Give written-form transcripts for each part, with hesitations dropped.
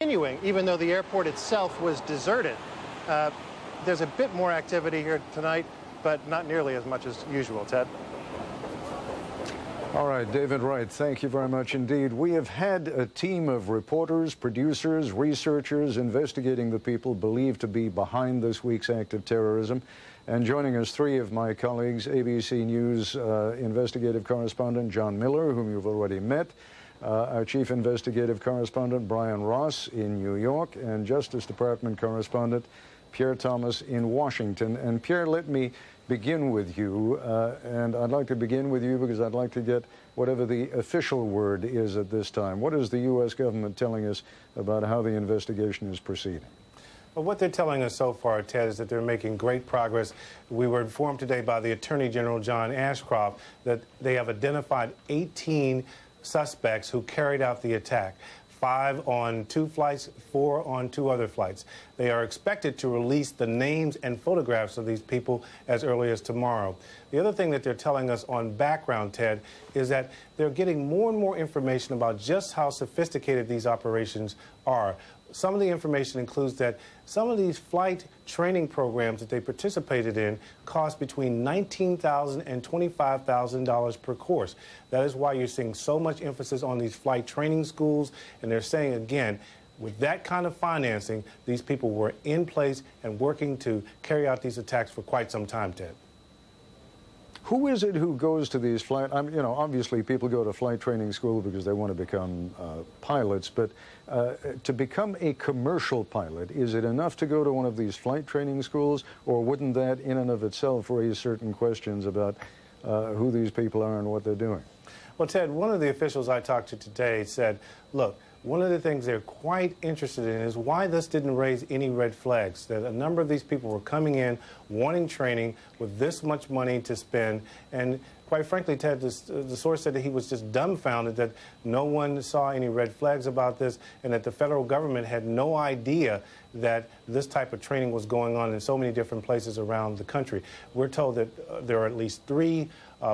Continuing, even though the airport itself was deserted. There's a bit more activity here tonight, but not nearly as much as usual, Ted. All right, David Wright, thank you very much indeed. We have had a team of reporters, producers, researchers investigating the people believed to be behind this week's act of terrorism. And joining us, three of my colleagues, ABC News investigative correspondent John Miller, whom you've already met, our chief investigative correspondent Brian Ross in New York, and Justice Department correspondent Pierre Thomas in Washington. And Pierre, let me begin with you, and I'd like to begin with you because I'd like to get whatever the official word is at this time. What is the U.S. government telling us about how the investigation is proceeding? Well, what they're telling us so far, Ted, is that they're making great progress. We were informed today by the Attorney General, John Ashcroft, that they have identified 18 suspects who carried out the attack. 5 on 2 flights, 4 on 2 other flights. They are expected to release the names and photographs of these people as early as tomorrow. The other thing that they're telling us on background, Ted, is that they're getting more and more information about just how sophisticated these operations are. Some of the information includes that some of these flight training programs that they participated in cost between $19,000 and $25,000 per course. That is why you're seeing so much emphasis on these flight training schools. And they're saying, again, with that kind of financing, these people were in place and working to carry out these attacks for quite some time, Ted. Who is it who goes to these flight? You know, obviously people go to flight training school because they want to become pilots, but to become a commercial pilot, is it enough to go to one of these flight training schools, or wouldn't that in and of itself raise certain questions about who these people are and what they're doing? Well, Ted, one of the officials I talked to today said, look, one of the things they're quite interested in is why this didn't raise any red flags, that a number of these people were coming in wanting training with this much money to spend. And quite frankly, Ted, the source said that he was just dumbfounded that no one saw any red flags about this and that the federal government had no idea that this type of training was going on in so many different places around the country. We're told that there are at least 3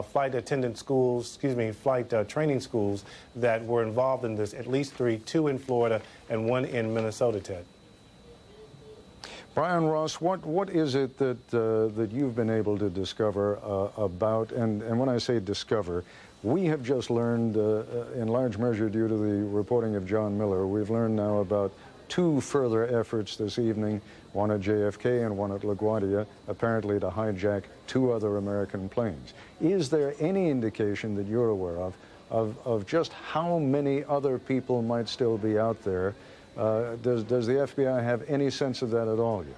flight attendant schools, flight training schools that were involved in this, at least 3, 2 in Florida and 1 in Minnesota, Ted. Brian Ross, what is it that that you've been able to discover about, and when I say discover, we have just learned, in large measure due to the reporting of John Miller, we've learned now about 2 further efforts this evening, one at JFK and one at LaGuardia, apparently to hijack 2 other American planes. Is there any indication that you're aware of just how many other people might still be out there? Does the FBI have any sense of that at all yet?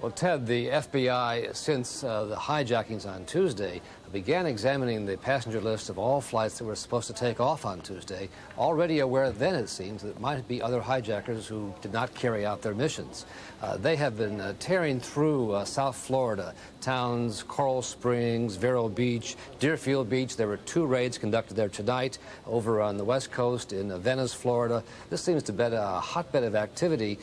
Well, Ted, the FBI, since the hijackings on Tuesday, began examining the passenger list of all flights that were supposed to take off on Tuesday, already aware then, it seems, that it might be other hijackers who did not carry out their missions. They have been tearing through South Florida, towns Coral Springs, Vero Beach, Deerfield Beach. There were 2 raids conducted there tonight, over on the West Coast in Venice, Florida. This seems to be a hotbed of activity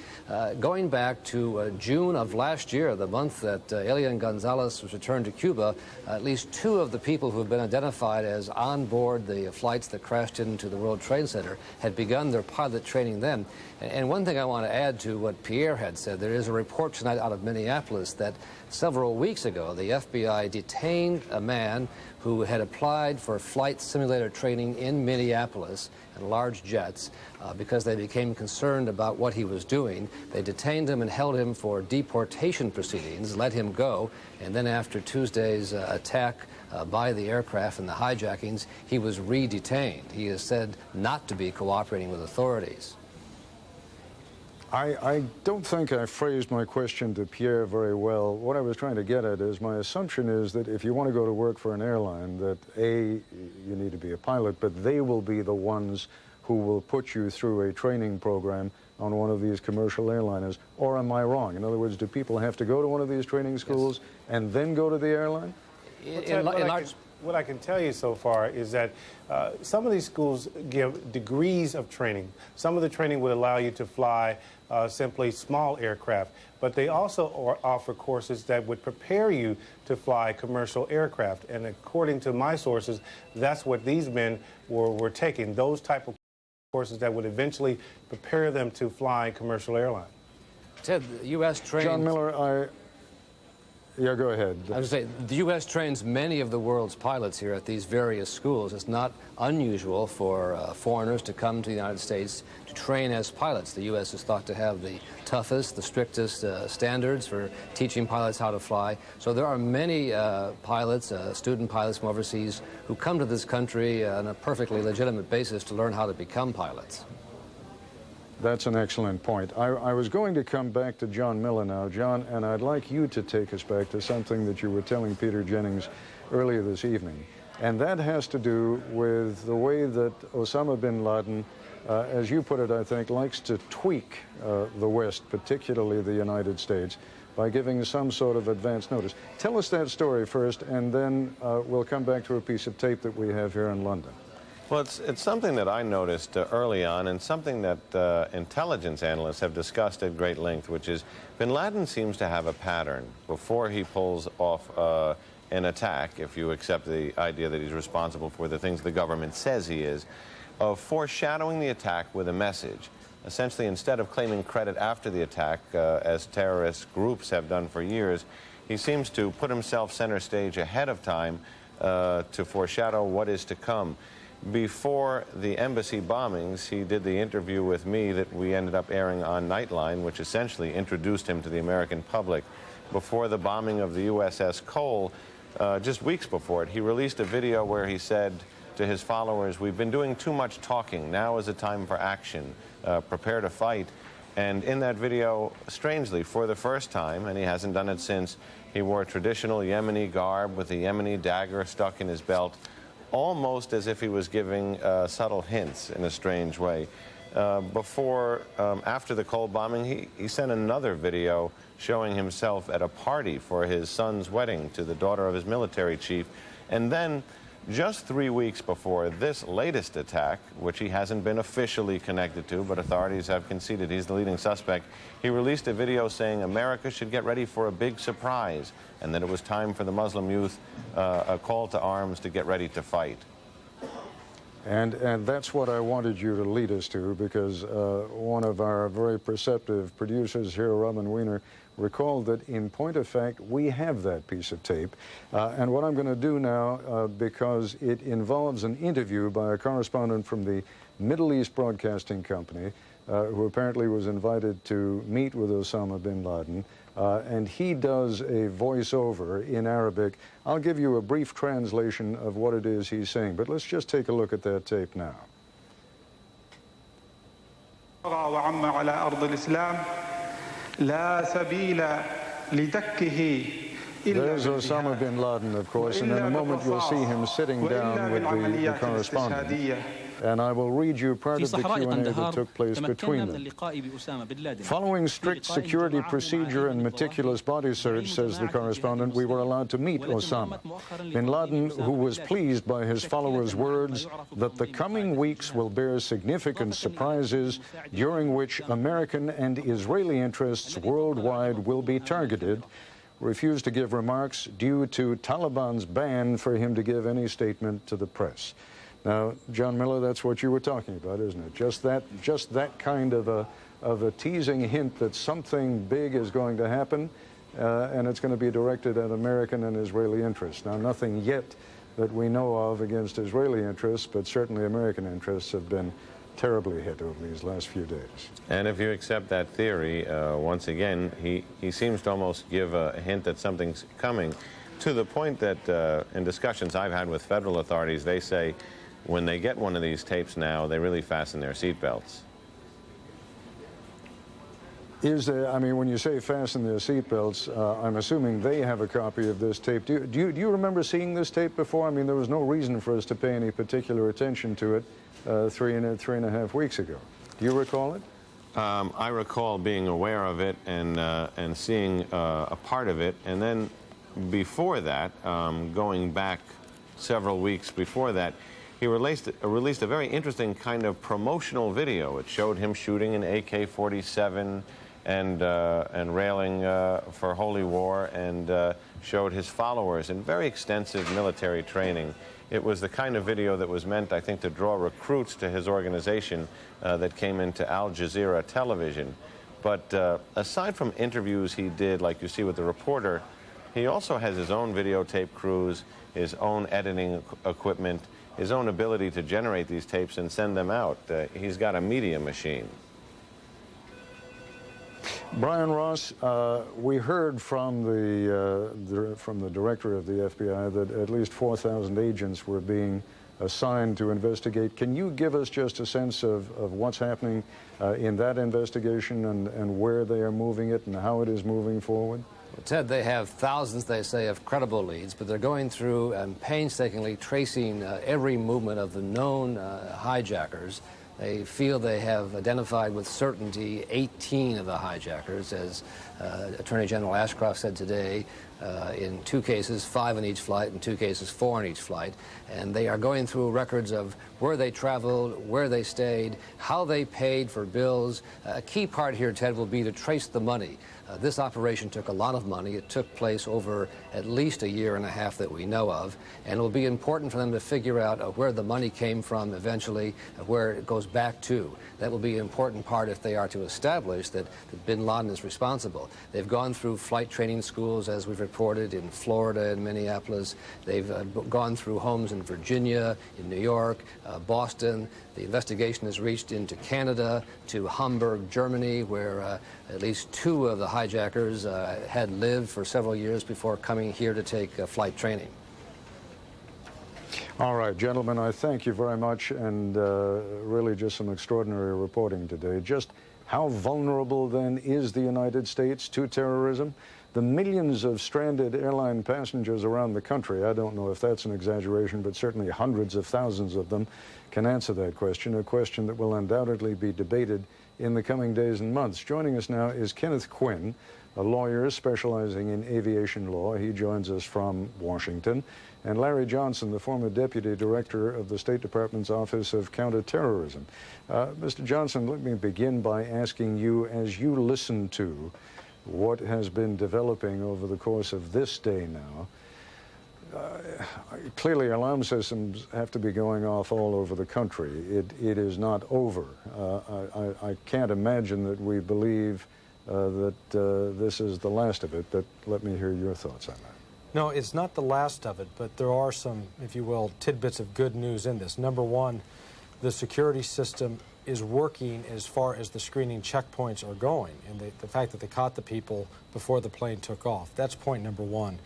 going back to June of last year, the month that Elian Gonzalez was returned to Cuba. At least 2 of the people who have been identified as on board the flights that crashed into the World Trade Center had begun their pilot training then. And one thing I want to add to what Pierre had said, there is a report tonight out of Minneapolis that several weeks ago the FBI detained a man who had applied for flight simulator training in Minneapolis in large jets because they became concerned about what he was doing. They detained him and held him for deportation proceedings, let him go, and then after Tuesday's attack by the aircraft and the hijackings, he was re-detained. He is said not to be cooperating with authorities. I don't think I phrased my question to Pierre very well. What I was trying to get at is my assumption is that if you want to go to work for an airline, that A, you need to be a pilot, but they will be the ones who will put you through a training program on one of these commercial airliners. Or am I wrong? In other words, do people have to go to one of these training schools and then go to the airline? What I can tell you so far is that some of these schools give degrees of training. Some of the training would allow you to fly simply small aircraft, but they also offer courses that would prepare you to fly commercial aircraft. And according to my sources, that's what these men were taking, those type of courses that would eventually prepare them to fly commercial airlines. Ted, the U.S. trains... John Miller, yeah, go ahead. I was going to say, the U.S. trains many of the world's pilots here at these various schools. It's not unusual for foreigners to come to the United States to train as pilots. The U.S. is thought to have the toughest, the strictest standards for teaching pilots how to fly. So there are many pilots, student pilots from overseas, who come to this country on a perfectly legitimate basis to learn how to become pilots. That's an excellent point. I was going to come back to John Miller now, John, and I'd like you to take us back to something that you were telling Peter Jennings earlier this evening. And that has to do with the way that Osama bin Laden, as you put it, I think, likes to tweak the West, particularly the United States, by giving some sort of advance notice. Tell us that story first, and then we'll come back to a piece of tape that we have here in London. Well, it's something that I noticed early on, and something that intelligence analysts have discussed at great length, which is bin Laden seems to have a pattern before he pulls off an attack, if you accept the idea that he's responsible for the things the government says he is, of foreshadowing the attack with a message. Essentially, instead of claiming credit after the attack, as terrorist groups have done for years, he seems to put himself center stage ahead of time to foreshadow what is to come. Before the embassy bombings, he did the interview with me that we ended up airing on Nightline, which essentially introduced him to the American public. Before the bombing of the USS Cole, just weeks before it, he released a video where he said to his followers, "We've been doing too much talking. Now is the time for action. Prepare to fight." And in that video, strangely, for the first time, and he hasn't done it since, he wore traditional Yemeni garb with a Yemeni dagger stuck in his belt, almost as if he was giving subtle hints in a strange way. After the Cole bombing, he sent another video showing himself at a party for his son's wedding to the daughter of his military chief. And then, just 3 weeks before this latest attack, which he hasn't been officially connected to, but authorities have conceded he's the leading suspect, he released a video saying America should get ready for a big surprise, and that it was time for the Muslim youth, a call to arms to get ready to fight. And that's what I wanted you to lead us to, because one of our very perceptive producers here, Robin Wiener, recalled that in point of fact, we have that piece of tape. And what I'm going to do now, because it involves an interview by a correspondent from the Middle East Broadcasting Company, who apparently was invited to meet with Osama bin Laden, and he does a voiceover in Arabic. I'll give you a brief translation of what it is he's saying, but let's just take a look at that tape now. There's Osama bin Laden, of course, and in a moment you'll see him sitting down with the correspondent. And I will read you part of the Q&A that took place between them. Following strict security procedure and meticulous body search, says the correspondent, we were allowed to meet Osama. Bin Laden, who was pleased by his followers' words that the coming weeks will bear significant surprises during which American and Israeli interests worldwide will be targeted, refused to give remarks due to Taliban's ban for him to give any statement to the press. Now, John Miller, that's what you were talking about, isn't it? Just that kind of a teasing hint that something big is going to happen, and it's going to be directed at American and Israeli interests. Now, nothing yet that we know of against Israeli interests, but certainly American interests have been terribly hit over these last few days. And if you accept that theory, once again, he seems to almost give a hint that something's coming, to the point that in discussions I've had with federal authorities, they say, when they get one of these tapes now, they really fasten their seatbelts. I mean, when you say fasten their seatbelts, I'm assuming they have a copy of this tape. Do you remember seeing this tape before? I mean, there was no reason for us to pay any particular attention to it 3.5 weeks ago. Do you recall it? I recall being aware of it and seeing a part of it, and then before that, going back several weeks before that, he released a very interesting kind of promotional video. It showed him shooting an AK-47 and railing for holy war, and showed his followers in very extensive military training It was the kind of video that was meant, I think, to draw recruits to his organization that came into Al Jazeera television. But aside from interviews he did, like you see with the reporter, he also has his own videotape crews, his own editing equipment, his own ability to generate these tapes and send them out. He's got a media machine. Brian Ross, we heard from the director of the FBI that at least 4,000 agents were being assigned to investigate. Can you give us just a sense of what's happening in that investigation and where they are moving it and how it is moving forward? Well, Ted, they have thousands, they say, of credible leads, but they're going through and painstakingly tracing every movement of the known hijackers. They feel they have identified with certainty 18 of the hijackers, as Attorney General Ashcroft said today, in 2 cases, 5 on each flight, in 2 cases, 4 on each flight. And they are going through records of where they traveled, where they stayed, how they paid for bills. A key part here, Ted, will be to trace the money. This operation took a lot of money. It took place over at least a year and a half that we know of, and it will be important for them to figure out where the money came from eventually, where it goes back to. That will be an important part if they are to establish that bin Laden is responsible. They've gone through flight training schools, as we've reported, in Florida and Minneapolis. They've gone through homes in Virginia, in New York, Boston. The investigation has reached into Canada, to Hamburg, Germany, where at least 2 of the hijackers had lived for several years before coming here to take flight training. All right, gentlemen, I thank you very much, and really just some extraordinary reporting today. Just how vulnerable, then, is the United States to terrorism? The millions of stranded airline passengers around the country, I don't know if that's an exaggeration, but certainly hundreds of thousands of them can answer that question, a question that will undoubtedly be debated in the coming days and months. Joining us now is Kenneth Quinn, a lawyer specializing in aviation law. He joins us from Washington. And Larry Johnson, the former Deputy Director of the State Department's Office of Counterterrorism. Mr. Johnson, let me begin by asking you, as you listen to what has been developing over the course of this day now, clearly alarm systems have to be going off all over the country. It is not over. I can't imagine that we believe that this is the last of it, but let me hear your thoughts on that. No, it's not the last of it, but there are some, if you will, tidbits of good news in this. Number one, the security system is working as far as the screening checkpoints are going, and the fact that they caught the people before the plane took off. That's point number one.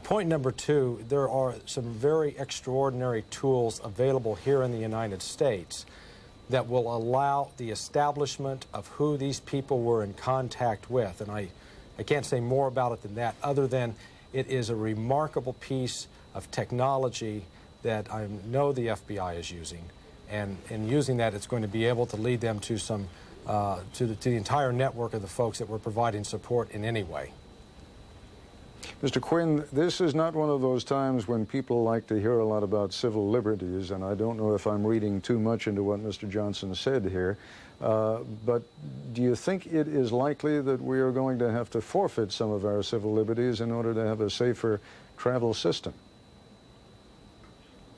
Point number two, there are some very extraordinary tools available here in the United States that will allow the establishment of who these people were in contact with. And I can't say more about it than that, other than it is a remarkable piece of technology that I know the FBI is using. And in using that, it's going to be able to lead them to some, to the entire network of the folks that we're providing support in any way. Mr. Quinn, this is not one of those times when people like to hear a lot about civil liberties, and I don't know if I'm reading too much into what Mr. Johnson said here, but do you think it is likely that we are going to have to forfeit some of our civil liberties in order to have a safer travel system?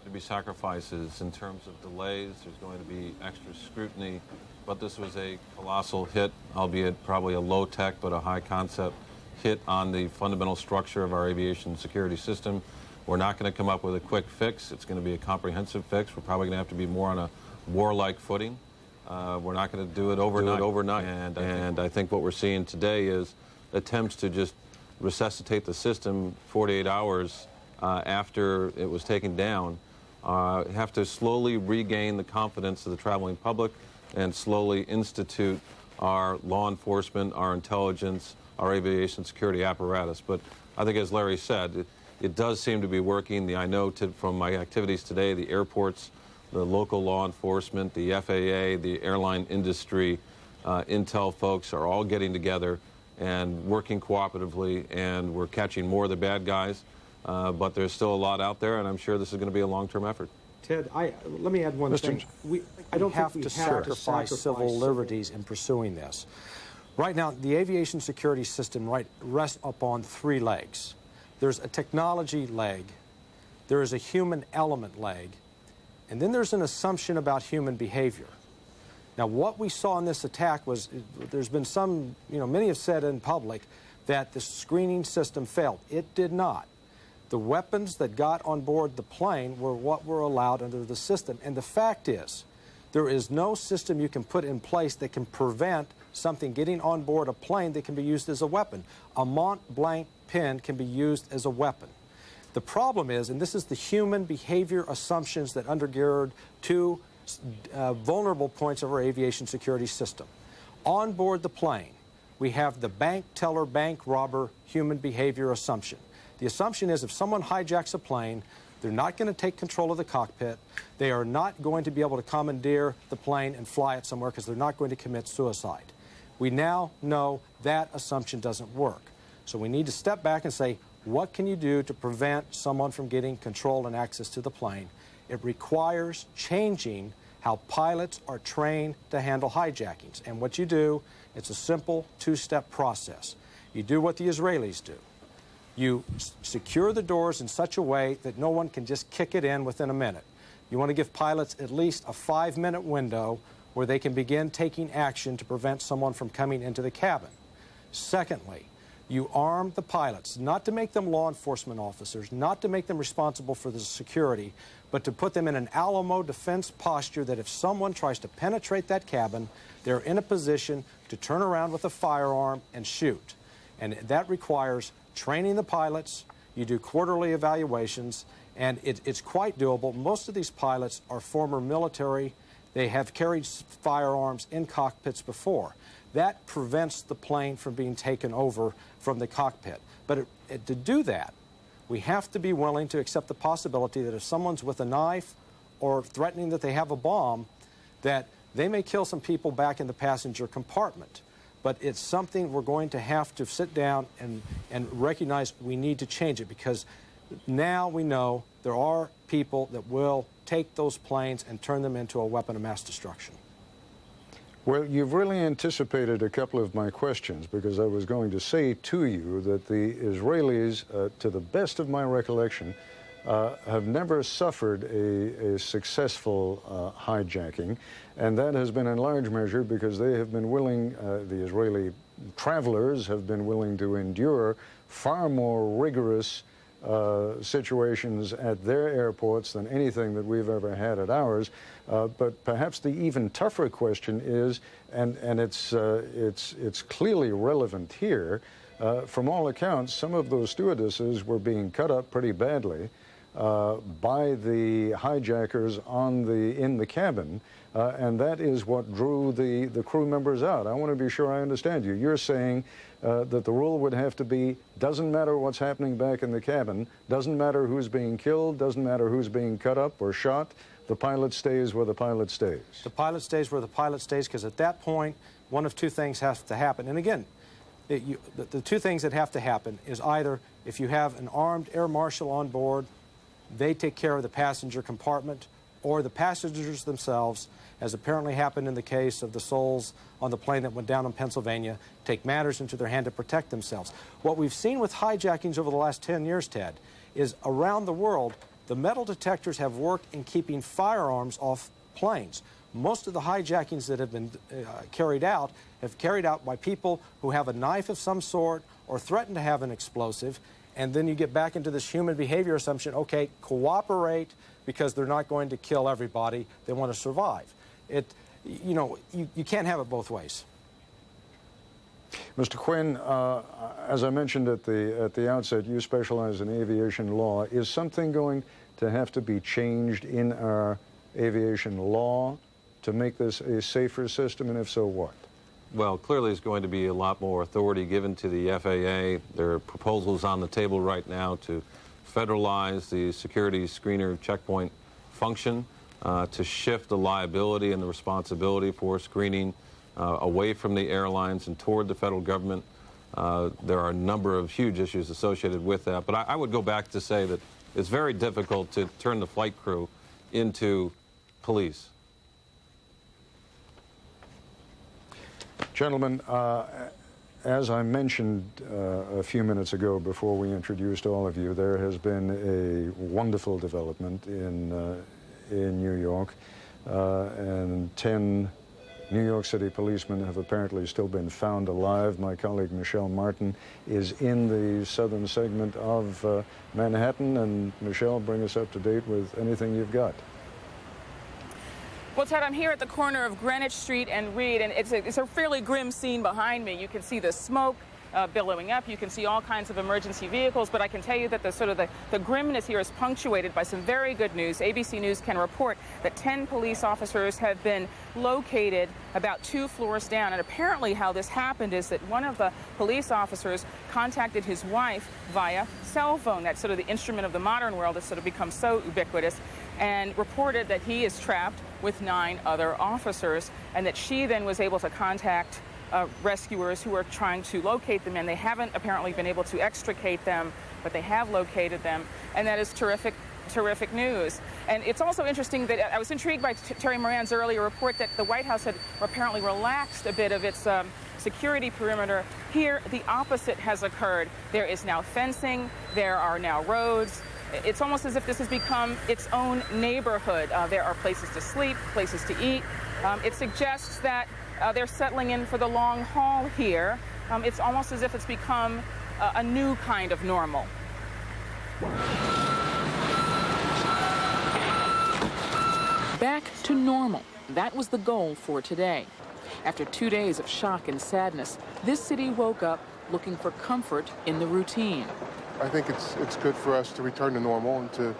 To be sacrifices in terms of delays. There's going to be extra scrutiny, but this was a colossal hit, albeit probably a low-tech but a high-concept hit on the fundamental structure of our aviation security system. We're not going to come up with a quick fix. It's going to be a comprehensive fix. We're probably going to have to be more on a warlike footing. We're not going to do it overnight. And I think what we're seeing today is attempts to just resuscitate the system 48 hours after it was taken down. Have to slowly regain the confidence of the traveling public and slowly institute our law enforcement, our intelligence, our aviation security apparatus. But I think, as Larry said, it does seem to be working. I know from my activities today, the airports, the local law enforcement, the FAA, the airline industry, intel folks are all getting together and working cooperatively, and we're catching more of the bad guys. But there's still a lot out there, and I'm sure this is going to be a long-term effort. Ted, let me add one thing. I don't have to sacrifice civil liberties in pursuing this. Right now, the aviation security system rests upon 3 legs. There's a technology leg there is a human element leg, and then there's an assumption about human behavior. Now, what we saw in this attack was, there's been some, many have said in public that the screening system failed. It did not. The weapons that got on board the plane were what were allowed under the system. And the fact is, there is no system you can put in place that can prevent something getting on board a plane that can be used as a weapon. A Mont-Blanc pen can be used as a weapon. The problem is, and this is the human behavior assumptions that undergird two vulnerable points of our aviation security system. On board the plane, we have the bank teller, bank robber human behavior assumption. The assumption is if someone hijacks a plane, they're not going to take control of the cockpit. They are not going to be able to commandeer the plane and fly it somewhere because they're not going to commit suicide. We now know that assumption doesn't work. So we need to step back and say, what can you do to prevent someone from getting control and access to the plane? It requires changing how pilots are trained to handle hijackings. And what you do, it's a simple two-step process. You do what the Israelis do. You secure the doors in such a way that no one can just kick it in within a minute. You want to give pilots at least a 5-minute window where they can begin taking action to prevent someone from coming into the cabin. Secondly, you arm the pilots, not to make them law enforcement officers, not to make them responsible for the security, but to put them in an Alamo defense posture that if someone tries to penetrate that cabin, they're in a position to turn around with a firearm and shoot. And that requires training the pilots. You do quarterly evaluations, and it's quite doable. Most of these pilots are former military. They have carried firearms in cockpits before. That prevents the plane from being taken over from the cockpit. But to do that, we have to be willing to accept the possibility that if someone's with a knife or threatening that they have a bomb, that they may kill some people back in the passenger compartment. But it's something we're going to have to sit down and recognize we need to change it, because now we know there are people that will take those planes and turn them into a weapon of mass destruction. Well, you've really anticipated a couple of my questions, because I was going to say to you that the Israelis, to the best of my recollection, have never suffered a successful hijacking, and that has been in large measure because they have been willing, the Israeli travelers have been willing to endure far more rigorous situations at their airports than anything that we've ever had at ours. But perhaps the even tougher question is, and it's clearly relevant here, from all accounts, some of those stewardesses were being cut up pretty badly by the hijackers in the cabin, and that is what drew the crew members out. I want to be sure I understand you. You're saying that the rule would have to be, doesn't matter what's happening back in the cabin, doesn't matter who's being killed, doesn't matter who's being cut up or shot, the pilot stays where the pilot stays. The pilot stays where the pilot stays, because at that point, one of two things has to happen. And again, the two things that have to happen is either if you have an armed air marshal on board, they take care of the passenger compartment, or the passengers themselves, as apparently happened in the case of the souls on the plane that went down in Pennsylvania, take matters into their hand to protect themselves. What we've seen with hijackings over the last 10 years, Ted, is around the world, the metal detectors have worked in keeping firearms off planes. Most of the hijackings that have been carried out by people who have a knife of some sort or threaten to have an explosive, and then you get back into this human behavior assumption, okay, cooperate, because they're not going to kill everybody. They want to survive. You can't have it both ways. Mr. Quinn, as I mentioned at the outset, you specialize in aviation law. Is something going to have to be changed in our aviation law to make this a safer system, and if so, what? Well, clearly there's going to be a lot more authority given to the FAA. There are proposals on the table right now to federalize the security screener checkpoint function, to shift the liability and the responsibility for screening away from the airlines and toward the federal government. There are a number of huge issues associated with that. But I would go back to say that it's very difficult to turn the flight crew into police. Gentlemen, as I mentioned a few minutes ago before we introduced all of you, there has been a wonderful development in New York, and 10 New York City policemen have apparently still been found alive. My colleague Michelle Martin is in the southern segment of Manhattan, and Michelle, bring us up to date with anything you've got. Well, Ted, I'm here at the corner of Greenwich Street and Reed, and it's a fairly grim scene behind me. You can see the smoke billowing up. You can see all kinds of emergency vehicles, but I can tell you that the grimness here is punctuated by some very good news. ABC News can report that 10 police officers have been located about 2 floors down, and apparently how this happened is that one of the police officers contacted his wife via cell phone. That's sort of the instrument of the modern world that's sort of become so ubiquitous, and reported that he is trapped with 9 other officers, and that she then was able to contact rescuers who are trying to locate them, and they haven't apparently been able to extricate them, but they have located them, and that is terrific news. And it's also interesting that I was intrigued by Terry Moran's earlier report that the White House had apparently relaxed a bit of its security perimeter. Here, the opposite has occurred. There is now fencing, there are now roads. It's almost as if this has become its own neighborhood. There are places to sleep, places to eat. It suggests that they're settling in for the long haul here. It's almost as if it's become a new kind of normal. Back to normal. That was the goal for today. After 2 days of shock and sadness, this city woke up looking for comfort in the routine. I think it's good for us to return to normal and to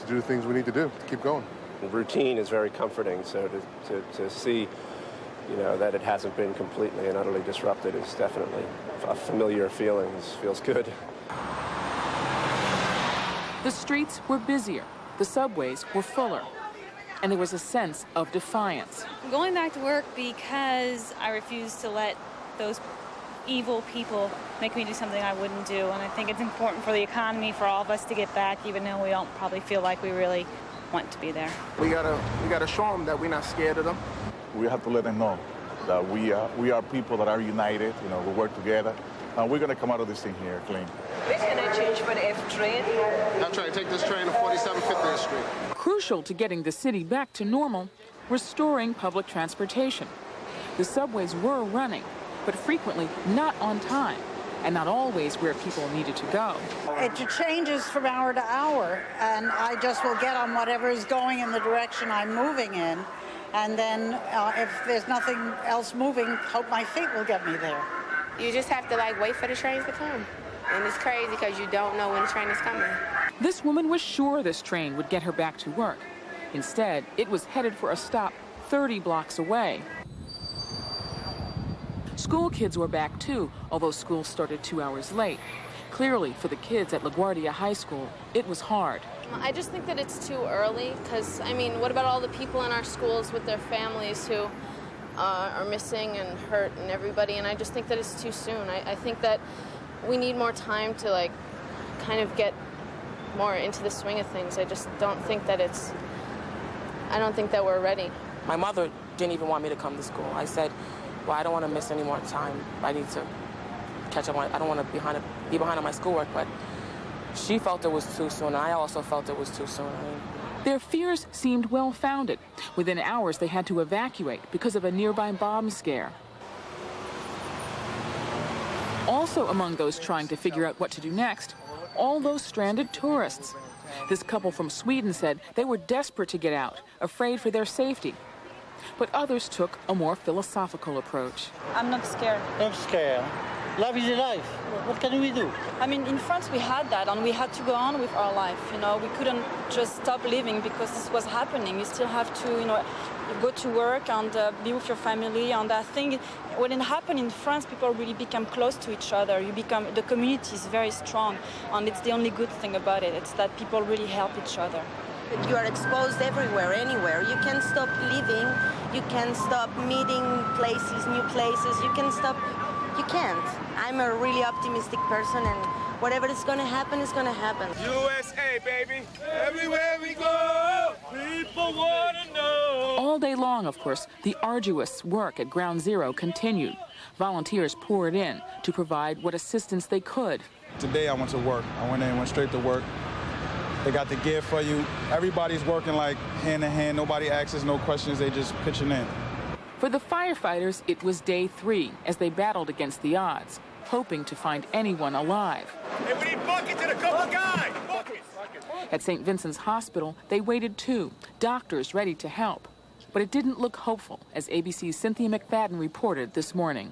do the things we need to do to keep going. The routine is very comforting, so to see, you know, that it hasn't been completely and utterly disrupted is definitely a familiar feeling. It feels good. The streets were busier, the subways were fuller, and there was a sense of defiance. I'm going back to work because I refuse to let those evil people make me do something I wouldn't do, and I think it's important for the economy, for all of us to get back, even though we don't probably feel like we really want to be there. We gotta show them that we're not scared of them. We have to let them know that we are people that are united. You know, we work together, and we're gonna come out of this thing here clean. Which can I change for the F train? I'm trying to take this train to 47 50th Street. Crucial to getting the city back to normal, restoring public transportation. The subways were running, but frequently not on time, and not always where people needed to go. It changes from hour to hour, and I just will get on whatever is going in the direction I'm moving in, and then if there's nothing else moving, hope my feet will get me there. You just have to wait for the trains to come, and it's crazy because you don't know when the train is coming. This woman was sure this train would get her back to work. Instead, it was headed for a stop 30 blocks away. School kids were back too, although school started 2 hours late. Clearly, for the kids at LaGuardia High School, it was hard. I just think that it's too early because, I mean, what about all the people in our schools with their families who are missing and hurt and everybody, and I just think that it's too soon. I think that we need more time to, kind of get more into the swing of things. I just don't think that I don't think that we're ready. My mother didn't even want me to come to school. I said, well, I don't want to miss any more time. I need to catch up on, I don't want to be behind on my schoolwork, but she felt it was too soon, and I also felt it was too soon. Their fears seemed well-founded. Within hours, they had to evacuate because of a nearby bomb scare. Also among those trying to figure out what to do next, all those stranded tourists. This couple from Sweden said they were desperate to get out, afraid for their safety. But others took a more philosophical approach. I'm not scared. I'm scared. Life is a life. What can we do? I mean, in France we had that, and we had to go on with our life. You know, we couldn't just stop living because this was happening. You still have to, go to work and be with your family. And I think when it happened in France, people really become close to each other. The community is very strong, and it's the only good thing about it. It's that people really help each other. You are exposed everywhere, anywhere. You can't stop living. You can't stop meeting places, new places. You can't. I'm a really optimistic person, and whatever is going to happen is going to happen. USA, baby. Everywhere we go, people want to know. All day long, of course, the arduous work at Ground Zero continued. Volunteers poured in, to provide what assistance they could. Today I went to work. I went straight to work. They got the gear for you. Everybody's working like hand in hand. Nobody asks no questions. They just pitching in. For the firefighters, it was day 3 as they battled against the odds, hoping to find anyone alive. Hey, we need buckets and a couple guys. Buckets. At St. Vincent's Hospital, they waited too, doctors ready to help. But it didn't look hopeful, as ABC's Cynthia McFadden reported this morning.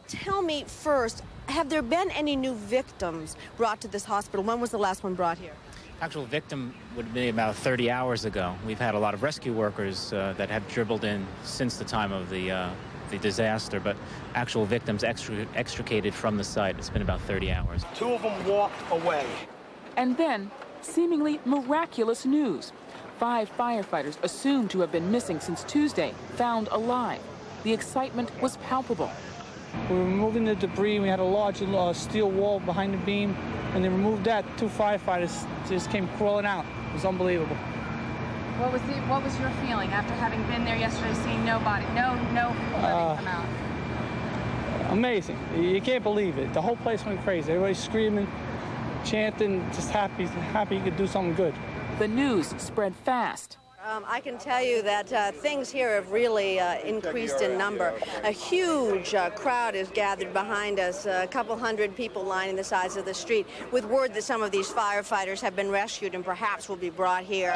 Tell me first, have there been any new victims brought to this hospital? When was the last one brought here? Actual victim would be about 30 hours ago. We've had a lot of rescue workers that have dribbled in since the time of the disaster, but actual victims extricated from the site. It's been about 30 hours. 2 of them walked away. And then, seemingly miraculous news. 5 firefighters assumed to have been missing since Tuesday, found alive. The excitement was palpable. We were removing the debris. We had a large steel wall behind the beam. When they removed that, 2 firefighters just came crawling out. It was unbelievable. What was your feeling after having been there yesterday, seeing nobody, no living come out? Amazing. You can't believe it. The whole place went crazy. Everybody screaming, chanting, just happy you could do something good. The news spread fast. I can tell you that things here have really increased in number. A huge crowd is gathered behind us, a couple hundred people lining the sides of the street, with word that some of these firefighters have been rescued and perhaps will be brought here.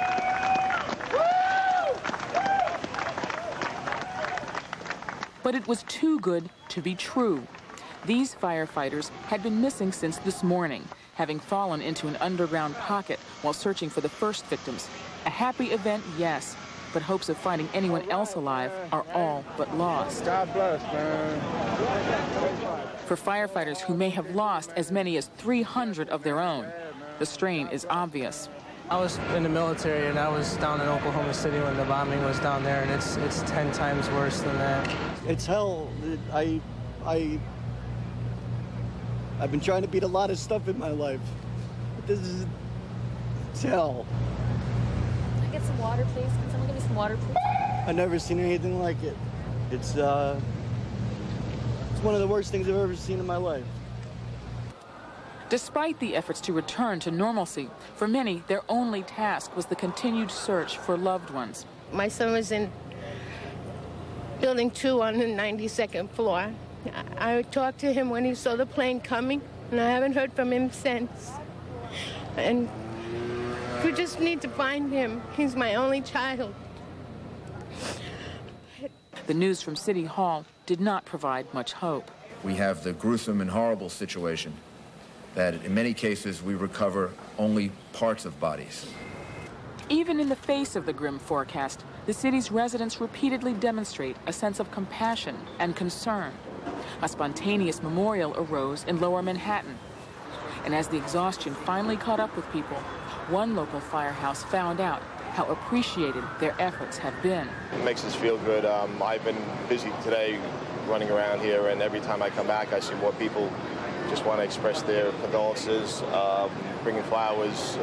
But it was too good to be true. These firefighters had been missing since this morning, having fallen into an underground pocket while searching for the first victims. A happy event, yes, but hopes of finding anyone else alive are all but lost. God bless, man. For firefighters who may have lost as many as 300 of their own, the strain is obvious. I was in the military, and I was down in Oklahoma City when the bombing was down there, and it's 10 times worse than that. It's hell. I've been trying to beat a lot of stuff in my life. This is hell. Can I get some water, please? Can someone give me some water, please? I've never seen anything like it. It's one of the worst things I've ever seen in my life. Despite the efforts to return to normalcy, for many, their only task was the continued search for loved ones. My son was in Building 2 on the 92nd floor. I talked to him when he saw the plane coming, and I haven't heard from him since. And we just need to find him. He's my only child. The news from City Hall did not provide much hope. We have the gruesome and horrible situation that in many cases we recover only parts of bodies. Even in the face of the grim forecast, the city's residents repeatedly demonstrate a sense of compassion and concern. A spontaneous memorial arose in Lower Manhattan. And as the exhaustion finally caught up with people, one local firehouse found out how appreciated their efforts have been. It makes us feel good. I've been busy today running around here, and every time I come back, I see more people just want to express their condolences, bringing flowers,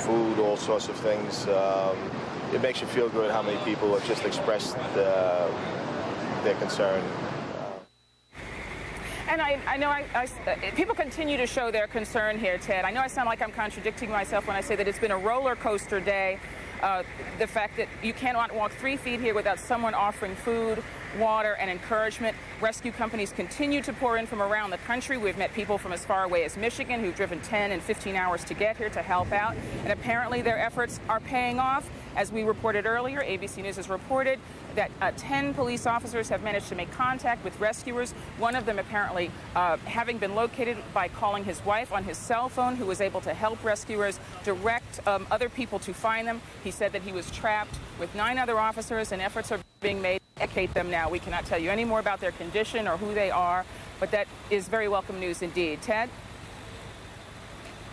food, all sorts of things. It makes you feel good how many people have just expressed their concern. And I know people continue to show their concern here, Ted. I know I sound like I'm contradicting myself when I say that it's been a roller coaster day. The fact that you cannot walk 3 feet here without someone offering food, water, and encouragement. Rescue companies continue to pour in from around the country. We've met people from as far away as Michigan who've driven 10 and 15 hours to get here to help out. And apparently their efforts are paying off. As we reported earlier, ABC News has reported that 10 police officers have managed to make contact with rescuers. One of them apparently having been located by calling his wife on his cell phone, who was able to help rescuers direct other people to find them. He said that he was trapped with 9 other officers, and efforts are being made to locate them now. We cannot tell you any more about their condition or who they are, but that is very welcome news indeed. Ted?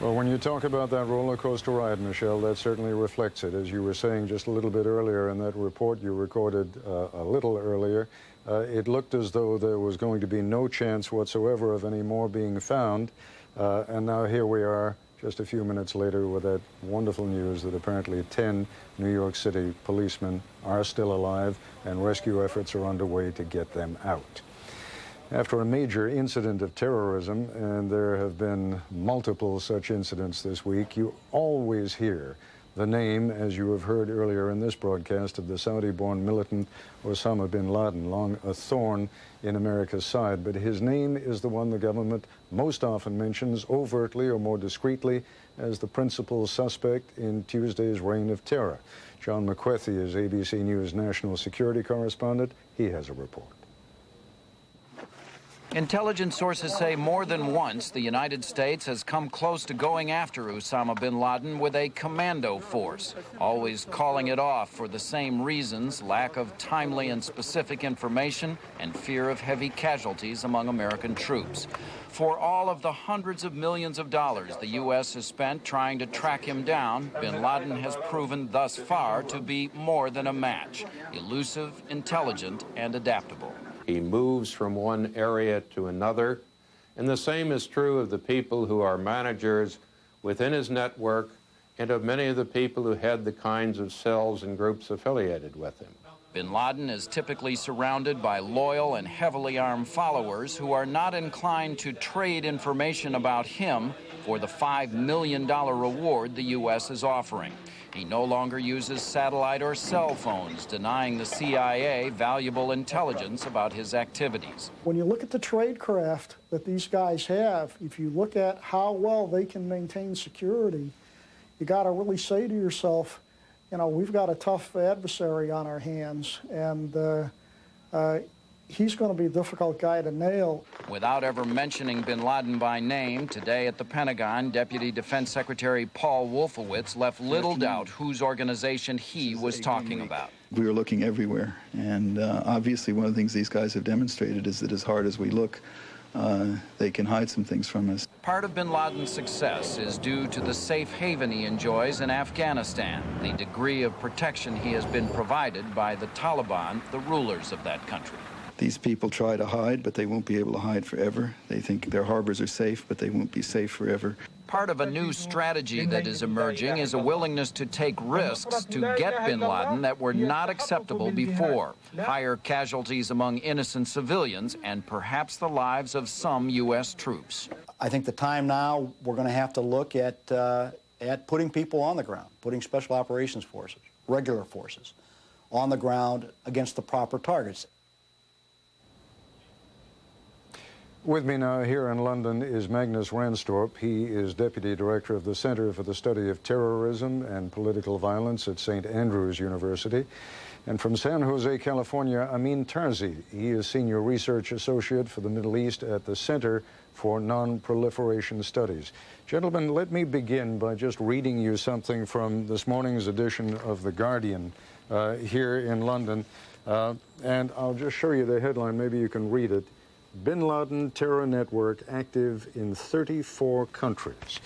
Well, when you talk about that roller coaster ride, Michelle, that certainly reflects it. As you were saying just a little bit earlier in that report you recorded a little earlier, it looked as though there was going to be no chance whatsoever of any more being found. And now here we are just a few minutes later with that wonderful news that apparently 10 New York City policemen are still alive and rescue efforts are underway to get them out. After a major incident of terrorism, and there have been multiple such incidents this week, you always hear the name, as you have heard earlier in this broadcast, of the Saudi-born militant Osama bin Laden, long a thorn in America's side. But his name is the one the government most often mentions overtly or more discreetly as the principal suspect in Tuesday's reign of terror. John McWethy is ABC News national security correspondent. He has a report. Intelligence sources say more than once the United States has come close to going after Osama bin Laden with a commando force, always calling it off for the same reasons: lack of timely and specific information and fear of heavy casualties among American troops. For all of the hundreds of millions of dollars the U.S. has spent trying to track him down, bin Laden has proven thus far to be more than a match: elusive, intelligent, and adaptable. He moves from one area to another, and the same is true of the people who are managers within his network and of many of the people who head the kinds of cells and groups affiliated with him. Bin Laden is typically surrounded by loyal and heavily armed followers who are not inclined to trade information about him for the $5 million reward the U.S. is offering. He no longer uses satellite or cell phones, denying the CIA valuable intelligence about his activities. When you look at the tradecraft that these guys have, if you look at how well they can maintain security, you got to really say to yourself, you know, we've got a tough adversary on our hands, and he's going to be a difficult guy to nail. Without ever mentioning bin Laden by name, today at the Pentagon, Deputy Defense Secretary Paul Wolfowitz left little doubt whose organization he was talking about. We were looking everywhere, and obviously one of the things these guys have demonstrated is that as hard as we look, they can hide some things from us. Part of bin Laden's success is due to the safe haven he enjoys in Afghanistan, the degree of protection he has been provided by the Taliban, the rulers of that country. These people try to hide, but they won't be able to hide forever. They think their harbors are safe, but they won't be safe forever. Part of a new strategy that is emerging is a willingness to take risks to get bin Laden that were not acceptable before. Higher casualties among innocent civilians and perhaps the lives of some U.S. troops. I think the time now, we're going to have to look at putting people on the ground, putting special operations forces, regular forces, on the ground against the proper targets. With me now here in London is Magnus Ranstorp. He is Deputy Director of the Center for the Study of Terrorism and Political Violence at St. Andrews University. And from San Jose, California, Amin Tarzi. He is Senior Research Associate for the Middle East at the Center for Non-Proliferation Studies. Gentlemen, let me begin by just reading you something from this morning's edition of The Guardian here in London. And I'll just show you the headline. Maybe you can read it. Bin Laden terror network active in 34 countries.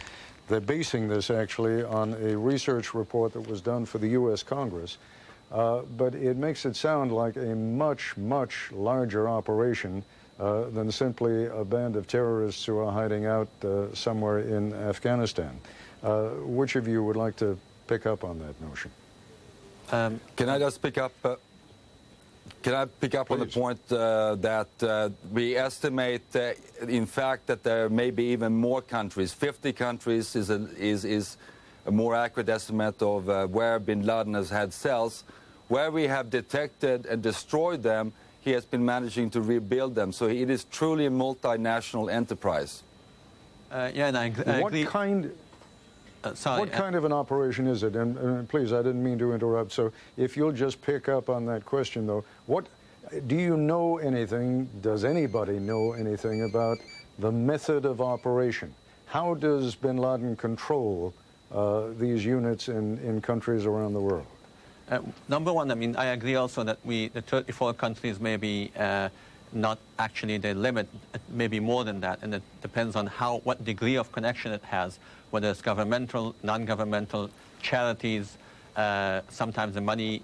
They're basing this actually on a research report that was done for the U.S. Congress, but it makes it sound like a much, much larger operation than simply a band of terrorists who are hiding out somewhere in Afghanistan. Which of you would like to pick up on that notion? Can I just pick up? Can I pick up on the point that we estimate, in fact, that there may be even more countries. 50 countries is a more accurate estimate of where bin Laden has had cells. Where we have detected and destroyed them, he has been managing to rebuild them. So it is truly a multinational enterprise. Yeah, and I agree. What kind of an operation is it? And please, I didn't mean to interrupt. So if you'll just pick up on that question, though, do you know anything, does anybody know anything about the method of operation? How does bin Laden control these units in countries around the world? Number one, I mean, I agree also that the 34 countries may be not actually the limit, maybe more than that, and it depends on what degree of connection it has, whether it's governmental, non-governmental, charities. Sometimes the money,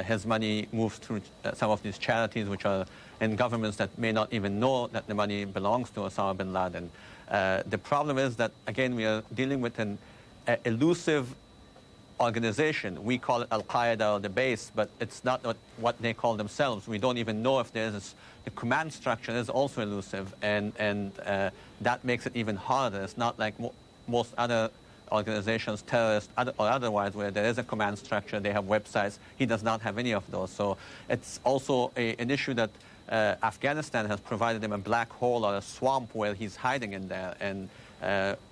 his money moves through some of these charities, which are in governments that may not even know that the money belongs to Osama bin Laden. The problem is that, again, we are dealing with an elusive organization. We call it Al-Qaeda or the base, but it's not what they call themselves. We don't even know if there's the command structure is also elusive, and that makes it even harder. It's not like most other organizations, terrorist or otherwise, where there is a command structure, they have websites. He does not have any of those. So it's also an issue that Afghanistan has provided him a black hole or a swamp where he's hiding in there. And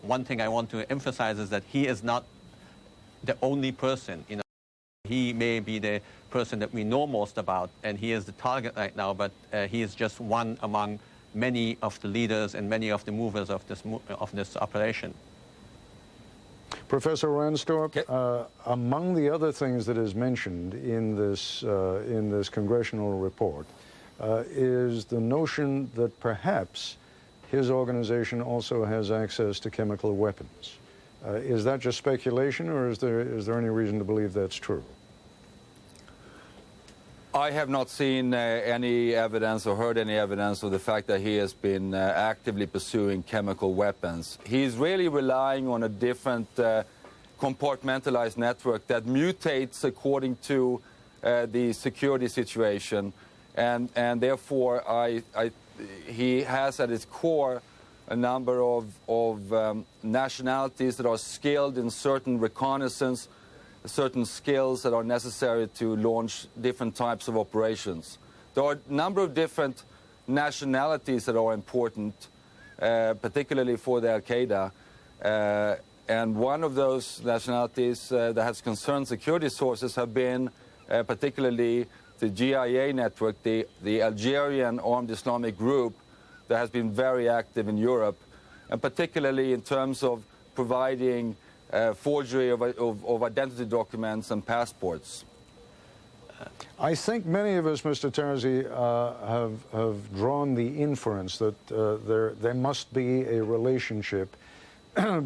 one thing I want to emphasize is that he is not the only person. You know, he may be the person that we know most about, and he is the target right now, but he is just one among many of the leaders and many of the movers of this operation. Professor Ransdorp, among the other things that is mentioned in this congressional report is the notion that perhaps his organization also has access to chemical weapons. Is that just speculation, or is there any reason to believe that's true? I have not seen any evidence or heard any evidence of the fact that he has been actively pursuing chemical weapons. He's really relying on a different compartmentalized network that mutates according to the security situation, and therefore he has at its core a number of nationalities that are skilled in certain reconnaissance, certain skills that are necessary to launch different types of operations. There are a number of different nationalities that are important, particularly for the Al-Qaeda. And one of those nationalities that has concerned security sources have been particularly the GIA network, the Algerian armed Islamic group that has been very active in Europe, and particularly in terms of providing forgery of identity documents and passports. I think many of us, Mr. Terzi, have drawn the inference that there must be a relationship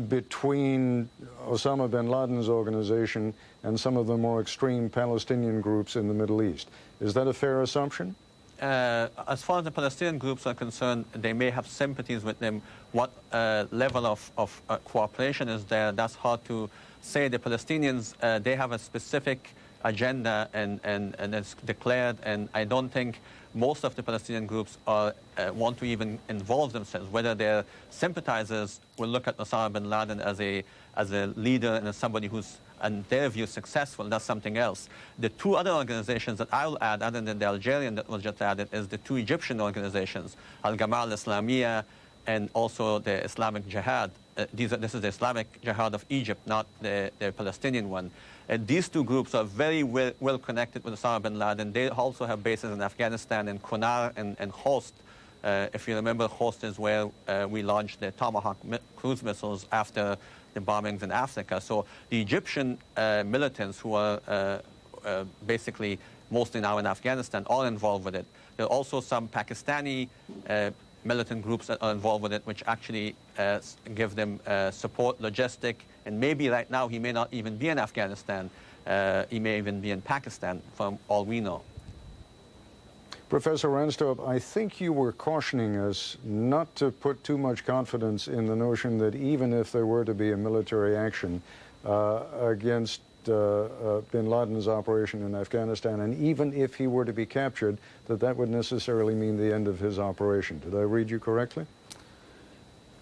between Osama bin Laden's organization and some of the more extreme Palestinian groups in the Middle East. Is that a fair assumption? As far as the Palestinian groups are concerned, they may have sympathies with them. What level of cooperation is there, that's hard to say. The Palestinians, they have a specific agenda and it's declared, and I don't think most of the Palestinian groups want to even involve themselves. Whether their sympathizers will look at Osama bin Laden as a leader and as somebody who's, in their view, successful, that's something else. The two other organizations that I'll add, other than the Algerian that was just added, is the two Egyptian organizations, Al-Gamal Islamiyya and also the Islamic Jihad. This is the Islamic Jihad of Egypt, not the Palestinian one. These two groups are very well connected with Osama bin Laden. They also have bases in Afghanistan, in Kunar and Khost. If you remember, Khost is where we launched the Tomahawk cruise missiles after the bombings in Africa. So the Egyptian militants, who are basically mostly now in Afghanistan, are involved with it. There are also some Pakistani militant groups that are involved with it, which actually give them support, logistic, and maybe right now he may not even be in Afghanistan. He may even be in Pakistan, from all we know. Professor Ransdorp, I think you were cautioning us not to put too much confidence in the notion that even if there were to be a military action against bin Laden's operation in Afghanistan, and even if he were to be captured, that would necessarily mean the end of his operation. Did I read you correctly?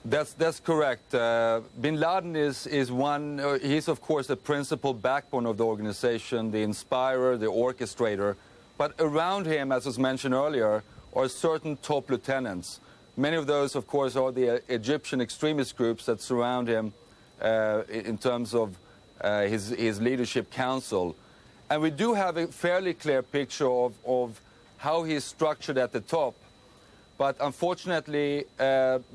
That's correct. Bin Laden is one, he's of course the principal backbone of the organization, the inspirer, the orchestrator. But around him, as was mentioned earlier, are certain top lieutenants. Many of those, of course, are the Egyptian extremist groups that surround him in terms of his leadership council. And we do have a fairly clear picture of how he's structured at the top. But unfortunately,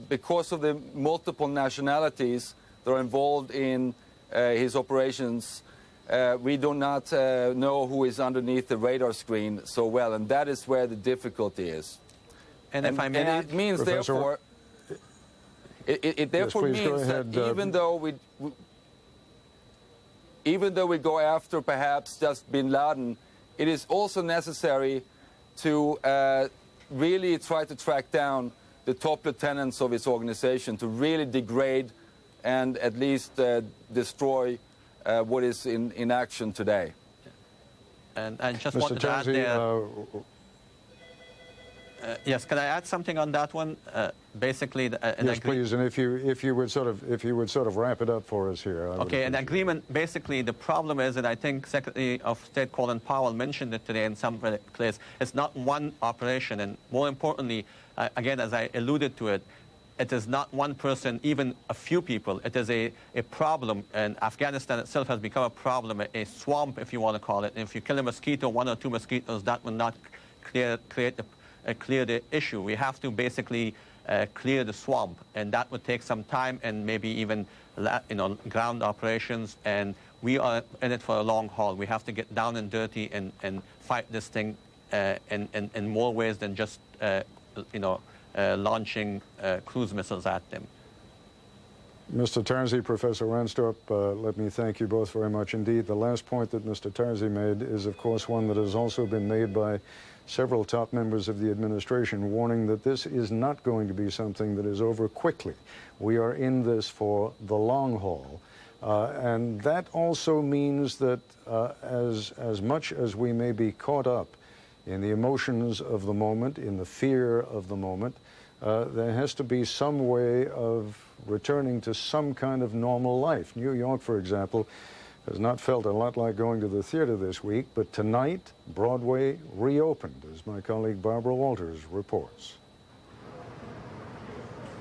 because of the multiple nationalities that are involved in his operations, we do not know who is underneath the radar screen so well, and that is where the difficulty is. And if I may add, it means, Professor, therefore, it therefore means that even though we go after perhaps just bin Laden, it is also necessary to really try to track down the top lieutenants of his organization, to really degrade and at least destroy what is in action today. And I just Mr. wanted to add Terzi, there. Yes, can I add something on that one? Basically, yes, please. And if you would sort of wrap it up for us here. Okay, an agreement. Basically, the problem is, and I think Secretary of State Colin Powell mentioned it today in some place. It's not one operation, and more importantly, again, as I alluded to it, it is not one person, even a few people. It is a problem, and Afghanistan itself has become a problem, a swamp, if you want to call it. And if you kill a mosquito, 1 or 2 mosquitoes, that will not clear the issue. We have to basically clear the swamp, and that would take some time and maybe even ground operations. And we are in it for a long haul. We have to get down and dirty and fight this thing in more ways than just launching cruise missiles at them. Mr. Tarzi, Professor Ranstorp, let me thank you both very much indeed. The last point that Mr. Tarzi made is, of course, one that has also been made by several top members of the administration, warning that this is not going to be something that is over quickly. We are in this for the long haul. And that also means that as much as we may be caught up in the emotions of the moment, in the fear of the moment, there has to be some way of returning to some kind of normal life. New York, for example, has not felt a lot like going to the theater this week, but tonight, Broadway reopened, as my colleague Barbara Walters reports.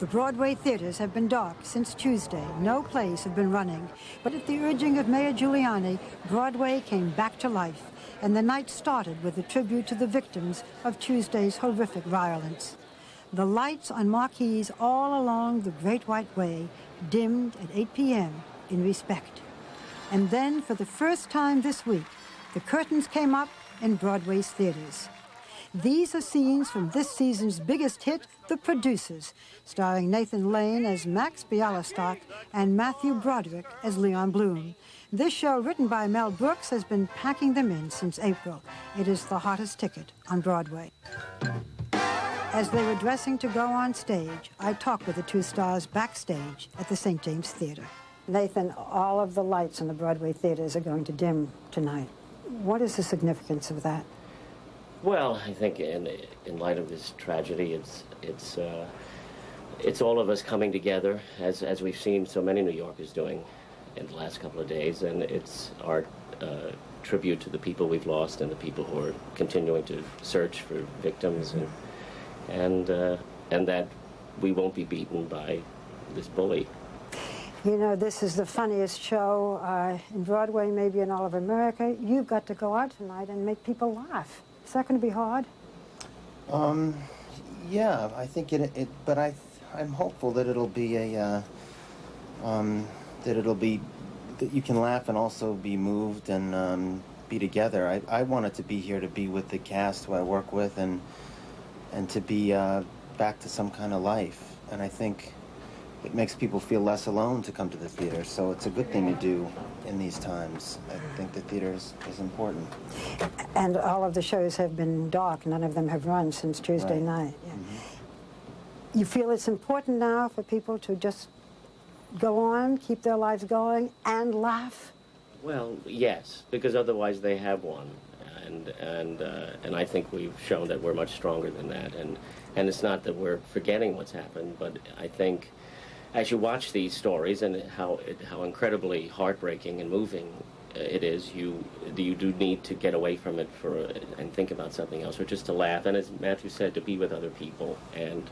The Broadway theaters have been dark since Tuesday. No plays have been running. But at the urging of Mayor Giuliani, Broadway came back to life, and the night started with a tribute to the victims of Tuesday's horrific violence. The lights on marquees all along the Great White Way dimmed at 8 p.m. in respect. And then, for the first time this week, the curtains came up in Broadway's theaters. These are scenes from this season's biggest hit, The Producers, starring Nathan Lane as Max Bialystock and Matthew Broderick as Leon Bloom. This show, written by Mel Brooks, has been packing them in since April. It is the hottest ticket on Broadway. As they were dressing to go on stage, I talked with the two stars backstage at the St. James Theater. Nathan, all of the lights in the Broadway theaters are going to dim tonight. What is the significance of that? Well, I think in light of this tragedy, it's all of us coming together, as we've seen so many New Yorkers doing in the last couple of days, and it's our tribute to the people we've lost and the people who are continuing to search for victims, and that we won't be beaten by this bully. You know, this is the funniest show in Broadway, maybe in all of America. You've got to go out tonight and make people laugh. Is that going to be hard? Yeah, I think but I'm hopeful that it'll be that you can laugh and also be moved and be together. I wanted to be here to be with the cast who I work with and to be back to some kind of life. And I think it makes people feel less alone to come to the theater, so it's a good thing to do in these times. I think the theater is important. And all of the shows have been dark. None of them have run since Tuesday night. Yeah. Mm-hmm. You feel it's important now for people to just go on, keep their lives going, and laugh? Well, yes, because otherwise they have won. And I think we've shown that we're much stronger than that. And it's not that we're forgetting what's happened, but I think as you watch these stories and how incredibly heartbreaking and moving it is, you do need to get away from it and think about something else, or just to laugh. And as Matthew said, to be with other people. And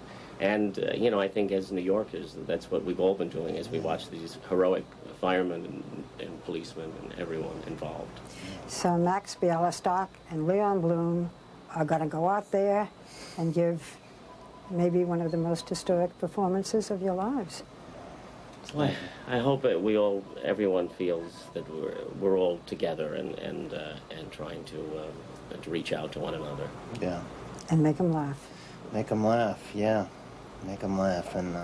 you know, I think as New Yorkers, that's what we've all been doing as we watch these heroic firemen and policemen and everyone involved. So Max Bialystock and Leon Bloom are going to go out there and give maybe one of the most historic performances of your lives. Well, I hope that everyone feels that we're all together and trying to reach out to one another. Yeah. And make them laugh. Make them laugh, yeah. Make them laugh, and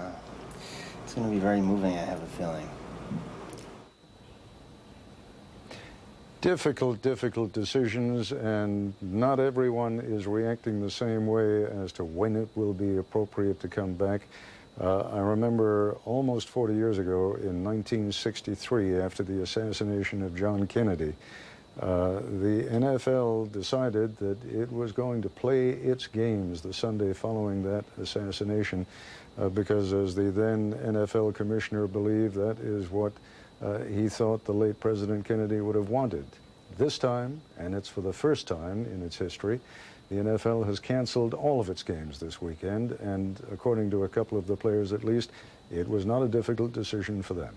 it's going to be very moving, I have a feeling. Difficult decisions, and not everyone is reacting the same way as to when it will be appropriate to come back. I remember almost 40 years ago in 1963, after the assassination of John Kennedy, the NFL decided that it was going to play its games the Sunday following that assassination because, as the then NFL commissioner believed, that is what he thought the late President Kennedy would have wanted. This time, and it's for the first time in its history, the NFL has canceled all of its games this weekend, and according to a couple of the players at least, it was not a difficult decision for them.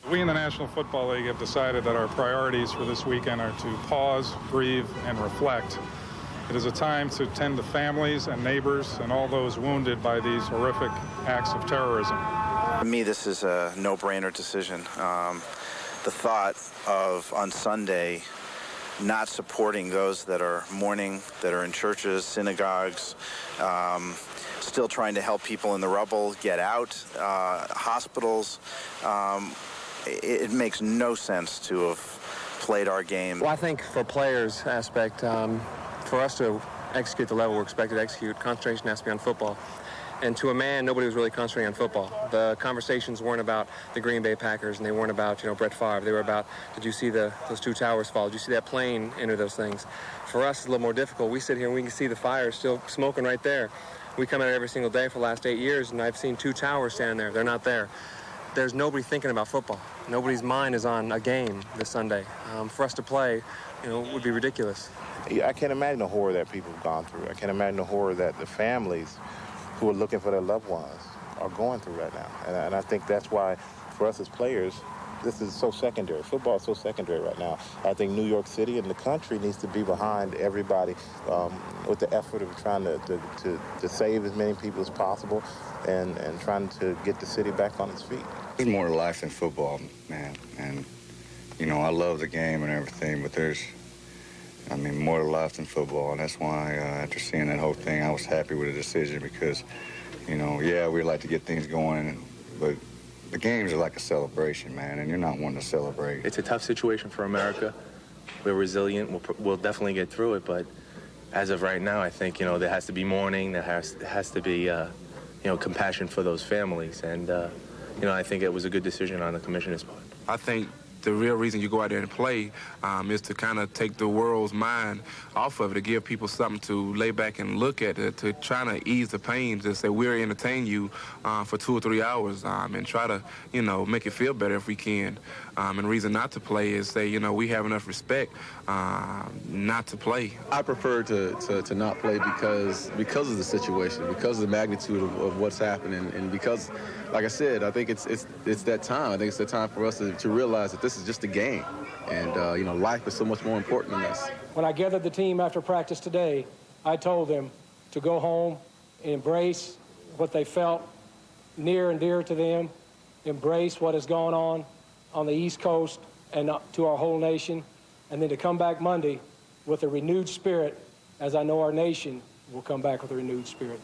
We in the National Football League have decided that our priorities for this weekend are to pause, grieve, and reflect. It is a time to tend to families and neighbors and all those wounded by these horrific acts of terrorism. For me, this is a no-brainer decision. The thought of, on Sunday, not supporting those that are mourning, that are in churches, synagogues, still trying to help people in the rubble get out, hospitals. It makes no sense to have played our game. Well, I think for players' aspect, for us to execute the level we're expected to execute, concentration has to be on football. And to a man, nobody was really concentrating on football. The conversations weren't about the Green Bay Packers, and they weren't about, Brett Favre. They were about, did you see those two towers fall? Did you see that plane enter those things? For us, it's a little more difficult. We sit here and we can see the fire still smoking right there. We come out every single day for the last 8 years, and I've seen two towers standing there. They're not there. There's nobody thinking about football. Nobody's mind is on a game this Sunday. For us to play, would be ridiculous. I can't imagine the horror that people have gone through. I can't imagine the horror that the families who are looking for their loved ones are going through right now. And I think that's why, for us as players, this is so secondary. Football is so secondary right now. I think New York City and the country needs to be behind everybody with the effort of trying to save as many people as possible and trying to get the city back on its feet. There's more to life than football, man. And, I love the game and everything, but there's, more to life than football. And that's why, after seeing that whole thing, I was happy with the decision because, yeah, we like to get things going, but the games are like a celebration, man, and you're not one to celebrate. It's a tough situation for America. We're resilient. We'll definitely get through it, but as of right now, I think, there has to be mourning. There has to be, compassion for those families. And, I think it was a good decision on the commissioner's part. I think the real reason you go out there and play is to kind of take the world's mind off of it, to give people something to lay back and look at, to try to ease the pain, to say we'll entertain you for 2 or 3 hours and try to, make it feel better if we can. And reason not to play is say, we have enough respect not to play. I prefer to not play because of the situation, because of the magnitude of what's happening, and because, like I said, I think it's that time. I think it's the time for us to realize that this is just a game, and life is so much more important than this. When I gathered the team after practice today, I told them to go home, embrace what they felt near and dear to them, embrace what has gone on the East Coast and to our whole nation, and then to come back Monday with a renewed spirit, as I know our nation will come back with a renewed spirit.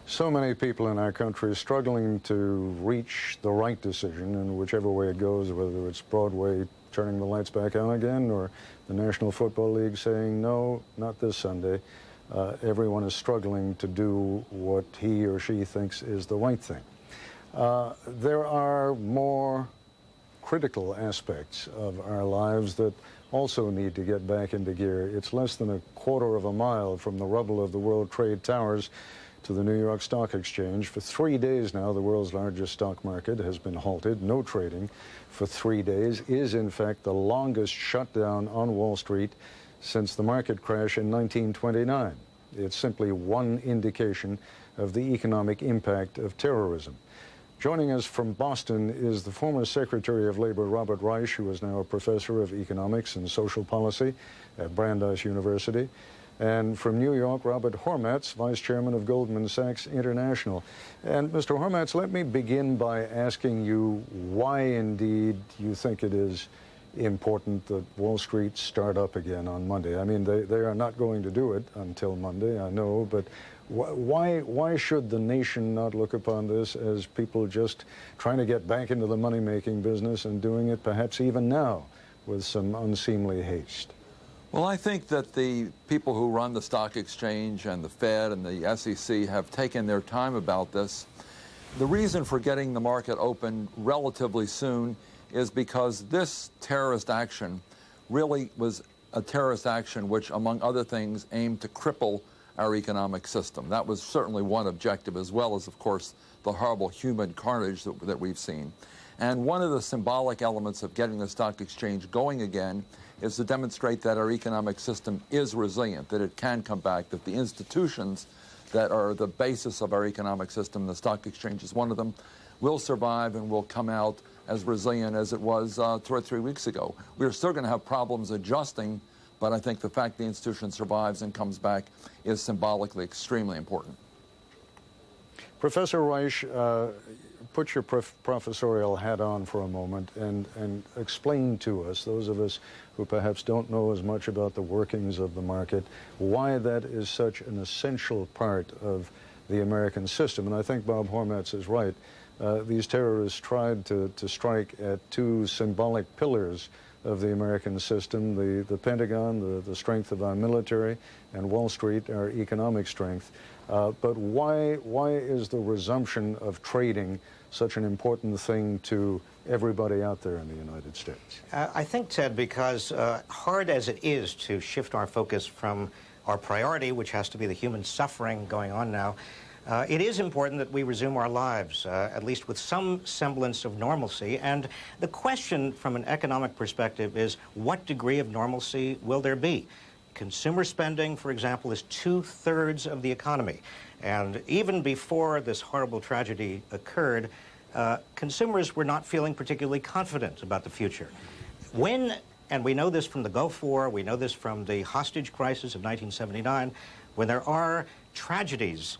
So many people in our country struggling to reach the right decision in whichever way it goes, whether it's Broadway turning the lights back on again or the National Football League saying, no, not this Sunday. Everyone is struggling to do what he or she thinks is the right thing. There are more critical aspects of our lives that also need to get back into gear. It's less than a quarter of a mile from the rubble of the World Trade Towers to the New York Stock Exchange. For 3 days now, the world's largest stock market has been halted. No trading for 3 days is, in fact, the longest shutdown on Wall Street since the market crash in 1929. It's simply one indication of the economic impact of terrorism. Joining us from Boston is the former Secretary of Labor, Robert Reich, who is now a professor of economics and social policy at Brandeis University. And from New York, Robert Hormats, Vice Chairman of Goldman Sachs International. And Mr. Hormats, let me begin by asking you why indeed you think it is important that Wall Street start up again on Monday. I mean, they are not going to do it until Monday, I know, but why should the nation not look upon this as people just trying to get back into the money-making business and doing it perhaps even now with some unseemly haste? Well, I think that the people who run the stock exchange and the Fed and the SEC have taken their time about this. The reason for getting the market open relatively soon is because this terrorist action really was a terrorist action which, among other things, aimed to cripple our economic system. That was certainly one objective, as well as, of course, the horrible human carnage that we've seen. And one of the symbolic elements of getting the stock exchange going again is to demonstrate that our economic system is resilient, that it can come back, that the institutions that are the basis of our economic system, the stock exchange is one of them, will survive and will come out as resilient as it was 2 or 3 weeks ago. We're still going to have problems adjusting, but I think the fact the institution survives and comes back is symbolically extremely important. Professor Reich, put your professorial hat on for a moment and explain to us, those of us who perhaps don't know as much about the workings of the market, why that is such an essential part of the American system. And I think Bob Hormats is right. These terrorists tried to strike at two symbolic pillars of the American system, the Pentagon, the strength of our military, and Wall Street, our economic strength. But why is the resumption of trading such an important thing to everybody out there in the United States? I think, Ted, because hard as it is to shift our focus from our priority, which has to be the human suffering going on now, it is important that we resume our lives, at least with some semblance of normalcy. And the question from an economic perspective is, what degree of normalcy will there be? Consumer spending, for example, is 2/3 of the economy. And even before this horrible tragedy occurred, consumers were not feeling particularly confident about the future. When, and we know this from the Gulf War, we know this from the hostage crisis of 1979, when there are tragedies,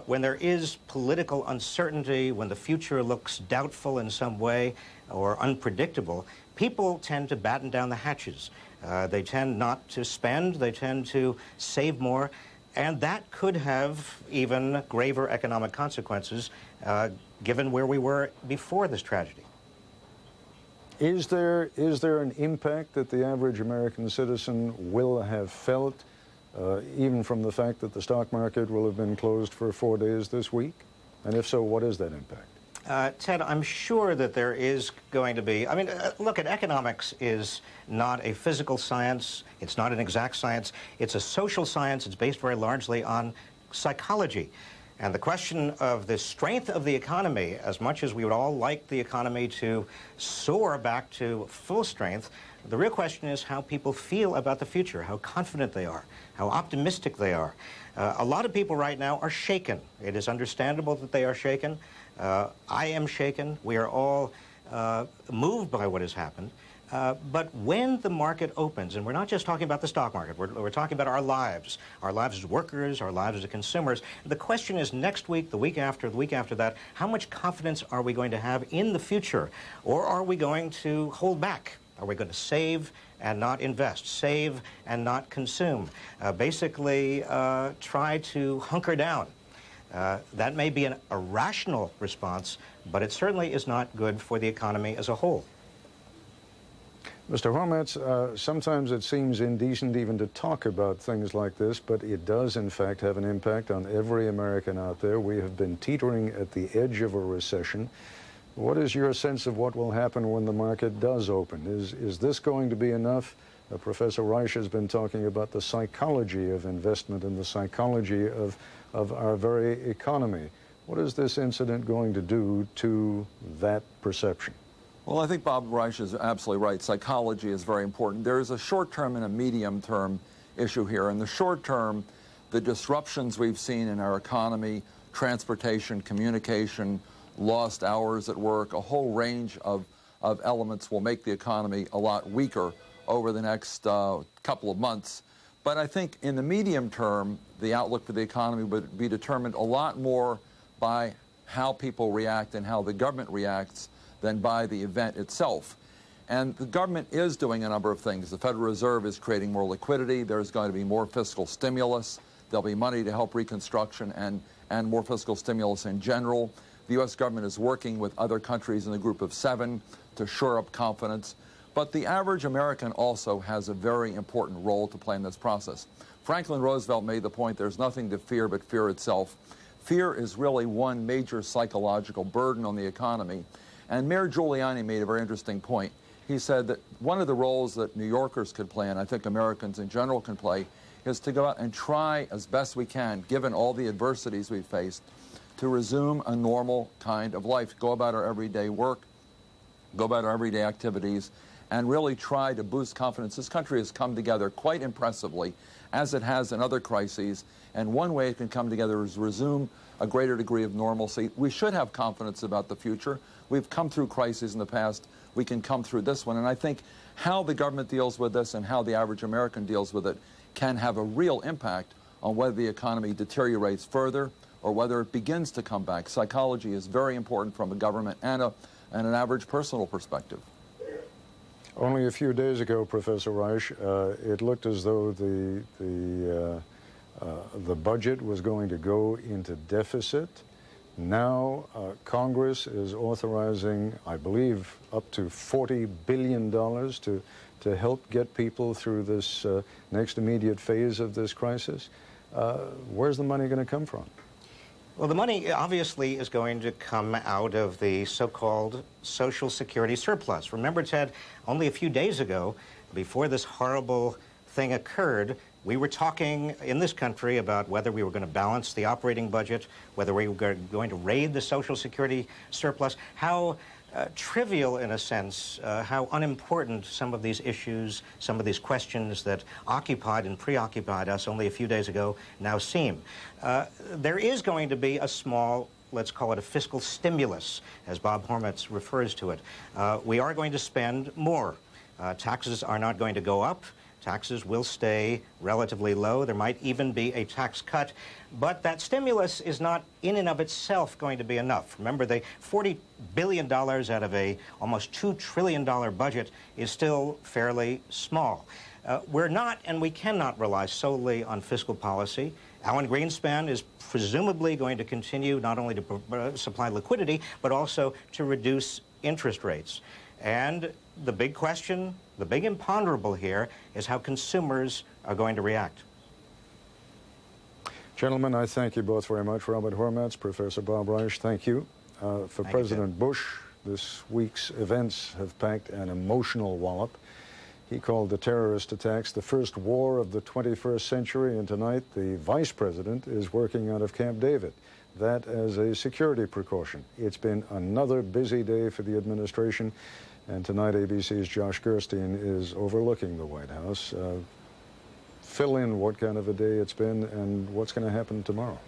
when there is political uncertainty, when the future looks doubtful in some way or unpredictable, people tend to batten down the hatches. They tend not to spend, they tend to save more, and that could have even graver economic consequences given where we were before this tragedy. Is there an impact that the average American citizen will have felt, even from the fact that the stock market will have been closed for 4 days this week? And if so, what is that impact? Ted, I'm sure that there is going to be, I mean, look, economics is not a physical science, it's not an exact science, it's a social science, it's based very largely on psychology. And the question of the strength of the economy, as much as we would all like the economy to soar back to full strength, the real question is how people feel about the future, how confident they are, how optimistic they are. A lot of people right now are shaken. It is understandable that they are shaken. I am shaken. We are all moved by what has happened. But when the market opens, and we're not just talking about the stock market, we're talking about our lives as workers, our lives as consumers. The question is next week, the week after that, how much confidence are we going to have in the future? Or are we going to hold back? Are we going to save and not invest, save and not consume? Basically, try to hunker down. That may be a rational response, but it certainly is not good for the economy as a whole. Mr. Hormats, sometimes it seems indecent even to talk about things like this, but it does, in fact, have an impact on every American out there. We have been teetering at the edge of a recession. What is your sense of what will happen when the market does open? Is this going to be enough? Professor Reich has been talking about the psychology of investment and the psychology of our very economy. What is this incident going to do to that perception? Well, I think Bob Reich is absolutely right. Psychology is very important. There is a short-term and a medium-term issue here. In the short term, the disruptions we've seen in our economy, transportation, communication, lost hours at work, a whole range of elements will make the economy a lot weaker over the next couple of months. But I think in the medium term, the outlook for the economy would be determined a lot more by how people react and how the government reacts than by the event itself. And the government is doing a number of things. The Federal Reserve is creating more liquidity. There's going to be more fiscal stimulus. There'll be money to help reconstruction and more fiscal stimulus in general. The U.S. government is working with other countries in the Group of 7 to shore up confidence. But the average American also has a very important role to play in this process. Franklin Roosevelt made the point there's nothing to fear but fear itself. Fear is really one major psychological burden on the economy. And Mayor Giuliani made a very interesting point. He said that one of the roles that New Yorkers could play, and I think Americans in general can play, is to go out and try as best we can, given all the adversities we've faced, to resume a normal kind of life, go about our everyday work, go about our everyday activities, and really try to boost confidence. This country has come together quite impressively, as it has in other crises, and one way it can come together is resume a greater degree of normalcy. We should have confidence about the future. We've come through crises in the past. We can come through this one, and I think how the government deals with this and how the average American deals with it can have a real impact on whether the economy deteriorates further or whether it begins to come back. Psychology is very important from a government and an average personal perspective. Only a few days ago, Professor Reich, it looked as though the budget was going to go into deficit. Now, Congress is authorizing, I believe, up to $40 billion to help get people through this next immediate phase of this crisis. Where's the money going to come from? Well, the money obviously is going to come out of the so-called Social Security surplus. Remember, Ted, only a few days ago, before this horrible thing occurred, we were talking in this country about whether we were going to balance the operating budget, whether we were going to raid the Social Security surplus, how trivial, in a sense, how unimportant some of these issues, some of these questions that occupied and preoccupied us only a few days ago now seem. There is going to be a small, let's call it a fiscal stimulus, as Bob Hormats refers to it. We are going to spend more. Taxes are not going to go up. Taxes will stay relatively low. There might even be a tax cut. But that stimulus is not in and of itself going to be enough. Remember, the $40 billion out of a almost $2 trillion budget is still fairly small. We're not and we cannot rely solely on fiscal policy. Alan Greenspan is presumably going to continue not only to supply liquidity, but also to reduce interest rates. And the big question, the big imponderable here, is how consumers are going to react. Gentlemen, I thank you both very much. Robert Hormats, Professor Bob Reich, thank you. For President Bush, this week's events have packed an emotional wallop. He called the terrorist attacks the first war of the 21st century, and tonight the vice president is working out of Camp David. That as a security precaution. It's been another busy day for the administration, and tonight ABC's Josh Gerstein is overlooking the White House. Fill in what kind of a day it's been and what's going to happen tomorrow.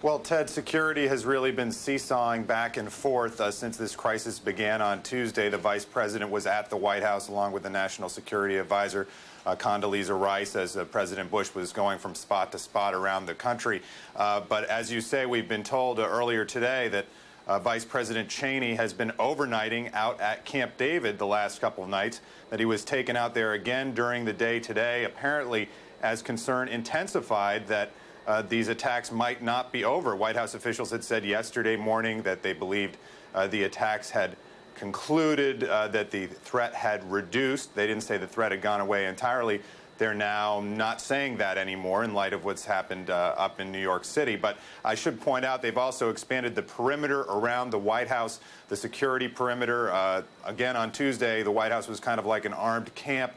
Well, Ted, security has really been seesawing back and forth since this crisis began on Tuesday. The vice president was at the White House along with the National Security Advisor, Condoleezza Rice, as President Bush was going from spot to spot around the country. But as you say, we've been told earlier today that Vice President Cheney has been overnighting out at Camp David the last couple of nights, that he was taken out there again during the day today, apparently as concern intensified that these attacks might not be over. White House officials had said yesterday morning that they believed the attacks had concluded, that the threat had reduced. They didn't say the threat had gone away entirely. They're now not saying that anymore in light of what's happened up in New York City. But I should point out they've also expanded the perimeter around the White House, the security perimeter. Again, on Tuesday, the White House was kind of like an armed camp.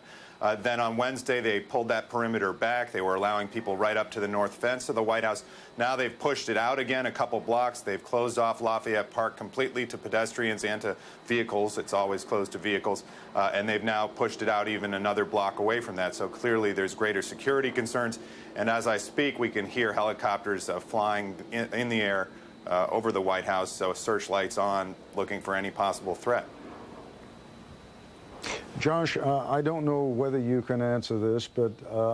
Then on Wednesday, they pulled that perimeter back. They were allowing people right up to the north fence of the White House. Now they've pushed it out again a couple blocks. They've closed off Lafayette Park completely to pedestrians and to vehicles. It's always closed to vehicles. And they've now pushed it out even another block away from that. So clearly there's greater security concerns. And as I speak, we can hear helicopters flying in the air over the White House, so searchlights on, looking for any possible threat. Josh, I don't know whether you can answer this, but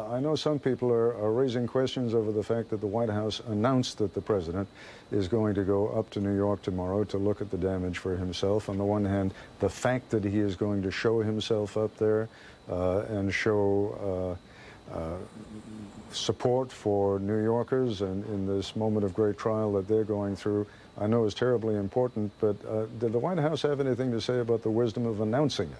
I know some people are raising questions over the fact that the White House announced that the president is going to go up to New York tomorrow to look at the damage for himself. On the one hand, the fact that he is going to show himself up there and show support for New Yorkers and in this moment of great trial that they're going through, I know is terribly important, but did the White House have anything to say about the wisdom of announcing it?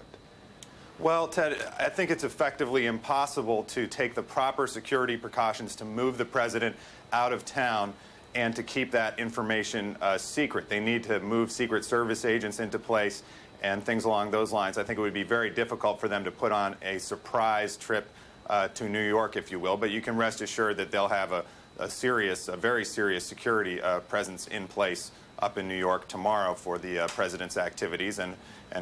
Well, Ted, I think it's effectively impossible to take the proper security precautions to move the president out of town and to keep that information secret. They need to move Secret Service agents into place and things along those lines. I think it would be very difficult for them to put on a surprise trip to New York, if you will, but you can rest assured that they'll have a very serious security presence in place up in New York tomorrow for the president's activities and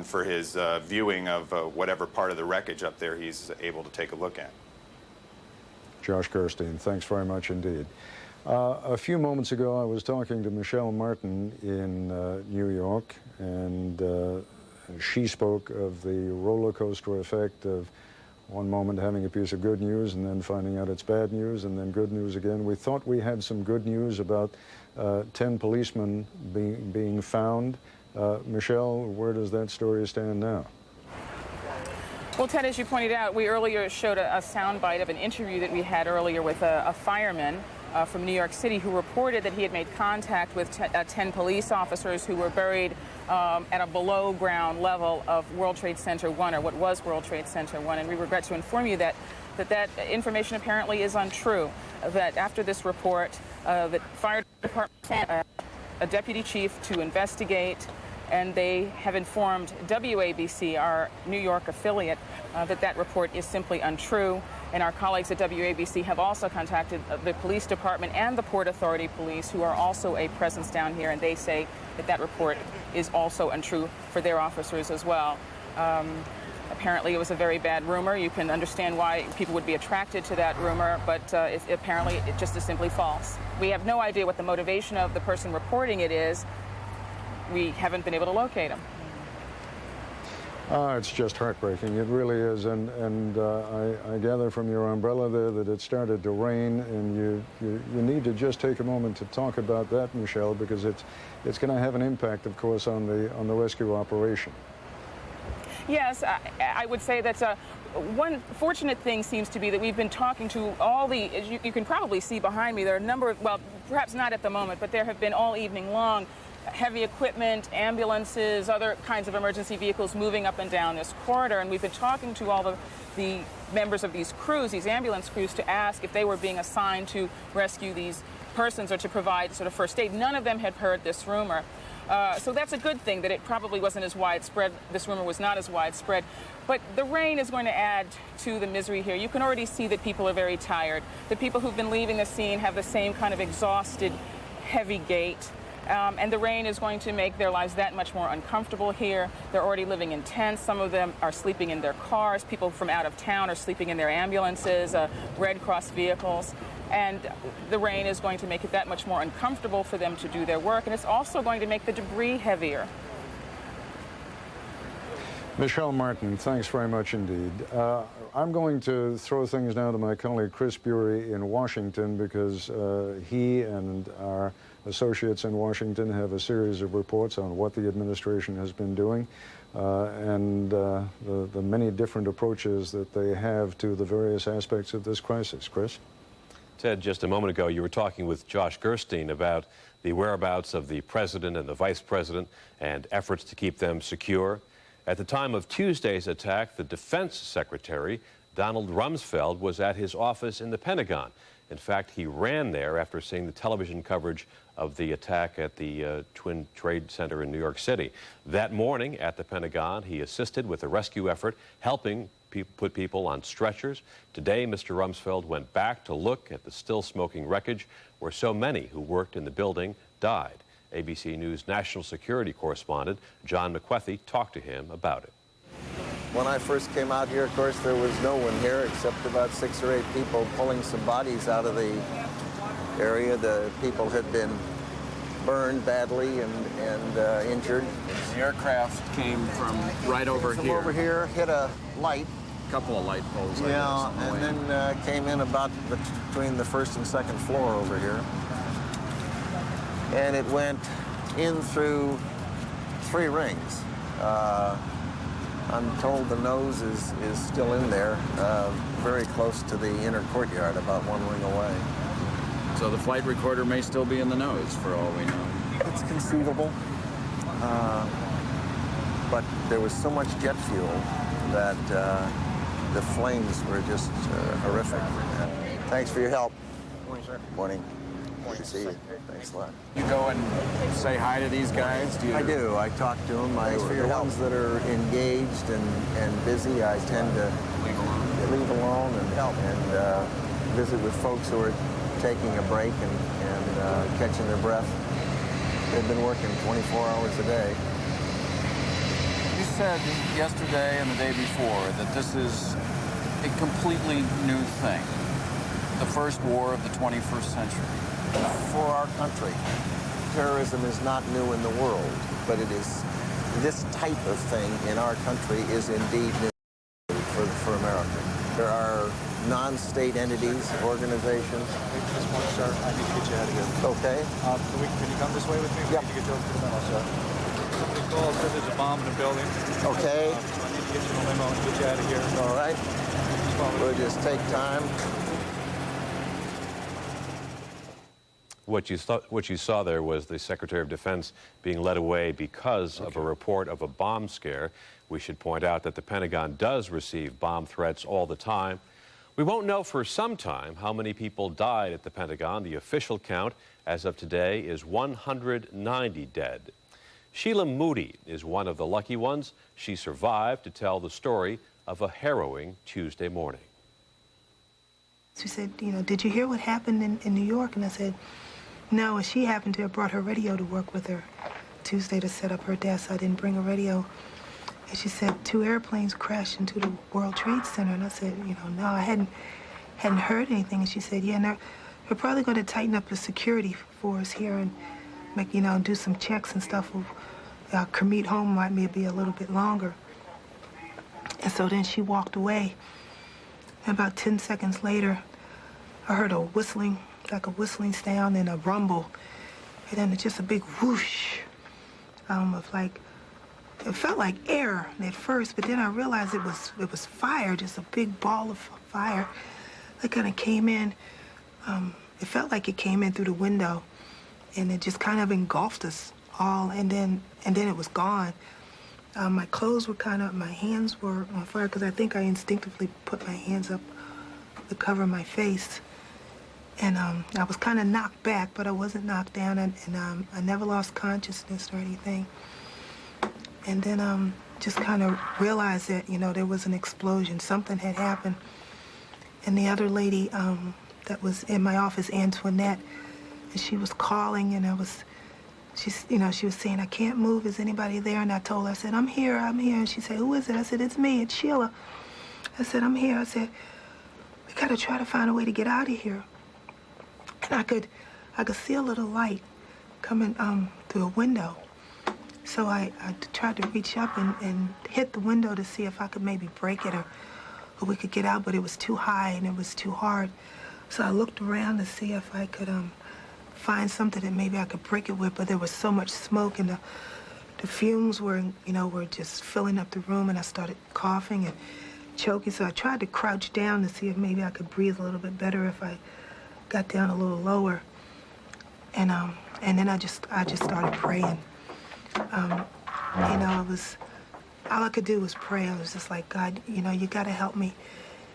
for his viewing of whatever part of the wreckage up there he's able to take a look at. Josh Gerstein, thanks very much indeed. A few moments ago, I was talking to Michelle Martin in New York, and she spoke of the roller coaster effect of one moment having a piece of good news and then finding out it's bad news and then good news again. We thought we had some good news about 10 policemen being found. Michelle, where does that story stand now? Well, Ted, as you pointed out, we earlier showed a soundbite of an interview that we had earlier with a fireman from New York City who reported that he had made contact with 10 police officers who were buried at a below-ground level of World Trade Center 1, or what was World Trade Center 1. And we regret to inform you that information apparently is untrue, that after this report, the fire department sent a deputy chief to investigate, and they have informed WABC, our New York affiliate, that report is simply untrue. And our colleagues at WABC have also contacted the police department and the Port Authority police, who are also a presence down here, and they say that report is also untrue for their officers as well. Apparently it was a very bad rumor. You can understand why people would be attracted to that rumor, but apparently it just is simply false. We have no idea what the motivation of the person reporting it is. We haven't been able to locate him. It's just heartbreaking. It really is. And I gather from your umbrella there that it started to rain, and you need to just take a moment to talk about that, Michelle, because it's going to have an impact, of course, on the rescue operation. Yes, I would say that one fortunate thing seems to be that we've been talking to all the, as you can probably see behind me, there are a number of, well, perhaps not at the moment, but there have been all evening long heavy equipment, ambulances, other kinds of emergency vehicles moving up and down this corridor. And we've been talking to all the members of these crews, these ambulance crews, to ask if they were being assigned to rescue these persons or to provide sort of first aid. None of them had heard this rumor. So that's a good thing that it probably wasn't as widespread. This rumor was not as widespread. But the rain is going to add to the misery here. You can already see that people are very tired. The people who've been leaving the scene have the same kind of exhausted, heavy gait. And the rain is going to make their lives that much more uncomfortable here. They're already living in tents. Some of them are sleeping in their cars. People from out of town are sleeping in their ambulances, Red Cross vehicles. And the rain is going to make it that much more uncomfortable for them to do their work. And it's also going to make the debris heavier. Michelle Martin, thanks very much indeed. I'm going to throw things now to my colleague Chris Bury in Washington, because he and our associates in Washington have a series of reports on what the administration has been doing and the many different approaches that they have to the various aspects of this crisis. Chris? Ted, just a moment ago, you were talking with Josh Gerstein about the whereabouts of the president and the vice president and efforts to keep them secure. At the time of Tuesday's attack, the defense secretary, Donald Rumsfeld, was at his office in the Pentagon. In fact, he ran there after seeing the television coverage of the attack at the Twin Trade Center in New York City. That morning at the Pentagon, he assisted with the rescue effort, helping put people on stretchers. Today, Mr. Rumsfeld went back to look at the still smoking wreckage where so many who worked in the building died. ABC News national security correspondent John McWethy talked to him about it. When I first came out here, of course, there was no one here except about 6 or 8 people pulling some bodies out of the area. The people had been burned badly and injured. The aircraft came from right over from here. Over here, hit a light. A couple of light poles. Yeah, and then came in about between the first and second floor over here. And it went in through 3 rings. I'm told the nose is still in there, very close to the inner courtyard, about 1 ring away. So the flight recorder may still be in the nose, for all we know. It's conceivable. But there was so much jet fuel that the flames were just horrific. Thanks for your help. Morning, sir. Morning. Good to see you. Thanks a lot. You go and say hi to these guys? I do. I talk to them. The ones that are engaged and busy, I tend to leave alone and help and visit with folks who are taking a break and catching their breath. They've been working 24 hours a day. You said yesterday and the day before that this is a completely new thing. The first war of the 21st century. For our country, terrorism is not new in the world, but it is, this type of thing in our country is indeed new for America. There are non-state entities, organizations. This morning, sir, I need to get you out of here. Okay. Can you come this way with me? Yep. We need to get you over to the limo, sir. Somebody called, said there's a bomb in the building. Okay. I need to get you in the limo and get you out of here. All right. We'll just take time. What you saw there was the Secretary of Defense being led away because of a report of a bomb scare. We should point out that the Pentagon does receive bomb threats all the time. We won't know for some time how many people died at the Pentagon. The official count as of today is 190 dead. Sheila Moody is one of the lucky ones. She survived to tell the story of a harrowing Tuesday morning. She said, you know, did you hear what happened in New York? And I said, no, and she happened to have brought her radio to work with her Tuesday to set up her desk. I didn't bring a radio. And she said 2 airplanes crashed into the World Trade Center. And I said, you know, no, I hadn't heard anything. And she said, yeah, and they're probably going to tighten up the security for us here and make, you know, do some checks and stuff. Our commute home might maybe a little bit longer. And so then she walked away. And about 10 seconds later, I heard a whistling, like a whistling sound and a rumble. And then just a big whoosh of like, it felt like air at first, but then I realized it was fire, just a big ball of fire that kind of came in. It felt like it came in through the window, and it just kind of engulfed us all, and then it was gone. My clothes were my hands were on fire because I think I instinctively put my hands up to cover my face. And I was kind of knocked back, but I wasn't knocked down, and I never lost consciousness or anything. And then just kind of realized that, you know, there was an explosion. Something had happened. And the other lady that was in my office, Antoinette, and she was calling, and she was saying, I can't move, is anybody there? And I told her, I said, I'm here. And she said, who is it? I said, it's me, it's Sheila. I said, I'm here. I said, we gotta try to find a way to get out of here. And I could see a little light coming through a window. So I tried to reach up and hit the window to see if I could maybe break it or we could get out, but it was too high and it was too hard. So I looked around to see if I could find something that maybe I could break it with, but there was so much smoke and the fumes were just filling up the room, and I started coughing and choking. So I tried to crouch down to see if maybe I could breathe a little bit better if I got down a little lower. And then I just started praying. You know, all I could do was pray. I was just like, God, you know, you gotta help me.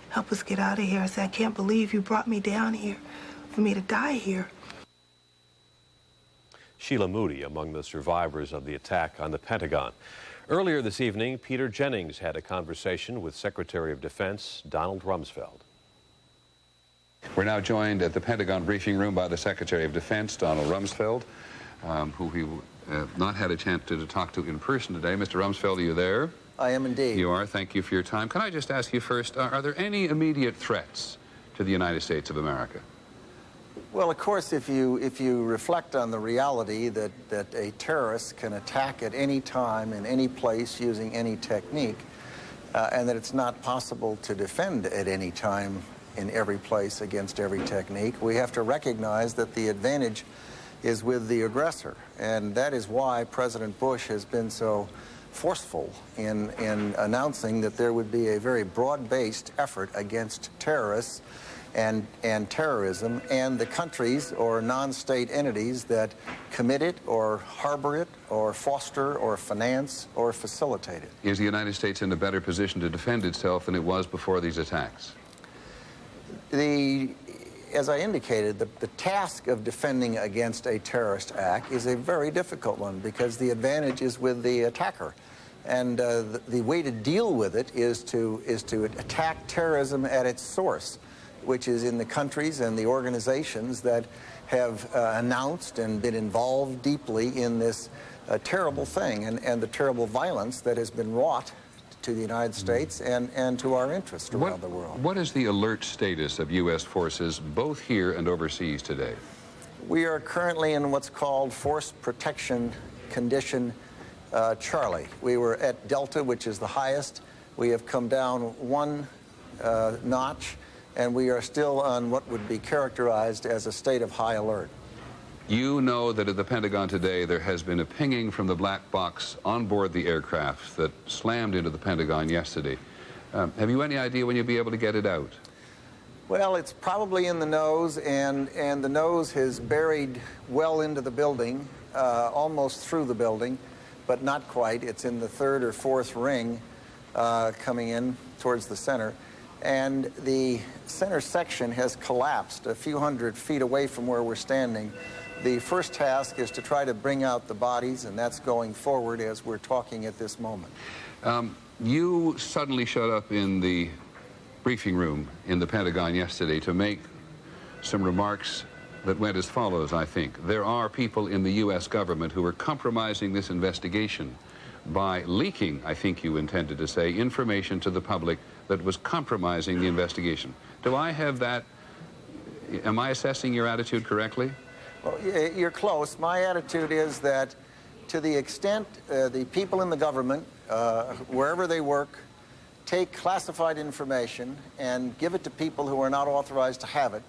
Help us get out of here. I said, I can't believe you brought me down here for me to die here. Sheila Moody among the survivors of the attack on the Pentagon. Earlier this evening, Peter Jennings had a conversation with Secretary of Defense Donald Rumsfeld. We're now joined at the Pentagon briefing room by the Secretary of Defense, Donald Rumsfeld, who we not had a chance to talk to in person today. Mr. Rumsfeld, are you there? I am indeed. You are. Thank you for your time. Can I just ask you first, are there any immediate threats to the United States of America? Well, of course, if you reflect on the reality that a terrorist can attack at any time in any place using any technique, and that it's not possible to defend at any time in every place against every technique, we have to recognize that the advantage is with the aggressor. And that is why President Bush has been so forceful in announcing that there would be a very broad-based effort against terrorists and terrorism, and the countries or non-state entities that commit it or harbor it or foster or finance or facilitate it. Is the United States in a better position to defend itself than it was before these attacks? As I indicated, the task of defending against a terrorist act is a very difficult one because the advantage is with the attacker. And the way to deal with it is to attack terrorism at its source, which is in the countries and the organizations that have announced and been involved deeply in this terrible thing and the terrible violence that has been wrought to the United States and to our interests around the world. What is the alert status of U.S. forces both here and overseas today? We are currently in what's called Force Protection Condition Charlie. We were at Delta, which is the highest. We have come down one notch, and we are still on what would be characterized as a state of high alert. You know that at the Pentagon today there has been a pinging from the black box on board the aircraft that slammed into the Pentagon yesterday. Have you any idea when you'll be able to get it out? Well, it's probably in the nose, and the nose has buried well into the building, almost through the building, but not quite. It's in the third or fourth ring coming in towards the center. And the center section has collapsed a few hundred feet away from where we're standing. The first task is to try to bring out the bodies, and that's going forward as we're talking at this moment. You suddenly showed up in the briefing room in the Pentagon yesterday to make some remarks that went as follows, I think. There are people in the U.S. government who are compromising this investigation by leaking, I think you intended to say, information to the public that was compromising the investigation. Do I have that? Am I assessing your attitude correctly? Well, you're close. My attitude is that to the extent the people in the government, wherever they work, take classified information and give it to people who are not authorized to have it,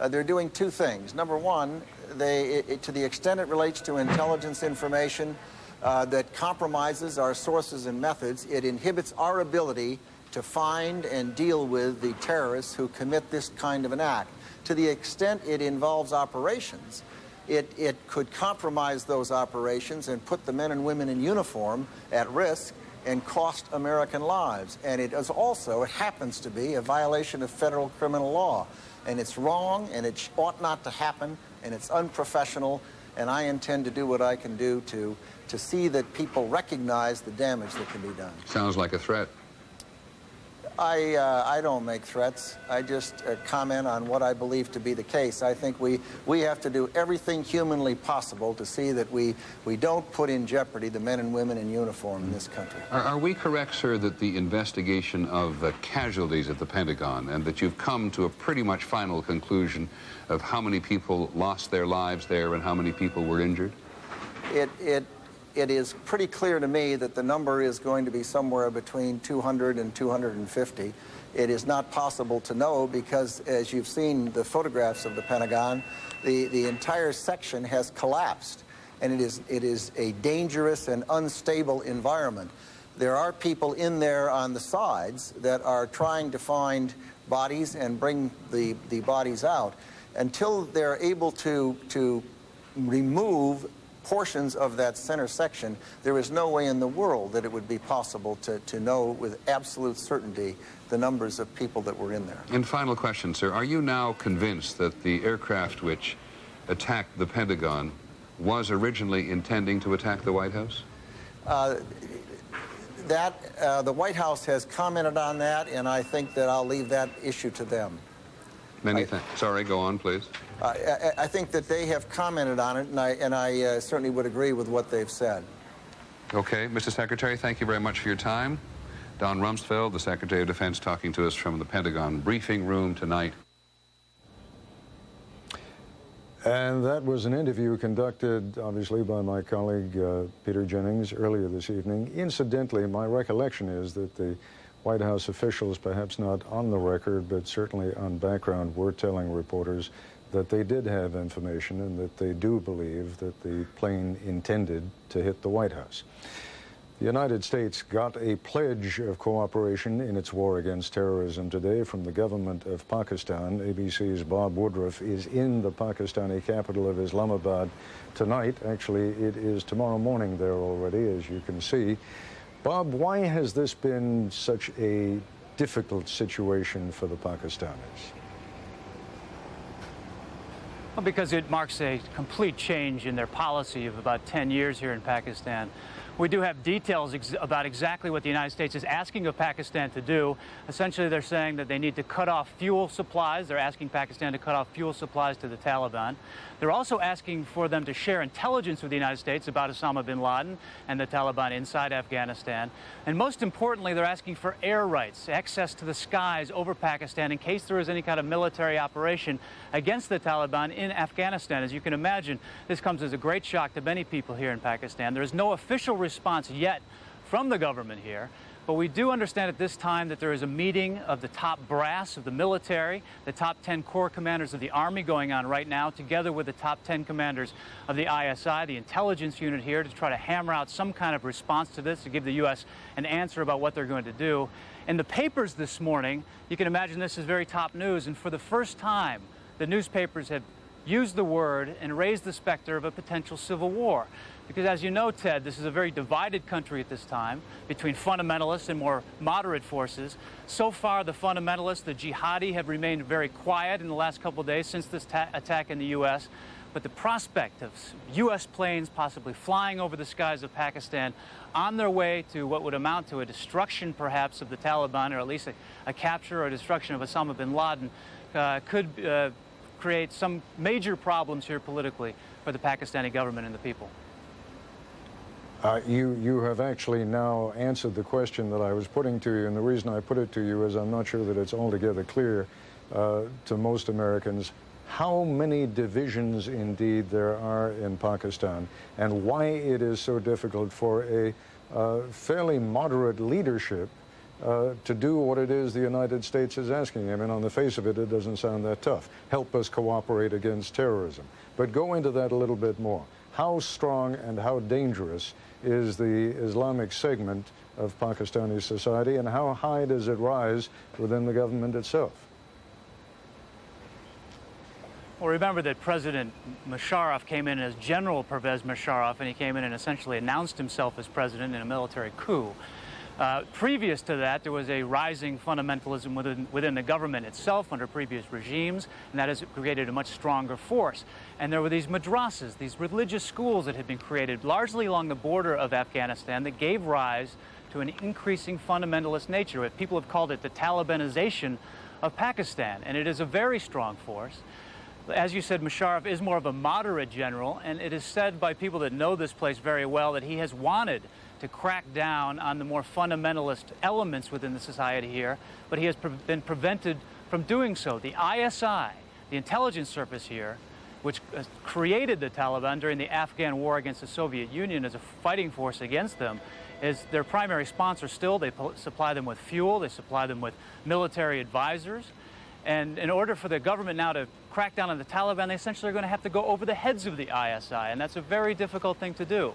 they're doing two things. Number one, to the extent it relates to intelligence information that compromises our sources and methods, it inhibits our ability to find and deal with the terrorists who commit this kind of an act. To the extent it involves operations, it could compromise those operations and put the men and women in uniform at risk and cost American lives. And it is also, it happens to be, a violation of federal criminal law. And it's wrong, and it ought not to happen, and it's unprofessional, and I intend to do what I can do to see that people recognize the damage that can be done. Sounds like a threat. I don't make threats. I just comment on what I believe to be the case. I think we have to do everything humanly possible to see that we don't put in jeopardy the men and women in uniform in this country. Are we correct, sir, that the investigation of the casualties at the Pentagon and that you've come to a pretty much final conclusion of how many people lost their lives there and how many people were injured? It is pretty clear to me that the number is going to be somewhere between 200 and 250. It is not possible to know because, as you've seen the photographs of the Pentagon, the entire section has collapsed, and it is a dangerous and unstable environment. There are people in there on the sides that are trying to find bodies and bring the bodies out. Until they're able to remove portions of that center section, there is no way in the world that it would be possible to know with absolute certainty the numbers of people that were in there. And final question, sir. Are you now convinced that the aircraft which attacked the Pentagon was originally intending to attack the White House? The White House has commented on that, and I think that I'll leave that issue to them. Many thanks. Sorry, go on, please. I think that they have commented on it, and I certainly would agree with what they've said. Okay, Mr. Secretary, thank you very much for your time. Don Rumsfeld, the Secretary of Defense, talking to us from the Pentagon briefing room tonight. And that was an interview conducted, obviously, by my colleague Peter Jennings earlier this evening. Incidentally, my recollection is that the White House officials, perhaps not on the record, but certainly on background, were telling reporters that they did have information and that they do believe that the plane intended to hit the White House. The United States got a pledge of cooperation in its war against terrorism today from the government of Pakistan. ABC's Bob Woodruff is in the Pakistani capital of Islamabad tonight. Actually, it is tomorrow morning there already, as you can see. Bob, why has this been such a difficult situation for the Pakistanis? Well, because it marks a complete change in their policy of about 10 years here in Pakistan. We do have details about exactly what the United States is asking of Pakistan to do. Essentially, they're saying that they need to cut off fuel supplies. They're asking Pakistan to cut off fuel supplies to the Taliban. They're also asking for them to share intelligence with the United States about Osama bin Laden and the Taliban inside Afghanistan. And most importantly, they're asking for air rights, access to the skies over Pakistan in case there is any kind of military operation against the Taliban in Afghanistan. As you can imagine, this comes as a great shock to many people here in Pakistan. There is no official response yet from the government here, but we do understand at this time that there is a meeting of the top brass of the military, the top 10 corps commanders of the Army going on right now, together with the top 10 commanders of the ISI, the intelligence unit here, to try to hammer out some kind of response to this, to give the U.S. an answer about what they're going to do. In the papers this morning, you can imagine this is very top news, and for the first time, the newspapers have used the word and raised the specter of a potential civil war. Because as you know, Ted, this is a very divided country at this time between fundamentalists and more moderate forces. So far, the fundamentalists, the jihadi, have remained very quiet in the last couple of days since this attack in the U.S. But the prospect of U.S. planes possibly flying over the skies of Pakistan on their way to what would amount to a destruction, perhaps, of the Taliban, or at least a capture or destruction of Osama bin Laden, could create some major problems here politically for the Pakistani government and the people. You have actually now answered the question that I was putting to you, and the reason I put it to you is I'm not sure that it's altogether clear to most Americans how many divisions indeed there are in Pakistan and why it is so difficult for a fairly moderate leadership to do what it is the United States is asking. I mean, on the face of it, it doesn't sound that tough. Help us cooperate against terrorism. But go into that a little bit more. How strong and how dangerous is the Islamic segment of Pakistani society, and how high does it rise within the government itself? Well, remember that President Musharraf came in as General Pervez Musharraf, and he came in and essentially announced himself as president in a military coup. Previous to that, there was a rising fundamentalism within the government itself under previous regimes, and that has created a much stronger force. And there were these madrasas, these religious schools that had been created largely along the border of Afghanistan that gave rise to an increasing fundamentalist nature. People have called it the Talibanization of Pakistan, and it is a very strong force. As you said, Musharraf is more of a moderate general, and it is said by people that know this place very well that he has wanted to crack down on the more fundamentalist elements within the society here, but he has been prevented from doing so. The ISI, the intelligence service here, which created the Taliban during the Afghan war against the Soviet Union as a fighting force against them, is their primary sponsor still. They supply them with fuel, they supply them with military advisors. And in order for the government now to crack down on the Taliban, they essentially are going to have to go over the heads of the ISI, and that's a very difficult thing to do.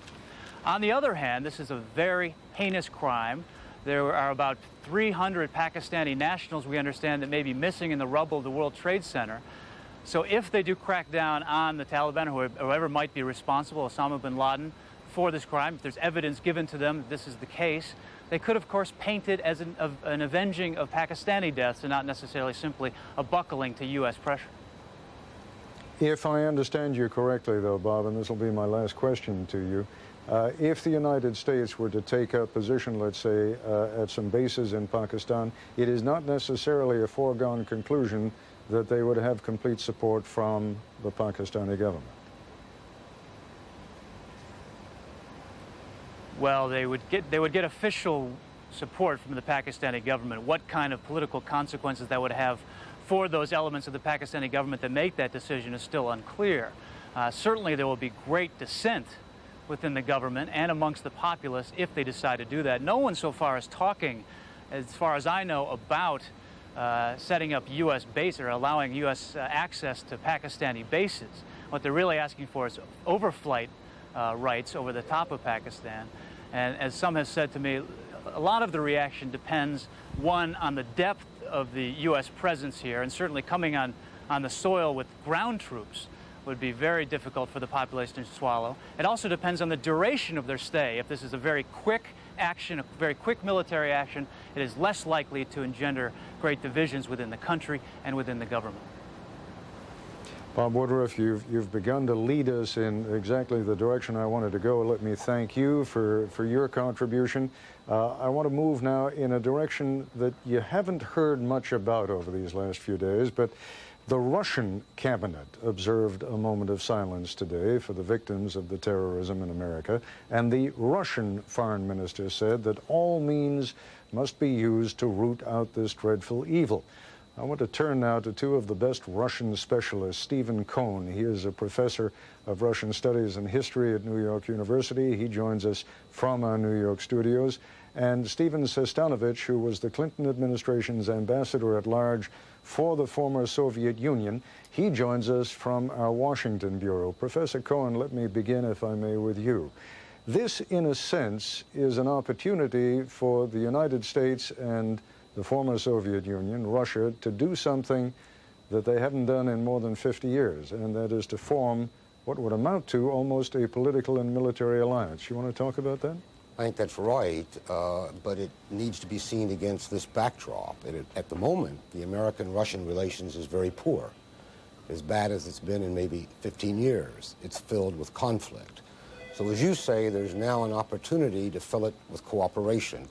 On the other hand, this is a very heinous crime. There are about 300 Pakistani nationals, we understand, that may be missing in the rubble of the World Trade Center. So if they do crack down on the Taliban, or whoever might be responsible, Osama bin Laden, for this crime, if there's evidence given to them that this is the case, they could, of course, paint it as an avenging of Pakistani deaths and not necessarily simply a buckling to U.S. pressure. If I understand you correctly, though, Bob, and this will be my last question to you, if the United States were to take a position, let's say, at some bases in Pakistan, it is not necessarily a foregone conclusion that they would have complete support from the Pakistani government. Well, they would get official support from the Pakistani government. What kind of political consequences that would have for those elements of the Pakistani government that make that decision is still unclear. Certainly there will be great dissent within the government and amongst the populace if they decide to do that. No one so far is talking, as far as I know, about setting up U.S. bases or allowing U.S. access to Pakistani bases. What they're really asking for is overflight rights over the top of Pakistan. And as some have said to me, a lot of the reaction depends, one, on the depth of the U.S. presence here, and certainly coming on the soil with ground troops would be very difficult for the population to swallow. It also depends on the duration of their stay. If this is a very quick action, a very quick military action, it is less likely to engender great divisions within the country and within the government. Bob Woodruff, you've begun to lead us in exactly the direction I wanted to go. Let me thank you for your contribution. I want to move now in a direction that you haven't heard much about over these last few days, but the Russian cabinet observed a moment of silence today for the victims of the terrorism in America, and the Russian foreign minister said that all means must be used to root out this dreadful evil. I want to turn now to two of the best Russian specialists. Stephen Cohn, he is a professor of Russian Studies and History at New York University. He joins us from our New York studios. And Stephen Sestanovich, who was the Clinton administration's ambassador at large for the former Soviet Union, he joins us from our Washington bureau. Professor Cohen, let me begin, if I may, with you. This, in a sense, is an opportunity for the United States and the former Soviet Union, Russia, to do something that they haven't done in more than 50 years, and that is to form what would amount to almost a political and military alliance. You want to talk about that? I think that's right, but it needs to be seen against this backdrop. At the moment, the American-Russian relations is very poor, as bad as it's been in maybe 15 years. It's filled with conflict. So as you say, there's now an opportunity to fill it with cooperation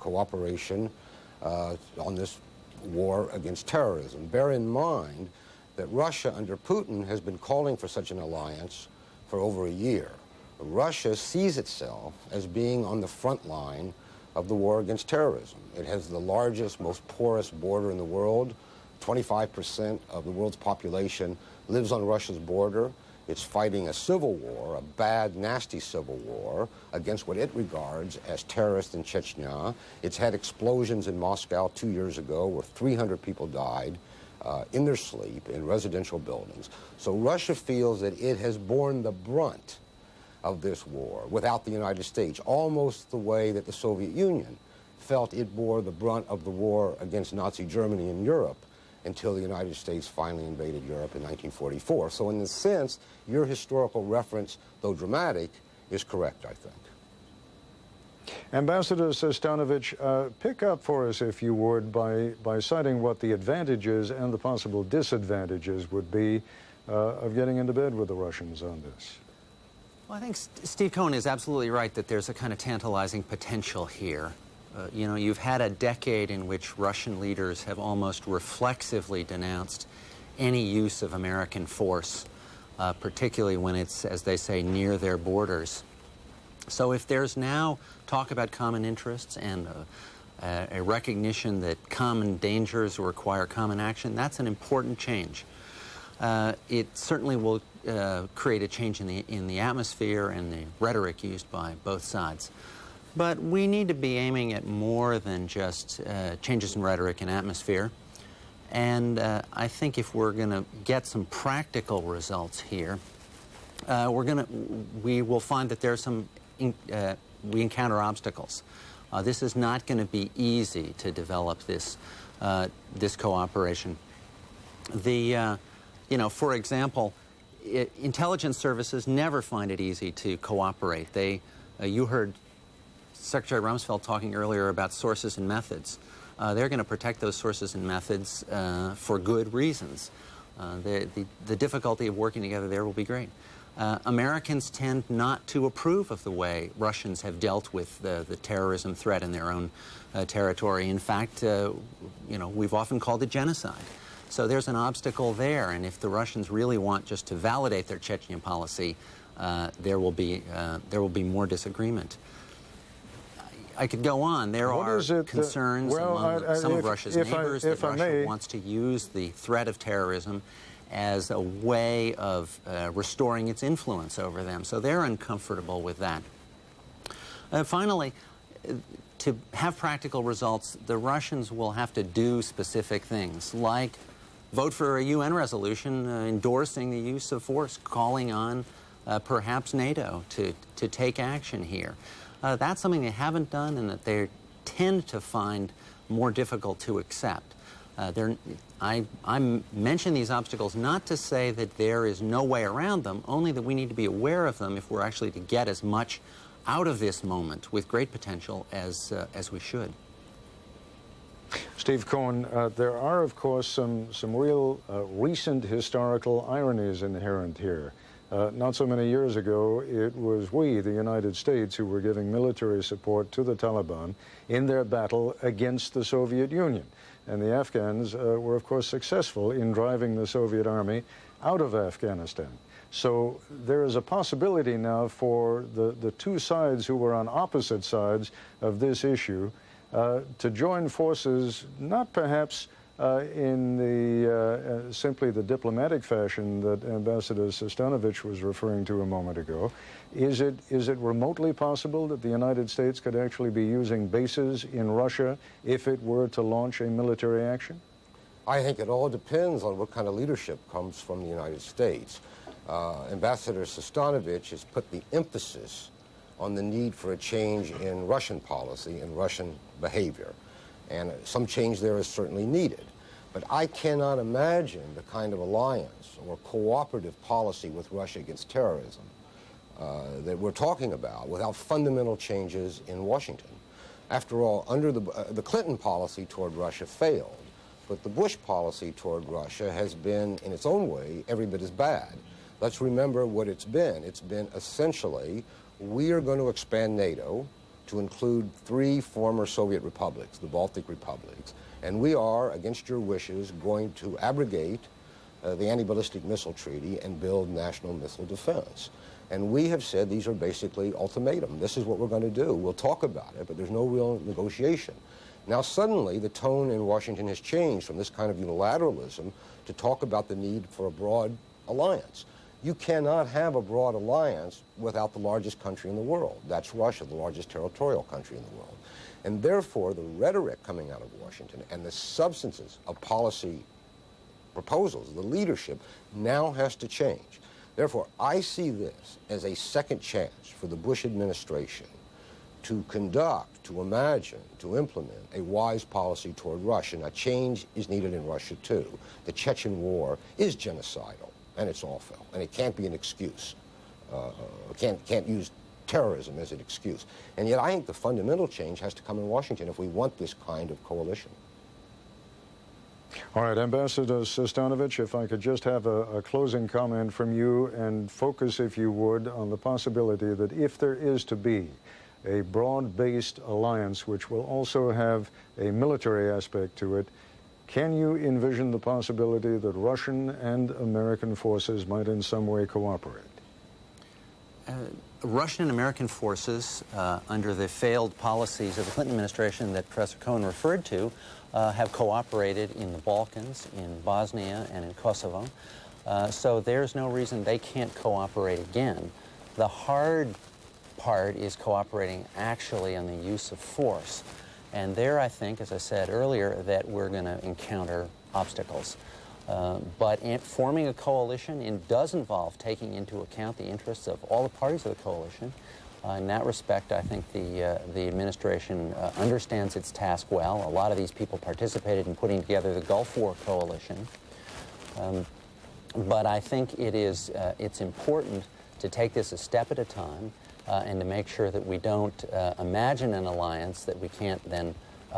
on this war against terrorism. Bear in mind that Russia under Putin has been calling for such an alliance for over a year. Russia sees itself as being on the front line of the war against terrorism. It has the largest, most porous border in the world. 25% of the world's population lives on Russia's border. It's fighting a civil war, a bad, nasty civil war, against what it regards as terrorists in Chechnya. It's had explosions in Moscow 2 years ago where 300 people died in their sleep in residential buildings. So Russia feels that it has borne the brunt of this war without the United States, almost the way that the Soviet Union felt it bore the brunt of the war against Nazi Germany in Europe until the United States finally invaded Europe in 1944. So in this sense, your historical reference, though dramatic, is correct, I think. Ambassador Sestanovich, pick up for us, if you would, by citing what the advantages and the possible disadvantages would be of getting into bed with the Russians on this. Well, I think Steve Cohen is absolutely right that there's a kind of tantalizing potential here. You know, you've had a decade in which Russian leaders have almost reflexively denounced any use of American force, particularly when it's, as they say, near their borders. So if there's now talk about common interests and a recognition that common dangers require common action, that's an important change. It certainly will create a change in the atmosphere and the rhetoric used by both sides. But we need to be aiming at more than just changes in rhetoric and atmosphere. And I think if we're going to get some practical results here, we will find that there's some, we encounter obstacles. This is not going to be easy to develop this, this cooperation. You know, for example, intelligence services never find it easy to cooperate. You heard Secretary Rumsfeld talking earlier about sources and methods. They're going to protect those sources and methods for good reasons. The difficulty of working together there will be great. Americans tend not to approve of the way Russians have dealt with the terrorism threat in their own territory. In fact, you know, we've often called it genocide. So there's an obstacle there, and if the Russians really want just to validate their Chechen policy, there will be more disagreement. I could go on. There are concerns among some of Russia's neighbors that Russia wants to use the threat of terrorism as a way of restoring its influence over them. So they're uncomfortable with that. Finally, to have practical results, the Russians will have to do specific things, like vote for a UN resolution endorsing the use of force, calling on perhaps NATO to take action here. That's something they haven't done and that they tend to find more difficult to accept. I mention these obstacles not to say that there is no way around them, only that we need to be aware of them if we're actually to get as much out of this moment with great potential as we should. Steve Cohen, there are, of course, some real recent historical ironies inherent here. Not so many years ago, it was we, the United States, who were giving military support to the Taliban in their battle against the Soviet Union. And the Afghans were, of course, successful in driving the Soviet army out of Afghanistan. So there is a possibility now for the two sides who were on opposite sides of this issue to join forces, not perhaps in the simply the diplomatic fashion that Ambassador Sestanovich was referring to a moment ago. Is it remotely possible that the United States could actually be using bases in Russia if it were to launch a military action? I think it all depends on what kind of leadership comes from the United States. Ambassador Sestanovich has put the emphasis on the need for a change in Russian policy and Russian behavior. And some change there is certainly needed. But I cannot imagine the kind of alliance or cooperative policy with Russia against terrorism that we're talking about without fundamental changes in Washington. After all, under the Clinton policy toward Russia failed, but the Bush policy toward Russia has been, in its own way, every bit as bad. Let's remember what it's been. It's been essentially, we are going to expand NATO to include 3 former Soviet republics, the Baltic republics, and we are, against your wishes, going to abrogate the anti-ballistic missile treaty and build national missile defense. And we have said these are basically ultimatum. This is what we're going to do. We'll talk about it, but there's no real negotiation. Now suddenly the tone in Washington has changed from this kind of unilateralism to talk about the need for a broad alliance. You cannot have a broad alliance without the largest country in the world. That's Russia, the largest territorial country in the world. And therefore, the rhetoric coming out of Washington and the substances of policy proposals, the leadership, now has to change. Therefore, I see this as a second chance for the Bush administration to conduct, to imagine, to implement a wise policy toward Russia. Now, change is needed in Russia, too. The Chechen war is genocidal, and it's awful, and it can't be an excuse. Can't use terrorism as an excuse. And yet I think the fundamental change has to come in Washington if we want this kind of coalition. All right, Ambassador Sestanovich, if I could just have a closing comment from you and focus, if you would, on the possibility that if there is to be a broad-based alliance which will also have a military aspect to it, can you envision the possibility that Russian and American forces might in some way cooperate? Russian and American forces, under the failed policies of the Clinton administration that Professor Cohen referred to, have cooperated in the Balkans, in Bosnia, and in Kosovo. So there's no reason they can't cooperate again. The hard part is cooperating actually on the use of force. And there, I think, as I said earlier, that we're going to encounter obstacles. But forming a coalition does involve taking into account the interests of all the parties of the coalition. In that respect, I think the administration understands its task well. A lot of these people participated in putting together the Gulf War coalition. But I think it's important to take this a step at a time and to make sure that we don't imagine an alliance that we can't then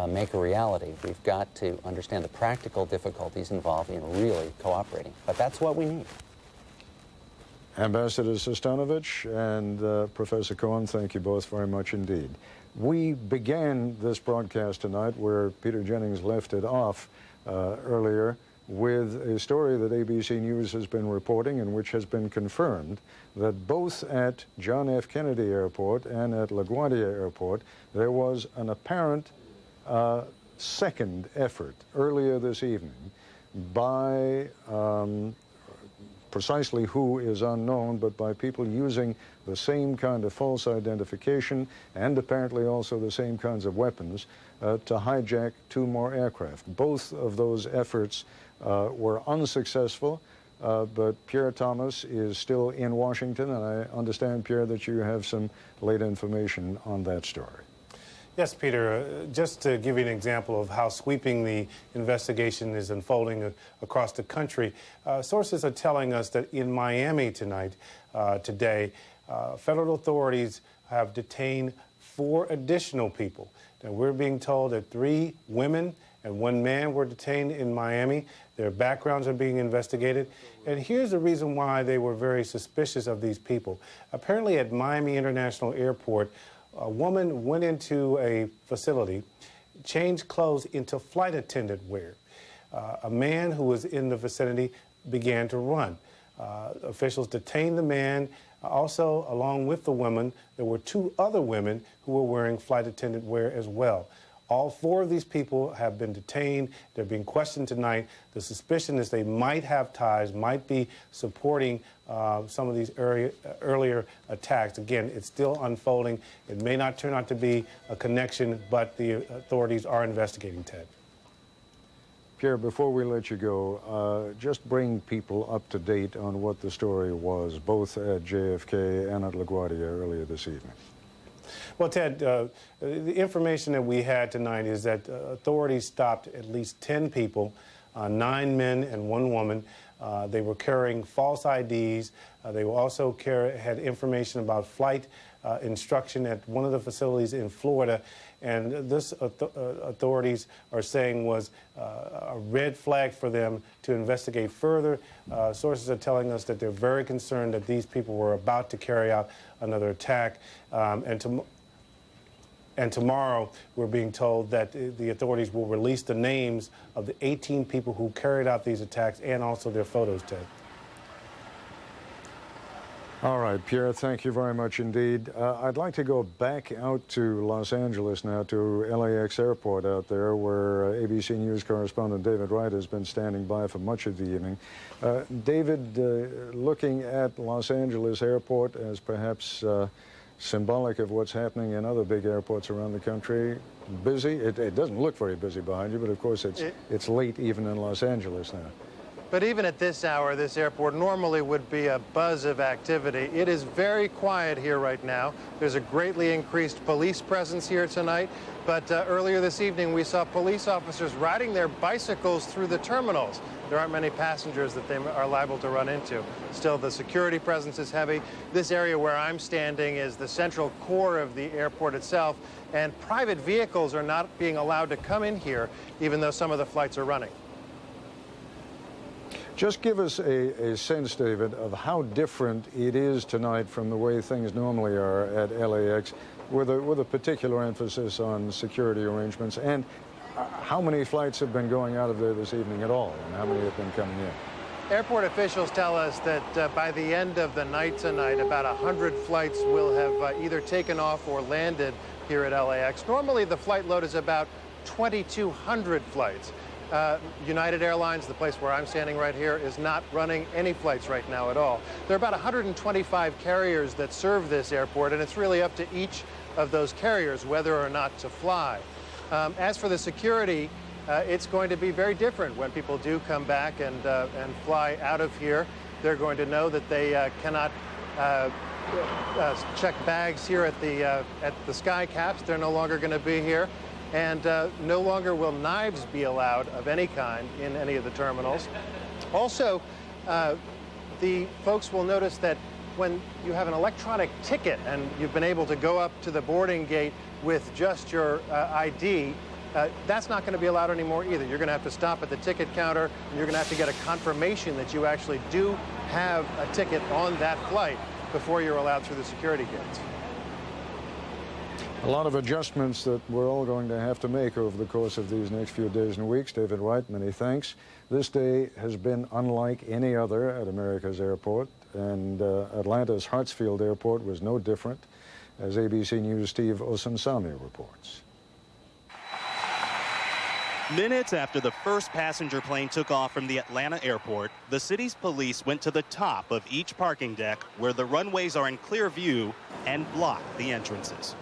make a reality. We've got to understand the practical difficulties involved in really cooperating. But that's what we need. Ambassador Sestanovich and Professor Cohen, thank you both very much indeed. We began this broadcast tonight where Peter Jennings left it off earlier with a story that ABC News has been reporting and which has been confirmed that both at John F. Kennedy Airport and at LaGuardia Airport there was an apparent second effort earlier this evening by precisely who is unknown, but by people using the same kind of false identification and apparently also the same kinds of weapons to hijack 2 more aircraft. Both of those efforts were unsuccessful. But Pierre Thomas is still in Washington, and I understand, Pierre, that you have some late information on that story. Yes, Peter. Just to give you an example of how sweeping the investigation is unfolding across the country, sources are telling us that in Miami today, federal authorities have detained 4 additional people. Now, we're being told that 3 women and 1 man were detained in Miami. Their backgrounds are being investigated. And here's the reason why they were very suspicious of these people. Apparently at Miami International Airport, a woman went into a facility, changed clothes into flight attendant wear. A man who was in the vicinity began to run. Officials detained the man. Also, along with the woman, there were 2 other women who were wearing flight attendant wear as well. All 4 of these people have been detained. They're being questioned tonight. The suspicion is they might have ties, might be supporting some of these earlier attacks. Again, it's still unfolding. It may not turn out to be a connection, but the authorities are investigating, Ted. Pierre, before we let you go, just bring people up to date on what the story was, both at JFK and at LaGuardia earlier this evening. Well, Ted, the information that we had tonight is that authorities stopped at least 10 people, 9 men and 1 woman. They were carrying false IDs. They were also had information about flight instruction at one of the facilities in Florida. And this authorities are saying was a red flag for them to investigate further. Sources are telling us that they're very concerned that these people were about to carry out another attack. And tomorrow, we're being told that the authorities will release the names of the 18 people who carried out these attacks and also their photos, Ted. All right, Pierre, thank you very much indeed. I'd like to go back out to Los Angeles now, to LAX Airport out there, where ABC News correspondent David Wright has been standing by for much of the evening. David, looking at Los Angeles Airport as perhaps symbolic of what's happening in other big airports around the country, busy? It doesn't look very busy behind you, but of course it's late even in Los Angeles now. But even at this hour, this airport normally would be a buzz of activity. It is very quiet here right now. There's a greatly increased police presence here tonight. But earlier this evening, we saw police officers riding their bicycles through the terminals. There aren't many passengers that they are liable to run into. Still, the security presence is heavy. This area where I'm standing is the central core of the airport itself, and private vehicles are not being allowed to come in here, even though some of the flights are running. Just give us a sense, David, of how different it is tonight from the way things normally are at LAX, with a particular emphasis on security arrangements, and how many flights have been going out of there this evening at all, and how many have been coming in? Airport officials tell us that by the end of the night tonight, about 100 flights will have either taken off or landed here at LAX. Normally, the flight load is about 2,200 flights. United Airlines, the place where I'm standing right here, is not running any flights right now at all. There are about 125 carriers that serve this airport, and it's really up to each of those carriers whether or not to fly. As for the security, it's going to be very different when people do come back and fly out of here. They're going to know that they cannot check bags here at the sky caps. They're no longer going to be here. And no longer will knives be allowed of any kind in any of the terminals. Also, the folks will notice that when you have an electronic ticket and you've been able to go up to the boarding gate with just your ID, that's not going to be allowed anymore either. You're going to have to stop at the ticket counter, and you're going to have to get a confirmation that you actually do have a ticket on that flight before you're allowed through the security gates. A lot of adjustments that we're all going to have to make over the course of these next few days and weeks. David Wright, many thanks. This day has been unlike any other at America's airport, and Atlanta's Hartsfield Airport was no different, as ABC News' Steve Osunsami reports. Minutes after the first passenger plane took off from the Atlanta airport, the city's police went to the top of each parking deck where the runways are in clear view and blocked the entrances.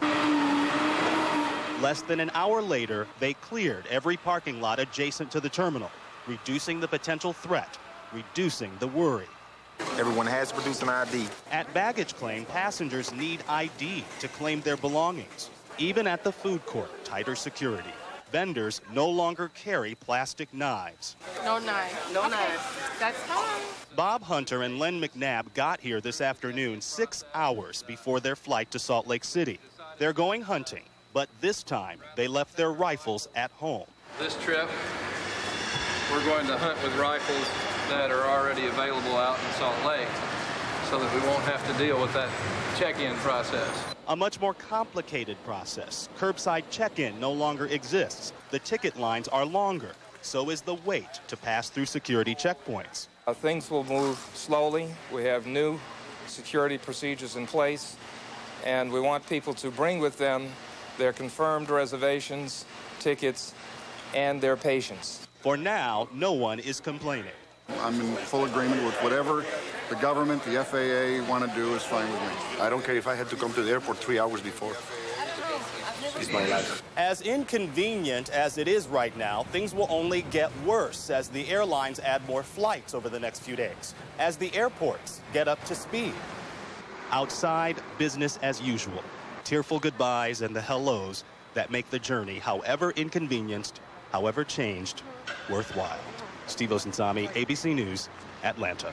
Less than an hour later, they cleared every parking lot adjacent to the terminal, reducing the potential threat reducing the worry. Everyone has to produce an ID. At baggage claim, passengers need ID to claim their belongings. Even at the food court, tighter security. Vendors no longer carry plastic knives. No knife. No knife. That's fine. Bob Hunter and Len McNabb got here this afternoon 6 hours before their flight to Salt Lake City. They're going hunting, but this time they left their rifles at home. This trip, we're going to hunt with rifles that are already available out in Salt Lake so that we won't have to deal with that check-in process. A much more complicated process. Curbside check-in no longer exists. The ticket lines are longer. So is the wait to pass through security checkpoints. Things will move slowly. We have new security procedures in place, and we want people to bring with them their confirmed reservations, tickets, and their patience. For now, no one is complaining. I'm in full agreement with whatever the government, the FAA want to do is fine with me. I don't care if I had to come to the airport 3 hours before. It's my life. As inconvenient as it is right now, things will only get worse as the airlines add more flights over the next few days, as the airports get up to speed. Outside, business as usual. Tearful goodbyes and the hellos that make the journey, however inconvenienced, however changed, worthwhile. Steve Osunsami, ABC News, Atlanta.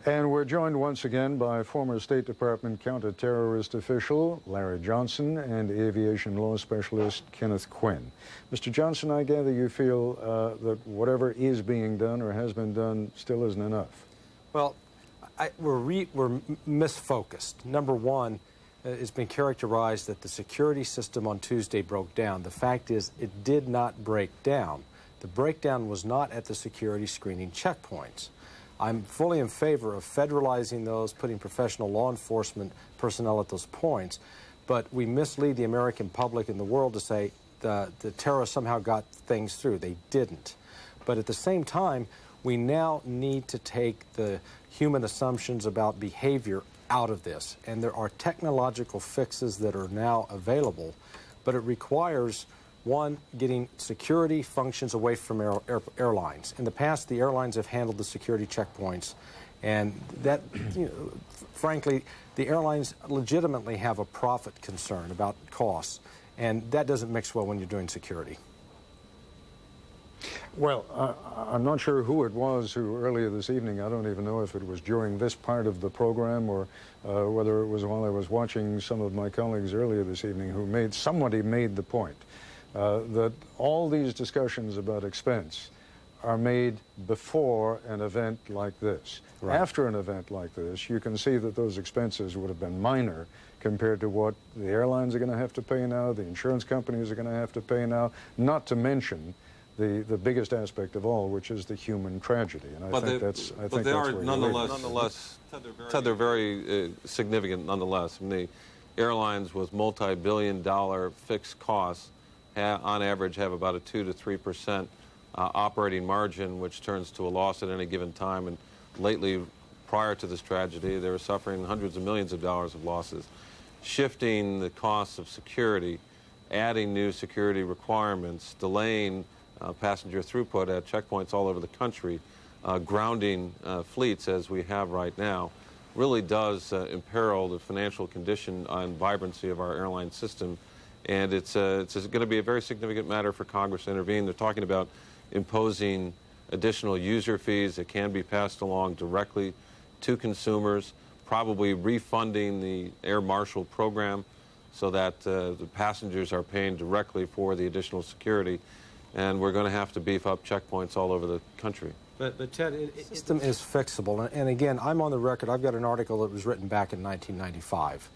And we're joined once again by former State Department counterterrorist official Larry Johnson and aviation law specialist Kenneth Quinn. Mr. Johnson, I gather you feel that whatever is being done or has been done still isn't enough. Well, we're misfocused. Number one, it's been characterized that the security system on Tuesday broke down. The fact is, it did not break down. The breakdown was not at the security screening checkpoints. I'm fully in favor of federalizing those, putting professional law enforcement personnel at those points, but we mislead the American public and the world to say the terrorists somehow got things through. They didn't. But at the same time, we now need to take the human assumptions about behavior out of this, and there are technological fixes that are now available, but it requires, one, getting security functions away from airlines. In the past, the airlines have handled the security checkpoints, and that, frankly, the airlines legitimately have a profit concern about costs, and that doesn't mix well when you're doing security. Well, I'm not sure who it was who earlier this evening, I don't even know if it was during this part of the program or whether it was while I was watching some of my colleagues earlier this evening, somebody made the point that all these discussions about expense are made before an event like this. Right. After an event like this, you can see that those expenses would have been minor compared to what the airlines are going to have to pay now, the insurance companies are going to have to pay now, not to mention the biggest aspect of all, which is the human tragedy. And I think that's where nonetheless, Ted, they're very significant nonetheless. I mean, the airlines with multi-billion-dollar fixed costs on average have about a 2 to 3% operating margin, which turns to a loss at any given time. And lately, prior to this tragedy, they were suffering hundreds of millions of dollars of losses. Shifting the costs of security, adding new security requirements, delaying passenger throughput at checkpoints all over the country, grounding fleets as we have right now, really does imperil the financial condition and vibrancy of our airline system. And it's going to be a very significant matter for Congress to intervene. They're talking about imposing additional user fees that can be passed along directly to consumers, probably refunding the Air Marshal program so that the passengers are paying directly for the additional security. And we're going to have to beef up checkpoints all over the country. But Ted, the system is fixable. And again, I'm on the record. I've got an article that was written back in 1995.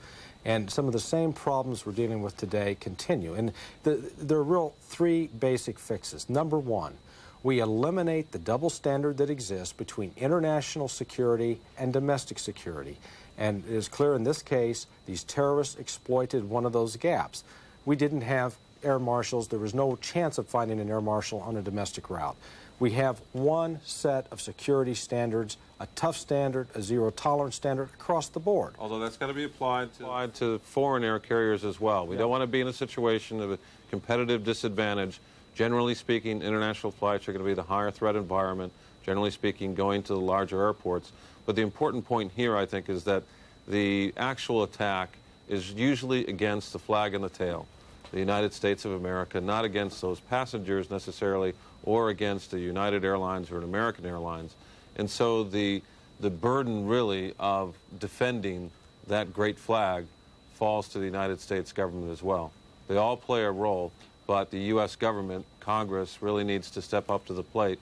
And some of the same problems we're dealing with today continue. And there are real three basic fixes. Number one, we eliminate the double standard that exists between international security and domestic security. And it is clear in this case, these terrorists exploited one of those gaps. We didn't have air marshals. There was no chance of finding an air marshal on a domestic route. We have one set of security standards, a tough standard, a zero-tolerance standard across the board. Although that's got to be applied to foreign air carriers as well. We don't want to be in a situation of a competitive disadvantage Generally speaking, international flights are going to be the higher threat environment, generally speaking, going to the larger airports. But the important point here, I think, is that the actual attack is usually against the flag and the tail, the United States of America, not against those passengers necessarily, or against the United Airlines or an American Airlines. And so the burden really of defending that great flag falls to the United States government as well. They all play a role, but the U.S. government, Congress, really needs to step up to the plate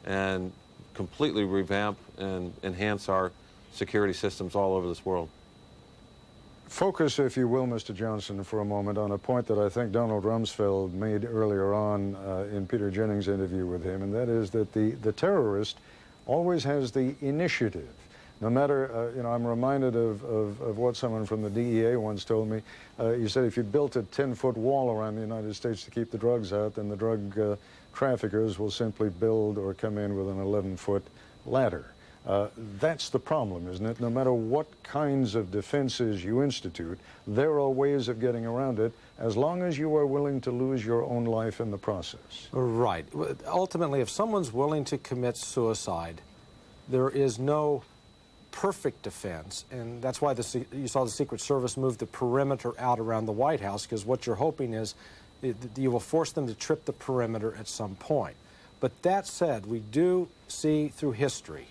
and completely revamp and enhance our security systems all over this world. Focus, if you will, Mr. Johnson, for a moment on a point that I think Donald Rumsfeld made earlier on in Peter Jennings' interview with him, and that is that the terrorist always has the initiative. No matter, you know, I'm reminded of what someone from the DEA once told me. He said if you built a 10-foot wall around the United States to keep the drugs out, then the drug traffickers will simply build or come in with an 11-foot ladder. That's the problem, isn't it? No matter what kinds of defenses you institute, there are ways of getting around it as long as you are willing to lose your own life in the process. Right. Ultimately, if someone's willing to commit suicide, there is no perfect defense, and that's why you saw the Secret Service move the perimeter out around the White House, because what you're hoping is you will force them to trip the perimeter at some point. But that said, we do see through history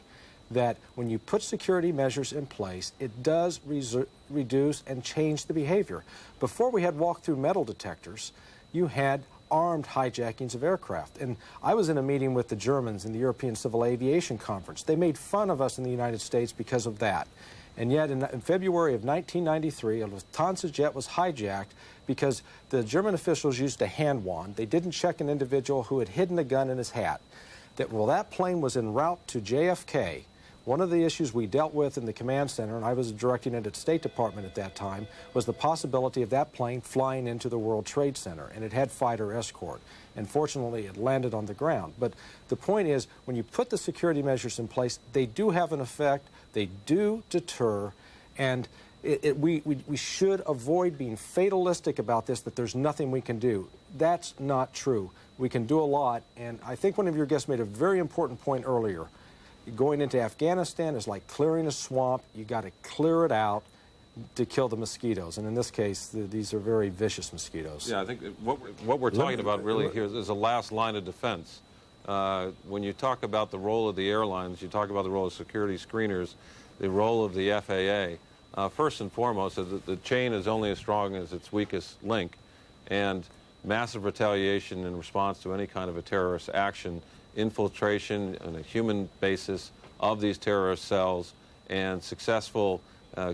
that when you put security measures in place, it does reduce and change the behavior. Before we had walk-through metal detectors, you had armed hijackings of aircraft. And I was in a meeting with the Germans in the European Civil Aviation Conference. They made fun of us in the United States because of that. And yet in February of 1993, a Lufthansa jet was hijacked because the German officials used a hand wand. They didn't check an individual who had hidden a gun in his hat. That plane was en route to JFK. One of the issues we dealt with in the command center, and I was directing it at the State Department at that time, was the possibility of that plane flying into the World Trade Center, and it had fighter escort. And fortunately, it landed on the ground. But the point is, when you put the security measures in place, they do have an effect, they do deter, and we should avoid being fatalistic about this, that there's nothing we can do. That's not true. We can do a lot, and I think one of your guests made a very important point earlier. Going into Afghanistan is like clearing a swamp. You got to clear it out to kill the mosquitoes. And in this case, these are very vicious mosquitoes. Yeah, I think what we're talking about really here is a last line of defense. When you talk about the role of the airlines, you talk about the role of security screeners, the role of the FAA. First and foremost, the chain is only as strong as its weakest link. And massive retaliation in response to any kind of a terrorist action, infiltration on a human basis of these terrorist cells, and successful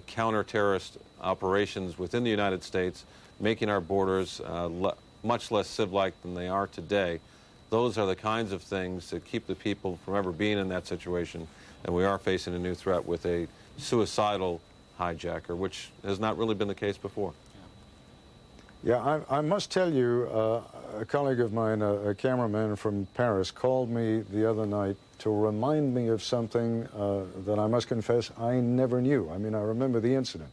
counter-terrorist operations within the United States, making our borders much less civ-like than they are today. Those are the kinds of things that keep the people from ever being in that situation. And we are facing a new threat with a suicidal hijacker, which has not really been the case before. Yeah, I must tell you, a colleague of mine, a cameraman from Paris, called me the other night to remind me of something that I must confess I never knew. I mean, I remember the incident.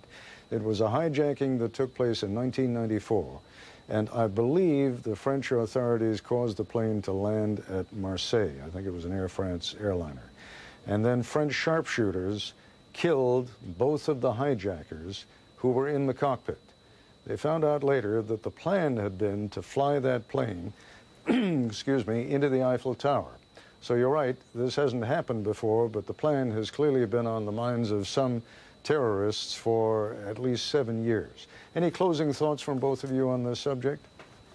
It was a hijacking that took place in 1994, and I believe the French authorities caused the plane to land at Marseille. I think it was an Air France airliner. And then French sharpshooters killed both of the hijackers who were in the cockpit. They found out later that the plan had been to fly that plane, excuse me, into the Eiffel Tower. So you're right, this hasn't happened before, but the plan has clearly been on the minds of some terrorists for at least 7 years. Any closing thoughts from both of you on this subject?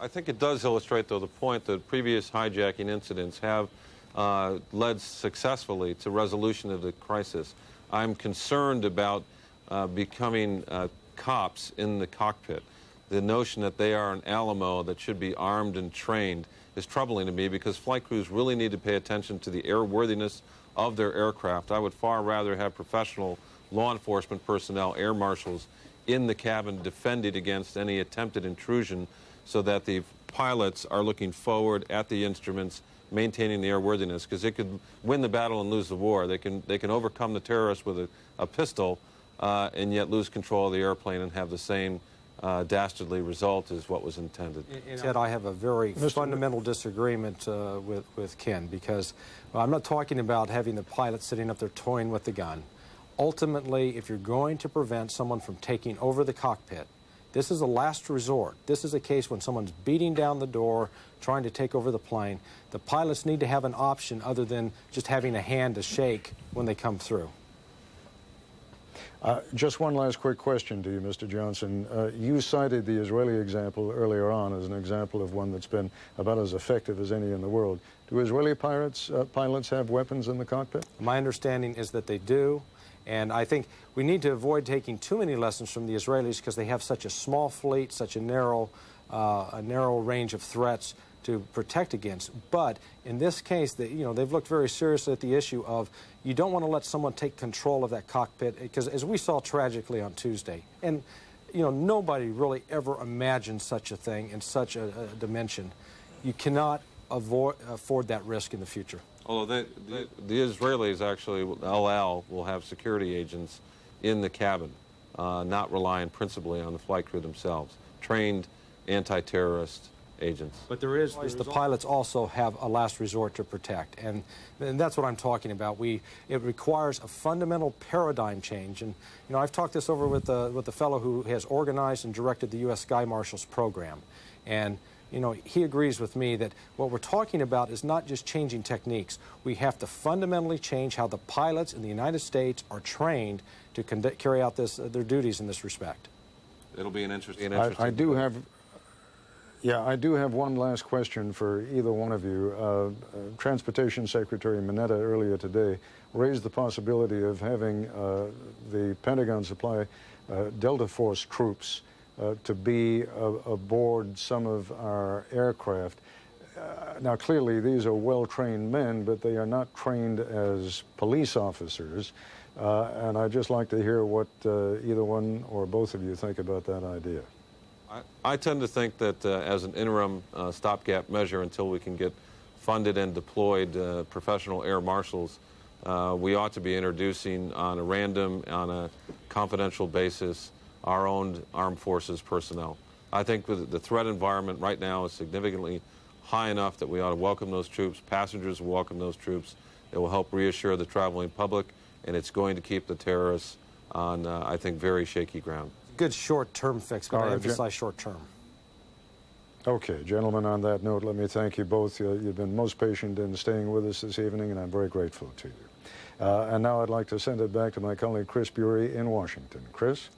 I think it does illustrate, though, the point that previous hijacking incidents have led successfully to resolution of the crisis. I'm concerned about becoming cops in the cockpit. The notion that they are an Alamo that should be armed and trained is troubling to me, because flight crews really need to pay attention to the airworthiness of their aircraft. I would far rather have professional law enforcement personnel, air marshals, in the cabin defending against any attempted intrusion, so that the pilots are looking forward at the instruments, maintaining the airworthiness, because they could win the battle and lose the war. They can overcome the terrorists with a pistol, and yet lose control of the airplane and have the same dastardly result is what was intended. Ted, I have a very fundamental disagreement with Ken, because I'm not talking about having the pilot sitting up there toying with the gun. Ultimately, if you're going to prevent someone from taking over the cockpit, this is a last resort. This is a case when someone's beating down the door, trying to take over the plane. The pilots need to have an option other than just having a hand to shake when they come through. Just one last quick question to you, Mr. Johnson. You cited the Israeli example earlier on as an example of one that's been about as effective as any in the world. Do Israeli pilots have weapons in the cockpit? My understanding is that they do. And I think we need to avoid taking too many lessons from the Israelis, because they have such a small fleet, such a narrow range of threats to protect against. But in this case, they've looked very seriously at the issue of you don't want to let someone take control of that cockpit, because as we saw tragically on Tuesday, and nobody really ever imagined such a thing in such a dimension. You cannot afford that risk in the future. Although the Israelis actually, El Al, will have security agents in the cabin, not relying principally on the flight crew themselves, trained anti-terrorist agents. But the pilots also have a last resort to protect, and that's what I'm talking about. It requires a fundamental paradigm change, and I've talked this over with the fellow who has organized and directed the U.S. Sky Marshals program, and he agrees with me that what we're talking about is not just changing techniques. We have to fundamentally change how the pilots in the United States are trained to carry out their duties in this respect. It'll be an interesting I do have one last question for either one of you. Transportation Secretary Mineta earlier today raised the possibility of having the Pentagon supply Delta Force troops to be aboard some of our aircraft. Now, clearly, these are well-trained men, but they are not trained as police officers. And I'd just like to hear what either one or both of you think about that idea. I tend to think that as an interim stopgap measure until we can get funded and deployed professional air marshals, we ought to be introducing on a confidential basis, our own armed forces personnel. I think the threat environment right now is significantly high enough that we ought to welcome those troops. Passengers will welcome those troops. It will help reassure the traveling public, and it's going to keep the terrorists on, I think, very shaky ground. Good short-term fix, but I emphasize short-term. Okay, gentlemen, on that note, let me thank you both. You've been most patient in staying with us this evening, and I'm very grateful to you. And now I'd like to send it back to my colleague Chris Bury in Washington. Chris?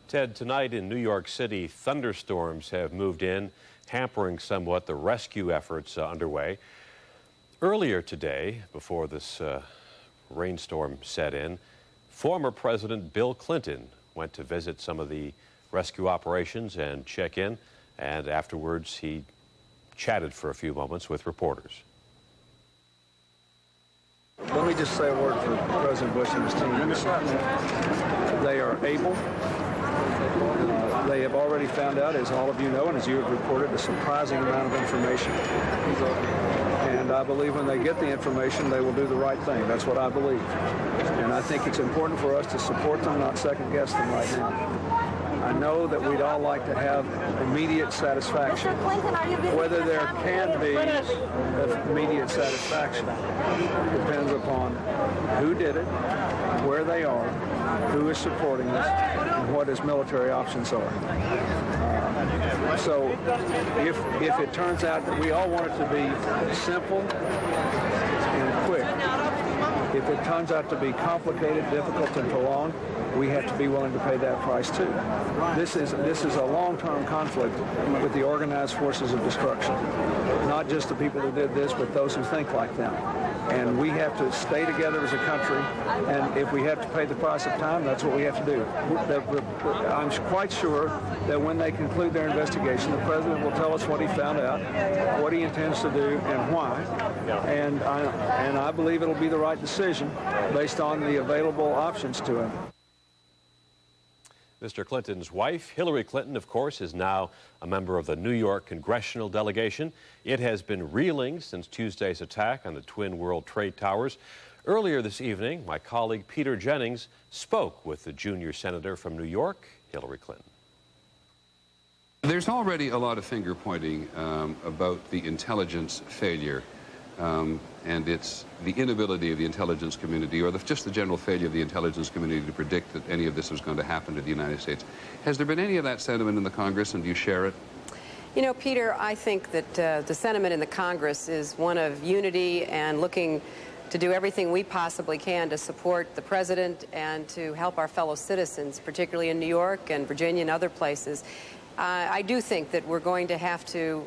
Ted, tonight in New York City, thunderstorms have moved in, hampering somewhat the rescue efforts underway. Earlier today, before this rainstorm set in, former President Bill Clinton went to visit some of the rescue operations and check in, and afterwards he chatted for a few moments with reporters. Let me just say a word for President Bush and his team. They are able. They have already found out, as all of you know, and as you have reported, a surprising amount of information. And I believe when they get the information, they will do the right thing. That's what I believe. And I think it's important for us to support them, not second-guess them right now. I know that we'd all like to have immediate satisfaction. Whether there can be immediate satisfaction depends upon who did it, where they are, who is supporting us, and what his military options are. So if it turns out that we all want it to be simple and quick, if it turns out to be complicated, difficult, and prolonged, we have to be willing to pay that price too. This is a long-term conflict with the organized forces of destruction. Not just the people who did this, but those who think like them. And we have to stay together as a country, and if we have to pay the price of time, that's what we have to do. I'm quite sure that when they conclude their investigation, the President will tell us what he found out, what he intends to do, and why. And I believe it'll be the right decision based on the available options to him. Mr. Clinton's wife, Hillary Clinton, of course, is now a member of the New York congressional delegation. It has been reeling since Tuesday's attack on the Twin World Trade Towers. Earlier this evening, my colleague Peter Jennings spoke with the junior senator from New York, Hillary Clinton. There's already a lot of finger-pointing about the intelligence failure and it's the inability of the intelligence community, or just the general failure of the intelligence community to predict that any of this was going to happen to the United States. Has there been any of that sentiment in the Congress, and do you share it? You know, Peter, I think that the sentiment in the Congress is one of unity and looking to do everything we possibly can to support the president and to help our fellow citizens, particularly in New York and Virginia and other places. I do think that we're going to have to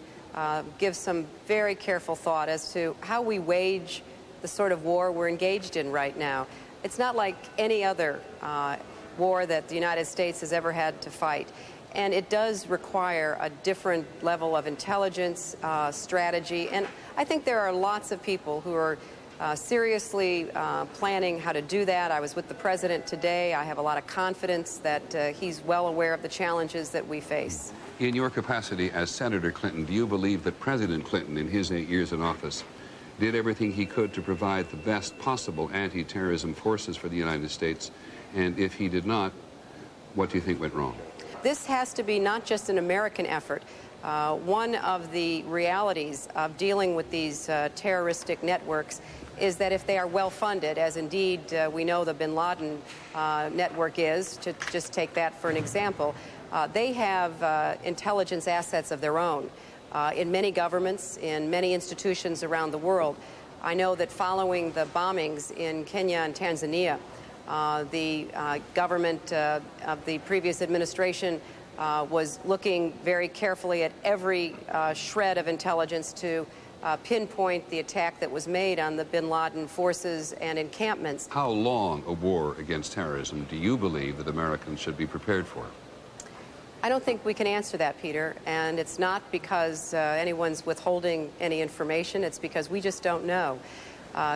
give some very careful thought as to how we wage the sort of war we're engaged in right now. It's not like any other war that the United States has ever had to fight. And it does require a different level of intelligence, strategy. And I think there are lots of people who are seriously planning how to do that. I was with the president today. I have a lot of confidence that he's well aware of the challenges that we face. In your capacity as Senator Clinton, do you believe that President Clinton, in his 8 years in office, did everything he could to provide the best possible anti-terrorism forces for the United States? And if he did not, what do you think went wrong? This has to be not just an American effort. One of the realities of dealing with these terroristic networks is that if they are well funded, as indeed we know the bin Laden network is, to just take that for an example, they have intelligence assets of their own in many governments, in many institutions around the world. I know that following the bombings in Kenya and Tanzania, the government of the previous administration was looking very carefully at every shred of intelligence to pinpoint the attack that was made on the bin Laden forces and encampments. How long a war against terrorism do you believe that Americans should be prepared for? I don't think we can answer that, Peter, and it's not because anyone's withholding any information. It's because we just don't know.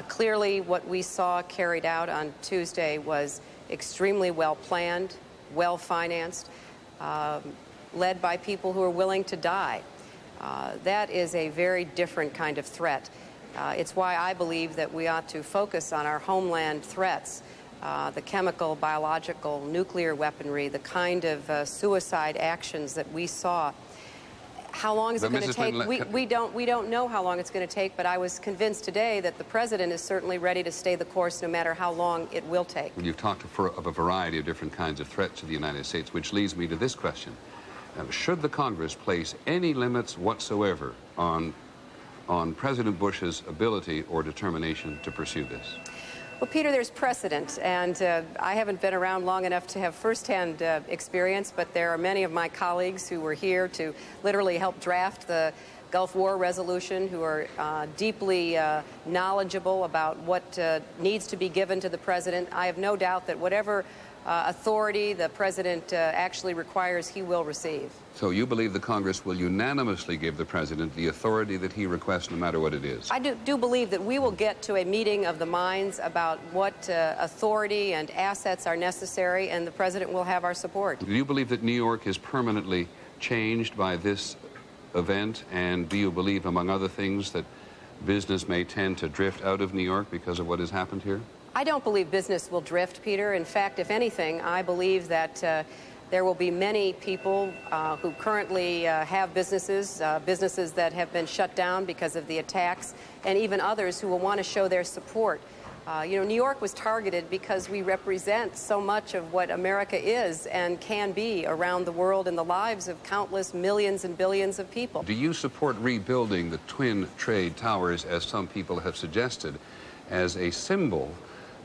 Clearly, what we saw carried out on Tuesday was extremely well planned, well financed, led by people who are willing to die. That is a very different kind of threat. It's why I believe that we ought to focus on our homeland threats, the chemical, biological, nuclear weaponry, the kind of suicide actions that we saw. How long is it going to take? We don't know how long it's going to take, but I was convinced today that the president is certainly ready to stay the course no matter how long it will take. Well, you've talked of a variety of different kinds of threats to the United States, which leads me to this question. Should the Congress place any limits whatsoever on President Bush's ability or determination to pursue this? Well, Peter, there's precedent, and I haven't been around long enough to have firsthand experience, but there are many of my colleagues who were here to literally help draft the Gulf War resolution, who are deeply knowledgeable about what needs to be given to the president. I have no doubt that whatever authority the president actually requires, he will receive. So you believe the Congress will unanimously give the president the authority that he requests, no matter what it is? I do believe that we will get to a meeting of the minds about what authority and assets are necessary, and the president will have our support. Do you believe that New York is permanently changed by this event, and do you believe, among other things, that business may tend to drift out of New York because of what has happened here? I don't believe business will drift, Peter. In fact, if anything, I believe that there will be many people who currently have businesses that have been shut down because of the attacks, and even others who will want to show their support. You know, New York was targeted because we represent so much of what America is and can be around the world in the lives of countless millions and billions of people. Do you support rebuilding the Twin Trade Towers, as some people have suggested, as a symbol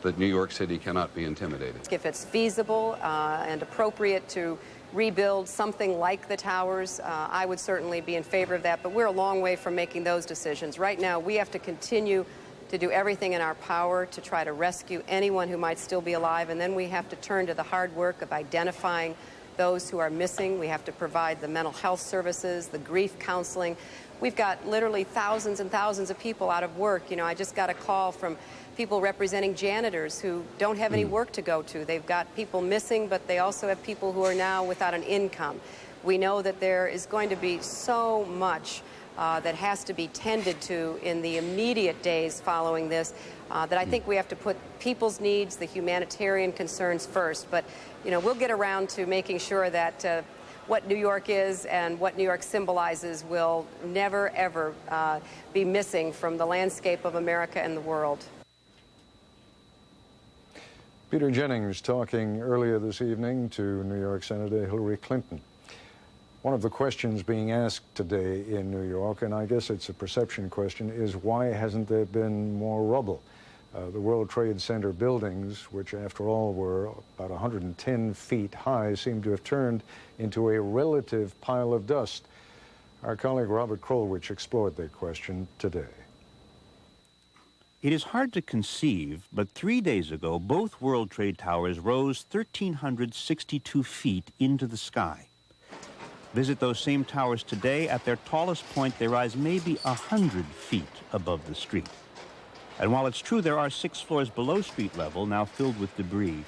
that New York City cannot be intimidated? If it's feasible and appropriate to rebuild something like the towers, I would certainly be in favor of that, but we're a long way from making those decisions. Right now, we have to continue to do everything in our power to try to rescue anyone who might still be alive, and then we have to turn to the hard work of identifying those who are missing. We have to provide the mental health services, the grief counseling. We've got literally thousands and thousands of people out of work. You know, I just got a call from people representing janitors who don't have any work to go to. They've got people missing, but they also have people who are now without an income. We know that there is going to be so much that has to be tended to in the immediate days following this, that I think we have to put people's needs, the humanitarian concerns first. But, you know, we'll get around to making sure that what New York is and what New York symbolizes will never, ever be missing from the landscape of America and the world. Peter Jennings talking earlier this evening to New York Senator Hillary Clinton. One of the questions being asked today in New York, and I guess it's a perception question, is why hasn't there been more rubble? The World Trade Center buildings, which after all were about 110 feet high, seem to have turned into a relative pile of dust. Our colleague Robert Krulwich explored that question today. It is hard to conceive, but 3 days ago, both World Trade Towers rose 1,362 feet into the sky. Visit those same towers today. At their tallest point, they rise maybe 100 feet above the street. And while it's true there are 6 floors below street level, now filled with debris,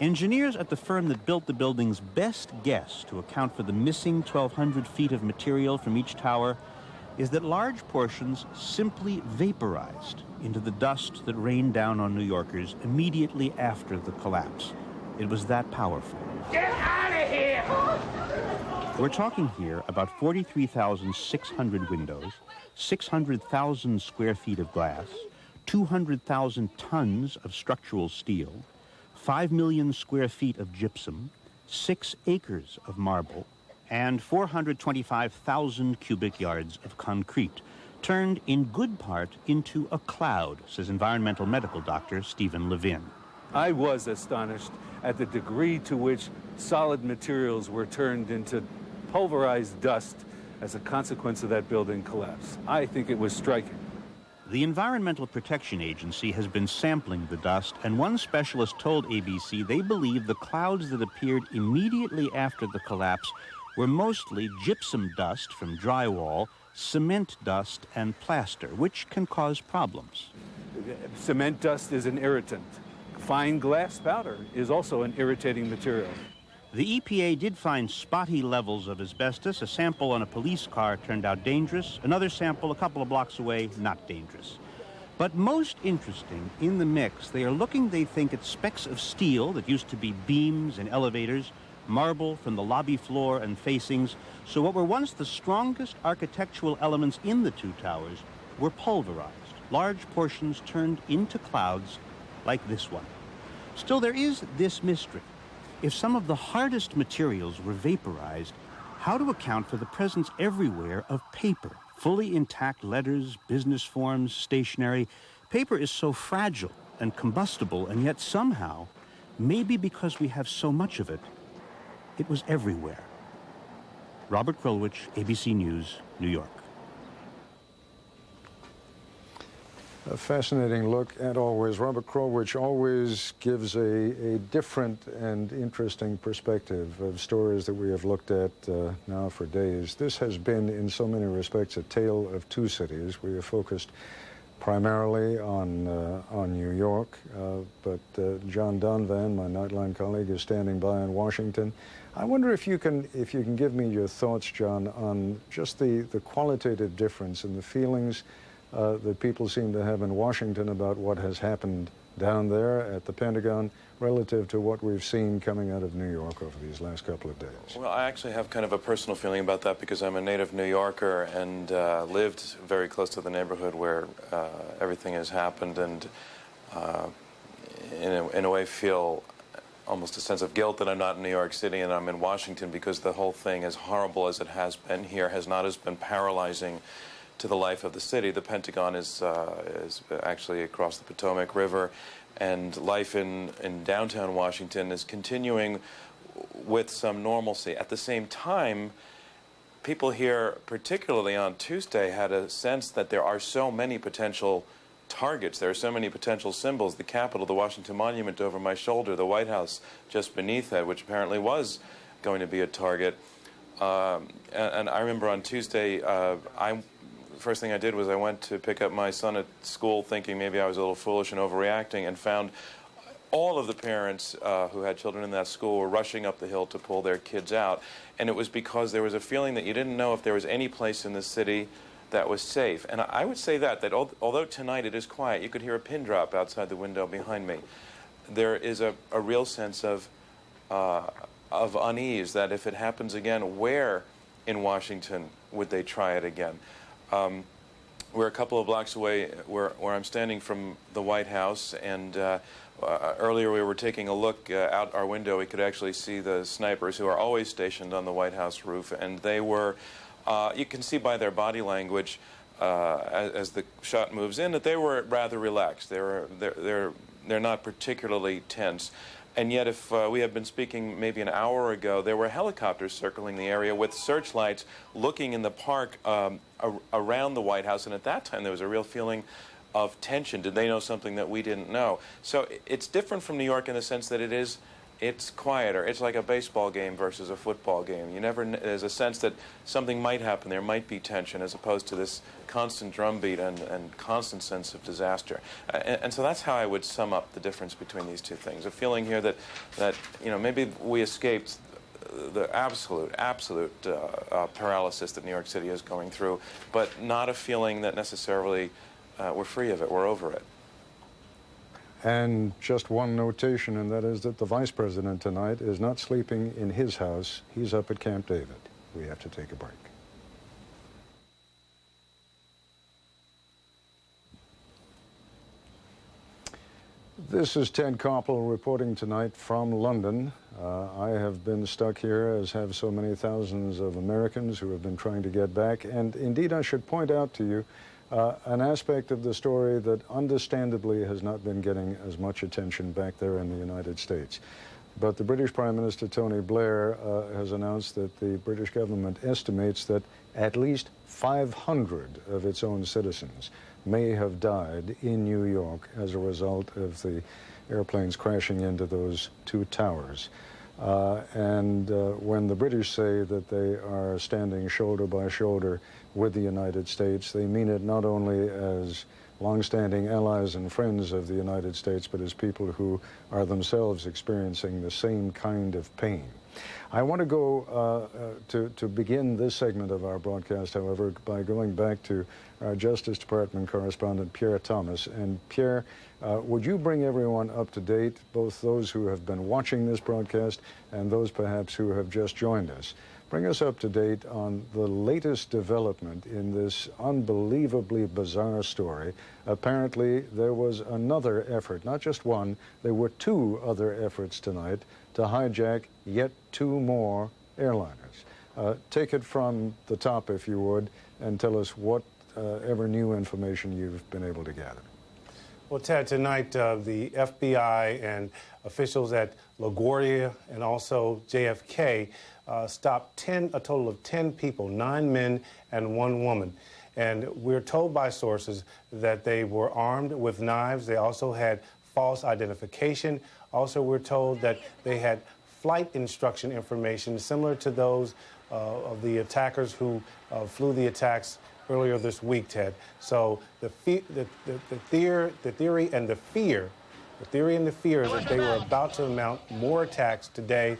engineers at the firm that built the building's best guess to account for the missing 1,200 feet of material from each tower is that large portions simply vaporized into the dust that rained down on New Yorkers immediately after the collapse. It was that powerful. Get out of here! We're talking here about 43,600 windows, 600,000 square feet of glass, 200,000 tons of structural steel, 5 million square feet of gypsum, 6 acres of marble, and 425,000 cubic yards of concrete, turned in good part into a cloud, says environmental medical doctor Stephen Levin. I was astonished at the degree to which solid materials were turned into pulverized dust as a consequence of that building collapse. I think it was striking. The Environmental Protection Agency has been sampling the dust, and one specialist told ABC they believe the clouds that appeared immediately after the collapse were mostly gypsum dust from drywall, cement dust, and plaster, which can cause problems. Cement dust is an irritant. Fine glass powder is also an irritating material. The EPA did find spotty levels of asbestos. A sample on a police car turned out dangerous. Another sample a couple of blocks away, not dangerous. But most interesting, in the mix, they are looking, they think, at specks of steel that used to be beams and elevators, marble from the lobby floor and facings. So what were once the strongest architectural elements in the 2 towers were pulverized, large portions turned into clouds like this one. Still, there is this mystery. If some of the hardest materials were vaporized, how to account for the presence everywhere of paper, fully intact letters, business forms, stationery. Paper is so fragile and combustible, and yet somehow, maybe because we have so much of it, it was everywhere. Robert Krulwich, ABC News, New York. A fascinating look, and always, Robert Krulwich always gives a different and interesting perspective of stories that we have looked at now for days. This has been, in so many respects, a tale of 2 cities. We have focused primarily on New York, but John Donvan, my Nightline colleague, is standing by in Washington. I wonder if you can give me your thoughts, John, on just the qualitative difference in the feelings that people seem to have in Washington about what has happened down there at the Pentagon relative to what we've seen coming out of New York over these last couple of days. Well, I actually have kind of a personal feeling about that because I'm a native New Yorker and lived very close to the neighborhood where everything has happened, and in a way feel almost a sense of guilt that I'm not in New York City and I'm in Washington, because the whole thing, as horrible as it has been here, has not as been paralyzing to the life of the city. The Pentagon is actually across the Potomac River, and life in downtown Washington is continuing with some normalcy. At the same time, people here, particularly on Tuesday, had a sense that there are so many potential targets. There are so many potential symbols. The Capitol, the Washington Monument over my shoulder, the White House just beneath that, which apparently was going to be a target. And I remember on Tuesday, first thing I did was I went to pick up my son at school, thinking maybe I was a little foolish and overreacting, and found all of the parents who had children in that school were rushing up the hill to pull their kids out. And it was because there was a feeling that you didn't know if there was any place in the city that was safe. And I would say that although tonight it is quiet, you could hear a pin drop outside the window behind me, there is a real sense of of unease that if it happens again, where in Washington would they try it again? We're a couple of blocks away where I'm standing from the White House, and earlier we were taking a look out our window. We could actually see the snipers who are always stationed on the White House roof, and they were, you can see by their body language as the shot moves in that they were rather relaxed. They're not particularly tense. And yet, if we had been speaking maybe an hour ago, there were helicopters circling the area with searchlights looking in the park around the White House. And at that time, there was a real feeling of tension. Did they know something that we didn't know? So it's different from New York in the sense that it's quieter. It's like a baseball game versus a football game. There's a sense that something might happen. There might be tension, as opposed to this constant drumbeat and constant sense of disaster. And so that's how I would sum up the difference between these two things. A feeling here that maybe we escaped the absolute paralysis that New York City is going through, but not a feeling that necessarily we're free of it, we're over it. And just one notation, and that is that the Vice President tonight is not sleeping in his house. He's up at Camp David. We have to take a break. This is Ted Koppel reporting tonight from London. I have been stuck here, as have so many thousands of Americans who have been trying to get back. And indeed, I should point out to you an aspect of the story that understandably has not been getting as much attention back there in the United States. But the British Prime Minister Tony Blair has announced that the British government estimates that at least 500 of its own citizens may have died in New York as a result of the airplanes crashing into those two towers. When the British say that they are standing shoulder by shoulder with the United States, they mean it not only as long-standing allies and friends of the United States, but as people who are themselves experiencing the same kind of pain. I want to go to begin this segment of our broadcast, however, by going back to our Justice Department correspondent, Pierre Thomas. And Pierre, would you bring everyone up to date, both those who have been watching this broadcast and those perhaps who have just joined us? Bring us up to date on the latest development in this unbelievably bizarre story. Apparently, there was another effort, not just one, there were two other efforts tonight to hijack yet two more airliners. Take it from the top, if you would, and tell us whatever new information you've been able to gather. Well, Ted, tonight the FBI and officials at LaGuardia and also JFK stopped a total of 10 people, 9 men and 1 woman. And we're told by sources that they were armed with knives. They also had false identification. Also, we're told that they had flight instruction information similar to those of the attackers who flew the attacks earlier this week, Ted. So the theory and the fear is that they were about to mount more attacks today.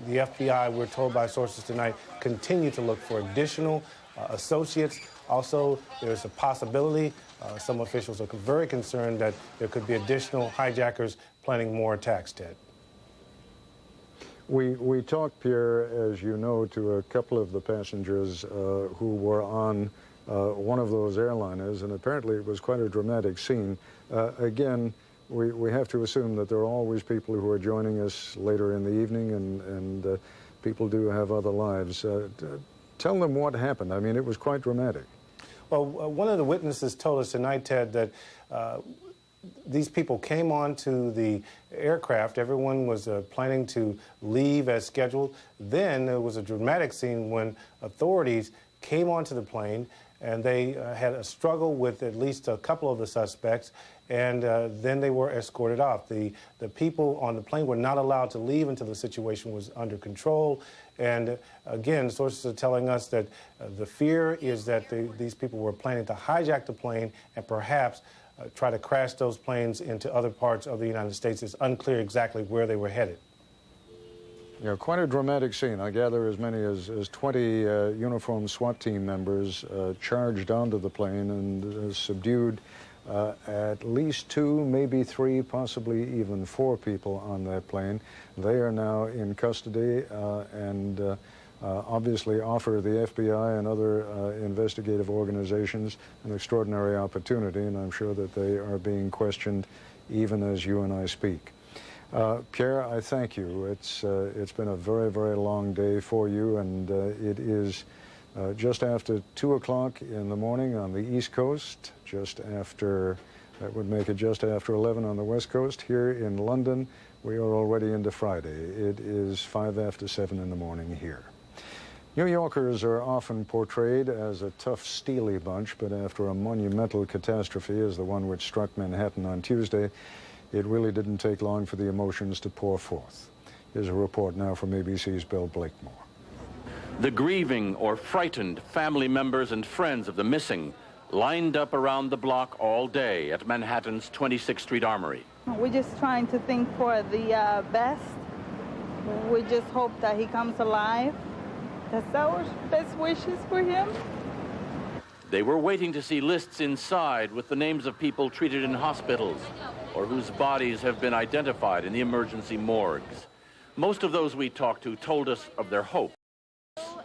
The FBI, we're told by sources tonight, continue to look for additional associates. Also, there's a possibility, some officials are very concerned that there could be additional hijackers planning more attacks, Ted. We talked, Pierre, as you know, to a couple of the passengers who were on one of those airliners, and apparently it was quite a dramatic scene. Again, we have to assume that there are always people who are joining us later in the evening, and people do have other lives. Tell them what happened. I mean, it was quite dramatic. Well, one of the witnesses told us tonight, Ted, that these people came onto the aircraft. Everyone was planning to leave as scheduled. Then there was a dramatic scene when authorities came onto the plane, and they had a struggle with at least a couple of the suspects, and then they were escorted off. The people on the plane were not allowed to leave until the situation was under control. And again, sources are telling us that the fear is that these people were planning to hijack the plane and perhaps try to crash those planes into other parts of the United States. It's unclear exactly where they were headed. Yeah, quite a dramatic scene. I gather as many as 20 uniformed SWAT team members charged onto the plane and subdued At least 2, maybe 3, possibly even 4 people on that plane. They are now in custody and obviously offer the FBI and other investigative organizations an extraordinary opportunity, and I'm sure that they are being questioned even as you and I speak. Pierre, I thank you. It's been a very, very long day for you, and it is just after 2 o'clock in the morning on the East Coast, just after, that would make it just after 11 on the West Coast. Here in London, we are already into Friday. It is 5 after 7 in the morning here. New Yorkers are often portrayed as a tough, steely bunch, but after a monumental catastrophe as the one which struck Manhattan on Tuesday, it really didn't take long for the emotions to pour forth. Here's a report now from ABC's Bill Blakemore. The grieving or frightened family members and friends of the missing lined up around the block all day at Manhattan's 26th Street Armory. We're just trying to think for the best. We just hope that he comes alive. That's our best wishes for him. They were waiting to see lists inside with the names of people treated in hospitals or whose bodies have been identified in the emergency morgues. Most of those we talked to told us of their hope.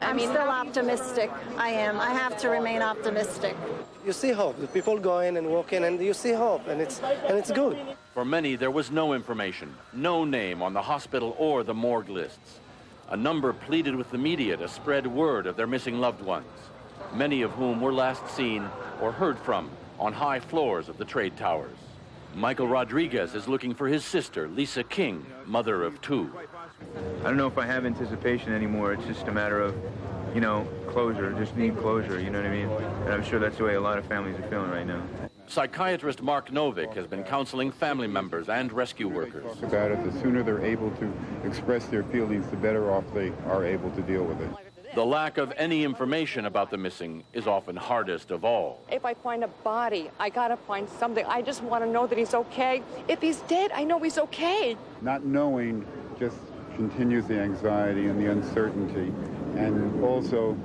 I'm still optimistic. I am. I have to remain optimistic. You see hope. The people go in and walk in, and you see hope, and it's good. For many, there was no information, no name on the hospital or the morgue lists. A number pleaded with the media to spread word of their missing loved ones, many of whom were last seen or heard from on high floors of the trade towers. Michael Rodriguez is looking for his sister, Lisa King, mother of 2. I don't know if I have anticipation anymore. It's just a matter of, you know, closure. Just need closure, you know what I mean? And I'm sure that's the way a lot of families are feeling right now. Psychiatrist Mark Novick has been counseling family members and rescue workers. About it, the sooner they're able to express their feelings, the better off they are able to deal with it. The lack of any information about the missing is often hardest of all. If I find a body, I gotta find something. I just want to know that he's okay. If he's dead, I know he's okay. Not knowing just continues the anxiety and the uncertainty, and also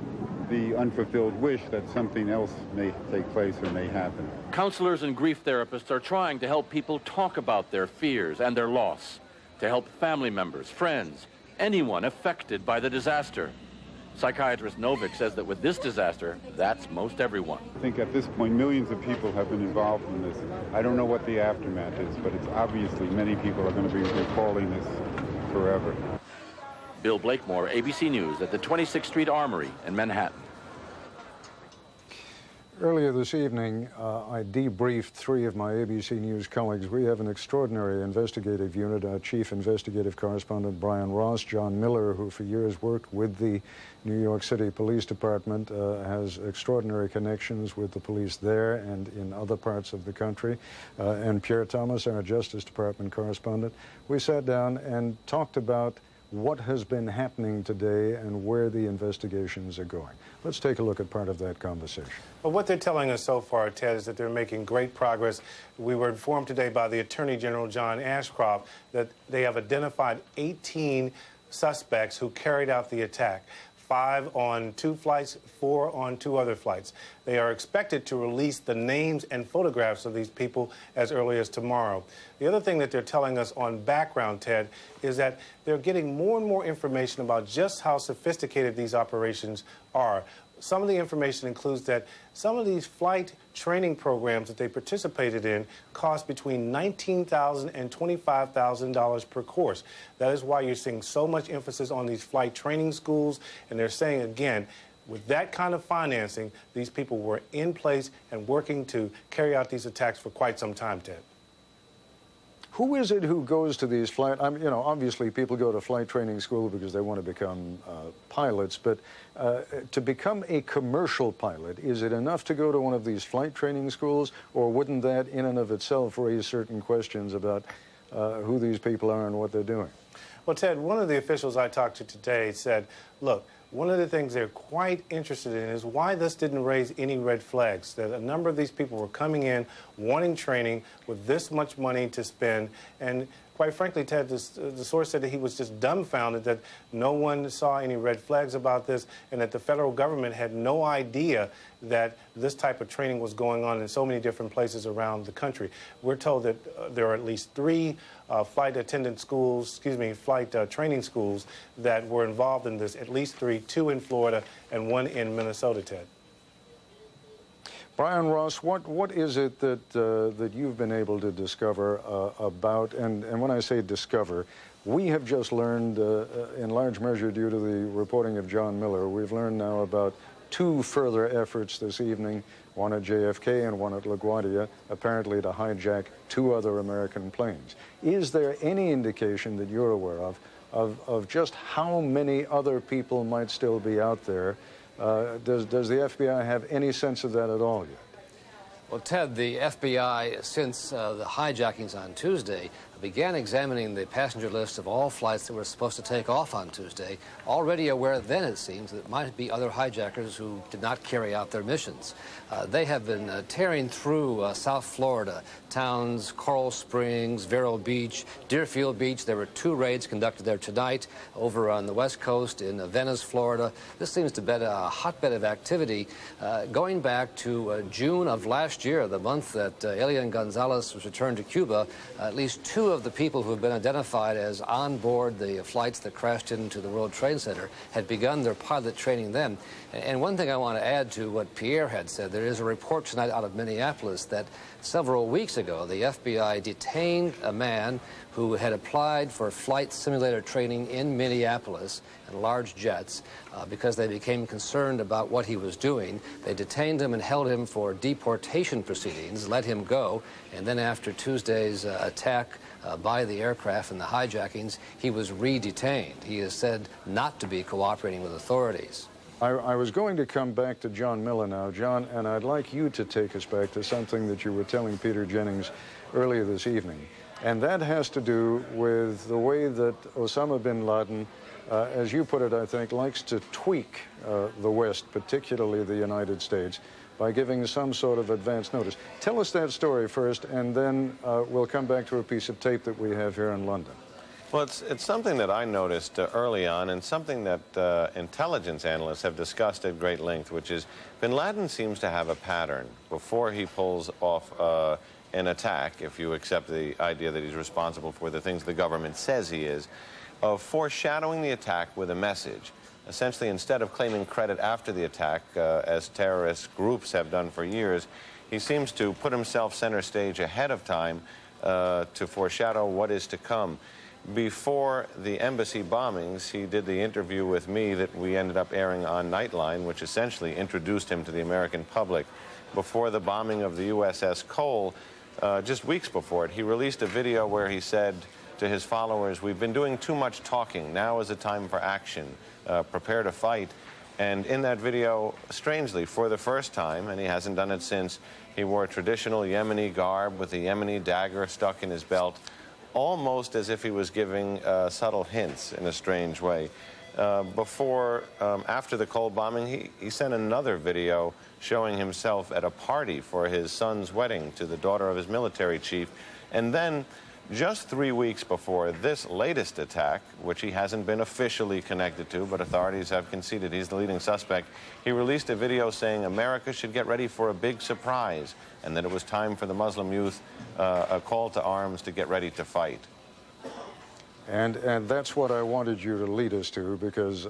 the unfulfilled wish that something else may take place or may happen. Counselors and grief therapists are trying to help people talk about their fears and their loss, to help family members, friends, anyone affected by the disaster. Psychiatrist Novick says that with this disaster, that's most everyone. I think at this point, millions of people have been involved in this. I don't know what the aftermath is, but it's obviously many people are going to be recalling this forever. Bill Blakemore, ABC News at the 26th Street Armory in Manhattan. Earlier this evening, I debriefed 3 of my ABC News colleagues. We have an extraordinary investigative unit. Our chief investigative correspondent, Brian Ross, John Miller, who for years worked with the New York City Police Department, has extraordinary connections with the police there and in other parts of the country, and Pierre Thomas, our Justice Department correspondent. We sat down and talked about what has been happening today and where the investigations are going. Let's take a look at part of that conversation. Well, what they're telling us so far, Ted, is that they're making great progress. We were informed today by the Attorney General, John Ashcroft, that they have identified 18 suspects who carried out the attack. 5 on 2 flights, 4 on 2 other flights. They are expected to release the names and photographs of these people as early as tomorrow. The other thing that they're telling us on background, Ted, is that they're getting more and more information about just how sophisticated these operations are. Some of the information includes that some of these flight training programs that they participated in cost between $19,000 and $25,000 per course. That is why you're seeing so much emphasis on these flight training schools. And they're saying, again, with that kind of financing, these people were in place and working to carry out these attacks for quite some time, Ted. Who is it who goes to these flight? You know, obviously people go to flight training school because they want to become pilots, but to become a commercial pilot, is it enough to go to one of these flight training schools, or wouldn't that in and of itself raise certain questions about who these people are and what they're doing? Well, Ted, one of the officials I talked to today said, look, one of the things they're quite interested in is why this didn't raise any red flags, that a number of these people were coming in wanting training with this much money to spend, and quite frankly, Ted, the source said that he was just dumbfounded that no one saw any red flags about this and that the federal government had no idea that this type of training was going on in so many different places around the country. We're told that there are at least 3 flight attendant schools, flight training schools that were involved in this, at least 3, 2 in Florida and 1 in Minnesota, Ted. Brian Ross, what is it that you've been able to discover about, and when I say discover, we have just learned, in large measure due to the reporting of John Miller, we've learned now about 2 further efforts this evening, one at JFK and one at LaGuardia, apparently to hijack 2 other American planes. Is there any indication that you're aware of just how many other people might still be out there? Does the FBI have any sense of that at all yet? Well, Ted, the FBI, since the hijackings on Tuesday, began examining the passenger list of all flights that were supposed to take off on Tuesday, already aware then, it seems, that it might be other hijackers who did not carry out their missions. They have been tearing through South Florida, towns Coral Springs, Vero Beach, Deerfield Beach. There were 2 raids conducted there tonight over on the West Coast in Venice, Florida. This seems to be a hotbed of activity going back to June of last year, the month that Elian Gonzalez was returned to Cuba. At least 2 of the people who have been identified as on board the flights that crashed into the World Trade Center had begun their pilot training then. And one thing I want to add to what Pierre had said, there is a report tonight out of Minneapolis that several weeks ago the FBI detained a man who had applied for flight simulator training in Minneapolis in large jets because they became concerned about what he was doing. They detained him and held him for deportation proceedings, let him go, and then after Tuesday's attack by the aircraft and the hijackings, he was re-detained. He is said not to be cooperating with authorities. I was going to come back to John Miller now, John, and I'd like you to take us back to something that you were telling Peter Jennings earlier this evening. And that has to do with the way that Osama bin Laden, as you put it, I think, likes to tweak the West, particularly the United States, by giving some sort of advance notice. Tell us that story first, and then we'll come back to a piece of tape that we have here in London. Well, it's something that I noticed early on, and something that intelligence analysts have discussed at great length, which is bin Laden seems to have a pattern before he pulls off an attack, if you accept the idea that he's responsible for the things the government says he is, of foreshadowing the attack with a message. Essentially, instead of claiming credit after the attack, as terrorist groups have done for years, he seems to put himself center stage ahead of time to foreshadow what is to come. Before the embassy bombings, he did the interview with me that we ended up airing on Nightline, which essentially introduced him to the American public. Before the bombing of the USS Cole, just weeks before it, he released a video where he said to his followers, "We've been doing too much talking. Now is the time for action. Prepare to fight." And in that video, strangely, for the first time, and he hasn't done it since, he wore traditional Yemeni garb with a Yemeni dagger stuck in his belt, almost as if he was giving subtle hints in a strange way. After the Cole bombing, he sent another video showing himself at a party for his son's wedding to the daughter of his military chief. And then, just 3 weeks before this latest attack, which he hasn't been officially connected to, but authorities have conceded he's the leading suspect, he released a video saying America should get ready for a big surprise, and that it was time for the Muslim youth, a call to arms to get ready to fight. And that's what I wanted you to lead us to, because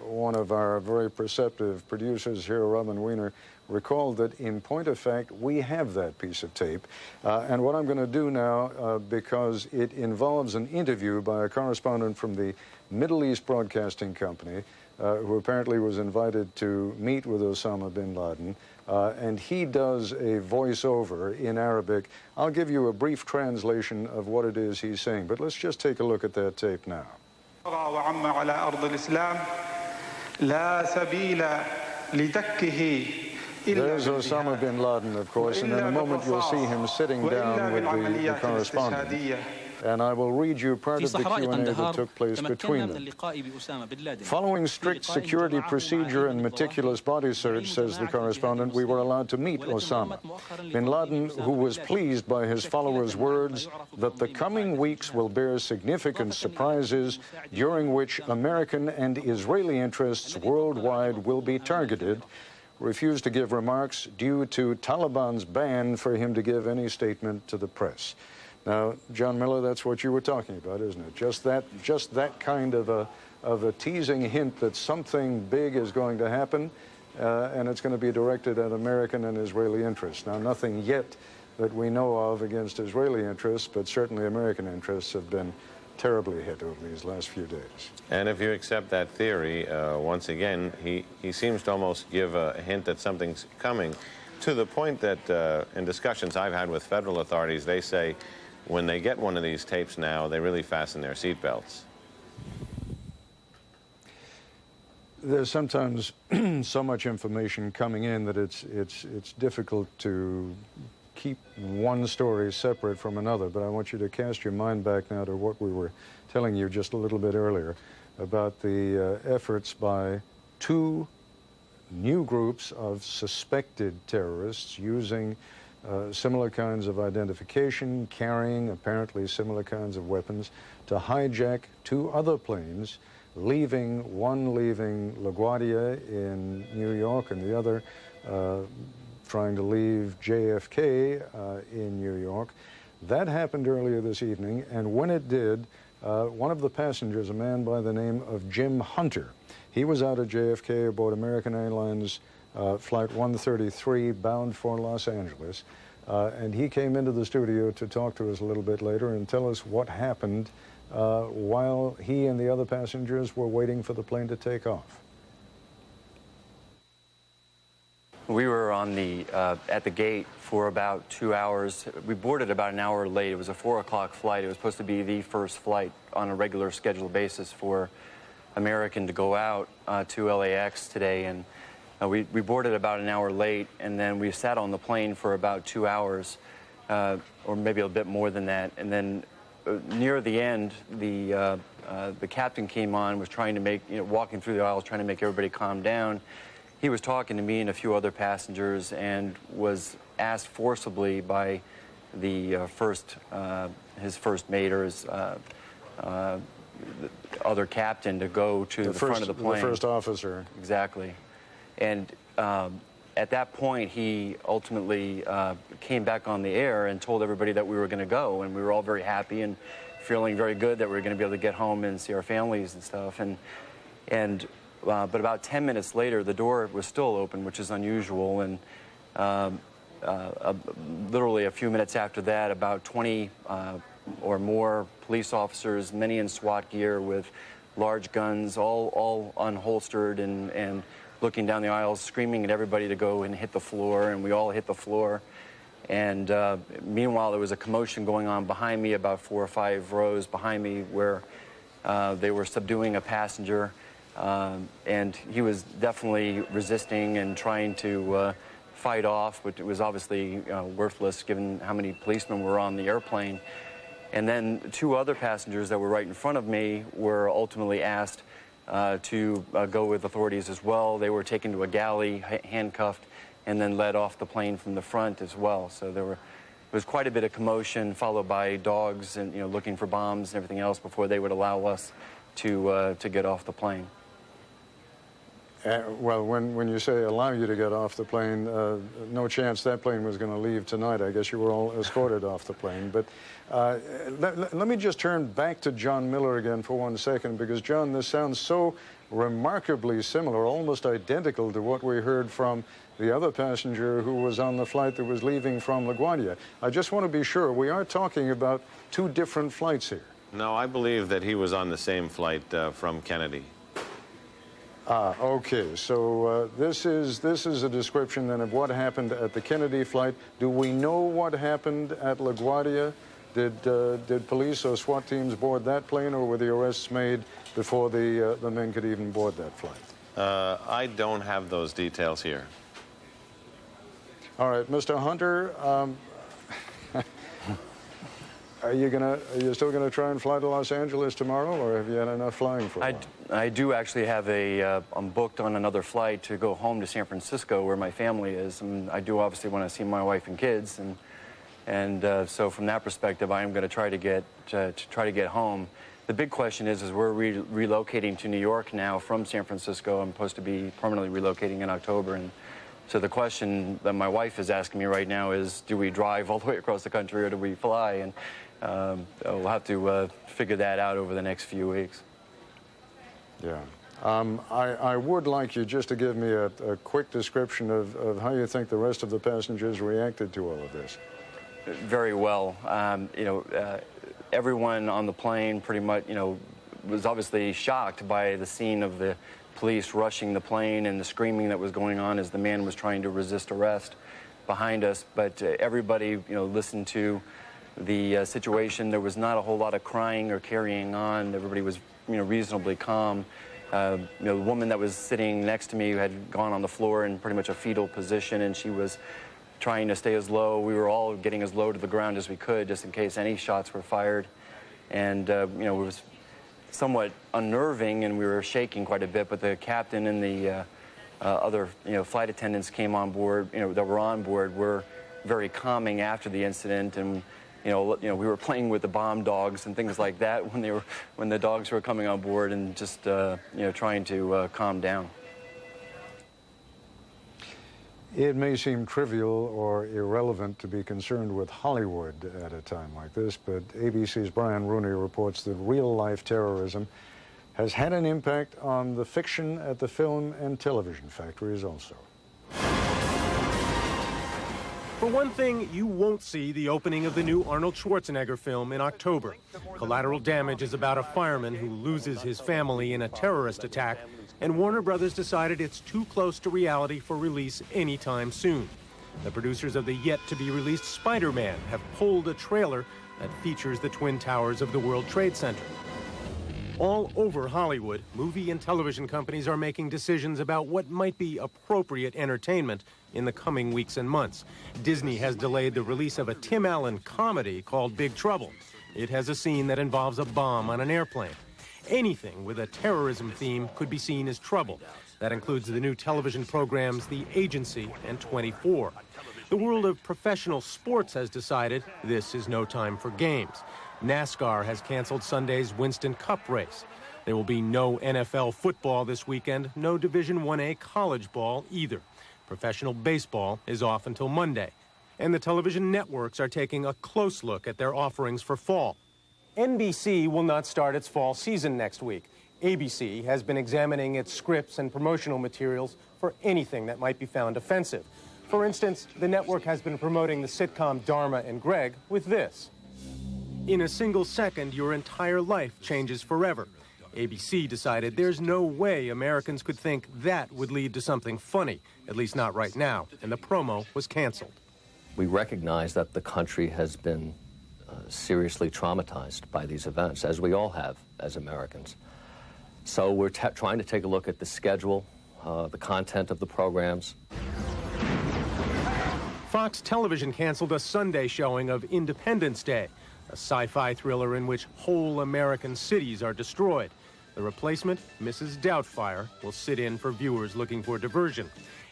one of our very perceptive producers here, Robin Wiener, recalled that in point of fact, we have that piece of tape. And what I'm going to do now, because it involves an interview by a correspondent from the Middle East Broadcasting Company, who apparently was invited to meet with Osama bin Laden, and he does a voiceover in Arabic. I'll give you a brief translation of what it is he's saying, but let's just take a look at that tape now. There's Osama bin Laden, of course, and in a moment you'll see him sitting down with the correspondent. and I will read you part of the Q&A that took place between them. Following strict security procedure and meticulous body search, says the correspondent, we were allowed to meet Osama. Bin Laden, who was pleased by his followers' words that the coming weeks will bear significant surprises during which American and Israeli interests worldwide will be targeted, refused to give remarks due to Taliban's ban for him to give any statement to the press. Now, John Miller, that's what you were talking about, isn't it? Just that kind of a teasing hint that something big is going to happen, and it's going to be directed at American and Israeli interests. Now, nothing yet that we know of against Israeli interests, but certainly American interests have been terribly hit over these last few days. And if you accept that theory, once again, he seems to almost give a hint that something's coming, to the point that in discussions I've had with federal authorities, they say when they get one of these tapes now, they really fasten their seatbelts. There's sometimes so much information coming in that it's difficult to keep one story separate from another, but I want you to cast your mind back now to what we were telling you just a little bit earlier about the efforts by two new groups of suspected terrorists using similar kinds of identification, carrying apparently similar kinds of weapons, to hijack two other planes, one leaving LaGuardia in New York and the other trying to leave JFK in New York. That happened earlier this evening, and when it did, one of the passengers, a man by the name of Jim Hunter, he was out of JFK aboard American Airlines Flight 133 bound for Los Angeles, and he came into the studio to talk to us a little bit later and tell us what happened while he and the other passengers were waiting for the plane to take off. We were on at the gate for about 2 hours. We boarded about an hour late. It was a 4 o'clock flight. It was supposed to be the first flight on a regular scheduled basis for American to go out to LAX today. And we boarded about an hour late, and then we sat on the plane for about 2 hours, or maybe a bit more than that. And then near the end, the captain came on, was trying to walking through the aisles, trying to make everybody calm down. He was talking to me and a few other passengers and was asked forcibly by the his first mate or his other captain to go to the front of the plane. The first officer. Exactly. And at that point, he ultimately came back on the air and told everybody that we were going to go, and we were all very happy and feeling very good that we were going to be able to get home and see our families and stuff. But about 10 minutes later, the door was still open, which is unusual, and literally a few minutes after that, about 20 or more police officers, many in SWAT gear with large guns, all unholstered and looking down the aisles, screaming at everybody to go and hit the floor, and we all hit the floor. And meanwhile, there was a commotion going on behind me, about 4 or 5 rows behind me, where they were subduing a passenger. And he was definitely resisting and trying to fight off, but it was obviously worthless given how many policemen were on the airplane. And then 2 other passengers that were right in front of me were ultimately asked to go with authorities as well. They were taken to a galley, handcuffed, and then led off the plane from the front as well. So there was quite a bit of commotion, followed by dogs and looking for bombs and everything else before they would allow us to get off the plane. Well, when you say allow you to get off the plane, no chance that plane was going to leave tonight. I guess you were all escorted off the plane. But let me just turn back to John Miller again for 1 second, because, John, this sounds so remarkably similar, almost identical to what we heard from the other passenger who was on the flight that was leaving from LaGuardia. I just want to be sure, we are talking about 2 different flights here. No, I believe that he was on the same flight from Kennedy. Okay, so this is a description then of what happened at the Kennedy flight. Do we know what happened at LaGuardia? Did police or SWAT teams board that plane, or were the arrests made before the men could even board that flight? I don't have those details here. All right, Mr. Hunter, Are you still gonna try and fly to Los Angeles tomorrow, or have you had enough flying for a while? I do actually have I'm booked on another flight to go home to San Francisco where my family is, and I do obviously want to see my wife and kids, and so from that perspective, I am going to try to get home. The big question is we're relocating to New York now from San Francisco. I'm supposed to be permanently relocating in October, and so the question that my wife is asking me right now is, do we drive all the way across the country or do we fly? And we'll have to figure that out over the next few weeks. Yeah. I would like you just to give me a quick description of how you think the rest of the passengers reacted to all of this. Very well. Everyone on the plane pretty much, was obviously shocked by the scene of the police rushing the plane and the screaming that was going on as the man was trying to resist arrest behind us. But everybody, listened to the situation. There was not a whole lot of crying or carrying on. Everybody was, reasonably calm. The woman that was sitting next to me had gone on the floor in pretty much a fetal position, and she was trying to stay as low. We were all getting as low to the ground as we could, just in case any shots were fired. And, it was somewhat unnerving, and we were shaking quite a bit, but the captain and the other, flight attendants came on board, that were on board, were very calming after the incident, and we were playing with the bomb dogs and things like that when the dogs were coming on board, and just trying to calm down. It may seem trivial or irrelevant to be concerned with Hollywood at a time like this, but ABC's Brian Rooney reports that real-life terrorism has had an impact on the fiction at the film and television factories also. For one thing, you won't see the opening of the new Arnold Schwarzenegger film in October. Collateral Damage is about a fireman who loses his family in a terrorist attack, and Warner Brothers decided it's too close to reality for release anytime soon. The producers of the yet-to-be-released Spider-Man have pulled a trailer that features the Twin Towers of the World Trade Center. All over Hollywood, movie and television companies are making decisions about what might be appropriate entertainment in the coming weeks and months. Disney has delayed the release of a Tim Allen comedy called Big Trouble. It has a scene that involves a bomb on an airplane. Anything with a terrorism theme could be seen as trouble. That includes the new television programs The Agency and 24. The world of professional sports has decided this is no time for games. NASCAR has canceled Sunday's Winston Cup race. There will be no NFL football this weekend, no Division 1A college ball either. Professional baseball is off until Monday. And the television networks are taking a close look at their offerings for fall. NBC will not start its fall season next week. ABC has been examining its scripts and promotional materials for anything that might be found offensive. For instance, the network has been promoting the sitcom Dharma and Greg with this. In a single second, your entire life changes forever. ABC decided there's no way Americans could think that would lead to something funny, at least not right now, and the promo was canceled. We recognize that the country has been seriously traumatized by these events, as we all have as Americans. So we're trying to take a look at the schedule, the content of the programs. Fox Television canceled a Sunday showing of Independence Day, a sci-fi thriller in which whole American cities are destroyed. The replacement, Mrs. Doubtfire, will sit in for viewers looking for diversion.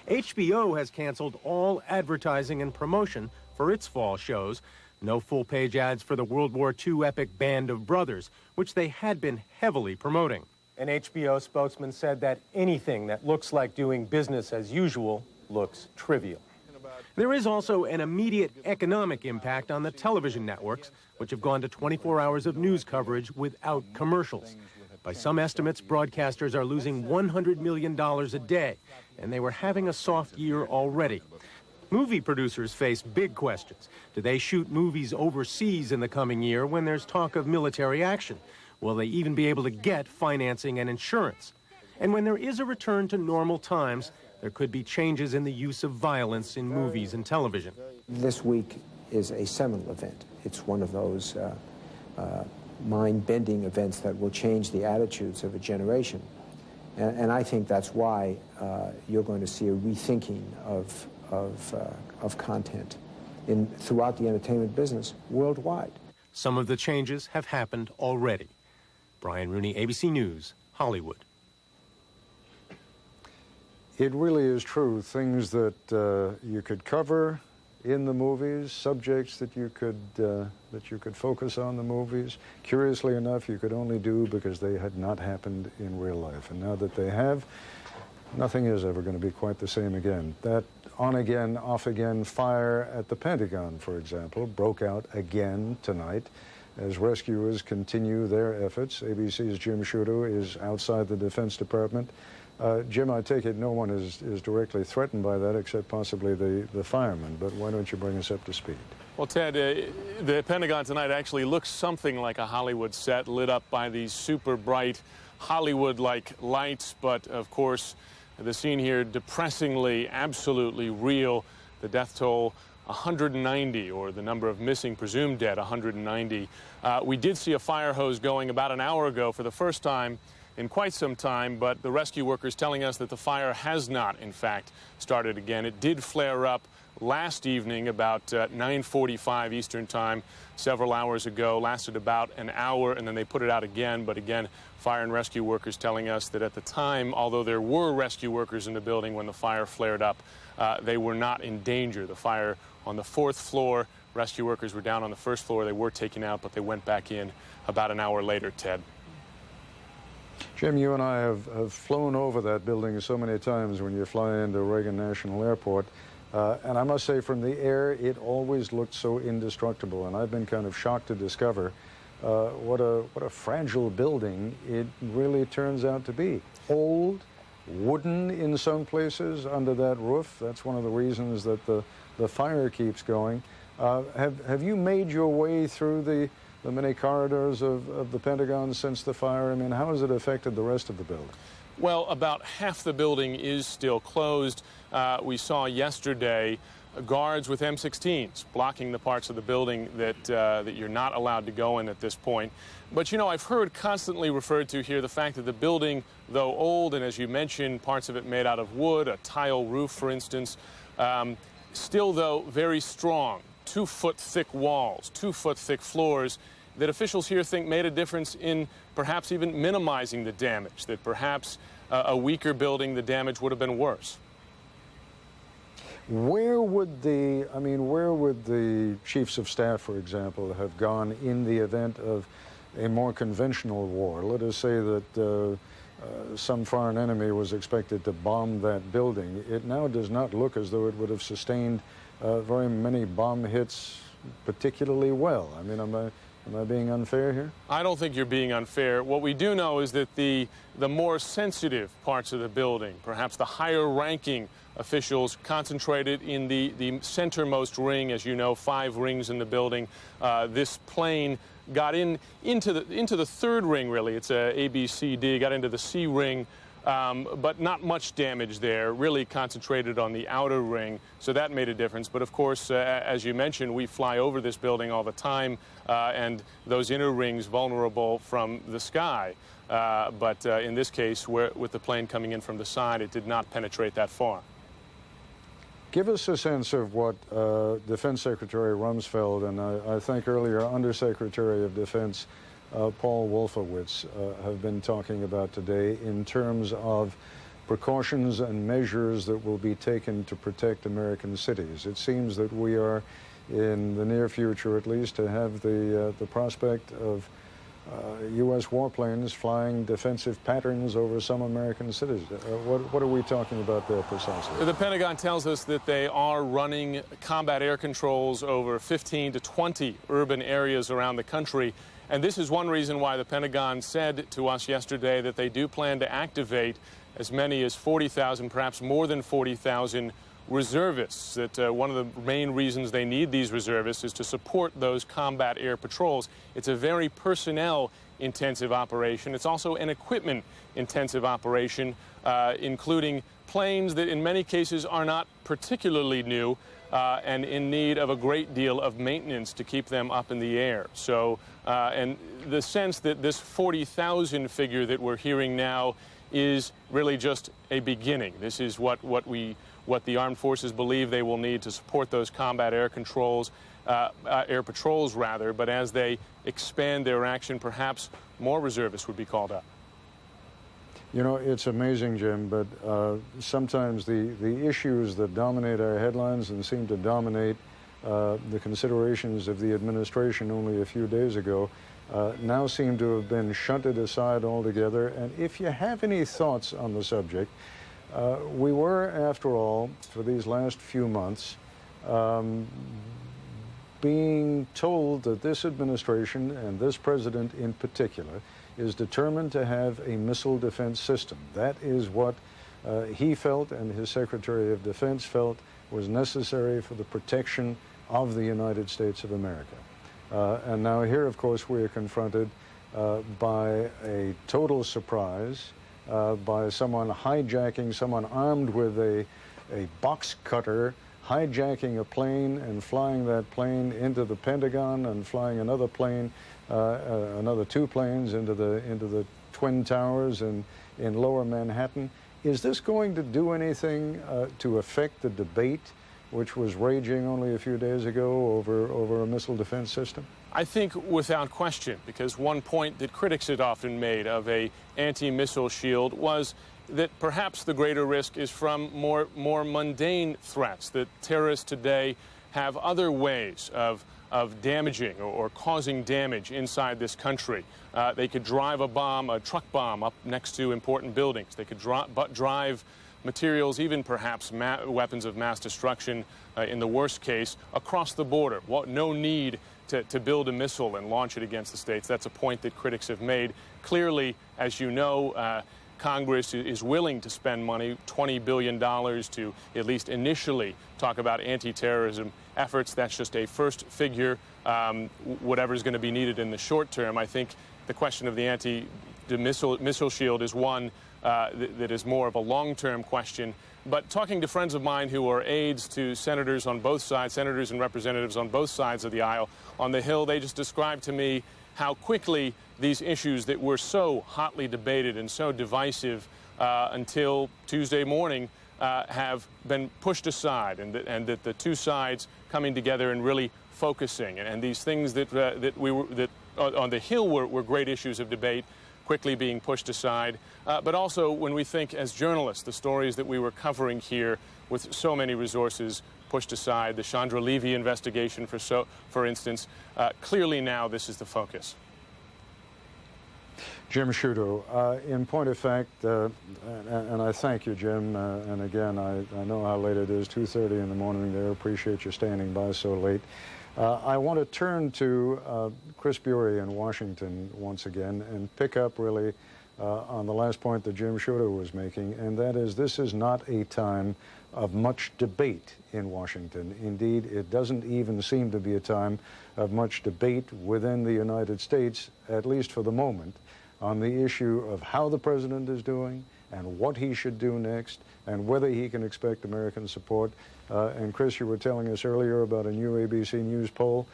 HBO has canceled all advertising and promotion for its fall shows. No full-page ads for the World War II epic Band of Brothers, which they had been heavily promoting. An HBO spokesman said that anything that looks like doing business as usual looks trivial. There is also an immediate economic impact on the television networks, which have gone to 24 hours of news coverage without commercials. By some estimates, broadcasters are losing $100 million a day, and they were having a soft year already. Movie producers face big questions. Do they shoot movies overseas in the coming year when there's talk of military action? Will they even be able to get financing and insurance? And when there is a return to normal times, there could be changes in the use of violence in movies and television. This week is a seminal event. It's one of those mind-bending events that will change the attitudes of a generation. And I think that's why you're going to see a rethinking of content throughout the entertainment business worldwide. Some of the changes have happened already. Brian Rooney, ABC News, Hollywood. It really is true. Things that you could cover in the movies, subjects that you could focus on the movies. Curiously enough, you could only do because they had not happened in real life. And now that they have, nothing is ever going to be quite the same again. That on-again, off-again fire at the Pentagon, for example, broke out again tonight as rescuers continue their efforts. ABC's Jim Sciutto is outside the Defense Department. Jim, I take it no one is directly threatened by that except possibly the firemen, but why don't you bring us up to speed? Well, Ted, the Pentagon tonight actually looks something like a Hollywood set lit up by these super bright Hollywood-like lights, but of course the scene here depressingly, absolutely real. The death toll 190, or the number of missing presumed dead 190. We did see a fire hose going about an hour ago for the first time in quite some time, but the rescue workers telling us that the fire has not, in fact, started again. It did flare up last evening about 9:45 Eastern Time, several hours ago, lasted about an hour, and then they put it out again. But again, fire and rescue workers telling us that at the time, although there were rescue workers in the building when the fire flared up, they were not in danger. The fire on the 4th floor, rescue workers were down on the 1st floor. They were taken out, but they went back in about an hour later, Ted. Jim, you and I have flown over that building so many times when you fly into Reagan National Airport. And I must say, from the air, it always looked so indestructible. And I've been kind of shocked to discover what a fragile building it really turns out to be. Old, wooden in some places under that roof. That's one of the reasons that the fire keeps going. Have you made your way through the many corridors of the Pentagon since the fire? I mean, how has it affected the rest of the building? Well, about half the building is still closed. We saw yesterday guards with M16s blocking the parts of the building that you're not allowed to go in at this point. But, you know, I've heard constantly referred to here the fact that the building, though old, and as you mentioned, parts of it made out of wood, a tile roof, for instance, still, though, very strong. 2-foot thick walls, 2-foot thick floors that officials here think made a difference in perhaps even minimizing the damage, that perhaps a weaker building, the damage would have been worse. Where would the chiefs of staff, for example, have gone in the event of a more conventional war? Let us say that some foreign enemy was expected to bomb that building. It now does not look as though it would have sustained very many bomb hits particularly well. I mean, am I being unfair here? I don't think you're being unfair. What we do know is that the more sensitive parts of the building, perhaps the higher-ranking officials, concentrated in the centermost ring. As you know, 5 rings in the building. This plane got into the 3rd ring, really. It's A, B, C, D. Got into the C ring. But not much damage there, really concentrated on the outer ring, so that made a difference. But of course, as you mentioned, we fly over this building all the time, and those inner rings vulnerable from the sky. But in this case, with the plane coming in from the side, it did not penetrate that far. Give us a sense of what Defense Secretary Rumsfeld and I think earlier Undersecretary of Defense Paul Wolfowitz have been talking about today in terms of precautions and measures that will be taken to protect American cities. It seems that we are, in the near future at least, to have the prospect of U.S. warplanes flying defensive patterns over some American cities. What are we talking about there precisely? The Pentagon tells us that they are running combat air controls over 15 to 20 urban areas around the country. And this is one reason why the Pentagon said to us yesterday that they do plan to activate as many as 40,000, perhaps more than 40,000 reservists. That one of the main reasons they need these reservists is to support those combat air patrols. It's a very personnel-intensive operation. It's also an equipment-intensive operation, including planes that in many cases are not particularly new and in need of a great deal of maintenance to keep them up in the air. So, and the sense that this 40,000 figure that we're hearing now is really just a beginning. This is what we what the armed forces believe they will need to support those combat air controls, air patrols rather, but as they expand their action, perhaps more reservists would be called up. You know, it's amazing, Jim, but sometimes the issues that dominate our headlines and seem to dominate the considerations of the administration only a few days ago now seem to have been shunted aside altogether. And if you have any thoughts on the subject, we were, after all, for these last few months, being told that this administration, and this president in particular, is determined to have a missile defense system. That is what he felt and his Secretary of Defense felt was necessary for the protection of the United States of America. And now here, of course, we are confronted by a total surprise, by someone hijacking, someone armed with a box cutter, hijacking a plane and flying that plane into the Pentagon and flying another plane, another two planes into the Twin Towers in lower Manhattan. Is this going to do anything to affect the debate which was raging only a few days ago over a missile defense system? I think without question, because one point that critics had often made of a anti-missile shield was that perhaps the greater risk is from more mundane threats, that terrorists today have other ways of damaging or causing damage inside this country. They could drive a bomb, a truck bomb, up next to important buildings. They could drive materials, even perhaps weapons of mass destruction in the worst case, across the border. No need to build a missile and launch it against the states. That's a point that critics have made. Clearly, as you know, Congress is willing to spend money, $20 billion, to at least initially talk about anti-terrorism efforts. That's just a first figure. Whatever is going to be needed in the short term, I think the question of the missile shield is one that is more of a long-term question. But talking to friends of mine who are aides to senators on both sides, senators and representatives on both sides of the aisle on the Hill, they just described to me how quickly these issues that were so hotly debated and so divisive until Tuesday morning have been pushed aside, and that the two sides coming together and really focusing, and these things that on the Hill were great issues of debate quickly being pushed aside. But also when we think as journalists, the stories that we were covering here with so many resources pushed aside, the Chandra Levy investigation, for instance, clearly now this is the focus. Jim Sciutto, in point of fact, and I thank you, Jim, and again, I know how late it is, 2:30 in the morning there. Appreciate you standing by so late. I want to turn to Chris Bury in Washington once again and pick up really on the last point that Jim Sciutto was making, and that is this is not a time of much debate in Washington. Indeed, it doesn't even seem to be a time of much debate within the United States, at least for the moment, on the issue of how the president is doing and what he should do next and whether he can expect American support. And Chris, you were telling us earlier about a new ABC News poll.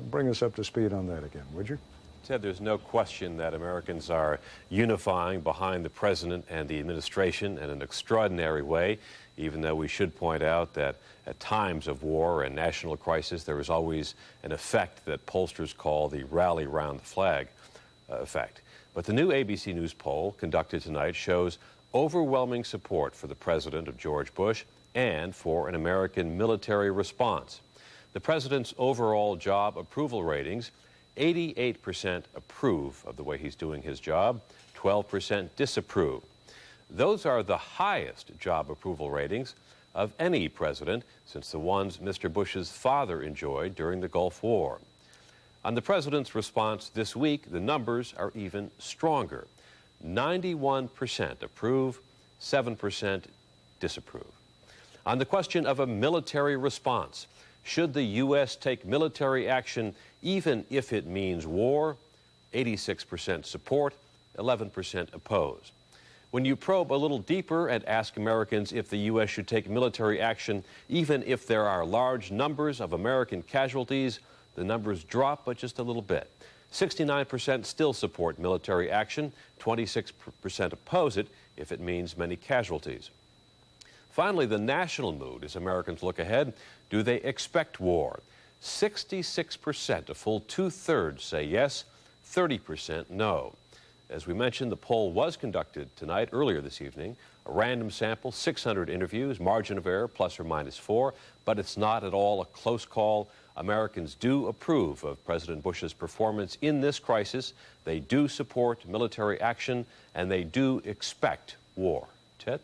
Bring us up to speed on that again, would you? Ted, there's no question that Americans are unifying behind the president and the administration in an extraordinary way, even though we should point out that at times of war and national crisis, there is always an effect that pollsters call the rally round the flag effect. But the new ABC News poll conducted tonight shows overwhelming support for the president of George Bush and for an American military response. The president's overall job approval ratings, 88% approve of the way he's doing his job, 12% disapprove. Those are the highest job approval ratings of any president since the ones Mr. Bush's father enjoyed during the Gulf War. On the president's response this week, the numbers are even stronger. 91% approve, 7% disapprove. On the question of a military response, should the U.S. take military action even if it means war? 86% support, 11% oppose. When you probe a little deeper and ask Americans if the U.S. should take military action even if there are large numbers of American casualties, the numbers drop but just a little bit. 69% still support military action, 26% oppose it if it means many casualties. Finally, the national mood as Americans look ahead. Do they expect war? 66%, a full two-thirds, say yes, 30% no. As we mentioned, the poll was conducted tonight, earlier this evening. A random sample, 600 interviews, margin of error plus or minus 4, but it's not at all a close call. Americans do approve of President Bush's performance in this crisis. They do support military action, and they do expect war. Ted?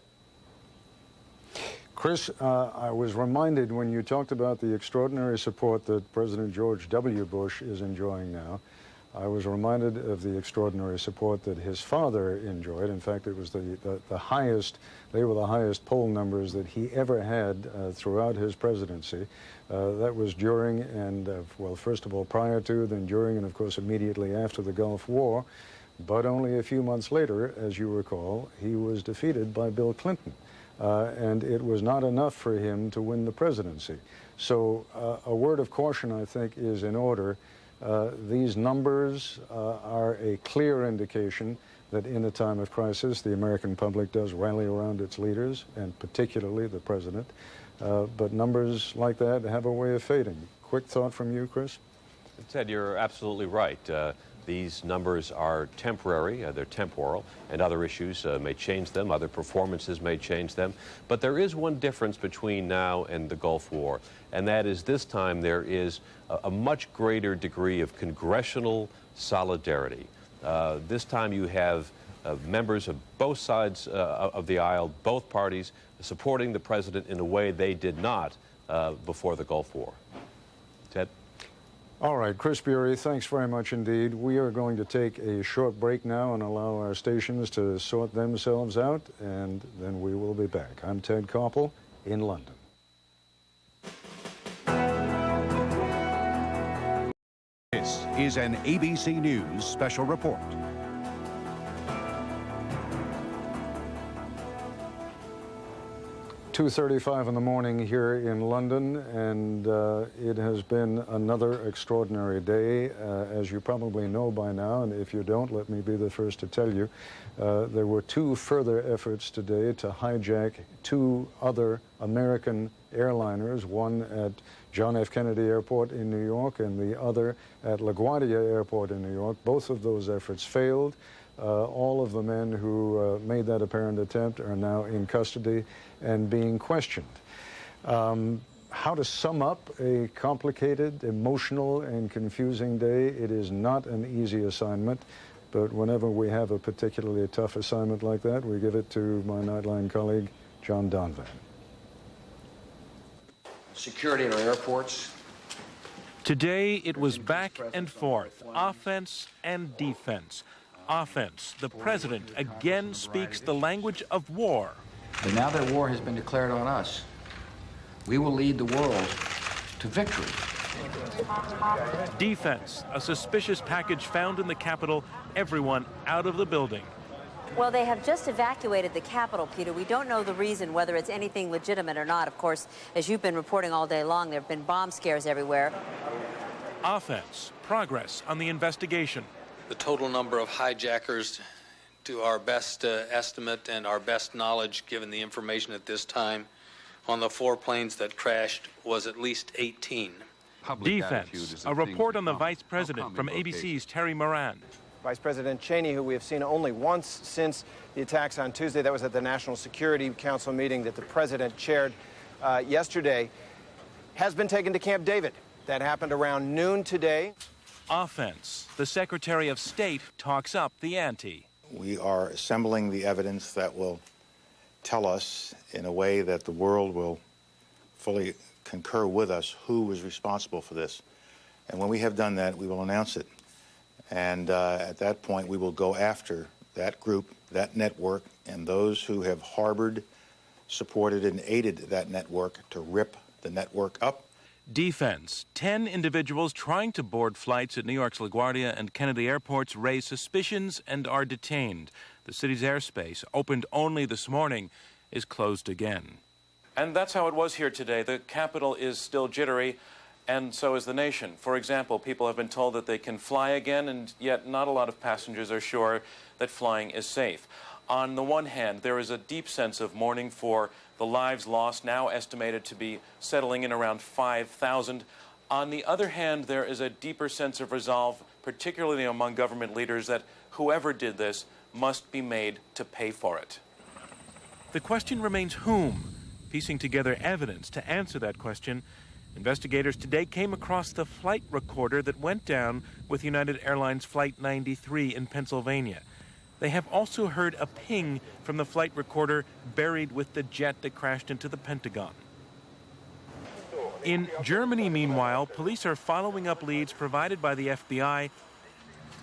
Chris, I was reminded when you talked about the extraordinary support that President George W. Bush is enjoying now, I was reminded of the extraordinary support that his father enjoyed. In fact, it was the highest, they were the highest poll numbers that he ever had throughout his presidency. That was during and, well, first of all, prior to, then during, and of course immediately after the Gulf War. But only a few months later, as you recall, he was defeated by Bill Clinton. And it was not enough for him to win the presidency. So a word of caution, I think, is in order. These numbers are a clear indication that in a time of crisis, the American public does rally around its leaders, and particularly the president. But numbers like that have a way of fading. Quick thought from you, Chris? Ted, you're absolutely right. These numbers are temporary, they're temporal, and other issues may change them, other performances may change them. But there is one difference between now and the Gulf War, and that is this time there is a much greater degree of congressional solidarity. This time you have members of both sides of the aisle, both parties, supporting the president in a way they did not before the Gulf War. Ted? All right, Chris Bury, thanks very much indeed. We are going to take a short break now and allow our stations to sort themselves out, and then we will be back. I'm Ted Koppel in London. This is an ABC News special report. 2:35 in the morning here in London, and it has been another extraordinary day. As you probably know by now, and if you don't, let me be the first to tell you, there were two further efforts today to hijack two other American airliners, one at John F. Kennedy Airport in New York and the other at LaGuardia Airport in New York. Both of those efforts failed. All of the men who made that apparent attempt are now in custody and being questioned. How to sum up a complicated, emotional, and confusing day? It is not an easy assignment, but whenever we have a particularly tough assignment like that, we give it to my Nightline colleague, John Donvan. Security in our airports. Today, it was back and forth, offense and defense. Offense, the president again speaks the language of war. But now that war has been declared on us, we will lead the world to victory. Defense, a suspicious package found in the Capitol, everyone out of the building. Well, they have just evacuated the Capitol, Peter. We don't know the reason, whether it's anything legitimate or not. Of course, as you've been reporting all day long, there have been bomb scares everywhere. Offense, progress on the investigation. The total number of hijackers, to our best estimate and our best knowledge, given the information at this time, on the 4 planes that crashed was at least 18. Defense, a report on the vice president from ABC's Terry Moran. Vice President Cheney, who we have seen only once since the attacks on Tuesday, that was at the National Security Council meeting that the president chaired yesterday, has been taken to Camp David. That happened around noon today. Offense, the Secretary of State talks up the ante. We are assembling the evidence that will tell us in a way that the world will fully concur with us who was responsible for this. And when we have done that, we will announce it. And at that point, we will go after that group, that network, and those who have harbored, supported, and aided that network to rip the network up. Defense, 10 individuals trying to board flights at New York's LaGuardia and Kennedy airports raise suspicions and are detained. The city's airspace, opened only this morning, is closed again. And that's how it was here today. The Capitol is still jittery, and so is the nation. For example, people have been told that they can fly again, and yet not a lot of passengers are sure that flying is safe. On the one hand, there is a deep sense of mourning for The lives lost now estimated to be settling in around 5,000. On the other hand, there is a deeper sense of resolve, particularly among government leaders, that whoever did this must be made to pay for it. The question remains whom? Piecing together evidence to answer that question, investigators today came across the flight recorder that went down with United Airlines Flight 93 in Pennsylvania. They have also heard a ping from the flight recorder buried with the jet that crashed into the Pentagon. In Germany, meanwhile, police are following up leads provided by the FBI.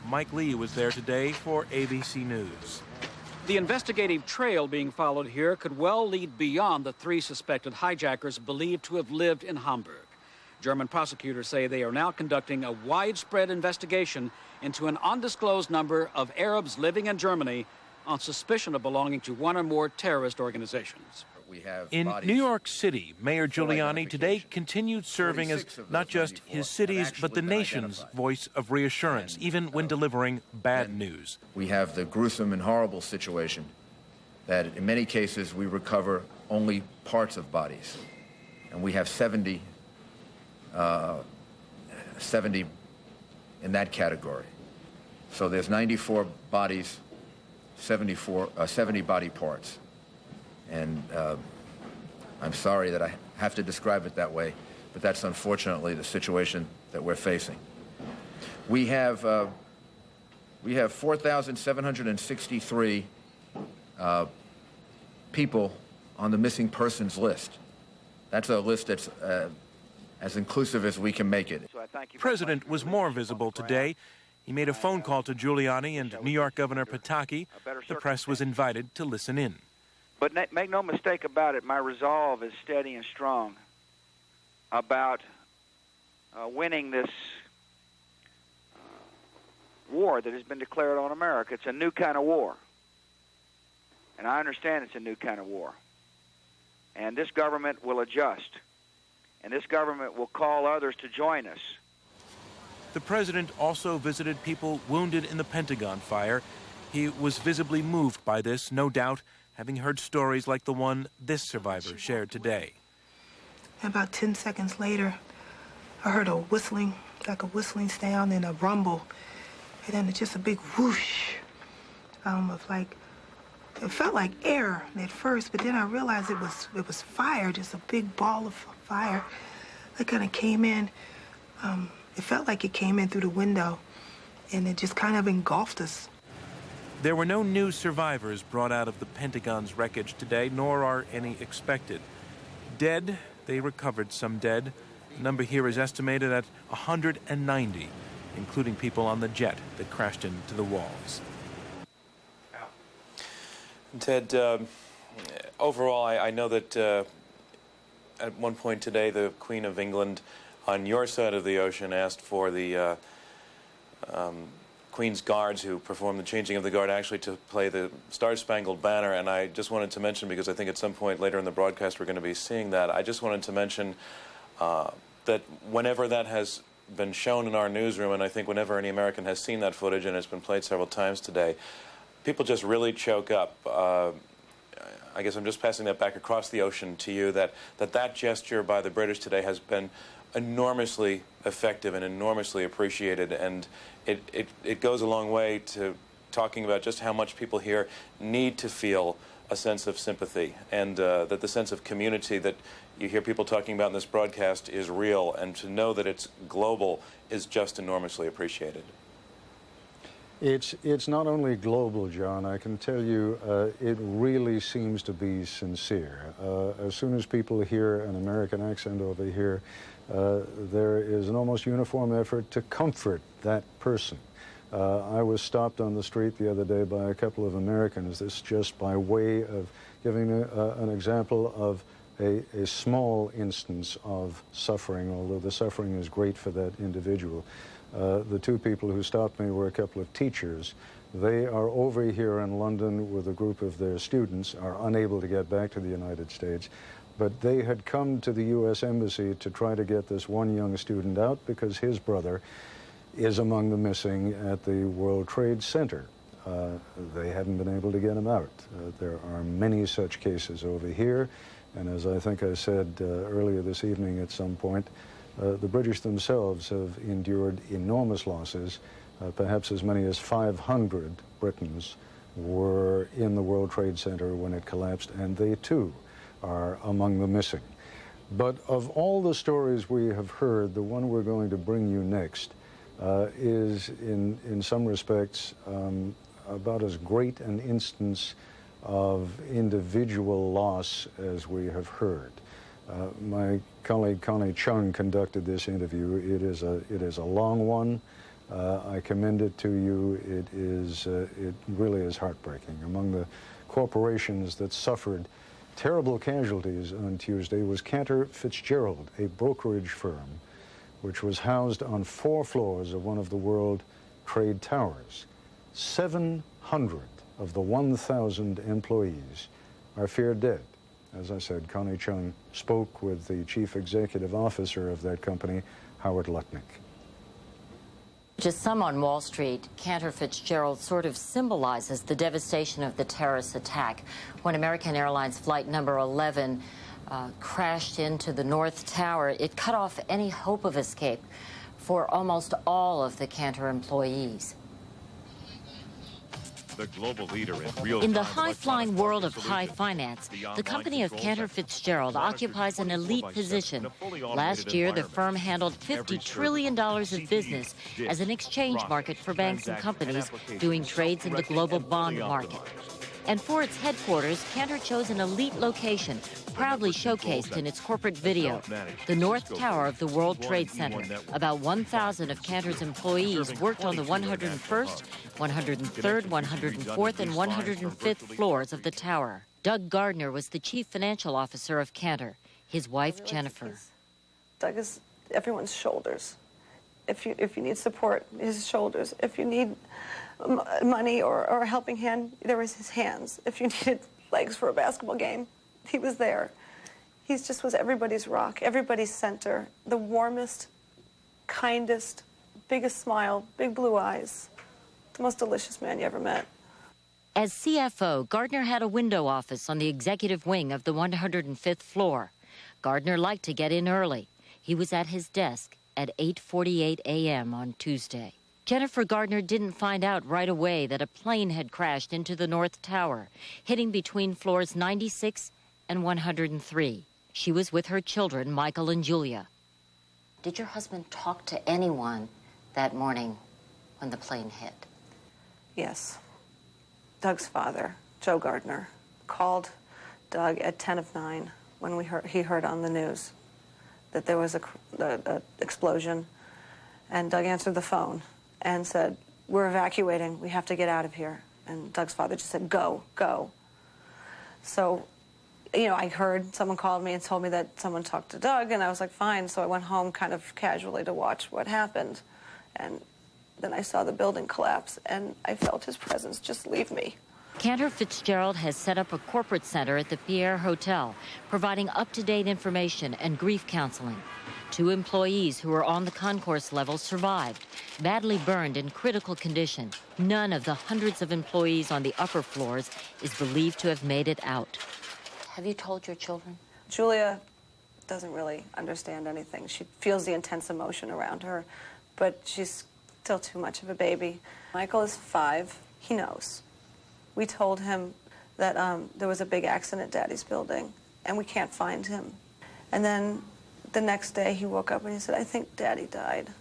Mike Lee was there today for ABC News. The investigative trail being followed here could well lead beyond the 3 suspected hijackers believed to have lived in Hamburg. German prosecutors say they are now conducting a widespread investigation into an undisclosed number of Arabs living in Germany on suspicion of belonging to one or more terrorist organizations. In New York City, Mayor Giuliani today continued serving as not just his city's, but the nation's voice of reassurance, even when delivering bad news. We have the gruesome and horrible situation that in many cases we recover only parts of bodies. And we have 70 in that category. So there's 94 bodies, 70 body parts. And I'm sorry that I have to describe it that way, but that's unfortunately the situation that we're facing. We have 4,763 people on the missing persons list. That's a list that's as inclusive as we can make it. The president was more visible today. He made a phone call to Giuliani and New York Governor Pataki. The press was invited to listen in. But make no mistake about it, my resolve is steady and strong about winning this war that has been declared on America. It's a new kind of war. And I understand it's a new kind of war. And this government will adjust. And this government will call others to join us. The president also visited people wounded in the Pentagon fire. He was visibly moved by this, no doubt, having heard stories like the one this survivor shared today. About 10 seconds later, I heard a whistling, like a whistling sound and a rumble, and then just a big whoosh of like, it felt like air at first, but then I realized it was fire, just a big ball of fire that kind of came in. It felt like it came in through the window, and it just kind of engulfed us. There were no new survivors brought out of the Pentagon's wreckage today, nor are any expected. Dead, they recovered some dead. The number here is estimated at 190, including people on the jet that crashed into the walls. Ted, overall, I know that at one point today, the Queen of England on your side of the ocean asked for the Queen's Guards who performed the changing of the guard actually to play the Star-Spangled Banner, and I just wanted to mention, because I think at some point later in the broadcast we're going to be seeing that, I just wanted to mention that whenever that has been shown in our newsroom, and I think whenever any American has seen that footage, and it's been played several times today, people just really choke up. I guess I'm just passing that back across the ocean to you, that gesture by the British today has been enormously effective and enormously appreciated, and it goes a long way to talking about just how much people here need to feel a sense of sympathy, and that the sense of community that you hear people talking about in this broadcast is real, and to know that it's global is just enormously appreciated. It's not only global, John. I can tell you it really seems to be sincere. As soon as people hear an American accent over here, there is an almost uniform effort to comfort that person. I was stopped on the street the other day by a couple of Americans. This just by way of giving an example of a small instance of suffering, although the suffering is great for that individual. The two people who stopped me were a couple of teachers. They are over here in London with a group of their students, are unable to get back to the United States, but they had come to the U.S. Embassy to try to get this one young student out because his brother is among the missing at the World Trade Center. They hadn't been able to get him out. There are many such cases over here, And as I think I said earlier this evening at some point, the British themselves have endured enormous losses. Perhaps as many as 500 Britons were in the World Trade Center when it collapsed, and they too are among the missing. But of all the stories we have heard, the one we're going to bring you next is in some respects about as great an instance of individual loss as we have heard. My colleague Connie Chung conducted this interview. It is a long one. I commend it to you. It really is heartbreaking. Among the corporations that suffered terrible casualties on Tuesday was Cantor Fitzgerald, a brokerage firm which was housed on 4 floors of one of the World Trade Towers. 700 of the 1,000 employees are feared dead. As I said, Connie Chung spoke with the chief executive officer of that company, Howard Lutnick. To some on Wall Street, Cantor Fitzgerald sort of symbolizes the devastation of the terrorist attack when American Airlines Flight number 11 crashed into the North Tower. It cut off any hope of escape for almost all of the Cantor employees. The global leader in real In the high-flying world of high finance, the company of Cantor Fitzgerald occupies an elite position. Last year, the firm handled $50 trillion of business as an exchange market for banks and companies doing trades in the global bond market. And for its headquarters, Cantor chose an elite location, proudly showcased in its corporate video, the North Tower of the World Trade Center. About 1,000 of Cantor's employees worked on the 101st, 103rd, 104th, and 105th floors of the tower. Doug Gardner was the chief financial officer of Cantor. His wife, Jennifer. Doug is everyone's shoulders. If you need support, his shoulders. If you need money or a helping hand, there was his hands. If you needed legs for a basketball game, he was there. He just was everybody's rock, everybody's center, the warmest, kindest, biggest smile, big blue eyes, the most delicious man you ever met. As CFO, Gardner had a window office on the executive wing of the 105th floor. Gardner liked to get in early. He was at his desk at 8:48 a.m. on Tuesday. Jennifer Gardner didn't find out right away that a plane had crashed into the North Tower, hitting between floors 96 and 103. She was with her children, Michael and Julia. Did your husband talk to anyone that morning when the plane hit? Yes. Doug's father, Joe Gardner, called Doug at 10 of 9 when he heard on the news that there was a explosion, and Doug answered the phone and said, "We're evacuating. We have to get out of here." And Doug's father just said, "Go, go." So, I heard someone called me and told me that someone talked to Doug, and I was like, fine. So I went home kind of casually to watch what happened. And then I saw the building collapse, and I felt his presence just leave me. Cantor Fitzgerald has set up a corporate center at the Pierre Hotel, providing up-to-date information and grief counseling. 2 employees who were on the concourse level survived, badly burned in critical condition. None of the hundreds of employees on the upper floors is believed to have made it out. Have you told your children? Julia doesn't really understand anything. She feels the intense emotion around her, but she's still too much of a baby. Michael is 5. He knows. We told him that there was a big accident at Daddy's building, and we can't find him. And then the next day, he woke up and he said, "I think Daddy died."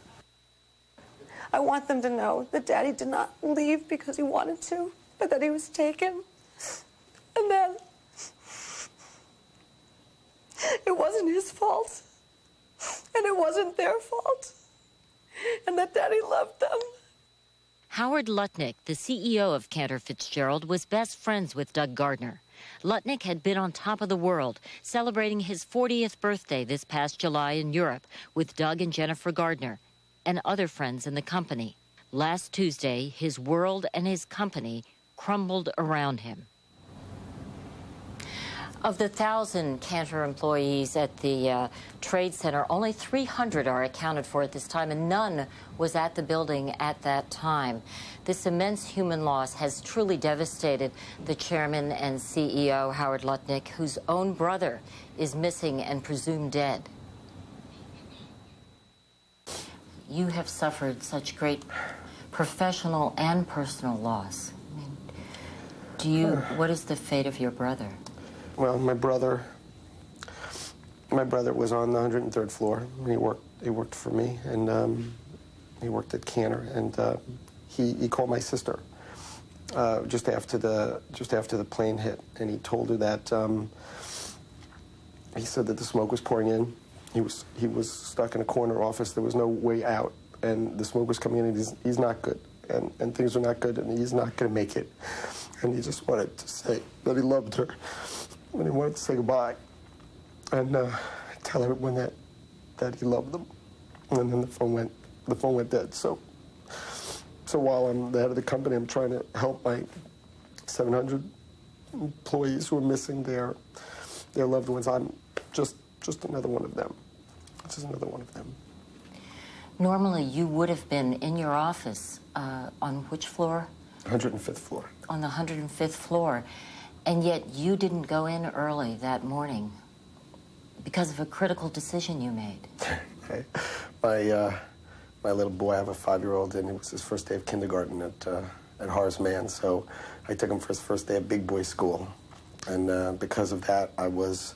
I want them to know that Daddy did not leave because he wanted to, but that he was taken. And that it wasn't his fault, and it wasn't their fault, and that Daddy loved them. Howard Lutnick, the CEO of Cantor Fitzgerald, was best friends with Doug Gardner. Lutnick had been on top of the world, celebrating his 40th birthday this past July in Europe with Doug and Jennifer Gardner and other friends in the company. Last Tuesday, his world and his company crumbled around him. Of the 1,000 Cantor employees at the Trade Center, only 300 are accounted for at this time, and none was at the building at that time. This immense human loss has truly devastated the chairman and CEO, Howard Lutnick, whose own brother is missing and presumed dead. You have suffered such great professional and personal loss. I mean, what is the fate of your brother? Well, my brother was on the 103rd floor. He worked for me, and he worked at Cantor, and he called my sister just after the plane hit, and he told her that he said that the smoke was pouring in. He was stuck in a corner office. There was no way out, and the smoke was coming in, and he's not good, and things are not good, and he's not going to make it. And he just wanted to say that he loved her, and he wanted to say goodbye, and tell everyone that he loved them. And then the phone went dead. So while I'm the head of the company, I'm trying to help my 700 employees who are missing their loved ones. I'm just another one of them. Just another one of them. Normally, you would have been in your office on which floor? 105th floor. On the 105th floor. And yet you didn't go in early that morning because of a critical decision you made. My little boy, I have a 5-year-old, and it was his first day of kindergarten at Horace Mann, so I took him for his first day at big boy school. And because of that, I was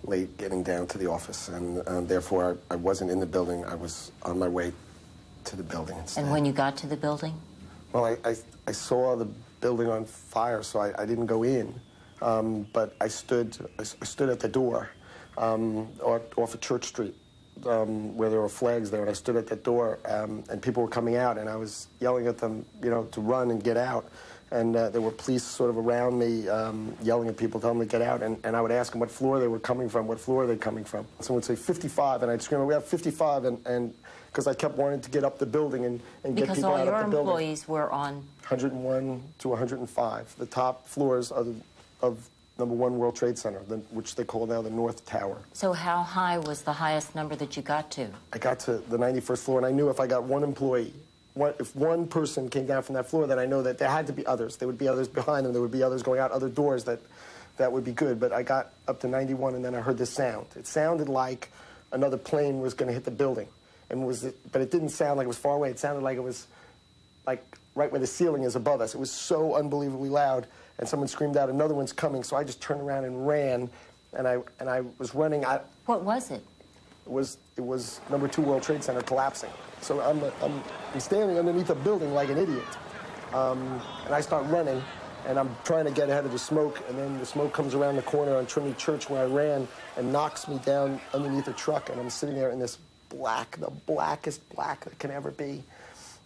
late getting down to the office, and therefore I wasn't in the building. I was on my way to the building instead. And when you got to the building? Well, I saw the building on fire, so I didn't go in. But I stood at the door off of Church Street, where there were flags there, and I stood at that door, and people were coming out, and I was yelling at them, to run and get out. And there were police sort of around me yelling at people, telling them to get out, and I would ask them what floor they were coming from, what floor are they coming from. Someone would say 55, and I'd scream, we have 55, and because I kept wanting to get up the building and get people out of the building. Because all your employees were on? 101 to 105, the top floors of number 1 World Trade Center, which they call now the North Tower. So how high was the highest number that you got to? I got to the 91st floor, and I knew if I got one employee, if one person came down from that floor, then I know that there had to be others. There would be others behind them. There would be others going out other doors that would be good. But I got up to 91, and then I heard this sound. It sounded like another plane was going to hit the building, but it didn't sound like it was far away. It sounded like it was like right where the ceiling is above us. It was so unbelievably loud, and someone screamed out, "Another one's coming!" So I just turned around and ran, and I was running. What was it? It was number 2 World Trade Center collapsing. So I'm standing underneath a building like an idiot, and I start running, and I'm trying to get ahead of the smoke, and then the smoke comes around the corner on Trinity Church where I ran and knocks me down underneath a truck, and I'm sitting there in this black, the blackest black that can ever be.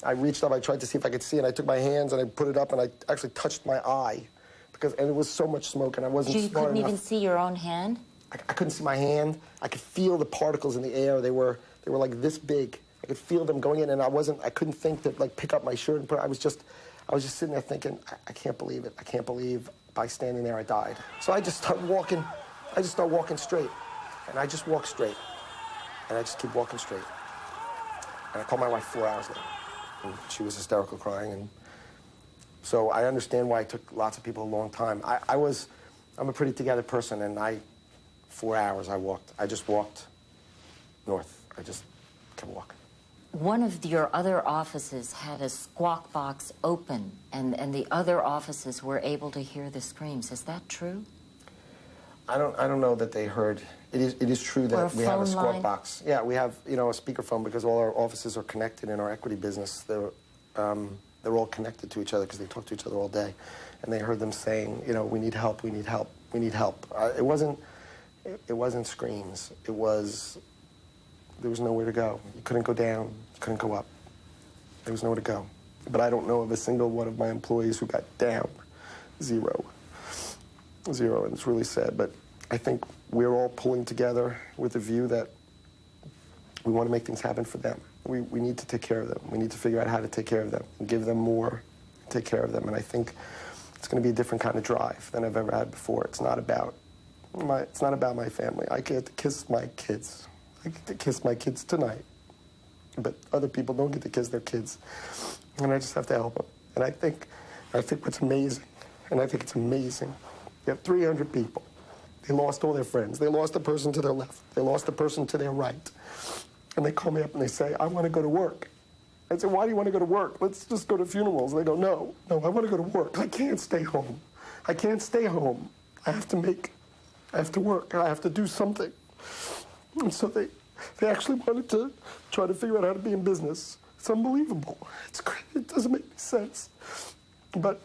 I reached up, I tried to see if I could see, and I took my hands and I put it up, and I actually touched my eye, and it was so much smoke, and I wasn't smart enough. You couldn't even see your own hand? I couldn't see my hand. I could feel the particles in the air. They were like this big. I could feel them going in, and I couldn't think to pick up my shirt and put it. I was just sitting there thinking, I can't believe it. I can't believe by standing there I died. So I just start walking. I just start walking straight, and I just walk straight, and I just keep walking straight. And I called my wife 4 hours later, and she was hysterical crying, and so I understand why it took lots of people a long time. I'm a pretty together person, and 4 hours I just walked north. I just kept walking. One of your other offices had a squawk box open, and the other offices were able to hear the screams. Is that true? I don't know that they heard. It is true that we have a squawk box. Yeah, we have a speakerphone because all our offices are connected in our equity business. They're all connected to each other because they talk to each other all day, and they heard them saying, we need help, we need help, we need help. It wasn't screams. There was nowhere to go. You couldn't go down. You couldn't go up. There was nowhere to go. But I don't know of a single one of my employees who got down. Zero. And it's really sad. But I think we're all pulling together with the view that we want to make things happen for them. We need to take care of them. We need to figure out how to take care of them and give them more, take care of them. And I think it's going to be a different kind of drive than I've ever had before. It's not about It's not about my family. I get to kiss my kids. I get to kiss my kids tonight. But other people don't get to kiss their kids. And I just have to help them. And I think what's amazing, and I think it's amazing, you have 300 people. They lost all their friends. They lost the person to their left. They lost the person to their right. And they call me up and they say, I want to go to work. I say, why do you want to go to work? Let's just go to funerals. And they go, no, I want to go to work. I can't stay home. I can't stay home. I have to work. I have to do something. And so they actually wanted to try to figure out how to be in business. It's unbelievable. It's crazy. It doesn't make any sense. But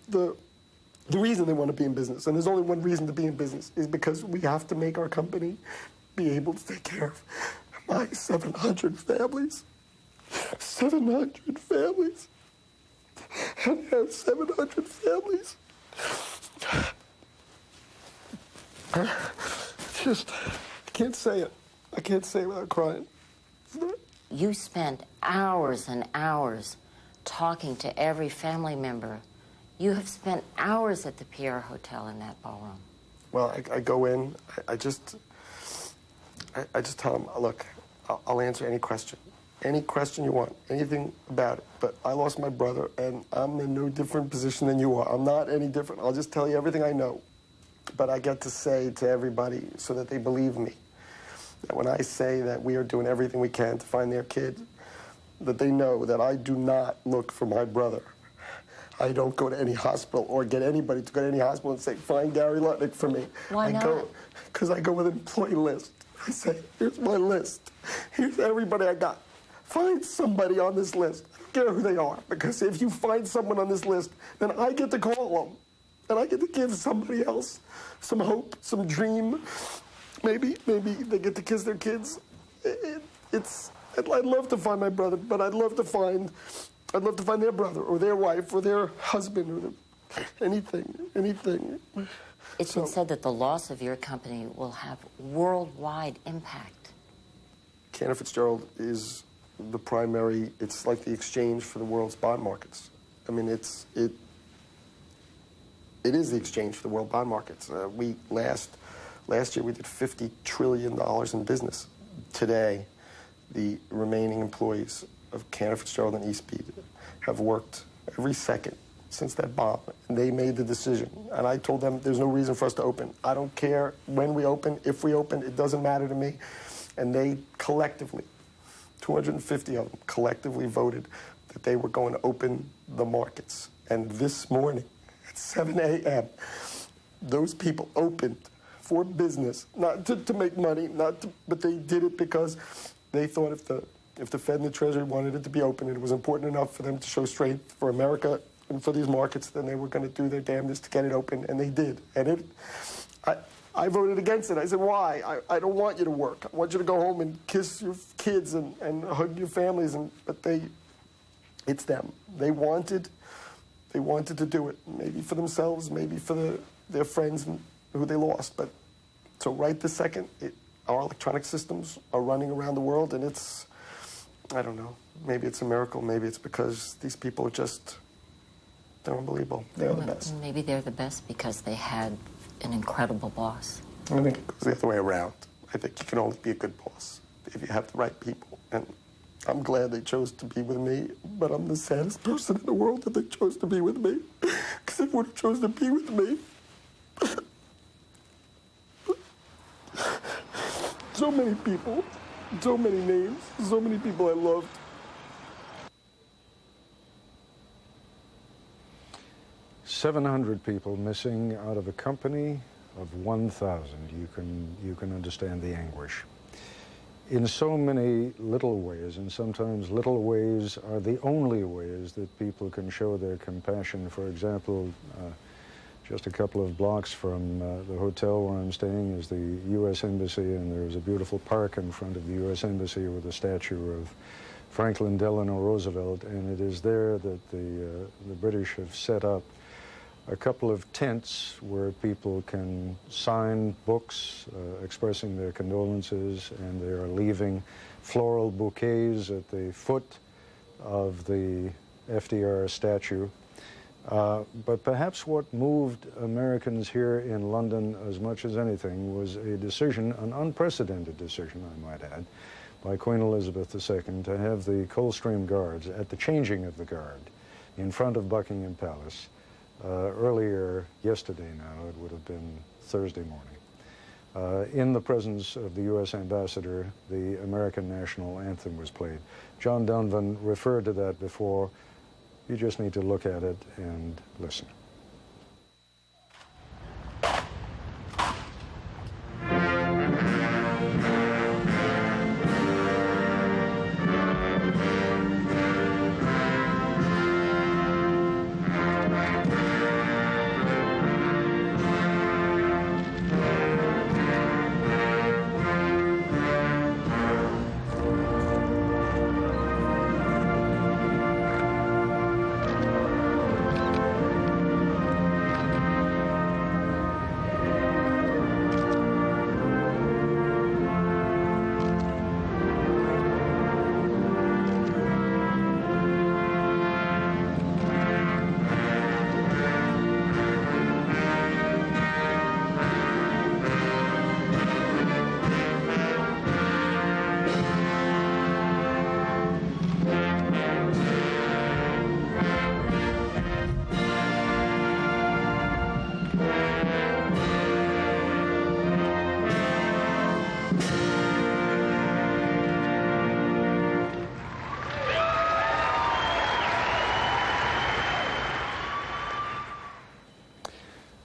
the reason they want to be in business, and there's only one reason to be in business, is because we have to make our company be able to take care of my 700 families. 700 families. I have 700 families. Just, I can't say it. I can't say it without crying. You spent hours and hours talking to every family member. You have spent hours at the Pierre Hotel in that ballroom. Well, I go in, I just tell them, look, I'll answer any question you want, anything about it. But I lost my brother, and I'm in no different position than you are. I'm not any different. I'll just tell you everything I know. But I get to say to everybody so that they believe me, that when I say that we are doing everything we can to find their kid, that they know that I do not look for my brother. I don't go to any hospital or get anybody to go to any hospital and say, find Gary Lutnick for me. Why not? Because I go with an employee list. I say, here's my list. Here's everybody I got. Find somebody on this list. I don't care who they are, because if you find someone on this list, then I get to call them. And I get to give somebody else some hope, some dream. Maybe they get to kiss their kids. I'd love to find my brother, but I'd love to find their brother or their wife or their husband or anything. It's been said that the loss of your company will have worldwide impact. Cantor Fitzgerald is the primary, it's like the exchange for the world's bond markets. I mean, it is the exchange for the world bond markets. Last year we did $50 trillion in business. Today, the remaining employees of Cantor Fitzgerald and eSpeed have worked every second since that bomb. And they made the decision. And I told them there's no reason for us to open. I don't care when we open, if we open, it doesn't matter to me. And they collectively, 250 of them, collectively voted that they were going to open the markets. And this morning, at 7 a.m., those people opened for business, not to make money, but they did it because they thought if the Fed and the Treasury wanted it to be open and it was important enough for them to show strength for America and for these markets, then they were going to do their damnedest to get it open, and they did. And I voted against it. I said, why? I don't want you to work. I want you to go home and kiss your kids and hug your families. But it's them. They wanted to do it, maybe for themselves, maybe for their friends who they lost. But so right this second, our electronic systems are running around the world, and it's, I don't know, maybe it's a miracle. Maybe it's because these people are just, they're unbelievable. They're the best. Maybe they're the best because they had an incredible boss. I think it goes the other way around. I think you can only be a good boss if you have the right people. And I'm glad they chose to be with me, but I'm the saddest person in the world that they chose to be with me. Because if they would have chosen to be with me, so many people, so many names, so many people I loved. $700 people missing out of a company of 1,000. You can understand the anguish. In so many little ways, and sometimes little ways are the only ways that people can show their compassion. For example, just a couple of blocks from the hotel where I'm staying is the U.S. Embassy, and there's a beautiful park in front of the U.S. Embassy with a statue of Franklin Delano Roosevelt, and it is there that the British have set up a couple of tents where people can sign books expressing their condolences, and they are leaving floral bouquets at the foot of the FDR statue. But perhaps what moved Americans here in London as much as anything was a decision, an unprecedented decision, I might add, by Queen Elizabeth II to have the Coldstream Guards at the changing of the guard in front of Buckingham Palace earlier yesterday now, it would have been Thursday morning. In the presence of the U.S. ambassador, the American national anthem was played. John Donovan referred to that before. You just need to look at it and listen.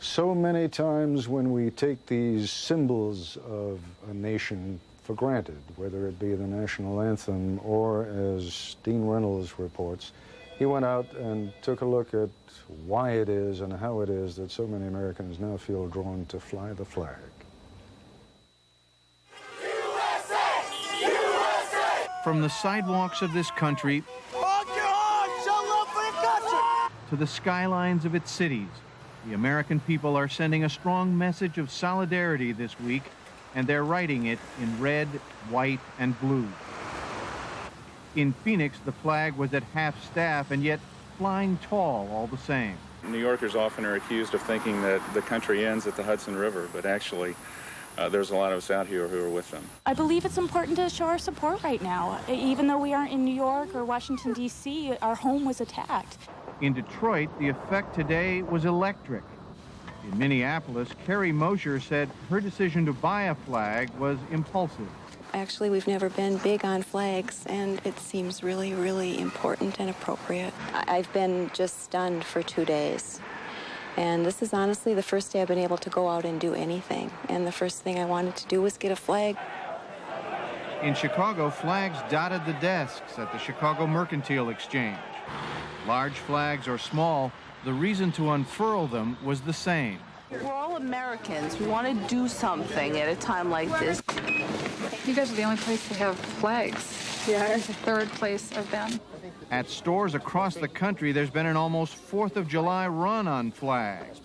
So many times when we take these symbols of a nation for granted, whether it be the national anthem or, as Dean Reynolds reports, he went out and took a look at why it is and how it is that so many Americans now feel drawn to fly the flag. From the sidewalks of this country to the skylines of its cities, the American people are sending a strong message of solidarity this week, and they're writing it in red, white, and blue. In Phoenix, the flag was at half-staff and yet flying tall all the same. New Yorkers often are accused of thinking that the country ends at the Hudson River, but actually there's a lot of us out here who are with them. I believe it's important to show our support right now. Even though we aren't in New York or Washington, D.C., our home was attacked. In Detroit, the effect today was electric. In Minneapolis, Carrie Mosher said her decision to buy a flag was impulsive. Actually, we've never been big on flags, and it seems really, really important and appropriate. I've been just stunned for 2 days. And this is honestly the first day I've been able to go out and do anything. And the first thing I wanted to do was get a flag. In Chicago, flags dotted the desks at the Chicago Mercantile Exchange. Large flags or small, the reason to unfurl them was the same. We're all Americans. We want to do something at a time like this. You guys are the only place to have flags. Yeah, it's the third place I've been. At stores across the country, there's been an almost 4th of July run on flags.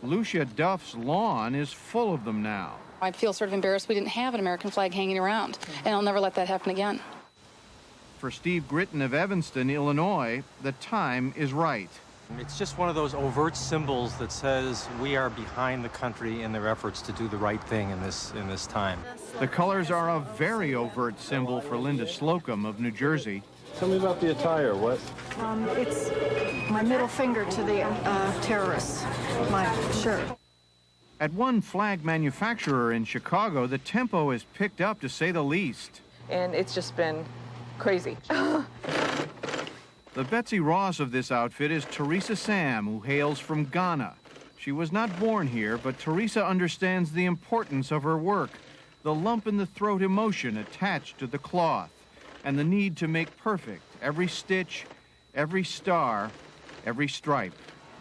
Lucia Duff's lawn is full of them now. I feel sort of embarrassed we didn't have an American flag hanging around, and I'll never let that happen again. For Steve Gritton of Evanston, Illinois, the time is right. It's just one of those overt symbols that says we are behind the country in their efforts to do the right thing in this time. The colors are a very overt symbol for Linda Slocum of New Jersey. Tell me about the attire. What? It's my middle finger to the terrorists, my shirt. At one flag manufacturer in Chicago, the tempo is picked up, to say the least. And it's just been crazy. The Betsy Ross of this outfit is Teresa Sam, who hails from Ghana. She was not born here, but Teresa understands the importance of her work, the lump-in-the-throat emotion attached to the cloth, and the need to make perfect every stitch, every star, every stripe.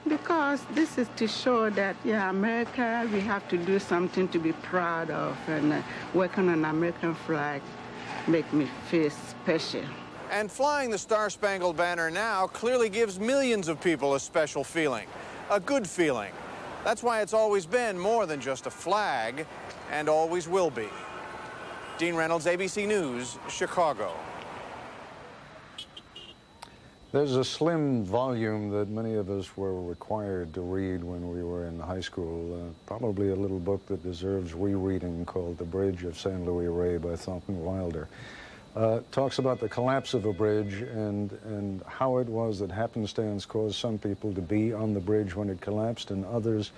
Because this is to show that, yeah, America, we have to do something to be proud of, and working on an American flag make me feel special. And flying the Star-Spangled Banner now clearly gives millions of people a special feeling, a good feeling. That's why it's always been more than just a flag, and always will be. Dean Reynolds, ABC News, Chicago. There's a slim volume that many of us were required to read when we were in high school, probably a little book that deserves rereading called The Bridge of St. Louis Ray by Thornton Wilder. Talks about the collapse of a bridge and how it was that happenstance caused some people to be on the bridge when it collapsed and others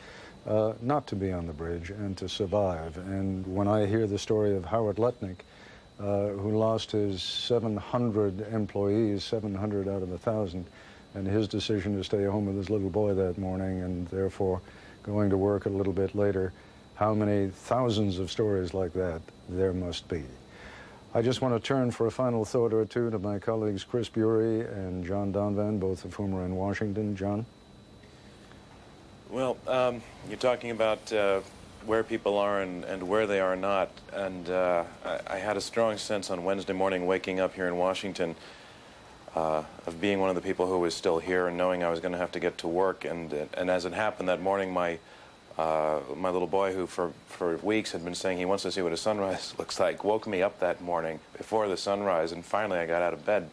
not to be on the bridge and to survive. And when I hear the story of Howard Lutnick, who lost his 700 employees, 700 out of 1,000, and his decision to stay home with his little boy that morning and therefore going to work a little bit later, how many thousands of stories like that there must be. I just want to turn for a final thought or two to my colleagues Chris Bury and John Donvan, both of whom are in Washington. John? Well, you're talking about where people are and where they are not, and I had a strong sense on Wednesday morning waking up here in Washington of being one of the people who was still here and knowing I was going to have to get to work, and as it happened that morning, my little boy, who for weeks had been saying he wants to see what a sunrise looks like, woke me up that morning before the sunrise, and finally I got out of bed,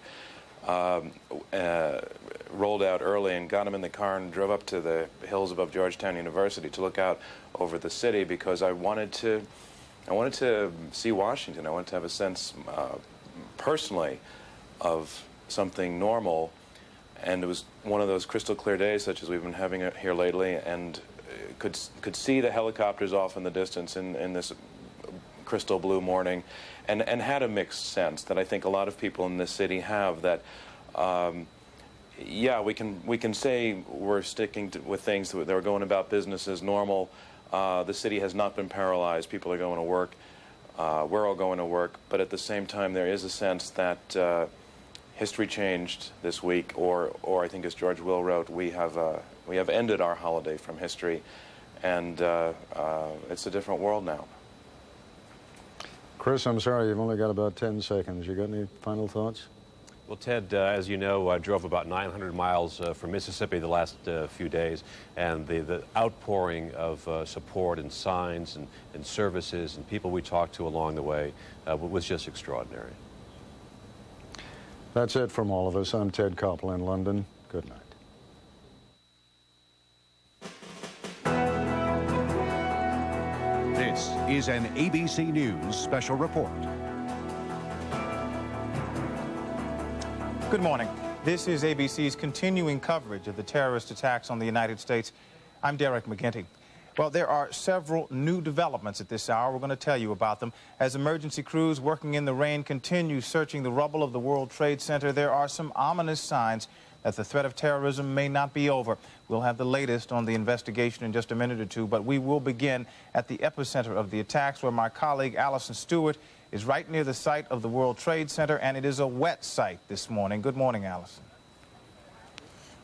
rolled out early and got him in the car and drove up to the hills above Georgetown University to look out over the city because I wanted to see Washington. I wanted to have a sense personally of something normal, and it was one of those crystal clear days such as we've been having here lately, and could see the helicopters off in the distance in this crystal blue morning, and had a mixed sense that I think a lot of people in this city have, that yeah, we can say we're sticking with things that are going about business as normal. The city has not been paralyzed. People are going to work. We're all going to work. But at the same time, there is a sense that history changed this week, or I think as George Will wrote, we have ended our holiday from history, and it's a different world now. Chris, I'm sorry, you've only got about 10 seconds. You got any final thoughts? Well, Ted, as you know, I drove about 900 miles from Mississippi the last few days, and the outpouring of support and signs and services and people we talked to along the way was just extraordinary. That's it from all of us. I'm Ted Koppel in London. Good night. This is an ABC News special report. Good morning. This is ABC's continuing coverage of the terrorist attacks on the United States. I'm Derek McGinty. Well, there are several new developments at this hour. We're going to tell you about them. As emergency crews working in the rain continue searching the rubble of the World Trade Center, there are some ominous signs that the threat of terrorism may not be over. We'll have the latest on the investigation in just a minute or two, but we will begin at the epicenter of the attacks, where my colleague Allison Stewart is right near the site of the World Trade Center, and it is a wet site this morning. Good morning, Allison.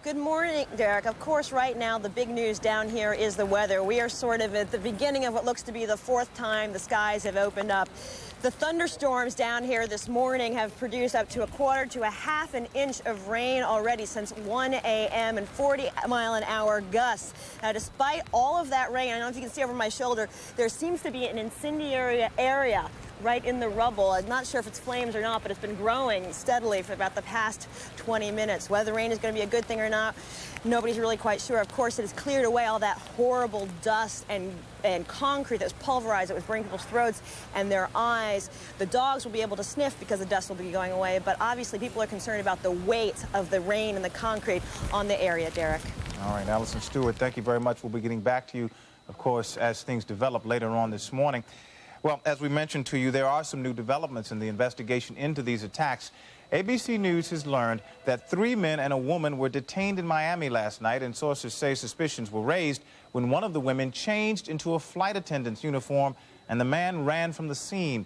Good morning, Derek. Of course, right now, the big news down here is the weather. We are sort of at the beginning of what looks to be the fourth time the skies have opened up. The thunderstorms down here this morning have produced up to a quarter to a half an inch of rain already since 1 a.m. and 40-mile-an-hour gusts. Now, despite all of that rain, I don't know if you can see over my shoulder, there seems to be an incendiary area right in the rubble. I'm not sure if it's flames or not, but it's been growing steadily for about the past 20 minutes. Whether the rain is going to be a good thing or not, nobody's really quite sure. Of course, it has cleared away all that horrible dust and concrete that was pulverized that was burning people's throats and their eyes. The dogs will be able to sniff because the dust will be going away, but obviously people are concerned about the weight of the rain and the concrete on the area, Derek. All right, Allison Stewart, thank you very much. We'll be getting back to you, of course, as things develop later on this morning. Well, as we mentioned to you, there are some new developments in the investigation into these attacks. ABC News has learned that 3 men and a woman were detained in Miami last night, and sources say suspicions were raised when one of the women changed into a flight attendant's uniform and the man ran from the scene.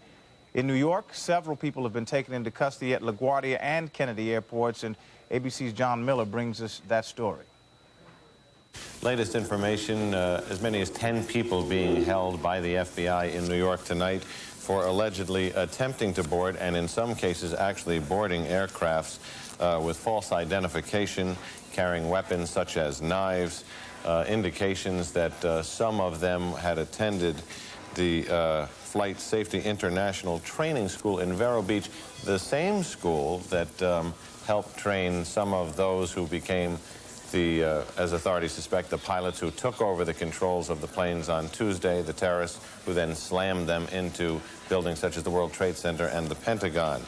In New York, several people have been taken into custody at LaGuardia and Kennedy airports, and ABC's John Miller brings us that story. Latest information, as many as 10 people being held by the FBI in New York tonight for allegedly attempting to board, and in some cases actually boarding aircrafts with false identification, carrying weapons such as knives, indications that some of them had attended the Flight Safety International Training School in Vero Beach, the same school that helped train some of those who became the, as authorities suspect, the pilots who took over the controls of the planes on Tuesday, the terrorists who then slammed them into buildings such as the World Trade Center and the Pentagon.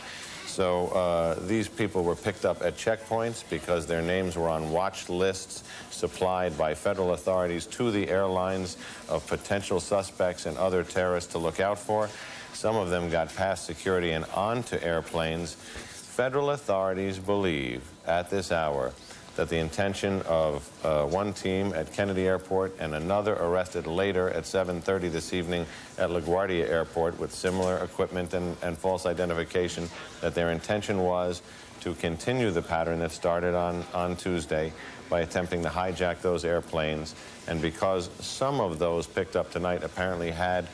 So these people were picked up at checkpoints because their names were on watch lists supplied by federal authorities to the airlines of potential suspects and other terrorists to look out for. Some of them got past security and onto airplanes. Federal authorities believe at this hour that the intention of one team at Kennedy Airport and another arrested later at 7:30 this evening at LaGuardia Airport with similar equipment and false identification, that their intention was to continue the pattern that started on Tuesday by attempting to hijack those airplanes. And because some of those picked up tonight apparently had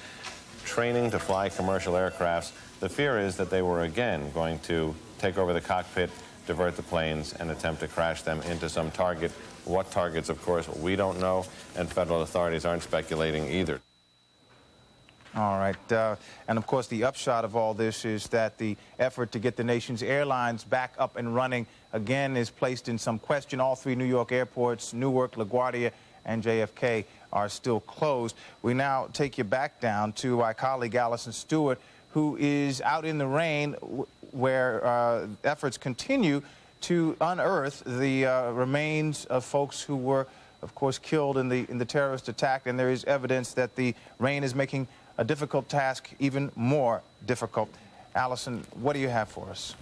training to fly commercial aircrafts, the fear is that they were again going to take over the cockpit, divert the planes, and attempt to crash them into some target. What targets, of course, we don't know, and federal authorities aren't speculating either. All right. And, of course, the upshot of all this is that the effort to get the nation's airlines back up and running again is placed in some question. All three New York airports, Newark, LaGuardia, and JFK, are still closed. We now take you back down to our colleague Allison Stewart, who is out in the rain where efforts continue to unearth the remains of folks who were, of course, killed in the terrorist attack. And there is evidence that the rain is making a difficult task even more difficult. Allison, what do you have for us?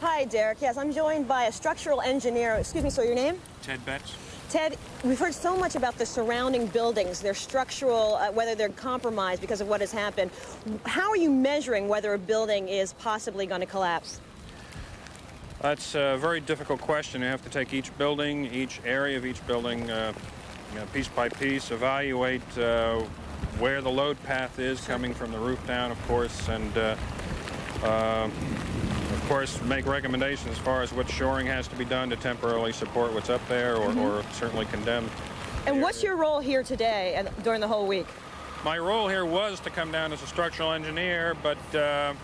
Hi, Derek. Yes, I'm joined by a structural engineer. Excuse me, so your name? Ted Betts. Ted, we've heard so much about the surrounding buildings, their structural, whether they're compromised because of what has happened. How are you measuring whether a building is possibly going to collapse? That's a very difficult question. You have to take each building, each area of each building, piece by piece, evaluate where the load path is coming from the roof down, of course, and of course, make recommendations as far as what shoring has to be done to temporarily support what's up there, or certainly condemn. And what's your role here today and during the whole week? My role here was to come down as a structural engineer, but I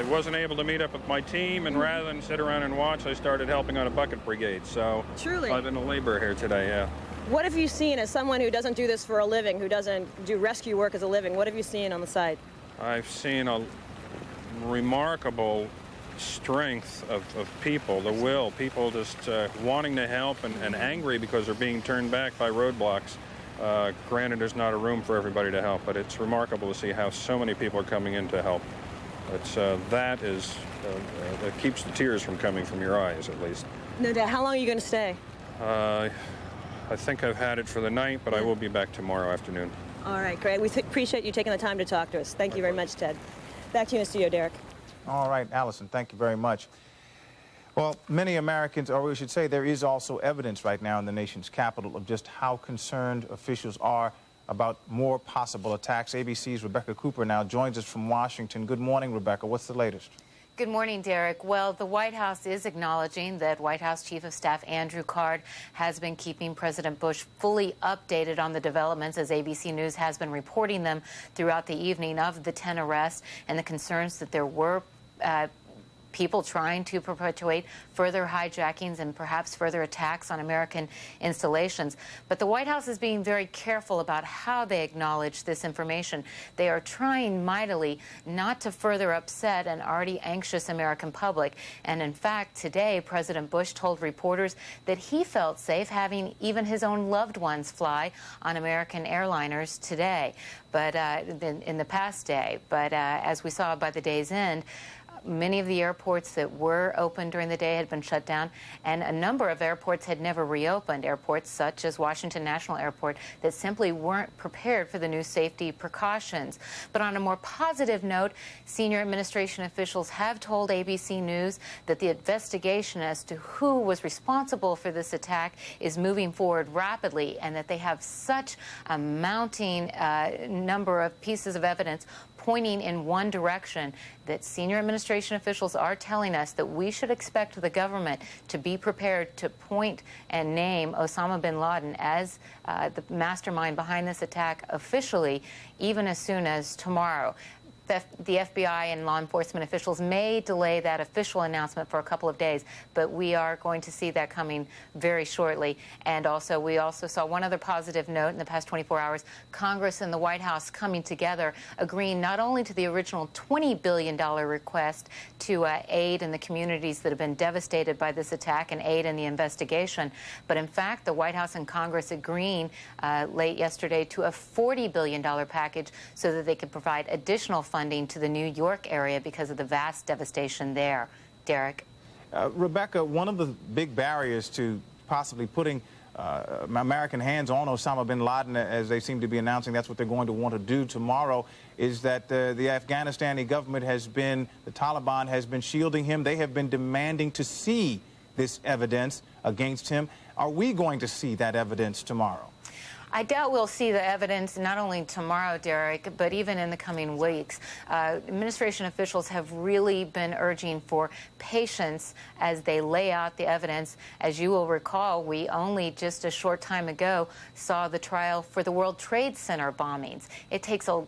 wasn't able to meet up with my team, and rather than sit around and watch, I started helping on a bucket brigade. So truly, I've been a laborer here today, yeah. What have you seen as someone who doesn't do this for a living, who doesn't do rescue work as a living? What have you seen on the site? I've seen a remarkable strength of people, the will, people just wanting to help and angry because they're being turned back by roadblocks. Granted, there's not a room for everybody to help, but it's remarkable to see how so many people are coming in to help. It's, that keeps the tears from coming from your eyes, at least. No doubt. How long are you going to stay? I think I've had it for the night, but I will be back tomorrow afternoon. All right, great. We appreciate you taking the time to talk to us. Thank you very much, Ted. Back to you in the studio, Derek. All right, Allison, thank you very much. Well, many Americans, or we should say there is also evidence right now in the nation's capital of just how concerned officials are about more possible attacks. ABC's Rebecca Cooper now joins us from Washington. Good morning, Rebecca. What's the latest? Good morning, Derek. Well, the White House is acknowledging that White House Chief of Staff Andrew Card has been keeping President Bush fully updated on the developments, as ABC News has been reporting them throughout the evening, of the 10 arrests and the concerns that there were people trying to perpetuate further hijackings and perhaps further attacks on American installations. But the White House is being very careful about how they acknowledge this information. They are trying mightily not to further upset an already anxious American public. And in fact, today, President Bush told reporters that he felt safe having even his own loved ones fly on American airliners today, but in the past day. But as we saw by the day's end, many of the airports that were open during the day had been shut down, and a number of airports had never reopened. Airports such as Washington National Airport that simply weren't prepared for the new safety precautions. But on a more positive note, senior administration officials have told ABC News that the investigation as to who was responsible for this attack is moving forward rapidly, and that they have such a mounting number of pieces of evidence pointing in one direction, that senior administration officials are telling us that we should expect the government to be prepared to point and name Osama bin Laden as the mastermind behind this attack officially, even as soon as tomorrow. The FBI and law enforcement officials may delay that official announcement for a couple of days, but we are going to see that coming very shortly. And also, we also saw one other positive note in the past 24 hours, Congress and the White House coming together, agreeing not only to the original $20 billion request to aid in the communities that have been devastated by this attack and aid in the investigation, but in fact, the White House and Congress agreeing late yesterday to a $40 billion package so that they could provide additional funding to the New York area because of the vast devastation there. Derek? Rebecca, one of the big barriers to possibly putting American hands on Osama bin Laden, as they seem to be announcing that's what they're going to want to do tomorrow, is that the Afghanistani government the Taliban has been shielding him. They have been demanding to see this evidence against him. Are we going to see that evidence tomorrow? I doubt we'll see the evidence not only tomorrow, Derek, but even in the coming weeks. Administration officials have really been urging for patience as they lay out the evidence. As you will recall, we only just a short time ago saw the trial for the World Trade Center bombings. It takes a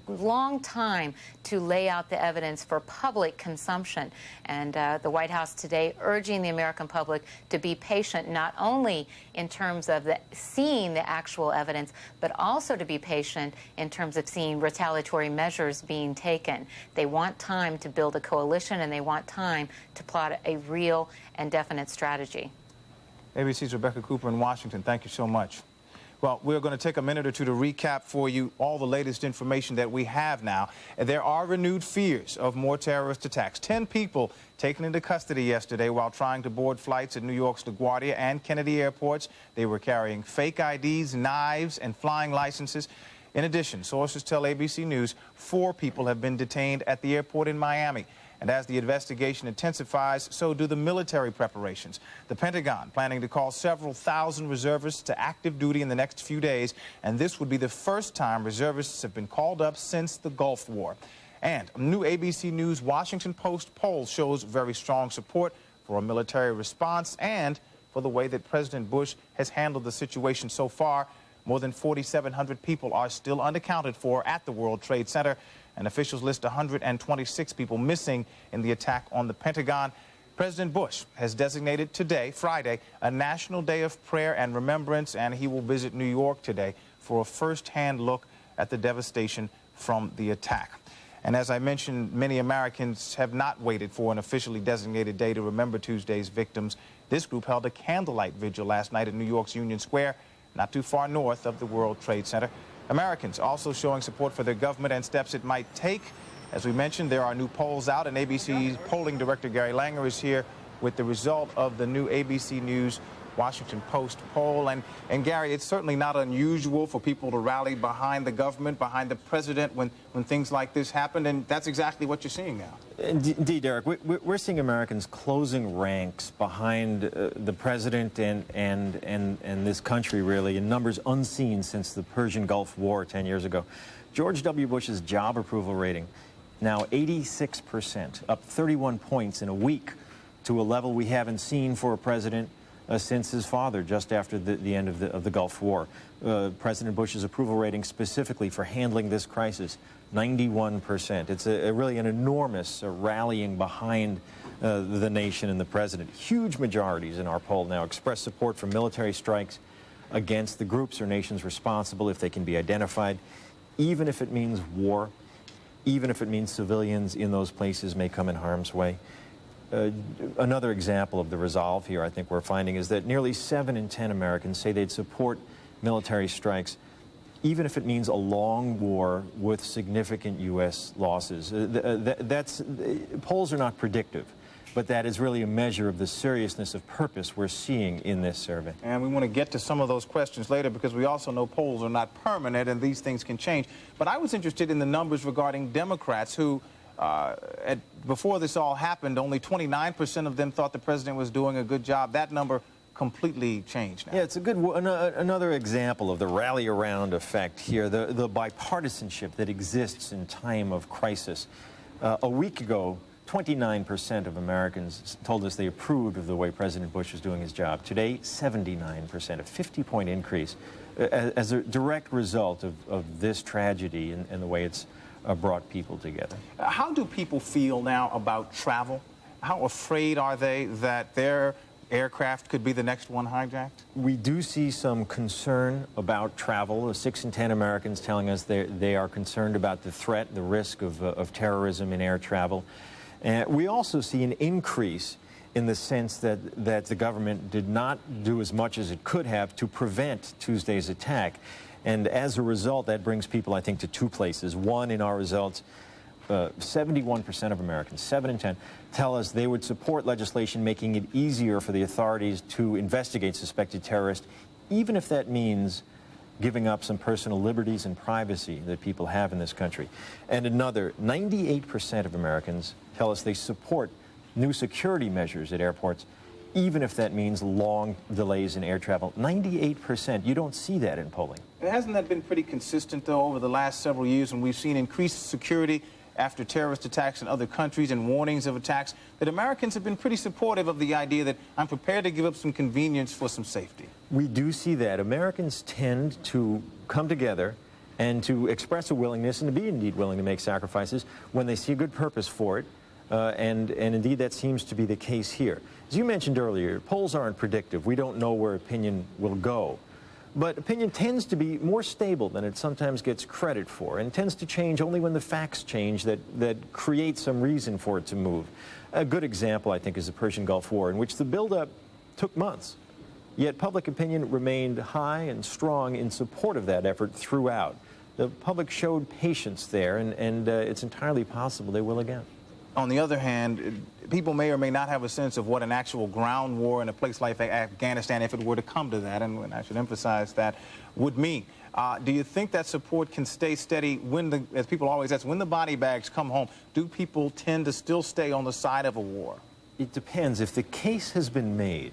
long time to lay out the evidence for public consumption. And the White House today urging the American public to be patient, not only in terms of seeing the actual evidence, but also to be patient in terms of seeing retaliatory measures being taken. They want time to build a coalition, and they want time to plot a real and definite strategy. ABC's Rebecca Cooper in Washington. Thank you so much. Well, we're going to take a minute or two to recap for you all the latest information that we have now. There are renewed fears of more terrorist attacks. 10 people taken into custody yesterday while trying to board flights at New York's LaGuardia and Kennedy airports. They were carrying fake IDs, knives, and flying licenses. In addition, sources tell ABC News 4 people have been detained at the airport in Miami. And as the investigation intensifies, so do the military preparations. The Pentagon planning to call several thousand reservists to active duty in the next few days, and this would be the first time reservists have been called up since the Gulf War. And a new ABC News Washington Post poll shows very strong support for a military response and for the way that President Bush has handled the situation so far. More than 4,700 people are still unaccounted for at the World Trade Center, and officials list 126 people missing in the attack on the Pentagon. President Bush has designated today, Friday, a national day of prayer and remembrance, and he will visit New York today for a first-hand look at the devastation from the attack. And as I mentioned, many Americans have not waited for an officially designated day to remember Tuesday's victims. This group held a candlelight vigil last night at New York's Union Square, not too far north of the World Trade Center. Americans also showing support for their government and steps it might take. As we mentioned, there are new polls out, and ABC's polling director Gary Langer is here with the result of the new ABC News Washington Post poll. And Gary, it's certainly not unusual for people to rally behind the government, behind the president when things like this happen, and that's exactly what you're seeing now. Indeed, Derek. We're seeing Americans closing ranks behind the president and this country, really, in numbers unseen since the Persian Gulf War 10 years ago. George W. Bush's job approval rating, now 86%, up 31 points in a week to a level we haven't seen for a president since his father, just after the end of the Gulf War. President Bush's approval rating specifically for handling this crisis, 91%. It's really an enormous rallying behind the nation and the president. Huge majorities in our poll now express support for military strikes against the groups or nations responsible if they can be identified, even if it means war, even if it means civilians in those places may come in harm's way. Another example of the resolve here, I think we're finding, is that nearly 7 in 10 Americans say they'd support military strikes, even if it means a long war with significant U.S. losses. Polls are not predictive, but that is really a measure of the seriousness of purpose we're seeing in this survey. And we want to get to some of those questions later, because we also know polls are not permanent and these things can change. But I was interested in the numbers regarding Democrats who, before this all happened, only 29% of them thought the president was doing a good job. That number completely changed now. Yeah, it's a good another example of the rally around effect here, the bipartisanship that exists in time of crisis. A week ago, 29% of Americans told us they approved of the way President Bush was doing his job. Today, 79%, a 50-point increase as a direct result of this tragedy and the way it's brought people together. How do people feel now about travel? How afraid are they that their aircraft could be the next one hijacked? We do see some concern about travel. 6 in 10 Americans telling us they are concerned about the threat, the risk of terrorism in air travel. We also see an increase in the sense that the government did not do as much as it could have to prevent Tuesday's attack. And as a result, that brings people, I think, to two places. One, in our results, 71% of Americans, 7 in 10, tell us they would support legislation making it easier for the authorities to investigate suspected terrorists, even if that means giving up some personal liberties and privacy that people have in this country. And another, 98% of Americans tell us they support new security measures at airports, even if that means long delays in air travel. 98%. You don't see that in polling. Hasn't that been pretty consistent, though, over the last several years when we've seen increased security after terrorist attacks in other countries and warnings of attacks, that Americans have been pretty supportive of the idea that I'm prepared to give up some convenience for some safety? We do see that. Americans tend to come together and to express a willingness and to be indeed willing to make sacrifices when they see a good purpose for it. And indeed, that seems to be the case here. As you mentioned earlier, polls aren't predictive. We don't know where opinion will go. But opinion tends to be more stable than it sometimes gets credit for, and tends to change only when the facts change that create some reason for it to move. A good example, I think, is the Persian Gulf War, in which the buildup took months. Yet public opinion remained high and strong in support of that effort throughout. The public showed patience there, and it's entirely possible they will again. On the other hand, people may or may not have a sense of what an actual ground war in a place like Afghanistan, if it were to come to that, and I should emphasize that, would mean. Do you think that support can stay steady when, as people always ask, when the body bags come home? Do people tend to still stay on the side of a war? It depends. If the case has been made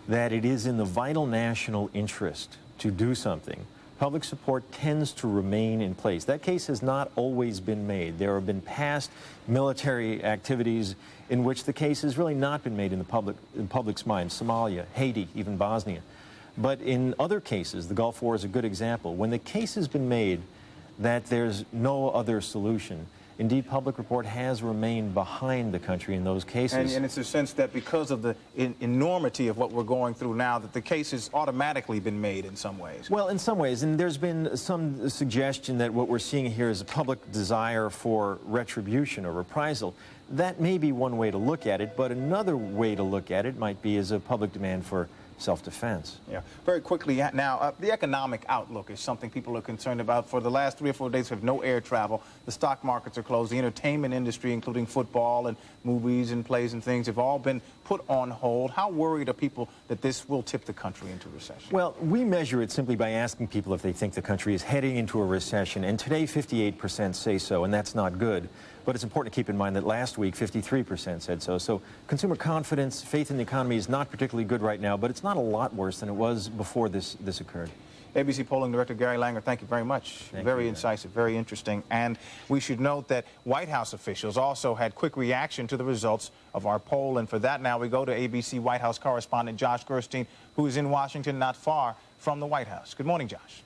that it is in the vital national interest to do something, public support tends to remain in place. That case has not always been made. There have been past military activities in which the case has really not been made in the public's mind. Somalia, Haiti, even Bosnia. But in other cases, the Gulf War is a good example. When the case has been made that there's no other solution, indeed, public report has remained behind the country in those cases. And it's a sense that because of the enormity of what we're going through now, that the case has automatically been made in some ways. Well, in some ways. And there's been some suggestion that what we're seeing here is a public desire for retribution or reprisal. That may be one way to look at it, but another way to look at it might be as a public demand for self-defense. Yeah. Very quickly now, the economic outlook is something people are concerned about. For the last 3 or 4 days, we have no air travel. The stock markets are closed. The entertainment industry, including football and movies and plays and things, have all been put on hold. How worried are people that this will tip the country into recession? Well, we measure it simply by asking people if they think the country is heading into a recession, and today 58% say so, and that's not good. But it's important to keep in mind that last week 53% said so. So consumer confidence, faith in the economy is not particularly good right now, but it's not a lot worse than it was before this occurred. ABC polling director Gary Langer, thank you very much. Very incisive, very interesting. And we should note that White House officials also had quick reaction to the results of our poll. And for that, now we go to ABC White House correspondent Josh Gerstein, who is in Washington, not far from the White House. Good morning, Josh.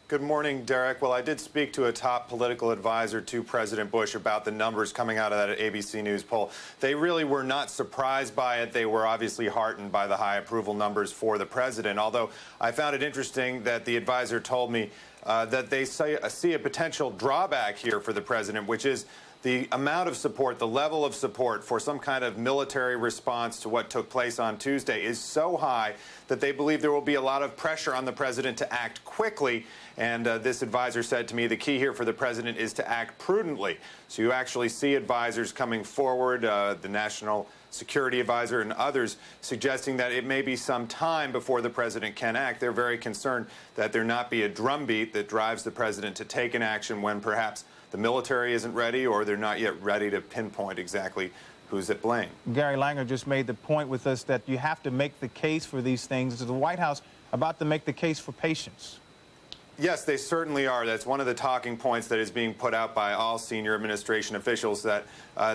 Good morning, Derek. Well, I did speak to a top political advisor to President Bush about the numbers coming out of that ABC News poll. They really were not surprised by it. They were obviously heartened by the high approval numbers for the president, although I found it interesting that the advisor told me that they see a potential drawback here for the president, which is the amount of support, the level of support for some kind of military response to what took place on Tuesday is so high that they believe there will be a lot of pressure on the president to act quickly. And this advisor said to me the key here for the president is to act prudently. So you actually see advisors coming forward, the National Security Advisor and others, suggesting that it may be some time before the president can act. They're very concerned that there not be a drumbeat that drives the president to take an action when perhaps the military isn't ready, or they're not yet ready to pinpoint exactly who's at blame. Gary Langer just made the point with us that you have to make the case for these things. Is the White House about to make the case for patience? Yes, they certainly are. That's one of the talking points that is being put out by all senior administration officials, that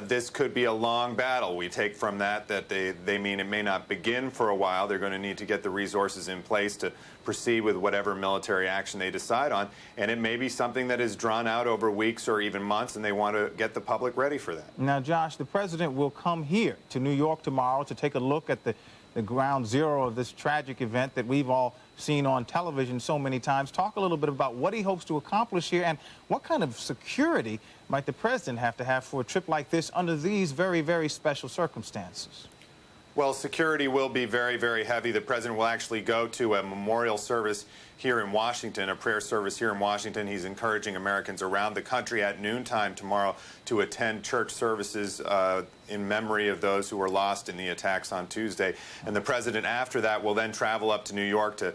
this could be a long battle. We take from that they mean it may not begin for a while. They're going to need to get the resources in place to proceed with whatever military action they decide on. And it may be something that is drawn out over weeks or even months, and they want to get the public ready for that. Now, Josh, the president will come here to New York tomorrow to take a look at the ground zero of this tragic event that we've all seen on television so many times. Talk a little bit about what he hopes to accomplish here, and what kind of security might the president have to have for a trip like this under these very, very special circumstances. Well, security will be very, very heavy. The president will actually go to a memorial service here in Washington, a prayer service here in Washington. He's encouraging Americans around the country at noontime tomorrow to attend church services in memory of those who were lost in the attacks on Tuesday. And the president, after that, will then travel up to New York to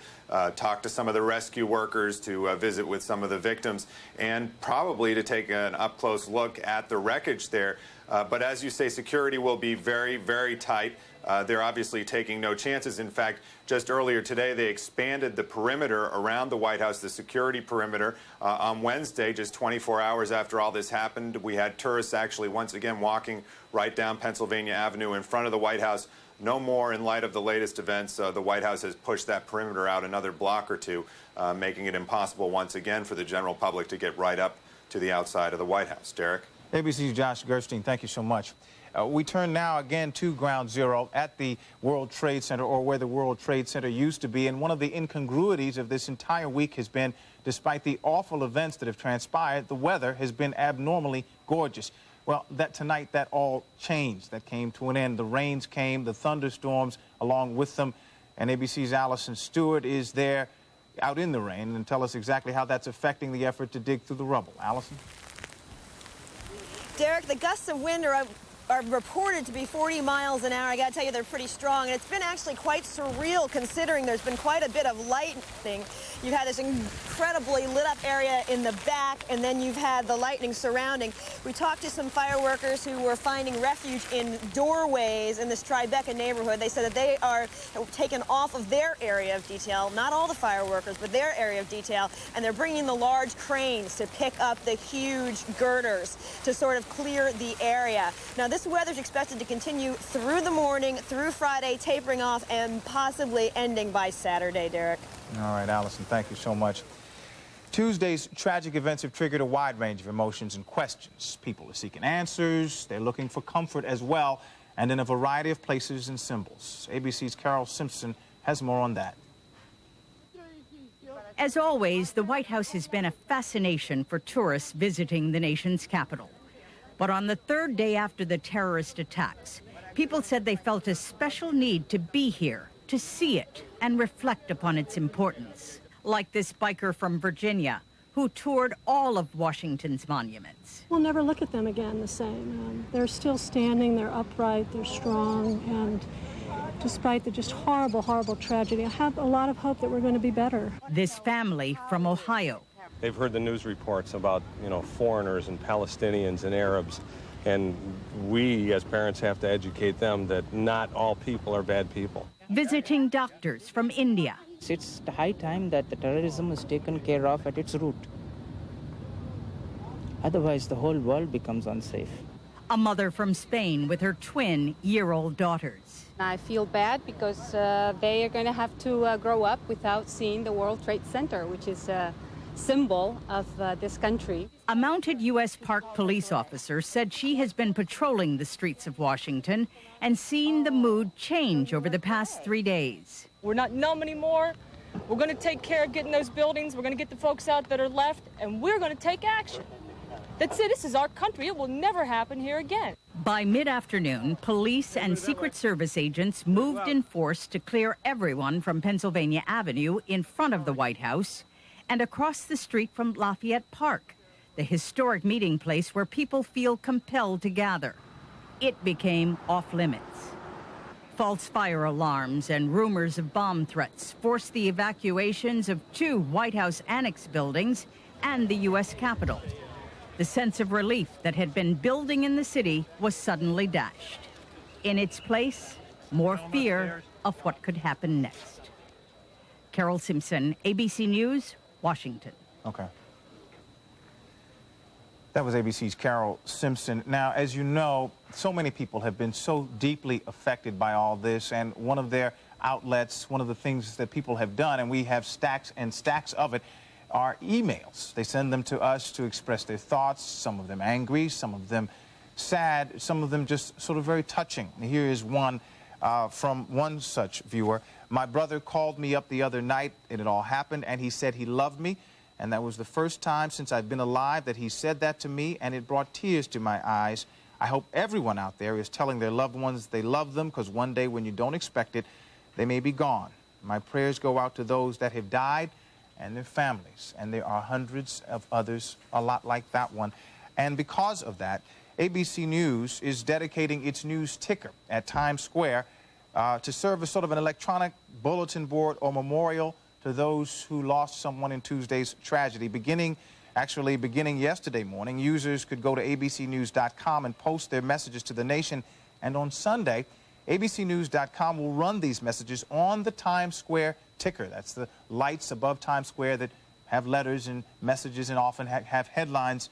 talk to some of the rescue workers, to visit with some of the victims, and probably to take an up-close look at the wreckage there. But as you say, security will be very, very tight. They're obviously taking no chances. In fact, just earlier today, they expanded the perimeter around the White House, the security perimeter. On Wednesday, just 24 hours after all this happened, we had tourists actually once again walking right down Pennsylvania Avenue in front of the White House. No more in light of the latest events. The White House has pushed that perimeter out another block or two, making it impossible once again for the general public to get right up to the outside of the White House. Derek? ABC's Josh Gerstein, thank you so much. We turn now again to Ground Zero at the World Trade Center, or where the World Trade Center used to be. And one of the incongruities of this entire week has been, despite the awful events that have transpired, the weather has been abnormally gorgeous. Well, tonight that all changed. That came to an end. The rains came, the thunderstorms along with them. And ABC's Allison Stewart is there out in the rain and tell us exactly how that's affecting the effort to dig through the rubble. Allison? Derek, the gusts of wind are reported to be 40 miles an hour. I got to tell you, they're pretty strong. And it's been actually quite surreal, considering there's been quite a bit of lightning. You've had this incredibly lit up area in the back, and then you've had the lightning surrounding. We talked to some fire workers who were finding refuge in doorways in this Tribeca neighborhood. They said that they are taken off of their area of detail, not all the fire workers, but their area of detail, and they're bringing the large cranes to pick up the huge girders to sort of clear the area. Now, this weather's expected to continue through the morning, through Friday, tapering off, and possibly ending by Saturday, Derek. All right, Allison, thank you so much. Tuesday's tragic events have triggered a wide range of emotions and questions. People are seeking answers, they're looking for comfort as well, and in a variety of places and symbols. ABC's Carol Simpson has more on that. As always, the White House has been a fascination for tourists visiting the nation's capital. But on the third day after the terrorist attacks, people said they felt a special need to be here, to see it, and reflect upon its importance. Like this biker from Virginia, who toured all of Washington's monuments. We'll never look at them again the same. They're still standing, they're upright, they're strong, and despite the just horrible, horrible tragedy, I have a lot of hope that we're going to be better. This family from Ohio. They've heard the news reports about, foreigners and Palestinians and Arabs, and we as parents have to educate them that not all people are bad people. Visiting doctors from India. It's high time that the terrorism is taken care of at its root. Otherwise, the whole world becomes unsafe. A mother from Spain with her twin-year-old daughters. I feel bad because they are going to have to grow up without seeing the World Trade Center, which is a symbol of this country. A mounted U.S. Park police officer said she has been patrolling the streets of Washington and seen the mood change over the past 3 days. We're not numb anymore. We're going to take care of getting those buildings. We're going to get the folks out that are left, and we're going to take action. That's it. This is our country. It will never happen here again. By mid-afternoon, police and Secret Service agents moved in force to clear everyone from Pennsylvania Avenue in front of the White House and across the street from Lafayette Park, the historic meeting place where people feel compelled to gather. It became off-limits. False fire alarms and rumors of bomb threats forced the evacuations of 2 White House annex buildings and the U.S. Capitol. The sense of relief that had been building in the city was suddenly dashed. In its place, more fear of what could happen next. Carol Simpson, ABC News, Washington. Okay. That was ABC's Carol Simpson. Now, as you know, so many people have been so deeply affected by all this, and one of their outlets, one of the things that people have done, and we have stacks and stacks of it, are emails. They send them to us to express their thoughts, some of them angry, some of them sad, some of them just sort of very touching. Here is one from one such viewer. My brother called me up the other night, and it all happened, and he said he loved me, and that was the first time since I've been alive that he said that to me, and it brought tears to my eyes. I hope everyone out there is telling their loved ones they love them, because one day when you don't expect it, they may be gone. My prayers go out to those that have died and their families, and there are hundreds of others a lot like that one. And because of that, ABC News is dedicating its news ticker at Times Square to serve as sort of an electronic bulletin board or memorial to those who lost someone in Tuesday's tragedy. Beginning yesterday morning, users could go to abcnews.com and post their messages to the nation. And on Sunday, abcnews.com will run these messages on the Times Square ticker. That's the lights above Times Square that have letters and messages and often have headlines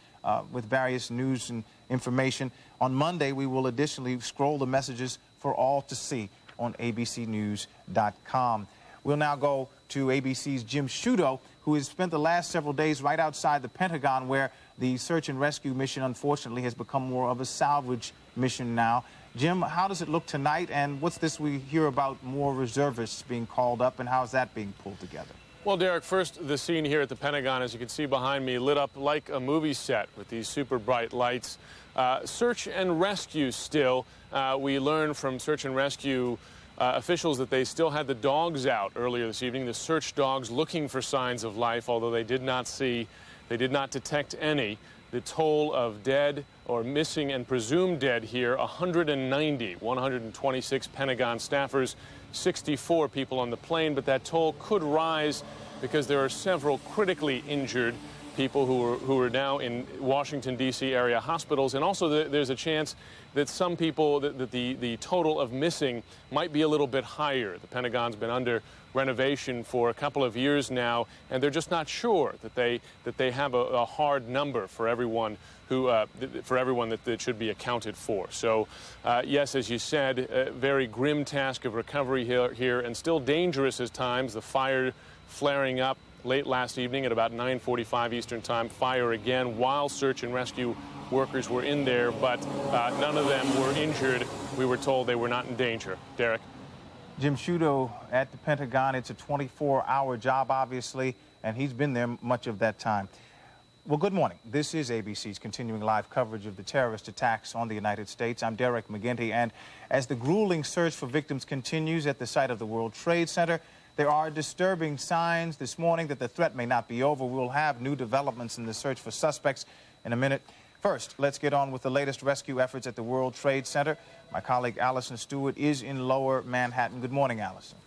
with various news and information. On Monday, we will additionally scroll the messages for all to see on abcnews.com. We'll now go to ABC's Jim Sciutto, who has spent the last several days right outside the Pentagon, where the search and rescue mission, unfortunately, has become more of a salvage mission now. Jim, how does it look tonight, and what's this we hear about more reservists being called up, and how's that being pulled together? Well, Derek, first, the scene here at the Pentagon, as you can see behind me, lit up like a movie set with these super bright lights. Search and rescue still. We learned from search and rescue officials that they still had the dogs out earlier this evening, the search dogs looking for signs of life, although they did not detect any. The toll of dead or missing and presumed dead here, 126 Pentagon staffers, 64 people on the plane, but that toll could rise because there are several critically injured people who are now in Washington, D.C. area hospitals, and also there's a chance that some people, that the total of missing might be a little bit higher. The Pentagon's been under renovation for a couple of years now, and they're just not sure that they have a hard number for everyone who that should be accounted for. So, yes, as you said, a very grim task of recovery here, and still dangerous at times. The fire flaring up late last evening at about 9:45 Eastern Time. Fire again while search and rescue workers were in there, but none of them were injured. We were told they were not in danger. Derek? Jim Sciutto at the Pentagon. It's a 24-hour job, obviously, and he's been there much of that time. Well, good morning. This is ABC's continuing live coverage of the terrorist attacks on the United States. I'm Derek McGinty, and as the grueling search for victims continues at the site of the World Trade Center, there are disturbing signs this morning that the threat may not be over. We'll have new developments in the search for suspects in a minute. First, let's get on with the latest rescue efforts at the World Trade Center. My colleague Allison Stewart is in Lower Manhattan. Good morning, Allison.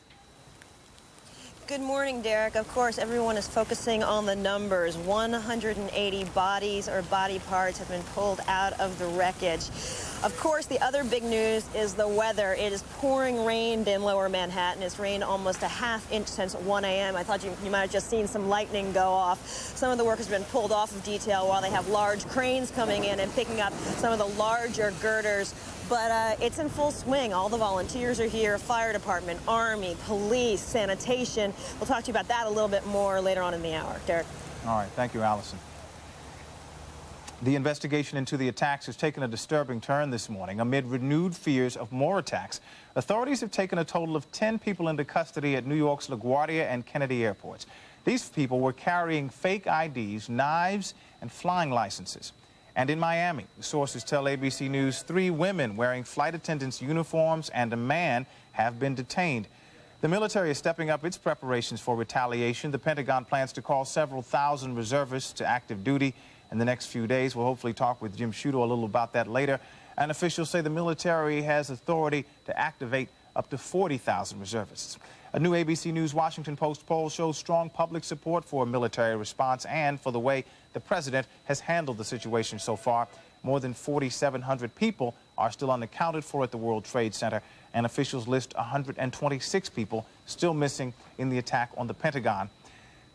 Good morning, Derek. Of course, everyone is focusing on the numbers. 180 bodies or body parts have been pulled out of the wreckage. Of course, the other big news is the weather. It is pouring rain in Lower Manhattan. It's rained almost a half inch since 1 a.m. I thought you might have just seen some lightning go off. Some of the work has been pulled off of detail while they have large cranes coming in and picking up some of the larger girders. But it's in full swing. All the volunteers are here, fire department, Army, police, sanitation. We'll talk to you about that a little bit more later on in the hour. Derek. All right. Thank you, Allison. The investigation into the attacks has taken a disturbing turn this morning. Amid renewed fears of more attacks, authorities have taken a total of 10 people into custody at New York's LaGuardia and Kennedy airports. These people were carrying fake IDs, knives, and flying licenses. And in Miami, sources tell ABC News 3 women wearing flight attendants' uniforms and a man have been detained. The military is stepping up its preparations for retaliation. The Pentagon plans to call several thousand reservists to active duty in the next few days. We'll hopefully talk with Jim Sciutto a little about that later. And officials say the military has authority to activate up to 40,000 reservists. A new ABC News Washington Post poll shows strong public support for a military response and for the way the president has handled the situation so far. More than 4,700 people are still unaccounted for at the World Trade Center, and officials list 126 people still missing in the attack on the Pentagon.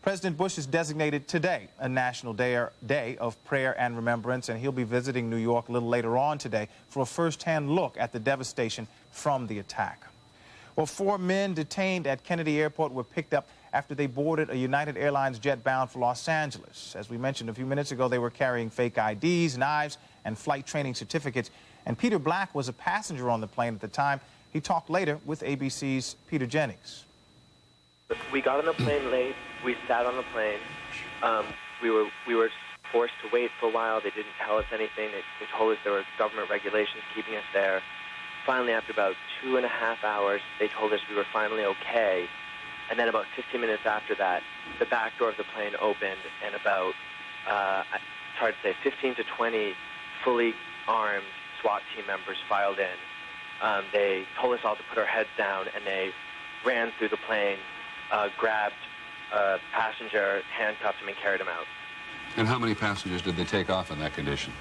President Bush has designated today a national day of prayer and remembrance, and he'll be visiting New York a little later on today for a first-hand look at the devastation from the attack. Well, 4 men detained at Kennedy Airport were picked up after they boarded a United Airlines jet bound for Los Angeles. As we mentioned a few minutes ago, they were carrying fake IDs, knives, and flight training certificates. And Peter Black was a passenger on the plane at the time. He talked later with ABC's Peter Jennings. We got on the plane late. We sat on the plane. We were forced to wait for a while. They didn't tell us anything. They told us there were government regulations keeping us there. Finally, after about 2.5 hours, they told us we were finally okay. And then about 15 minutes after that, the back door of the plane opened, and about, it's hard to say, 15 to 20 fully armed SWAT team members filed in. They told us all to put our heads down, and they ran through the plane, grabbed a passenger, handcuffed him, and carried him out. And how many passengers did they take off in that condition?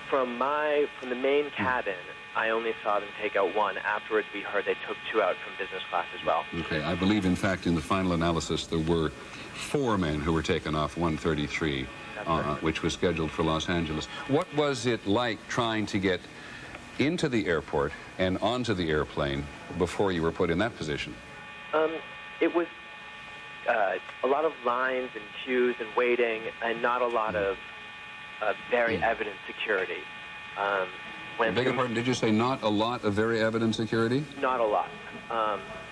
From the main cabin, I only saw them take out 1. Afterwards, we heard they took 2 out from business class as well. Okay, I believe, in fact, in the final analysis, there were 4 men who were taken off 133, which was scheduled for Los Angeles. What was it like trying to get into the airport and onto the airplane before you were put in that position? It was a lot of lines and queues and waiting, and not a lot of very evident security. Beg your pardon, did you say not a lot of very evident security? Not a lot.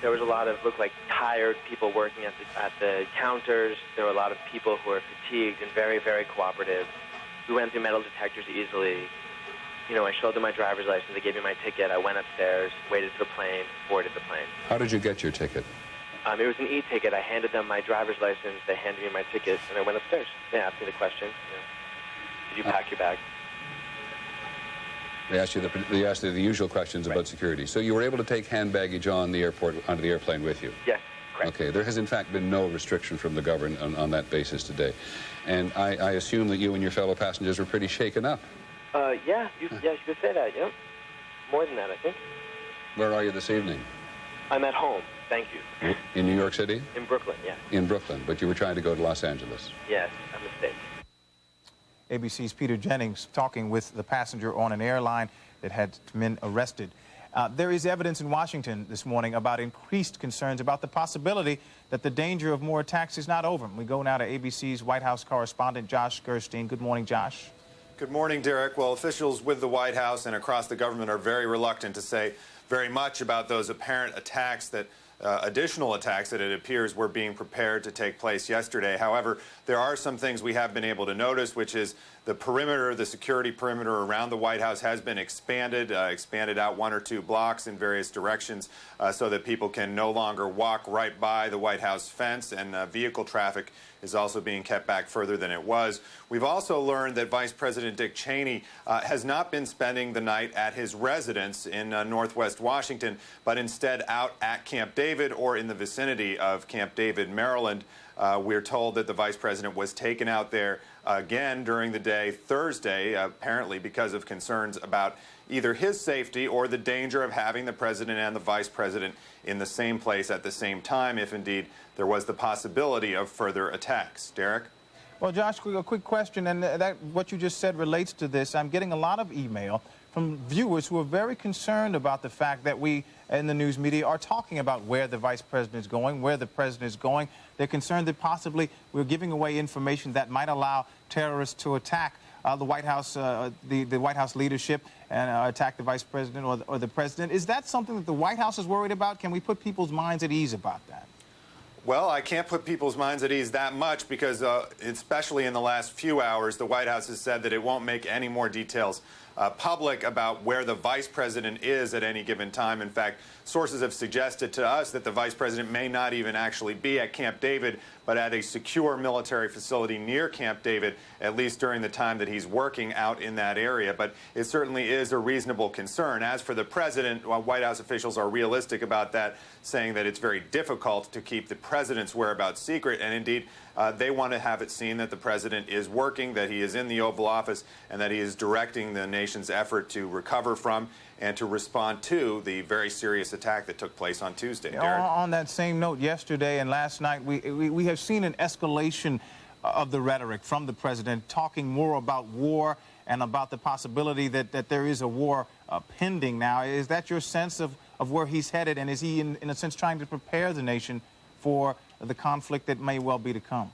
There was a lot of, looked like, tired people working at the counters. There were a lot of people who were fatigued and very, very cooperative. We went through metal detectors easily. You know, I showed them my driver's license. They gave me my ticket. I went upstairs, waited for the plane, boarded the plane. How did you get your ticket? It was an e-ticket. I handed them my driver's license. They handed me my ticket, and I went upstairs. They asked me the question, did you pack your bag? They asked you the usual questions about security. So you were able to take hand baggage on the airport, onto the airplane with you? Yes, correct. Okay, there has in fact been no restriction from the government on that basis today. And I assume that you and your fellow passengers were pretty shaken up. Yeah, you could say that, yeah. More than that, I think. Where are you this evening? I'm at home, thank you. In New York City? In Brooklyn, yeah. In Brooklyn, but you were trying to go to Los Angeles? Yes, a mistake. ABC's Peter Jennings talking with the passenger on an airline that had men arrested. There is evidence in Washington this morning about increased concerns about the possibility that the danger of more attacks is not over. We go now to ABC's White House correspondent Josh Gerstein. Good morning, Josh. Good morning, Derek. Well, officials with the White House and across the government are very reluctant to say very much about those apparent attacks additional attacks that it appears were being prepared to take place yesterday. However, there are some things we have been able to notice, which is the perimeter, the security perimeter around the White House has been expanded out 1 or 2 blocks in various directions so that people can no longer walk right by the White House fence, and vehicle traffic is also being kept back further than it was. We've also learned that Vice President Dick Cheney has not been spending the night at his residence in Northwest Washington, but instead out at Camp David or in the vicinity of Camp David, Maryland. We're told that the Vice President was taken out there again during the day Thursday, apparently because of concerns about either his safety or the danger of having the President and the Vice President in the same place at the same time, if indeed there was the possibility of further attacks. Derek? Well, Josh, a quick question, and what you just said relates to this. I'm getting a lot of email from viewers who are very concerned about the fact that we in the news media are talking about where the Vice President is going, where the President is going. They're concerned that possibly we're giving away information that might allow terrorists to attack the White House, the White House leadership, and attack the Vice President or the President. Is that something that the White House is worried about? Can we put people's minds at ease about that? Well, I can't put people's minds at ease that much because, especially in the last few hours, the White House has said that it won't make any more details public about where the vice president is at any given time. In fact, sources have suggested to us that the vice president may not even actually be at Camp David, but at a secure military facility near Camp David, at least during the time that he's working out in that area. But it certainly is a reasonable concern. As for the president, White House officials are realistic about that, saying that it's very difficult to keep the president's whereabouts secret, and indeed they want to have it seen that the president is working, that he is in the Oval Office, and that he is directing the nation's effort to recover from and to respond to the very serious attack that took place on Tuesday. Derek? On that same note, yesterday and last night, we have seen an escalation of the rhetoric from the president, talking more about war and about the possibility that there is a war pending now. Is that your sense of where he's headed, and is he, in a sense, trying to prepare the nation for the conflict that may well be to come?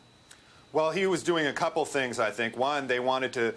Well, he was doing a couple things, I think. One, they wanted to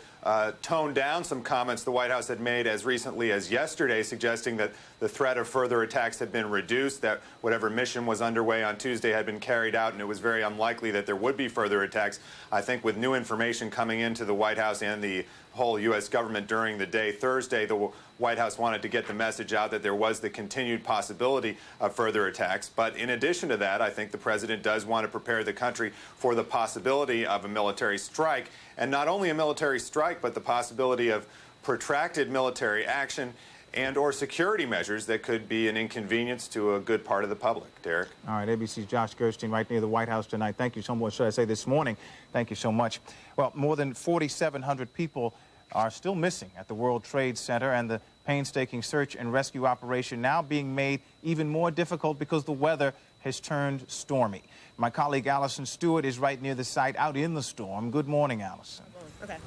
tone down some comments the White House had made as recently as yesterday, suggesting that the threat of further attacks had been reduced, that whatever mission was underway on Tuesday had been carried out, and it was very unlikely that there would be further attacks. I think with new information coming into the White House and the whole U.S. government during the day Thursday, the White House wanted to get the message out that there was the continued possibility of further attacks. But in addition to that, I think the president does want to prepare the country for the possibility of a military strike, and not only a military strike, but the possibility of protracted military action and or security measures that could be an inconvenience to a good part of the public. Derek? All right, ABC's Josh Gerstein right near the White House tonight. Thank you so much. Should I say this morning? Thank you so much. Well, more than 4,700 people are still missing at the World Trade Center, and the painstaking search and rescue operation now being made even more difficult because the weather has turned stormy. My colleague Allison Stewart is right near the site out in the storm. Good morning, Allison. Okay.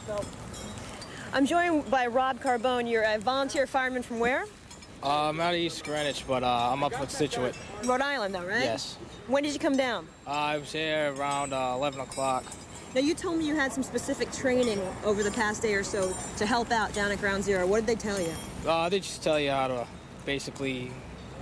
So, I'm joined by Rob Carbone. You're a volunteer fireman from where? I'm out of East Greenwich, but I'm up with Situate. Rhode Island, though, right? Yes. When did you come down? I was here around 11 o'clock. Now, you told me you had some specific training over the past day or so to help out down at Ground Zero. What did they tell you? They just tell you how to basically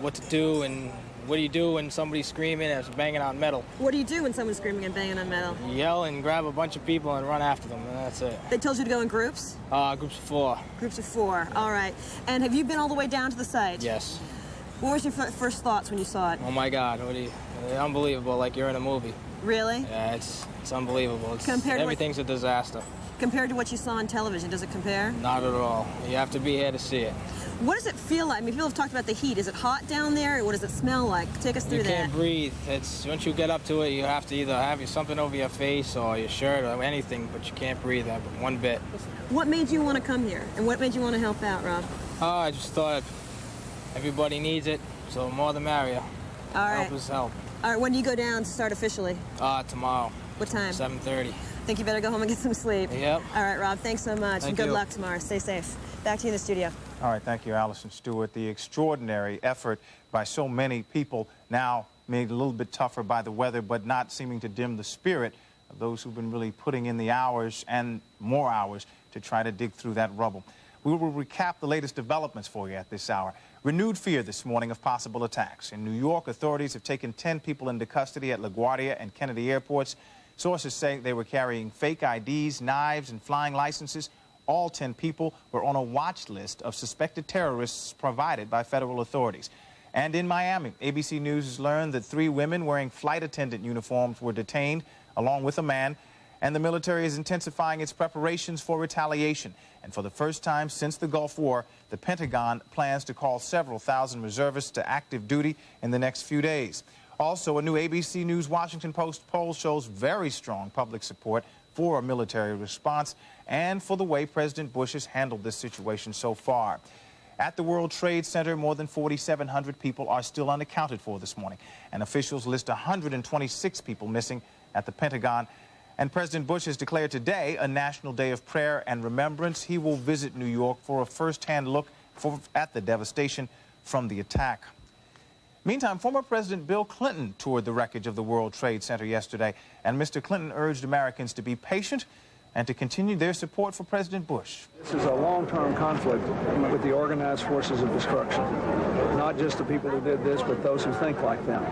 what to do and what do you do when somebody's screaming and banging on metal. What do you do when someone's screaming and banging on metal? You yell and grab a bunch of people and run after them, and that's it. They told you to go in groups? Groups of 4. Groups of 4. All right. And have you been all the way down to the site? Yes. What was your first thoughts when you saw it? Oh, my God. Unbelievable, like you're in a movie. Really? Yeah, it's unbelievable. Everything's a disaster. Compared to what you saw on television, does it compare? Not at all. You have to be here to see it. What does it feel like? I mean, people have talked about the heat. Is it hot down there? What does it smell like? Take us through that. You can't breathe. Once you get up to it, you have to either have something over your face or your shirt or anything, but you can't breathe one bit. What made you want to come here? And what made you want to help out, Rob? I just thought everybody needs it, so more the merrier. All right. Help is help. All right, when do you go down to start officially? Tomorrow. What time? 7:30. Think you better go home and get some sleep. Yep. All right, Rob, thanks so much. Thank and good you. luck tomorrow. Stay safe. Back to you in the studio. All right, thank you, Allison Stewart. The extraordinary effort by so many people, now made a little bit tougher by the weather, but not seeming to dim the spirit of those who've been really putting in the hours and more hours to try to dig through that rubble. We will recap the latest developments for you at this hour. Renewed fear this morning of possible attacks. In New York, authorities have taken 10 people into custody at LaGuardia and Kennedy airports. Sources say they were carrying fake IDs, knives, and flying licenses. All 10 people were on a watch list of suspected terrorists provided by federal authorities. And in Miami, ABC News has learned that 3 women wearing flight attendant uniforms were detained, along with a man. And the military is intensifying its preparations for retaliation. And for the first time since the Gulf War, the Pentagon plans to call several thousand reservists to active duty in the next few days. Also, a new ABC News Washington Post poll shows very strong public support for a military response and for the way President Bush has handled this situation so far. At the World Trade Center, more than 4,700 people are still unaccounted for this morning, and officials list 126 people missing at the Pentagon. And President Bush has declared today a national day of prayer and remembrance. He will visit New York for a first-hand look at the devastation from the attack. Meantime, former President Bill Clinton toured the wreckage of the World Trade Center yesterday, and Mr. Clinton urged Americans to be patient and to continue their support for President Bush. This is a long-term conflict with the organized forces of destruction, not just the people who did this, but those who think like them.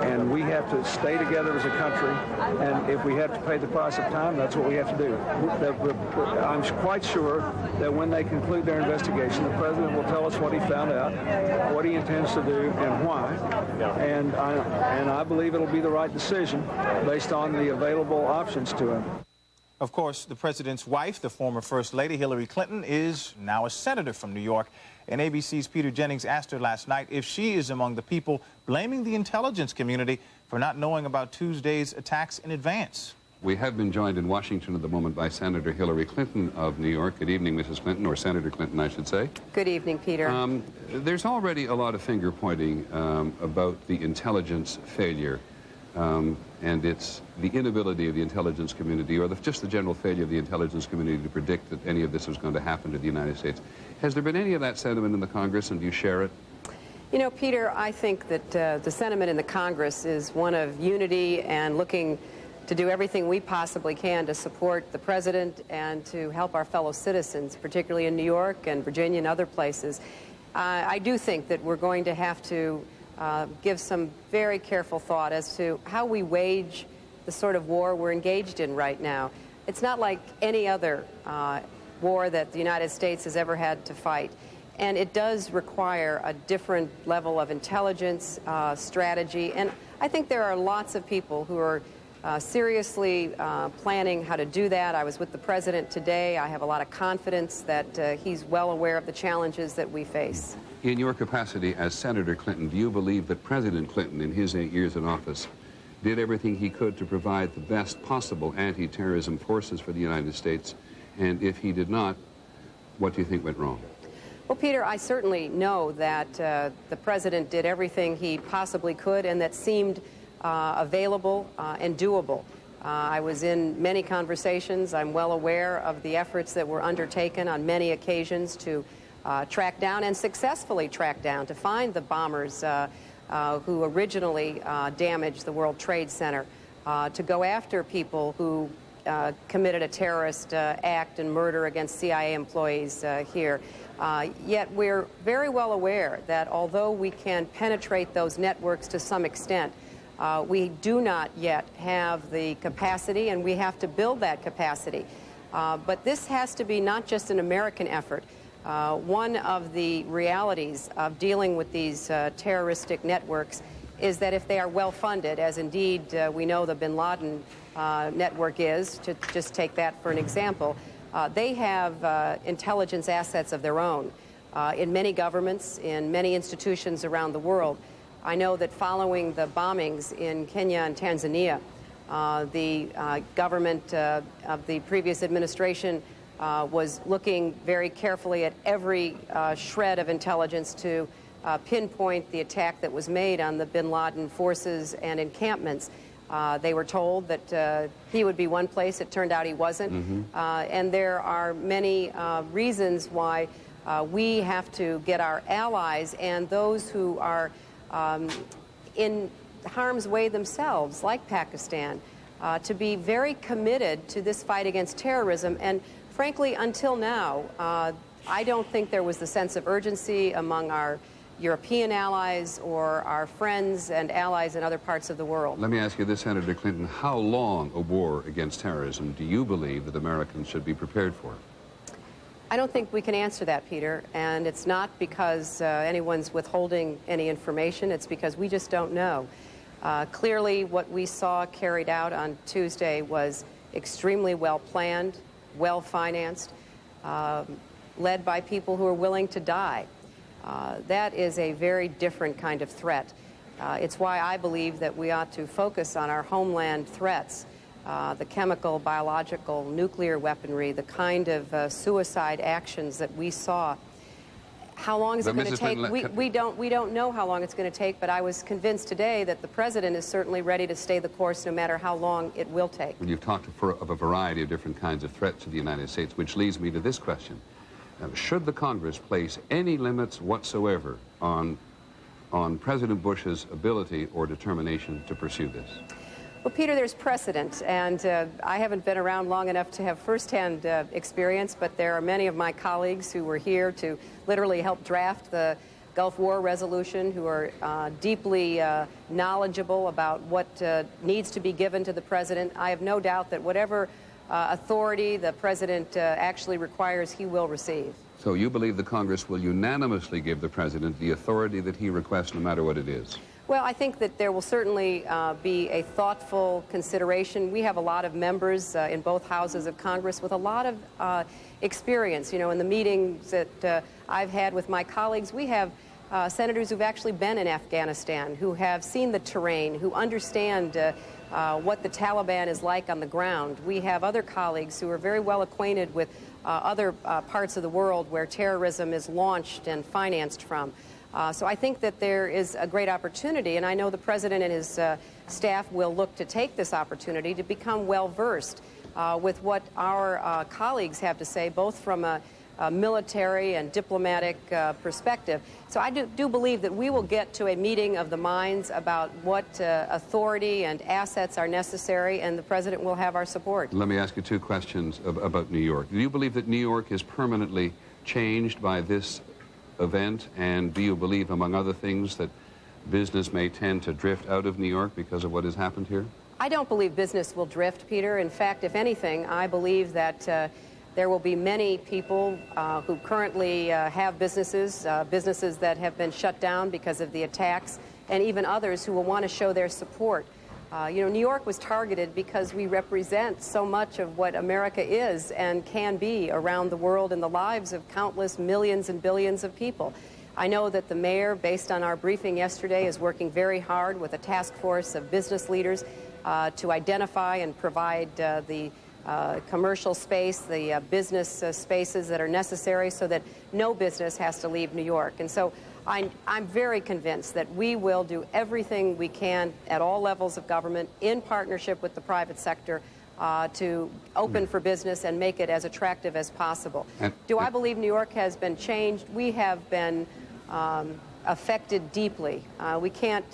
and we have to stay together as a country, and if we have to pay the price of time, that's what we have to do. I'm quite sure that when they conclude their investigation, the president will tell us what he found out, what he intends to do, and why, and I believe it'll be the right decision based on the available options to him. Of course, the president's wife, the former First Lady Hillary Clinton, is now a senator from New York. And ABC's Peter Jennings asked her last night if she is among the people blaming the intelligence community for not knowing about Tuesday's attacks in advance. We have been joined in Washington at the moment by Senator Hillary Clinton of New York. Good evening, Mrs. Clinton, or Senator Clinton, I should say. Good evening, Peter. There's already a lot of finger-pointing about the intelligence failure. And it's the inability of the intelligence community, or just the general failure of the intelligence community to predict that any of this was going to happen to the United States. Has there been any of that sentiment in the Congress, and do you share it? You know, Peter, I think that the sentiment in the Congress is one of unity and looking to do everything we possibly can to support the president and to help our fellow citizens, particularly in New York and Virginia and other places. I do think that we're going to have to give some very careful thought as to how we wage the sort of war we're engaged in right now. It's not like any other war that the United States has ever had to fight. And it does require a different level of intelligence, strategy. And I think there are lots of people who are seriously planning how to do that. I was with the president today. I have a lot of confidence that he's well aware of the challenges that we face. In your capacity as Senator Clinton, do you believe that President Clinton, in his 8 years in office, did everything he could to provide the best possible anti-terrorism forces for the United States? And if he did not, what do you think went wrong? Well, Peter, I certainly know that the president did everything he possibly could and that seemed available and doable. I was in many conversations. I'm well aware of the efforts that were undertaken on many occasions to track down and successfully track down, to find the bombers who originally damaged the World Trade Center, to go after people who committed a terrorist act and murder against CIA employees here. Yet we're very well aware that although we can penetrate those networks to some extent, we do not yet have the capacity, and we have to build that capacity. But this has to be not just an American effort. One of the realities of dealing with these terroristic networks is that if they are well funded, as indeed we know the bin Laden network is, to just take that for an example, they have intelligence assets of their own in many governments, in many institutions around the world. I know that following the bombings in Kenya and Tanzania, the government of the previous administration was looking very carefully at every shred of intelligence to pinpoint the attack that was made on the bin Laden forces and encampments. They were told that he would be one place. It turned out he wasn't. And there are many reasons why we have to get our allies and those who are in harm's way themselves, like Pakistan, to be very committed to this fight against terrorism. And frankly, until now, I don't think there was the sense of urgency among our European allies or our friends and allies in other parts of the world. Let me ask you this, Senator Clinton. How long a war against terrorism do you believe that Americans should be prepared for? I don't think we can answer that, Peter, and it's not because anyone's withholding any information. It's because we just don't know. Clearly, what we saw carried out on Tuesday was extremely well planned, well financed, led by people who are willing to die. That is a very different kind of threat. It's why I believe that we ought to focus on our homeland threats, the chemical, biological, nuclear weaponry, the kind of suicide actions that we saw. How long is it going to take? We don't know how long it's going to take, but I was convinced today that the president is certainly ready to stay the course no matter how long it will take. Well, you've talked of a variety of different kinds of threats to the United States, which leads me to this question. Should the Congress place any limits whatsoever on President Bush's ability or determination to pursue this? Well, Peter, there's precedent, and I haven't been around long enough to have firsthand experience, but there are many of my colleagues who were here to literally help draft the Gulf War resolution, who are deeply knowledgeable about what needs to be given to the president. I have no doubt that whatever authority the president actually requires, he will receive. So you believe the Congress will unanimously give the president the authority that he requests, no matter what it is? Well, I think that there will certainly be a thoughtful consideration. We have a lot of members in both houses of Congress with a lot of experience. You know, in the meetings that I've had with my colleagues, we have senators who've actually been in Afghanistan, who have seen the terrain, who understand what the Taliban is like on the ground. We have other colleagues who are very well acquainted with other parts of the world where terrorism is launched and financed from. So I think that there is a great opportunity, and I know the president and his staff will look to take this opportunity to become well-versed with what our colleagues have to say, both from a military and diplomatic perspective. So I do believe that we will get to a meeting of the minds about what authority and assets are necessary, and the president will have our support. Let me ask you two questions about New York. Do you believe that New York is permanently changed by this event, and do you believe, among other things, that business may tend to drift out of New York because of what has happened here? I don't believe business will drift, Peter. In fact, if anything, I believe that there will be many people who currently have businesses that have been shut down because of the attacks, and even others who will want to show their support. You know, New York was targeted because we represent so much of what America is and can be around the world in the lives of countless millions and billions of people. I know that the mayor, based on our briefing yesterday, is working very hard with a task force of business leaders to identify and provide the commercial space, the business spaces that are necessary so that no business has to leave New York. And so I'm very convinced that we will do everything we can at all levels of government in partnership with the private sector to open for business and make it as attractive as possible. Do I believe New York has been changed? We have been affected deeply. We can't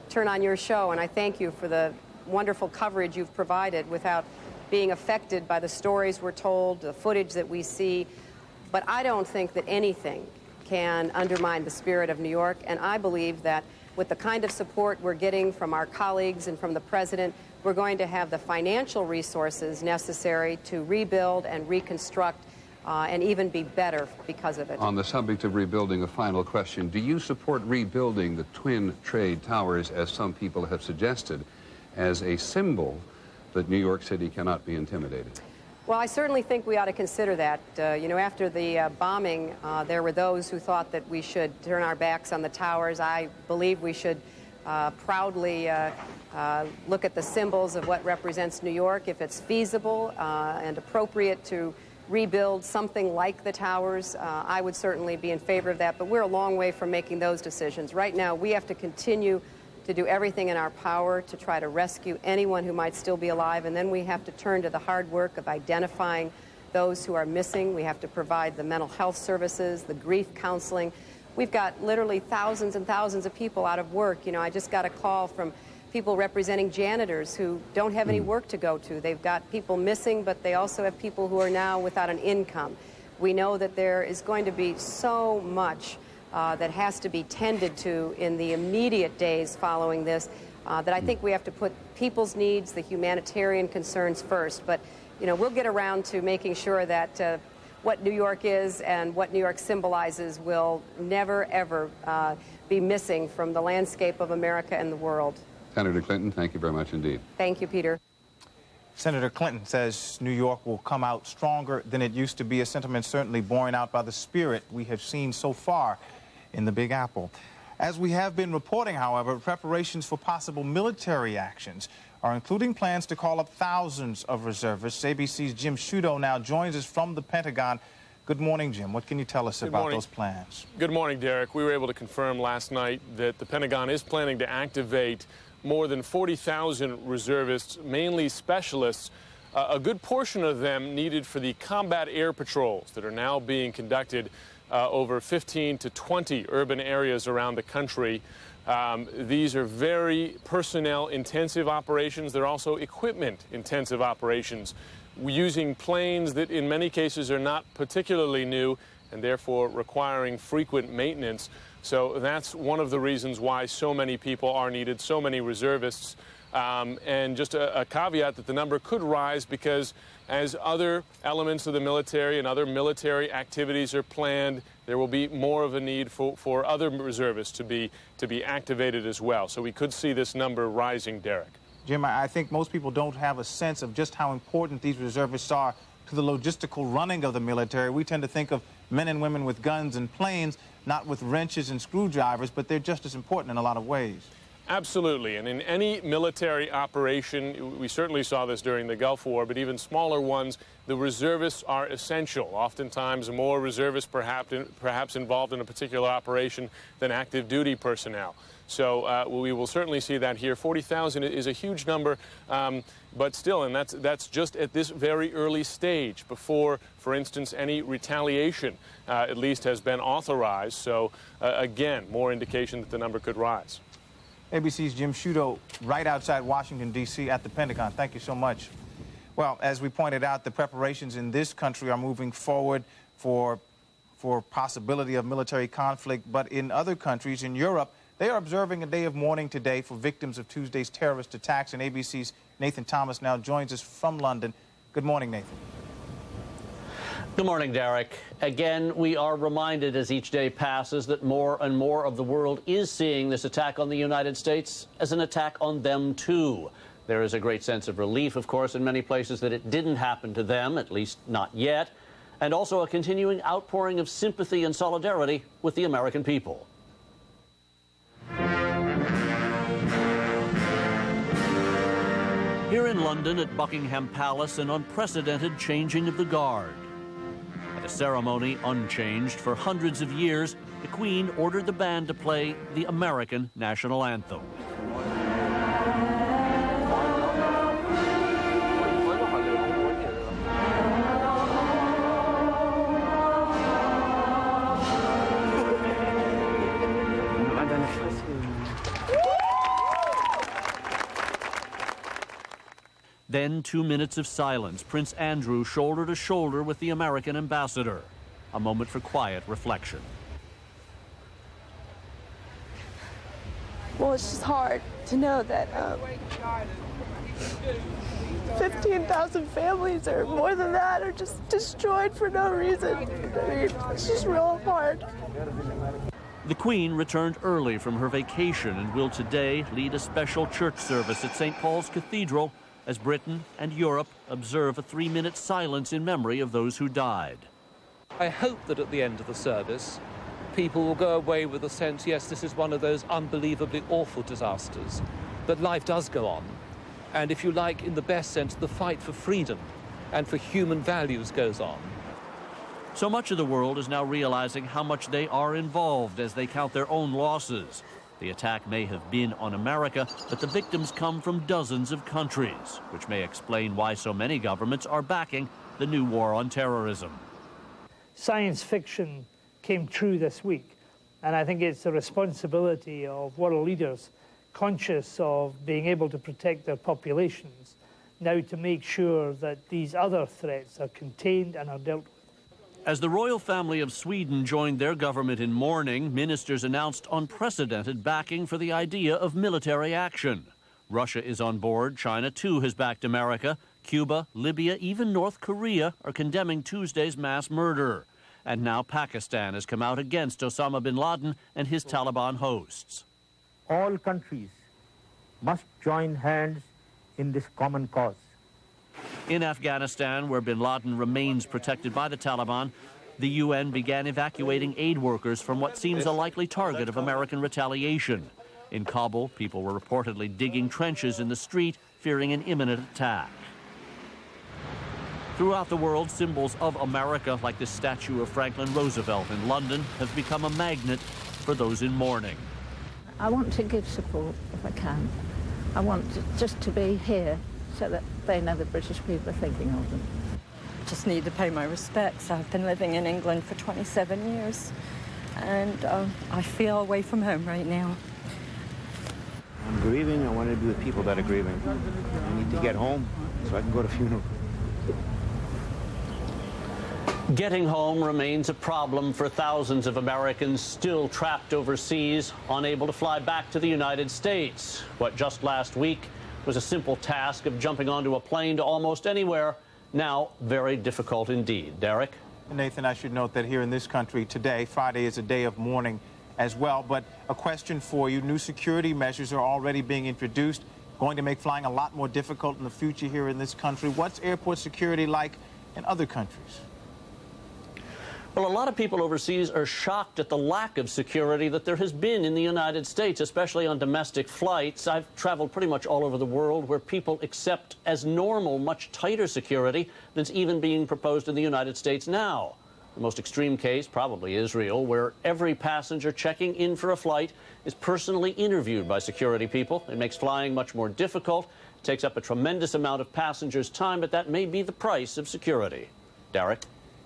turn on your show, and I thank you for the wonderful coverage you've provided, without being affected by the stories we're told, the footage that we see. But I don't think that anything can undermine the spirit of New York, and I believe that with the kind of support we're getting from our colleagues and from the president, we're going to have the financial resources necessary to rebuild and reconstruct and even be better because of it. On the subject of rebuilding, a final question. Do you support rebuilding the Twin Trade Towers, as some people have suggested, as a symbol that New York City cannot be intimidated? Well, I certainly think we ought to consider that. You know, after the bombing, there were those who thought that we should turn our backs on the towers. I believe we should proudly look at the symbols of what represents New York. If it's feasible and appropriate to rebuild something like the towers, I would certainly be in favor of that. But we're a long way from making those decisions. Right now, we have to continue to do everything in our power to try to rescue anyone who might still be alive, and then we have to turn to the hard work of identifying those who are missing. We have to provide the mental health services, the grief counseling. We've got literally thousands and thousands of people out of work. You know, I just got a call from people representing janitors who don't have any work to go to. They've got people missing, but they also have people who are now without an income. We know that there is going to be so much that has to be tended to in the immediate days following this, that I think we have to put people's needs, the humanitarian concerns first. But, you know, we'll get around to making sure that what New York is and what New York symbolizes will never, ever be missing from the landscape of America and the world. Senator Clinton, thank you very much indeed. Thank you, Peter. Senator Clinton says New York will come out stronger than it used to be, a sentiment certainly borne out by the spirit we have seen so far in the Big Apple. As we have been reporting, however, preparations for possible military actions are including plans to call up thousands of reservists. ABC's Jim Sciutto now joins us from the Pentagon. Good morning, Jim. What can you tell us about those plans? Good morning, Derek. We were able to confirm last night that the Pentagon is planning to activate more than 40,000 reservists, mainly specialists, a good portion of them needed for the combat air patrols that are now being conducted over 15 to 20 urban areas around the country. These are very personnel-intensive operations. They're also equipment-intensive operations, using planes that in many cases are not particularly new and therefore requiring frequent maintenance. So that's one of the reasons why so many people are needed, so many reservists. And just a caveat that the number could rise because as other elements of the military and other military activities are planned, there will be more of a need for other reservists to be activated as well. So we could see this number rising, Derek. Jim, I think most people don't have a sense of just how important these reservists are to the logistical running of the military. We tend to think of men and women with guns and planes, not with wrenches and screwdrivers, but they're just as important in a lot of ways. Absolutely, and in any military operation, we certainly saw this during the Gulf War, but even smaller ones, the reservists are essential. Oftentimes more reservists perhaps involved in a particular operation than active duty personnel. So we will certainly see that here. 40,000 is a huge number, but still, and that's just at this very early stage before, for instance, any retaliation at least has been authorized. So again, more indication that the number could rise. ABC's Jim Sciutto right outside Washington, D.C. at the Pentagon. Thank you so much. Well, as we pointed out, the preparations in this country are moving forward for possibility of military conflict, but in other countries, in Europe, they are observing a day of mourning today for victims of Tuesday's terrorist attacks, and ABC's Nathan Thomas now joins us from London. Good morning, Nathan. Good morning, Derek. Again, we are reminded as each day passes that more and more of the world is seeing this attack on the United States as an attack on them, too. There is a great sense of relief, of course, in many places that it didn't happen to them, at least not yet, and also a continuing outpouring of sympathy and solidarity with the American people. Here in London at Buckingham Palace, an unprecedented changing of the guard. At a ceremony unchanged for hundreds of years, the Queen ordered the band to play the American national anthem. Then 2 minutes of silence. Prince Andrew shoulder to shoulder with the American ambassador. A moment for quiet reflection. Well, it's just hard to know that 15,000 families or more than that are just destroyed for no reason. I mean, it's just real hard. The Queen returned early from her vacation and will today lead a special church service at St. Paul's Cathedral as Britain and Europe observe a 3-minute silence in memory of those who died. I hope that at the end of the service, people will go away with a sense, yes, this is one of those unbelievably awful disasters, but life does go on. And if you like, in the best sense, the fight for freedom and for human values goes on. So much of the world is now realizing how much they are involved as they count their own losses. The attack may have been on America, but the victims come from dozens of countries, which may explain why so many governments are backing the new war on terrorism. Science fiction came true this week, and I think it's the responsibility of world leaders conscious of being able to protect their populations now to make sure that these other threats are contained and are dealt with. As the royal family of Sweden joined their government in mourning, ministers announced unprecedented backing for the idea of military action. Russia is on board. China, too, has backed America. Cuba, Libya, even North Korea are condemning Tuesday's mass murder. And now Pakistan has come out against Osama bin Laden and his Taliban hosts. All countries must join hands in this common cause. In Afghanistan, where bin Laden remains protected by the Taliban, the UN began evacuating aid workers from what seems a likely target of American retaliation. In Kabul, people were reportedly digging trenches in the street, fearing an imminent attack. Throughout the world, symbols of America, like the statue of Franklin Roosevelt in London, have become a magnet for those in mourning. I want to give support if I can. I want just to be here so that they know the British people are thinking of them. Just need to pay my respects. I've been living in England for 27 years, and I feel away from home right now. I'm grieving. I want to be with people that are grieving. I need to get home so I can go to funeral. Getting home remains a problem for thousands of Americans still trapped overseas, unable to fly back to the United States. What just last week was a simple task of jumping onto a plane to almost anywhere, now very difficult indeed. Derek? Nathan, I should note that here in this country today, Friday, is a day of mourning as well. But a question for you. New security measures are already being introduced, going to make flying a lot more difficult in the future here in this country. What's airport security like in other countries? Well, a lot of people overseas are shocked at the lack of security that there has been in the United States, especially on domestic flights. I've traveled pretty much all over the world where people accept as normal much tighter security than's even being proposed in the United States now. The most extreme case, probably Israel, where every passenger checking in for a flight is personally interviewed by security people. It makes flying much more difficult, takes up a tremendous amount of passengers' time, but that may be the price of security. Derek?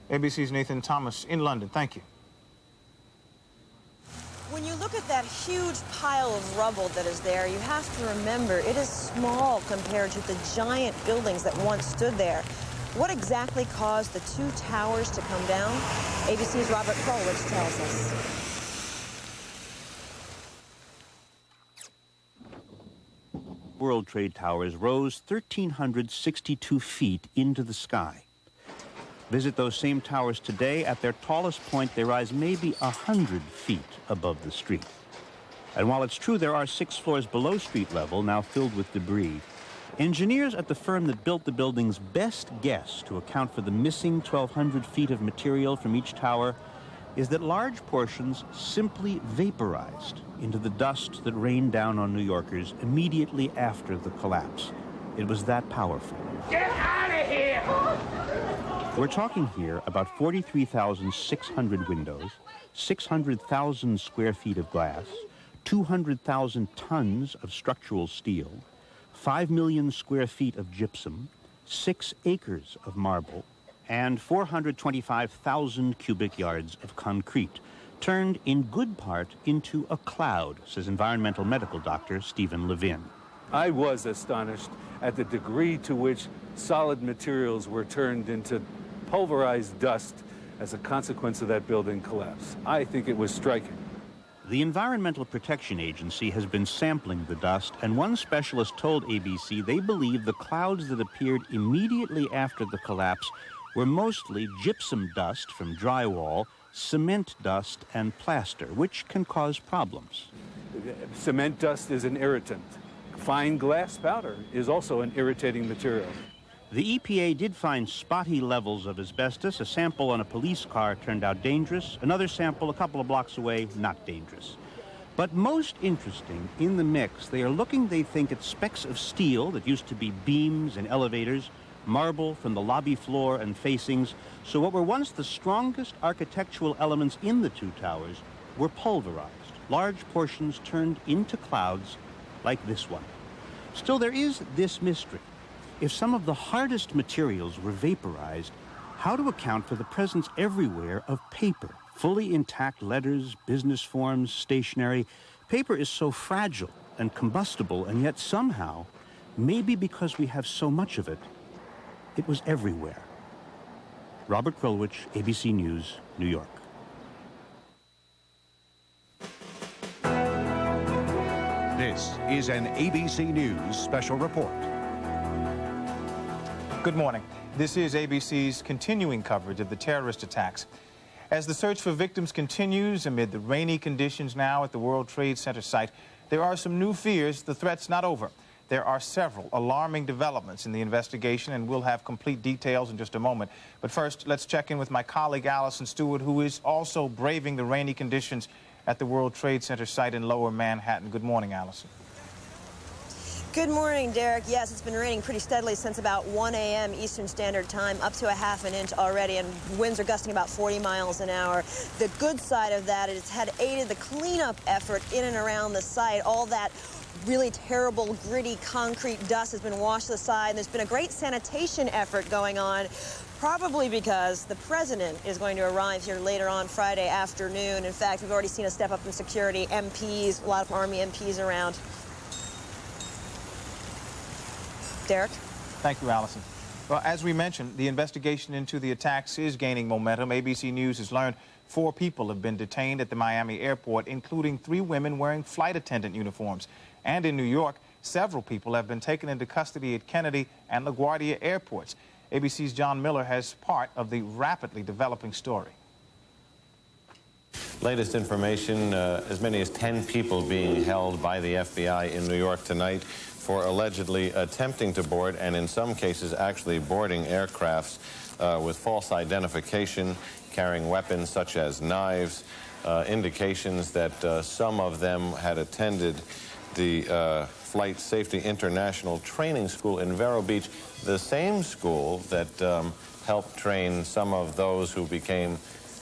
ABC's Nathan Thomas in London. Thank you. When you look at that huge pile of rubble that is there, you have to remember it is small compared to the giant buildings that once stood there. What exactly caused the two towers to come down? ABC's Robert Krulwich tells us. World Trade Towers rose 1,362 feet into the sky. Visit those same towers today. At their tallest point, they rise maybe 100 feet above the street. And while it's true there are 6 floors below street level, now filled with debris, engineers at the firm that built the building's best guess to account for the missing 1,200 feet of material from each tower is that large portions simply vaporized into the dust that rained down on New Yorkers immediately after the collapse. It was that powerful. Get out of here! We're talking here about 43,600 windows, 600,000 square feet of glass, 200,000 tons of structural steel, 5 million square feet of gypsum, 6 acres of marble, and 425,000 cubic yards of concrete, turned in good part into a cloud, says environmental medical doctor Stephen Levin. I was astonished at the degree to which solid materials were turned into pulverized dust as a consequence of that building collapse. I think it was striking. The Environmental Protection Agency has been sampling the dust, and one specialist told ABC they believe the clouds that appeared immediately after the collapse were mostly gypsum dust from drywall, cement dust, and plaster, which can cause problems. Cement dust is an irritant. Fine glass powder is also an irritating material. The EPA did find spotty levels of asbestos. A sample on a police car turned out dangerous. Another sample a couple of blocks away, not dangerous. But most interesting, in the mix, they are looking, they think, at specks of steel that used to be beams and elevators, marble from the lobby floor and facings. So what were once the strongest architectural elements in the two towers were pulverized. Large portions turned into clouds like this one. Still, there is this mystery. If some of the hardest materials were vaporized, how to account for the presence everywhere of paper? Fully intact letters, business forms, stationery. Paper is so fragile and combustible, and yet somehow, maybe because we have so much of it, it was everywhere. Robert Krulwich, ABC News, New York. This is an ABC News special report. Good morning. This is ABC's continuing coverage of the terrorist attacks. As the search for victims continues amid the rainy conditions now at the World Trade Center site, there are some new fears the threat's not over. There are several alarming developments in the investigation, and we'll have complete details in just a moment. But first, let's check in with my colleague Allison Stewart, who is also braving the rainy conditions at the World Trade Center site in Lower Manhattan. Good morning, Allison. Good morning, Derek. Yes, it's been raining pretty steadily since about 1 a.m. Eastern Standard Time, up to a ½ an inch already, and winds are gusting about 40 miles an hour. The good side of that is it had aided the cleanup effort in and around the site. All that really terrible, gritty concrete dust has been washed aside, and there's been a great sanitation effort going on, probably because the president is going to arrive here later on Friday afternoon. In fact, we've already seen a step up in security, MPs, a lot of Army MPs around. Derek? Thank you, Allison. Well, as we mentioned, the investigation into the attacks is gaining momentum. ABC News has learned 4 people have been detained at the Miami airport, including 3 women wearing flight attendant uniforms. And in New York, several people have been taken into custody at Kennedy and LaGuardia airports. ABC's John Miller has part of the rapidly developing story. Latest information, as many as 10 people being held by the FBI in New York tonight for allegedly attempting to board, and in some cases actually boarding aircrafts with false identification, carrying weapons such as knives, indications that some of them had attended the Flight Safety International Training School in Vero Beach, the same school that helped train some of those who became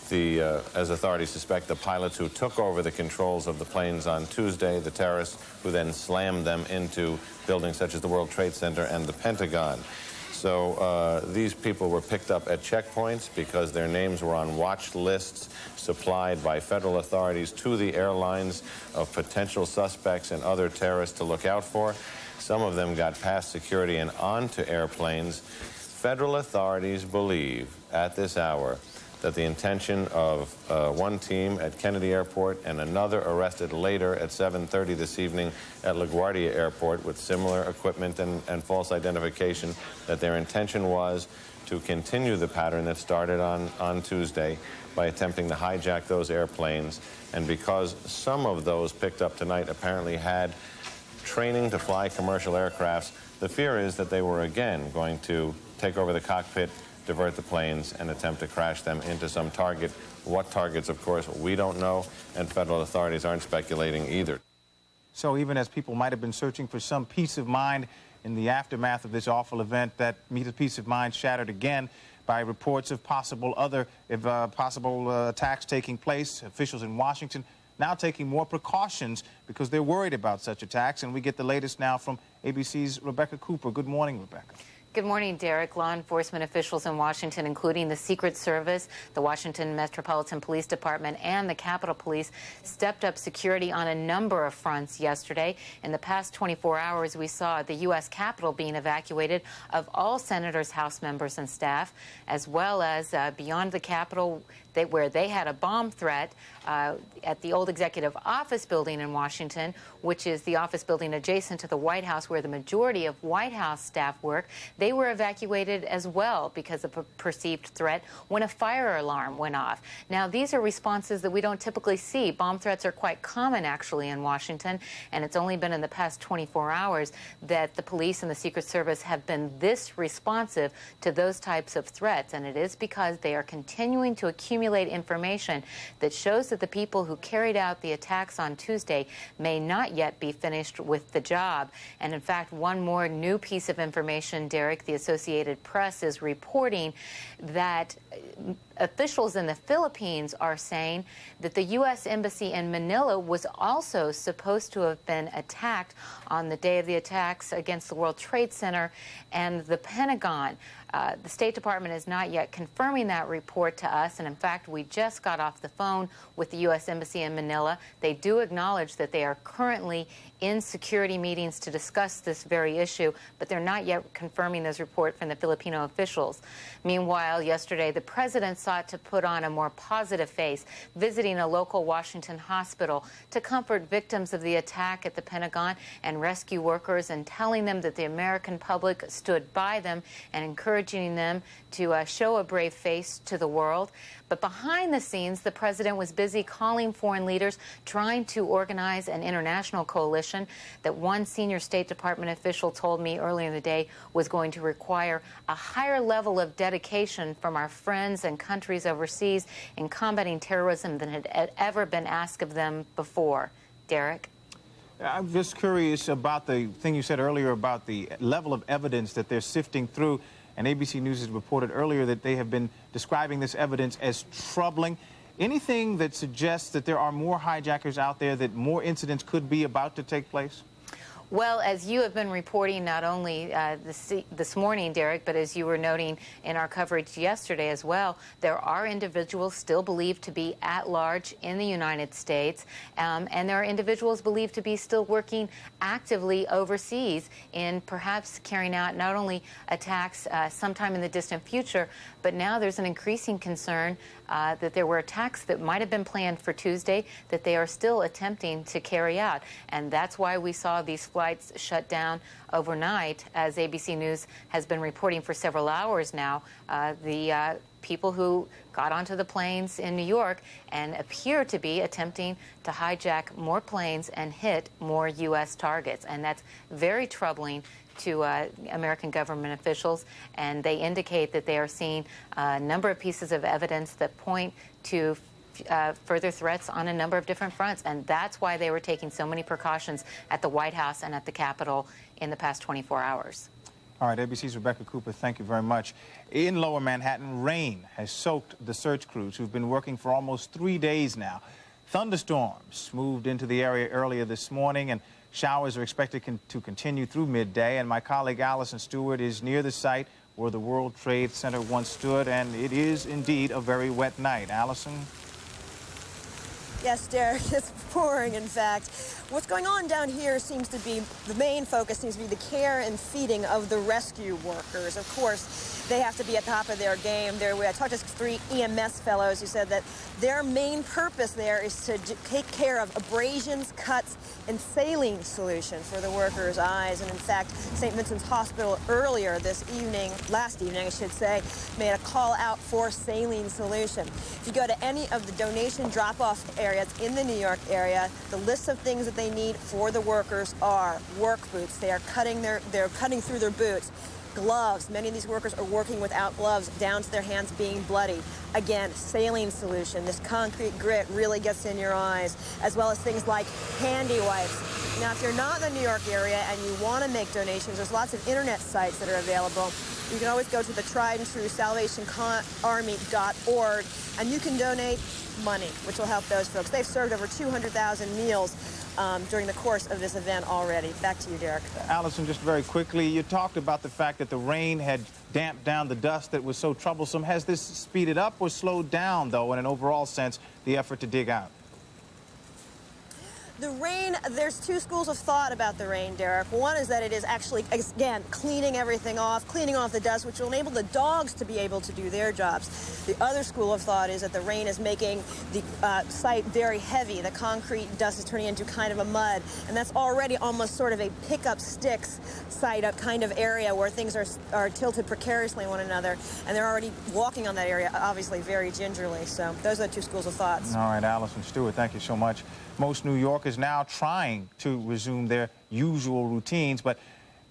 as authorities suspect, the pilots who took over the controls of the planes on Tuesday, the terrorists who then slammed them into buildings such as the World Trade Center and the Pentagon. So these people were picked up at checkpoints because their names were on watch lists supplied by federal authorities to the airlines of potential suspects and other terrorists to look out for. Some of them got past security and onto airplanes. Federal authorities believe at this hour that the intention of one team at Kennedy Airport and another arrested later at 7:30 this evening at LaGuardia Airport with similar equipment and false identification, that their intention was to continue the pattern that started on Tuesday by attempting to hijack those airplanes. And because some of those picked up tonight apparently had training to fly commercial aircrafts, the fear is that they were again going to take over the cockpit, divert the planes, and attempt to crash them into some target. What targets, of course, we don't know, and federal authorities aren't speculating either. So even as people might have been searching for some peace of mind in the aftermath of this awful event, that peace of mind shattered again by reports of possible attacks taking place. Officials in Washington now taking more precautions because they're worried about such attacks. And we get the latest now from ABC's Rebecca Cooper. Good morning, Rebecca. Good morning, Derek. Law enforcement officials in Washington, including the Secret Service, the Washington Metropolitan Police Department, and the Capitol Police, stepped up security on a number of fronts yesterday. In the past 24 hours, we saw the U.S. Capitol being evacuated of all senators, House members, and staff, as well as beyond the Capitol, where they had a bomb threat at the old Executive Office building in Washington, which is the office building adjacent to the White House where the majority of White House staff work. They were evacuated as well because of a perceived threat when a fire alarm went off. Now, these are responses that we don't typically see. Bomb threats are quite common, actually, in Washington, and it's only been in the past 24 hours that the police and the Secret Service have been this responsive to those types of threats, and it is because they are continuing to accumulate information that shows that the people who carried out the attacks on Tuesday may not yet be finished with the job. And in fact, one more new piece of information, Derek, the Associated Press is reporting that officials in the Philippines are saying that the U.S. Embassy in Manila was also supposed to have been attacked on the day of the attacks against the World Trade Center and the Pentagon. The State Department is not yet confirming that report to us, and in fact, we just got off the phone with the U.S. Embassy in Manila. They do acknowledge that they are currently in security meetings to discuss this very issue, but they're not yet confirming those reports from the Filipino officials. Meanwhile, yesterday, the president sought to put on a more positive face, visiting a local Washington hospital to comfort victims of the attack at the Pentagon and rescue workers, and telling them that the American public stood by them and encouraging them to show a brave face to the world. But behind the scenes, the president was busy calling foreign leaders, trying to organize an international coalition that one senior State Department official told me earlier in the day was going to require a higher level of dedication from our friends and countries overseas in combating terrorism than had ever been asked of them before. Derek? I'm just curious about the thing you said earlier about the level of evidence that they're sifting through. And ABC News has reported earlier that they have been describing this evidence as troubling. Anything that suggests that there are more hijackers out there, that more incidents could be about to take place? Well, as you have been reporting not only this morning, Derek, but as you were noting in our coverage yesterday as well, there are individuals still believed to be at large in the United States, and there are individuals believed to be still working actively overseas in perhaps carrying out not only attacks sometime in the distant future, but now there's an increasing concern that there were attacks that might have been planned for Tuesday that they are still attempting to carry out. And that's why we saw these flights shut down overnight, as ABC News has been reporting for several hours now. The people who got onto the planes in New York and appear to be attempting to hijack more planes and hit more U.S. targets. And that's very troubling to American government officials, and they indicate that they are seeing a number of pieces of evidence that point to further threats on a number of different fronts, and that's why they were taking so many precautions at the White House and at the Capitol in the past 24 hours. All right, ABC's Rebecca Cooper, thank you very much. In Lower Manhattan, rain has soaked the search crews who've been working for almost 3 days now. Thunderstorms moved into the area earlier this morning, and showers are expected to continue through midday. And my colleague Allison Stewart is near the site where the World Trade Center once stood, and it is indeed a very wet night. Allison? Yes, Derek, it's pouring, in fact. What's going on down here seems to be, the main focus seems to be the care and feeding of the rescue workers. Of course, they have to be at the top of their game. I talked to 3 EMS fellows who said that their main purpose there is to take care of abrasions, cuts, and saline solution for the workers' eyes. And in fact, St. Vincent's Hospital earlier this evening, last evening I should say, made a call out for saline solution. If you go to any of the donation drop-off areas in the New York area, the list of things that they need for the workers are work boots. They're cutting through their boots. Gloves. Many of these workers are working without gloves, down to their hands being bloody. Again, saline solution. This concrete grit really gets in your eyes, as well as things like handy wipes. Now, if you're not in the New York area and you want to make donations, there's lots of internet sites that are available. You can always go to the tried and true SalvationArmy.org, and you can donate money, which will help those folks. They've served over 200,000 meals during the course of this event already. Back to you, Derek. Allison, just very quickly, you talked about the fact that the rain had damped down the dust that was so troublesome. Has this speeded up or slowed down, though, in an overall sense, the effort to dig out? The rain, there's 2 schools of thought about the rain, Derek. One is that it is actually, again, cleaning everything off, cleaning off the dust, which will enable the dogs to be able to do their jobs. The other school of thought is that the rain is making the site very heavy. The concrete dust is turning into kind of a mud, and that's already almost sort of a pick-up sticks site, a kind of area where things are tilted precariously on one another, and they're already walking on that area, obviously, very gingerly. So those are the 2 schools of thoughts. All right, Allison Stewart, thank you so much. Most New Yorkers now trying to resume their usual routines, but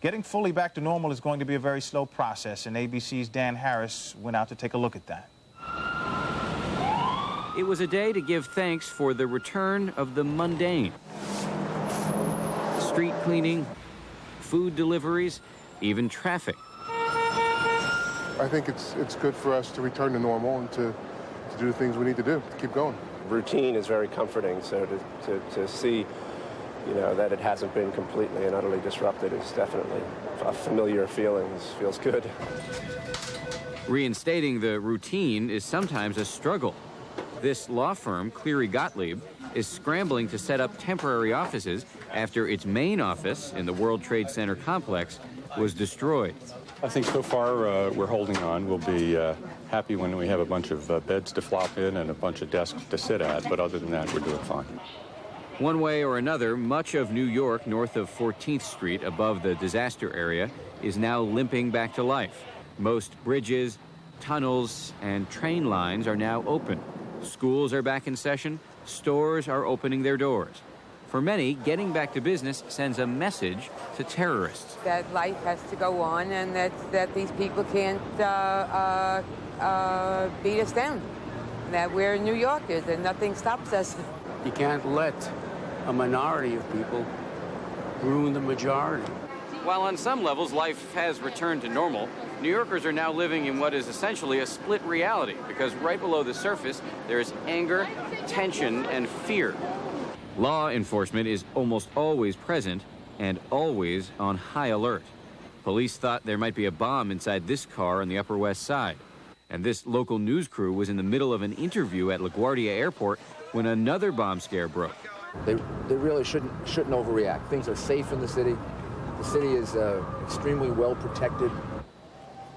getting fully back to normal is going to be a very slow process, and ABC's Dan Harris went out to take a look at that. It was a day to give thanks for the return of the mundane. Street cleaning, food deliveries, even traffic. I think it's good for us to return to normal and to do the things we need to do to keep going. Routine is very comforting, so to see, you know, that it hasn't been completely and utterly disrupted is definitely a familiar feeling. Feels good. Reinstating the routine is sometimes a struggle. This law firm, Cleary Gottlieb, is scrambling to set up temporary offices after its main office in the World Trade Center complex was destroyed. I think so far we're holding on. We'll be happy when we have a bunch of beds to flop in and a bunch of desks to sit at, but other than that, we're doing fine. One way or another, much of New York north of 14th Street above the disaster area is now limping back to life. Most bridges, tunnels, and train lines are now open. Schools are back in session. Stores are opening their doors. For many, getting back to business sends a message to terrorists. That life has to go on, and that these people can't beat us down. That we're New Yorkers, and nothing stops us. You can't let a minority of people ruin the majority. While on some levels life has returned to normal, New Yorkers are now living in what is essentially a split reality, because right below the surface there's anger, tension, and fear. Law enforcement is almost always present, and always on high alert. Police thought there might be a bomb inside this car on the Upper West Side. And this local news crew was in the middle of an interview at LaGuardia Airport when another bomb scare broke. They really shouldn't overreact. Things are safe in the city. The city is extremely well protected.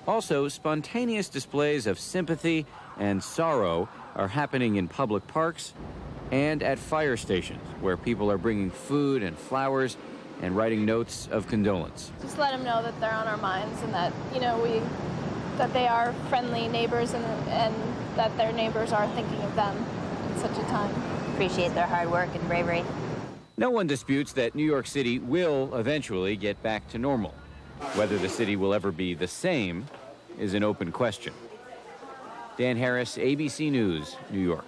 Also, spontaneous displays of sympathy and sorrow are happening in public parks and at fire stations, where people are bringing food and flowers and writing notes of condolence. Just let them know that they're on our minds and that, you know, that they are friendly neighbors and that their neighbors are thinking of them in such a time. Appreciate their hard work and bravery. No one disputes that New York City will eventually get back to normal. Whether the city will ever be the same is an open question. Dan Harris, ABC News, New York.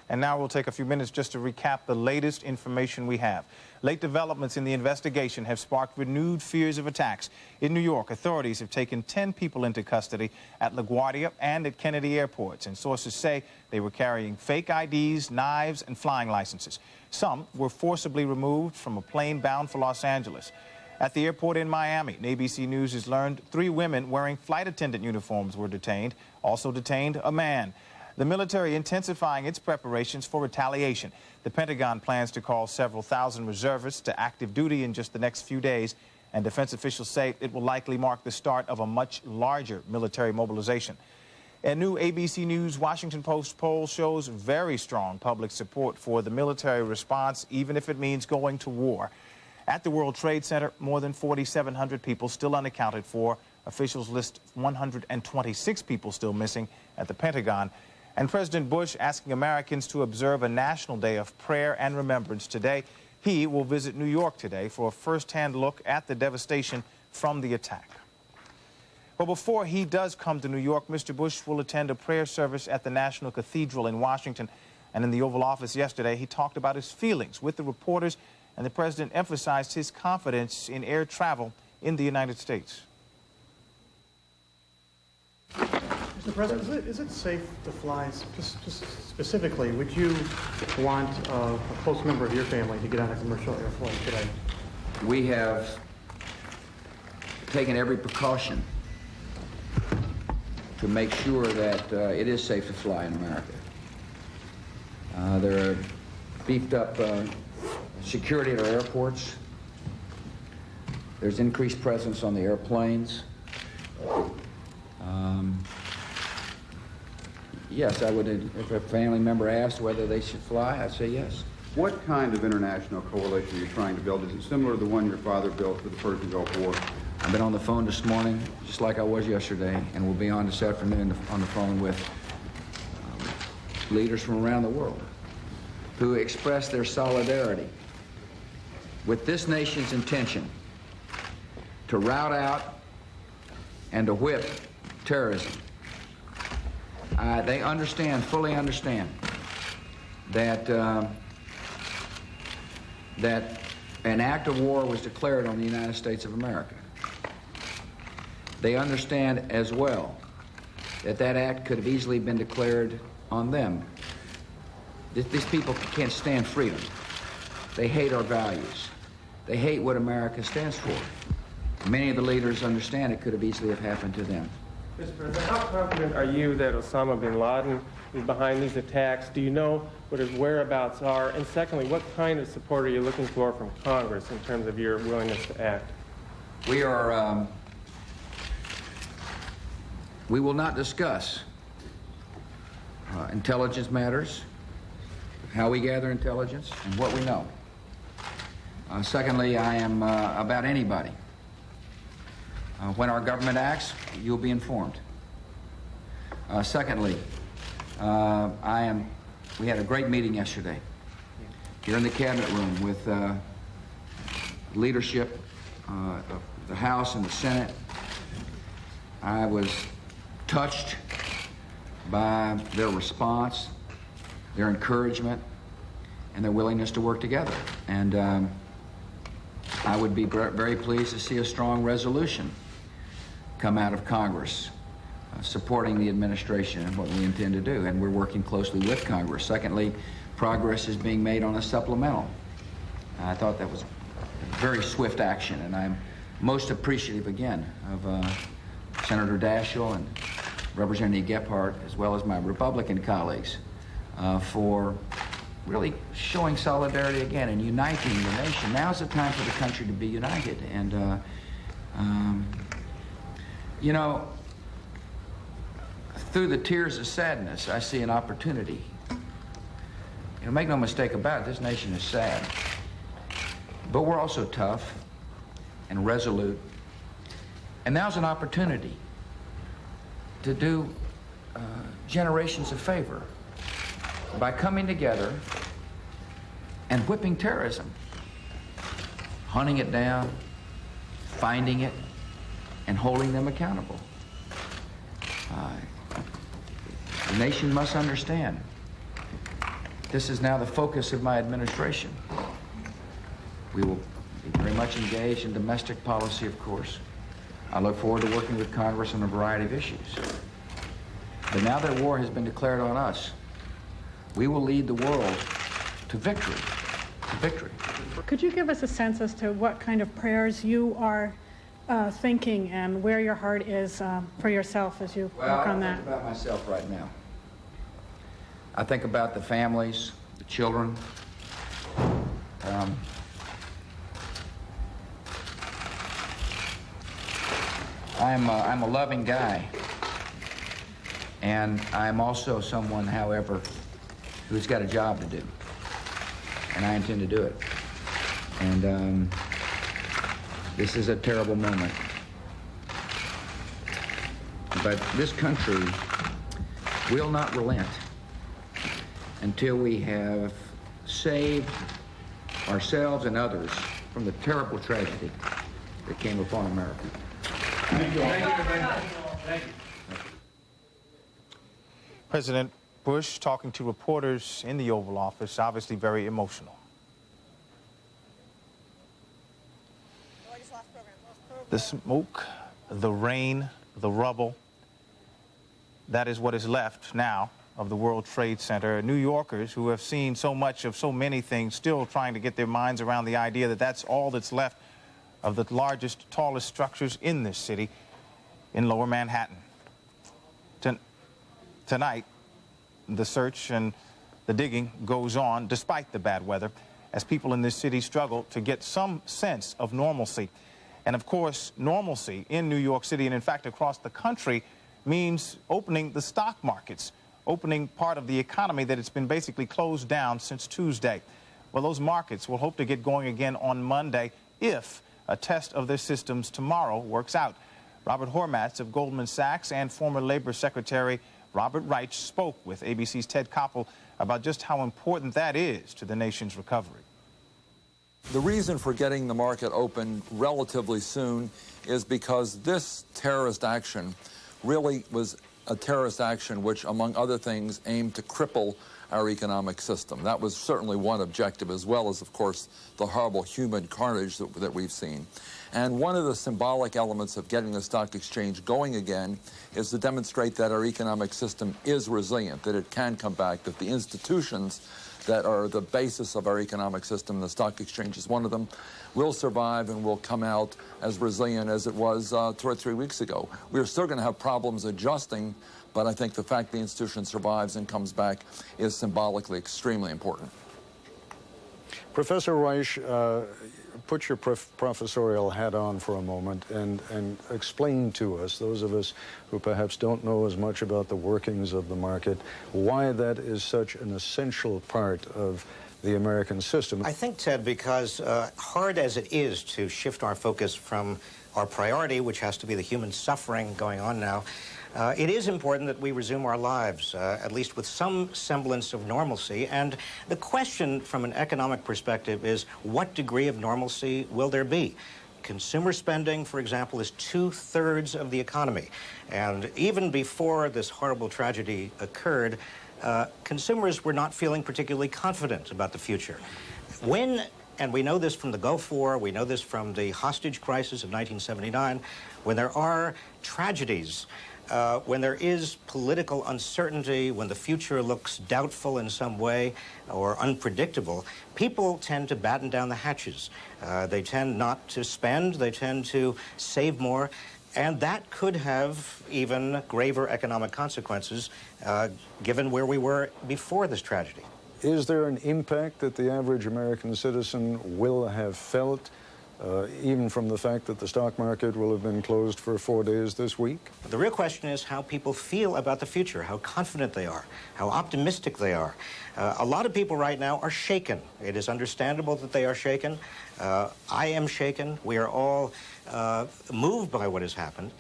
And now we'll take a few minutes just to recap the latest information we have. Late developments in the investigation have sparked renewed fears of attacks. In New York, authorities have taken 10 people into custody at LaGuardia and at Kennedy airports, and sources say they were carrying fake IDs, knives, and flying licenses. Some were forcibly removed from a plane bound for Los Angeles. At the airport in Miami, ABC News has learned 3 women wearing flight attendant uniforms were detained. Also detained a man. The military intensifying its preparations for retaliation. The Pentagon plans to call several thousand reservists to active duty in just the next few days, and defense officials say it will likely mark the start of a much larger military mobilization. A new ABC News Washington Post poll shows very strong public support for the military response, even if it means going to war. At the World Trade Center, more than 4,700 people still unaccounted for. Officials list 126 people still missing at the Pentagon. And President Bush asking Americans to observe a national day of prayer and remembrance today. He will visit New York today for a first-hand look at the devastation from the attack. But before he does come to New York, Mr. Bush will attend a prayer service at the National Cathedral in Washington. And in the Oval Office yesterday, he talked about his feelings with the reporters, and the president emphasized his confidence in air travel in the United States. Mr. President, is it safe to fly? Just specifically, would you want a close member of your family to get on a commercial air flight today? We have taken every precaution to make sure that it is safe to fly in America. There are beefed up security at our airports. There's increased presence on the airplanes. Yes, I would, if a family member asked whether they should fly, I'd say yes. What kind of international coalition are you trying to build? Is it similar to the one your father built for the Persian Gulf War? I've been on the phone this morning, just like I was yesterday, and we'll be on this afternoon on the phone with leaders from around the world who express their solidarity with this nation's intention to rout out and to whip terrorism. They understand, fully understand, that that an act of war was declared on the United States of America. They understand as well that that act could have easily been declared on them. These people can't stand freedom. They hate our values. They hate what America stands for. Many of the leaders understand it could have easily have happened to them. Mr. President, how confident are you that Osama bin Laden is behind these attacks? Do you know what his whereabouts are? And secondly, what kind of support are you looking for from Congress in terms of your willingness to act? We will not discuss intelligence matters, how we gather intelligence, and what we know. Secondly, I am about anybody. When our government acts, you'll be informed. Secondly, we had a great meeting yesterday here in the cabinet room with leadership of the House and the Senate. I was touched by their response, their encouragement, and their willingness to work together. And I would be very pleased to see a strong resolution come out of Congress supporting the administration and what we intend to do, and we're working closely with Congress. Secondly, progress is being made on a supplemental. I thought that was very swift action, and I'm most appreciative, again, of Senator Daschle and Representative Gephardt, as well as my Republican colleagues, for really showing solidarity again and uniting the nation. Now's the time for the country to be united. And, you know, through the tears of sadness, I see an opportunity. You know, make no mistake about it, this nation is sad. But we're also tough and resolute. And now's an opportunity to do generations a favor by coming together and whipping terrorism, hunting it down, finding it, and holding them accountable. The nation must understand this is now the focus of my administration. We will be very much engaged in domestic policy, of course. I look forward to working with Congress on a variety of issues. But now that war has been declared on us, we will lead the world to victory, Could you give us a sense as to what kind of prayers you are thinking and where your heart is for yourself as you work on that? I think about myself right now. I think about the families, the children. I'm a loving guy, and I'm also someone, however, who's got a job to do, and I intend to do it. And this is a terrible moment, but this country will not relent until we have saved ourselves and others from the terrible tragedy that came upon America. Thank you. Thank you. President Bush talking to reporters in the Oval Office, obviously very emotional. The smoke, the rain, the rubble, that is what is left now of the World Trade Center. New Yorkers who have seen so much of so many things still trying to get their minds around the idea that that's all that's left of the largest, tallest structures in this city in Lower Manhattan. Tonight, the search and the digging goes on despite the bad weather as people in this city struggle to get some sense of normalcy. And of course, normalcy in New York City and in fact across the country means opening the stock markets, opening part of the economy that has been basically closed down since Tuesday. Well, those markets will hope to get going again on Monday if a test of their systems tomorrow works out. Robert Hormats of Goldman Sachs and former Labor Secretary Robert Reich spoke with ABC's Ted Koppel about just how important that is to the nation's recovery. The reason for getting the market open relatively soon is because this terrorist action really was a terrorist action which, among other things, aimed to cripple our economic system. That was certainly one objective, as well as, of course, the horrible human carnage that we've seen. And one of the symbolic elements of getting the stock exchange going again is to demonstrate that our economic system is resilient, that it can come back, that the institutions that are the basis of our economic system, the stock exchange is one of them, will survive and will come out as resilient as it was 2 or 3 weeks ago. We're still going to have problems adjusting, but I think the fact the institution survives and comes back is symbolically extremely important. Professor Reich, put your professorial hat on for a moment and explain to us, those of us who perhaps don't know as much about the workings of the market, why that is such an essential part of the American system. I think, Ted, because hard as it is to shift our focus from our priority, which has to be the human suffering going on now, it is important that we resume our lives, at least with some semblance of normalcy. And the question from an economic perspective is, what degree of normalcy will there be? Consumer spending, for example, is 2/3 of the economy. And even before this horrible tragedy occurred, consumers were not feeling particularly confident about the future. And we know this from the Gulf War, we know this from the hostage crisis of 1979, when there are tragedies, when there is political uncertainty, when the future looks doubtful in some way or unpredictable, people tend to batten down the hatches. They tend not to spend, they tend to save more, and that could have even graver economic consequences given where we were before this tragedy. Is there an impact that the average American citizen will have felt, even from the fact that the stock market will have been closed for 4 days this week? The real question is how people feel about the future, how confident they are, how optimistic they are. A lot of people right now are shaken. It is understandable that they are shaken. I am shaken. We are all moved by what has happened.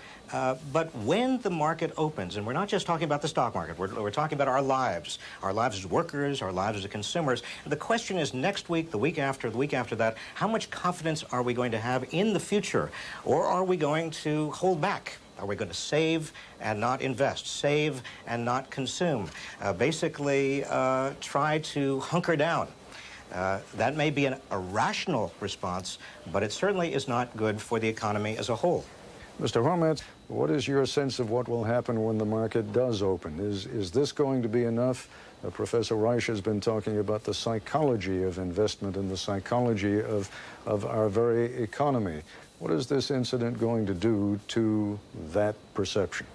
But when the market opens, and we're not just talking about the stock market, we're talking about our lives as workers, our lives as consumers. The question is next week, the week after that, how much confidence are we going to have in the future? Or are we going to hold back? Are we going to save and not invest, save and not consume? Basically, try to hunker down. That may be a rational response, but it certainly is not good for the economy as a whole. Mr. Hormats, what is your sense of what will happen when the market does open? Is this going to be enough? Professor Reich has been talking about the psychology of investment and the psychology of our very economy. What is this incident going to do to that perception?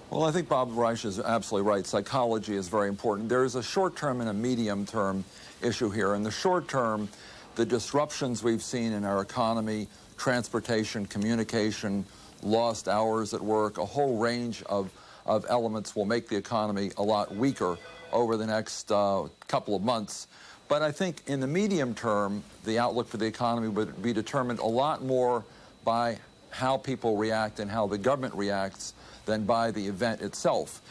Well, I think Bob Reich is absolutely right. Psychology is very important. There is a short-term and a medium-term issue here. In the short term, the disruptions we've seen in our economy, transportation, communication, lost hours at work, a whole range of elements will make the economy a lot weaker over the next couple of months. But I think in the medium term, the outlook for the economy would be determined a lot more by how people react and how the government reacts than by the event itself.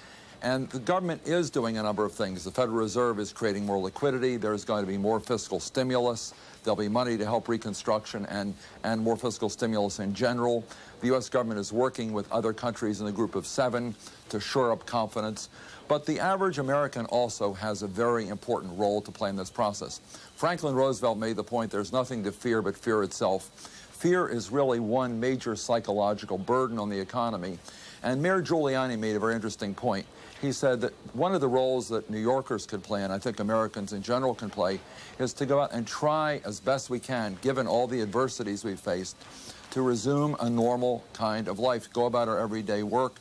And the government is doing a number of things. The Federal Reserve is creating more liquidity. There's going to be more fiscal stimulus. There'll be money to help reconstruction and more fiscal stimulus in general. The U.S. government is working with other countries in the Group of Seven to shore up confidence. But the average American also has a very important role to play in this process. Franklin Roosevelt made the point there's nothing to fear but fear itself. Fear is really one major psychological burden on the economy. And Mayor Giuliani made a very interesting point. He said that one of the roles that New Yorkers could play, and I think Americans in general can play, is to go out and try as best we can, given all the adversities we've faced, to resume a normal kind of life, go about our everyday work,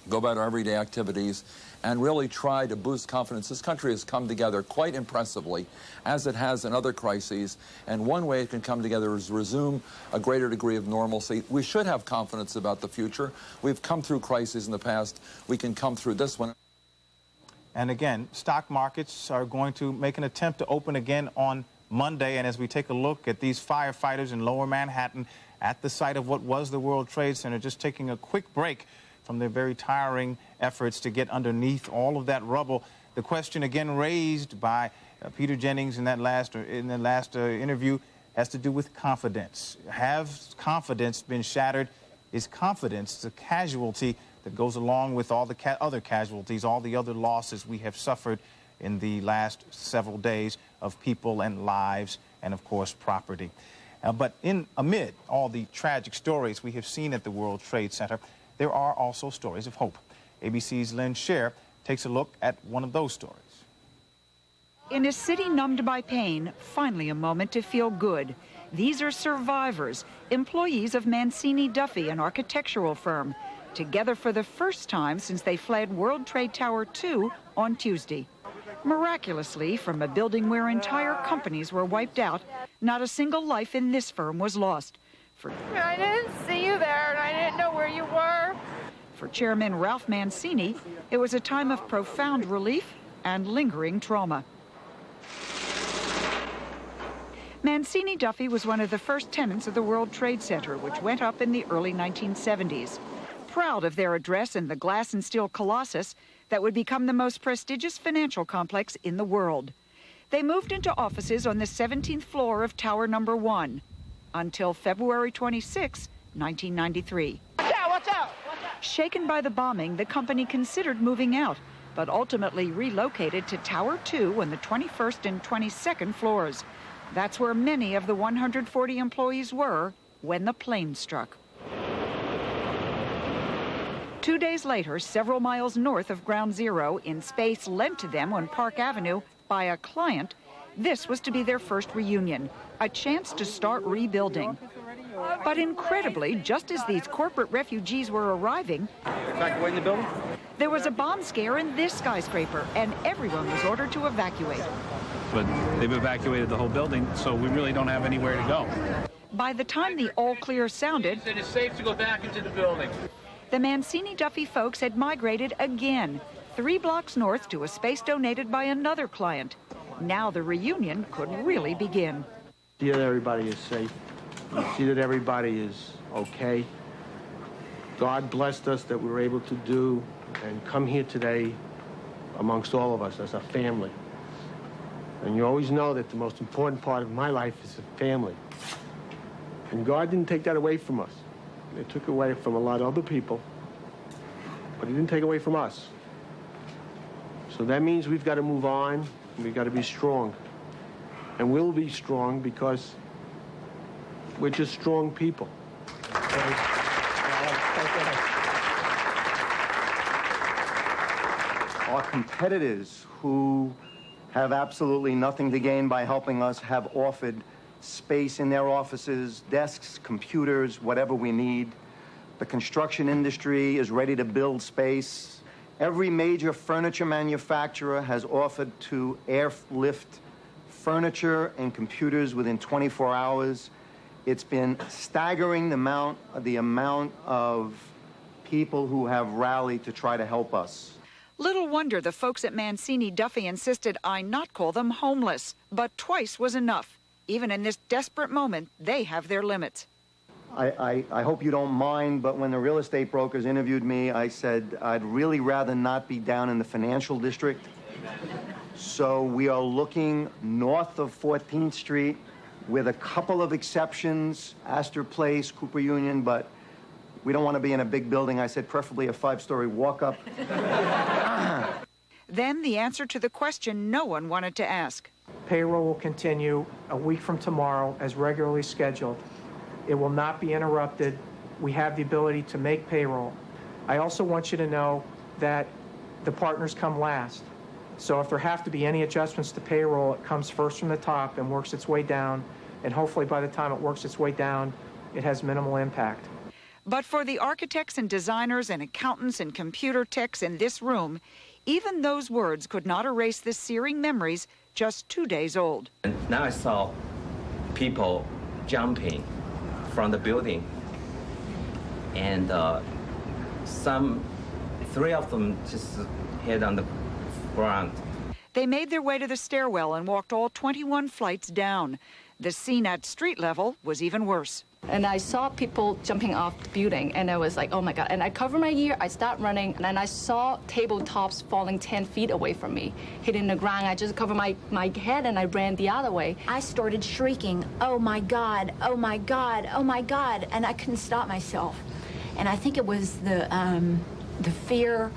go about our everyday activities, and really try to boost confidence. This country has come together quite impressively, as it has in other crises, and one way it can come together is resume a greater degree of normalcy. We should have confidence about the future. We've come through crises in the past. We can come through this one. And again, stock markets are going to make an attempt to open again on Monday, and as we take a look at these firefighters in Lower Manhattan at the site of what was the World Trade Center, just taking a quick break from their very tiring efforts to get underneath all of that rubble. The question again raised by Peter Jennings in that last interview has to do with confidence. Has confidence been shattered? Is confidence the casualty that goes along with all the other casualties, all the other losses we have suffered in the last several days of people and lives and, of course, property? But amid all the tragic stories we have seen at the World Trade Center, there are also stories of hope. ABC's Lynn Scher takes a look at one of those stories. In a city numbed by pain, finally a moment to feel good. These are survivors, employees of Mancini Duffy, an architectural firm, together for the first time since they fled World Trade Tower 2 on Tuesday. Miraculously, from a building where entire companies were wiped out, not a single life in this firm was lost. I didn't see you there, and I didn't know where you were. For Chairman Ralph Mancini, it was a time of profound relief and lingering trauma. Mancini Duffy was one of the first tenants of the World Trade Center, which went up in the early 1970s. Proud of their address in the glass and steel colossus that would become the most prestigious financial complex in the world. They moved into offices on the 17th floor of Tower Number 1. Until February 26, 1993. Watch out, watch out! Shaken by the bombing, the company considered moving out, but ultimately relocated to Tower 2 on the 21st and 22nd floors. That's where many of the 140 employees were when the plane struck. 2 days later, several miles north of Ground Zero, in space lent to them on Park Avenue by a client, this was to be their first reunion, a chance to start rebuilding. But incredibly, just as these corporate refugees were arriving, evacuating the building? There was a bomb scare in this skyscraper, and everyone was ordered to evacuate. But they've evacuated the whole building, so we really don't have anywhere to go. By the time the all clear sounded, It is safe to go back into the building. the Mancini-Duffy folks had migrated again, 3 blocks north to a space donated by another client. Now the reunion could really begin. See that everybody is safe. You see that everybody is okay. God blessed us that we were able to do and come here today amongst all of us as a family. And you always know that the most important part of my life is a family. And God didn't take that away from us. It took away from a lot of other people, but he didn't take away from us. So that means we've got to move on, and we've got to be strong. And we'll be strong because we're just strong people. Our competitors who have absolutely nothing to gain by helping us have offered space in their offices, desks, computers, whatever we need. The construction industry is ready to build space. Every major furniture manufacturer has offered to airlift furniture and computers within 24 hours. It's been staggering the amount of people who have rallied to try to help us. Little wonder the folks at Mancini-Duffy insisted I not call them homeless, but twice was enough. Even in this desperate moment, they have their limits. I hope you don't mind, but when the real estate brokers interviewed me, I said I'd really rather not be down in the financial district. So we are looking north of 14th Street with a couple of exceptions, Astor Place, Cooper Union, but we don't want to be in a big building. I said preferably a 5-story walk-up. Then the answer to the question no one wanted to ask. Payroll will continue a week from tomorrow as regularly scheduled. It will not be interrupted. We have the ability to make payroll. I also want you to know that the partners come last. So if there have to be any adjustments to payroll, it comes first from the top and works its way down. And hopefully by the time it works its way down, it has minimal impact. But for the architects and designers and accountants and computer techs in this room, even those words could not erase the searing memories just 2 days old. And now I saw people jumping from the building, and 3 of them just hit on the ground. They made their way to the stairwell and walked all 21 flights down. The scene at street level was even worse. And I saw people jumping off the building, and I was like, oh my God. And I covered my ear, I started running, and then I saw tabletops falling 10 feet away from me, hitting the ground. I just covered my head, and I ran the other way. I started shrieking, oh my God, oh my God, oh my God, and I couldn't stop myself. And I think it was the fear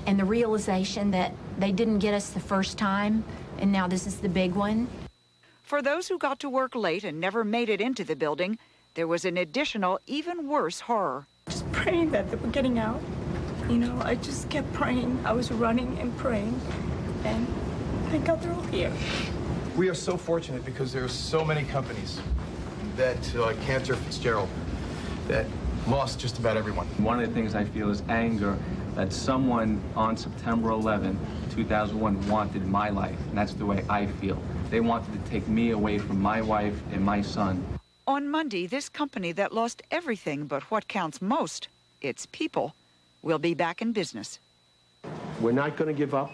and the realization that they didn't get us the first time, and now this is the big one. For those who got to work late and never made it into the building, there was an additional, even worse horror. Just praying that they were getting out. You know, I just kept praying. I was running and praying, and thank God they're all here. We are so fortunate because there are so many companies that, like Cantor Fitzgerald, that lost just about everyone. One of the things I feel is anger that someone on September 11, 2001 wanted my life, and that's the way I feel. They wanted to take me away from my wife and my son. On Monday, this company that lost everything but what counts most, its people, will be back in business. We're not going to give up.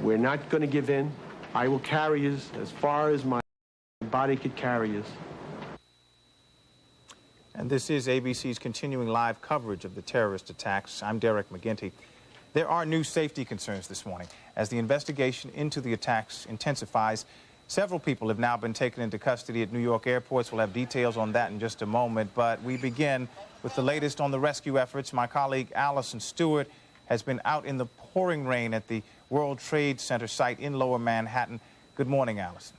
We're not going to give in. I will carry you as far as my body could carry you. And this is ABC's continuing live coverage of the terrorist attacks. I'm Derek McGinty. There are new safety concerns this morning. As the investigation into the attacks intensifies, several people have now been taken into custody at New York airports. We'll have details on that in just a moment. But we begin with the latest on the rescue efforts. My colleague Allison Stewart has been out in the pouring rain at the World Trade Center site in Lower Manhattan. Good morning, Allison.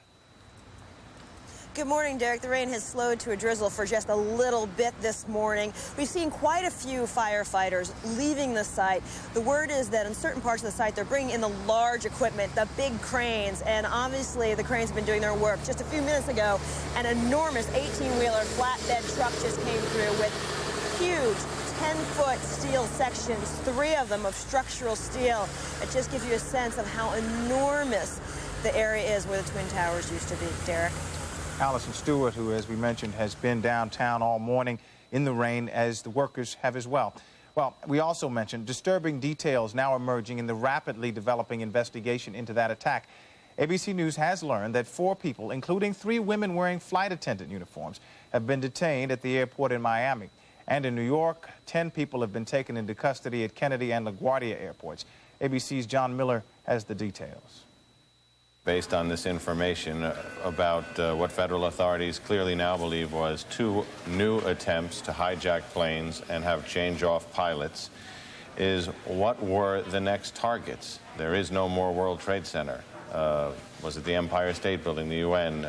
Good morning, Derek. The rain has slowed to a drizzle for just a little bit this morning. We've seen quite a few firefighters leaving the site. The word is that in certain parts of the site, they're bringing in the large equipment, the big cranes, and obviously the cranes have been doing their work. Just a few minutes ago, an enormous 18-wheeler flatbed truck just came through with huge 10-foot steel sections, 3 of them of structural steel. It just gives you a sense of how enormous the area is where the Twin Towers used to be. Derek? Allison Stewart, who, as we mentioned, has been downtown all morning in the rain, as the workers have as well. Well, we also mentioned disturbing details now emerging in the rapidly developing investigation into that attack. ABC News has learned that 4 people, including 3 women wearing flight attendant uniforms, have been detained at the airport in Miami. And in New York, 10 people have been taken into custody at Kennedy and LaGuardia airports. ABC's John Miller has the details. Based on this information about what federal authorities clearly now believe was 2 new attempts to hijack planes and have change-off pilots, is what were the next targets? There is no more World Trade Center. Was it the Empire State Building, the UN,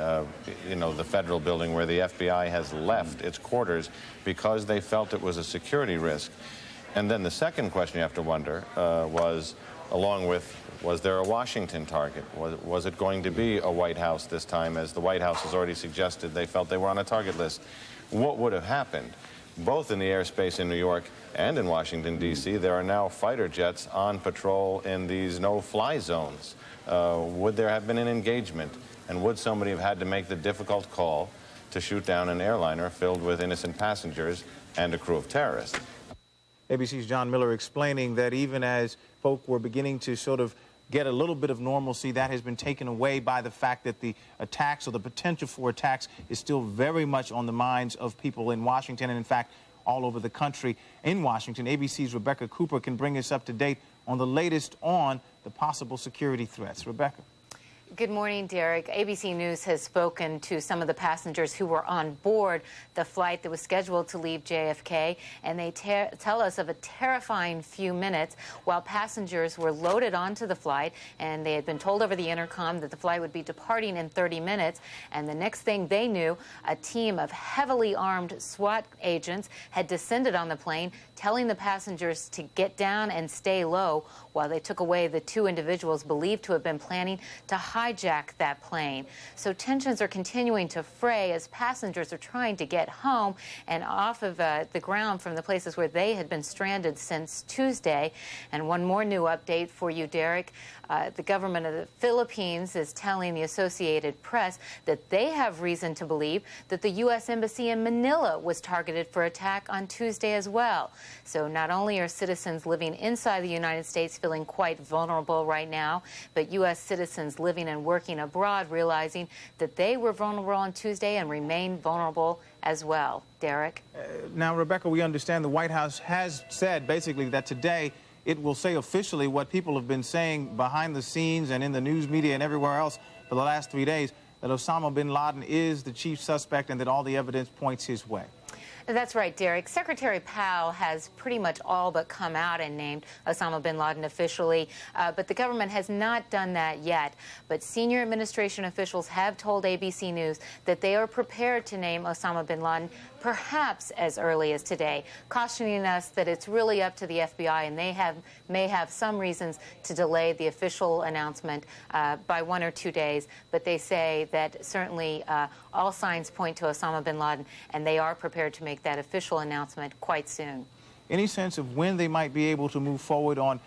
you know, the federal building where the FBI has left its quarters because they felt it was a security risk? And then the second question you have to wonder was, along with, was there a Washington target? Was it going to be a White House this time, as the White House has already suggested they felt they were on a target list? What would have happened? Both in the airspace in New York and in Washington, D.C., there are now fighter jets on patrol in these no-fly zones. Would there have been an engagement? And would somebody have had to make the difficult call to shoot down an airliner filled with innocent passengers and a crew of terrorists? ABC's John Miller explaining that even as folk were beginning to sort of get a little bit of normalcy, that has been taken away by the fact that the attacks, or the potential for attacks, is still very much on the minds of people in Washington and, in fact, all over the country. In Washington, ABC's Rebecca Cooper can bring us up to date on the latest on the possible security threats. Rebecca. Good morning, Derek. ABC News has spoken to some of the passengers who were on board the flight that was scheduled to leave JFK, and they tell us of a terrifying few minutes while passengers were loaded onto the flight, and they had been told over the intercom that the flight would be departing in 30 minutes, and the next thing they knew, a team of heavily armed SWAT agents had descended on the plane, telling the passengers to get down and stay low while they took away the 2 individuals believed to have been planning to hijack that plane. So tensions are continuing to fray as passengers are trying to get home and off of the ground from the places where they had been stranded since Tuesday. And one more new update for you, Derek. The government of the Philippines is telling the Associated Press that they have reason to believe that the U.S. Embassy in Manila was targeted for attack on Tuesday as well. So not only are citizens living inside the United States feeling quite vulnerable right now, but U.S. citizens living and working abroad realizing that they were vulnerable on Tuesday and remain vulnerable as well. Derek? Now, Rebecca, we understand the White House has said basically that today it will say officially what people have been saying behind the scenes and in the news media and everywhere else for the last 3 days, that Osama bin Laden is the chief suspect and that all the evidence points his way. That's right, Derek. Secretary Powell has pretty much all but come out and named Osama bin Laden officially, but the government has not done that yet. But senior administration officials have told ABC News that they are prepared to name Osama bin Laden perhaps as early as today, cautioning us that it's really up to the FBI, and they may have some reasons to delay the official announcement by 1 or 2 days. But they say that certainly all signs point to Osama bin Laden, and they are prepared to make that official announcement quite soon. Any sense of when they might be able to move forward on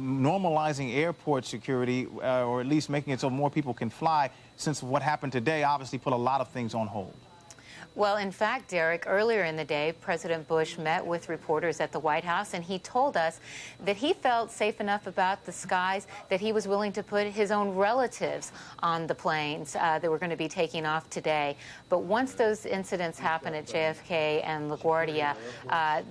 normalizing airport security, or at least making it so more people can fly, since what happened today obviously put a lot of things on hold? Well, in fact, Derek, earlier in the day, President Bush met with reporters at the White House, and he told us that he felt safe enough about the skies that he was willing to put his own relatives on the planes that were going to be taking off today. But once those incidents happened at JFK and LaGuardia,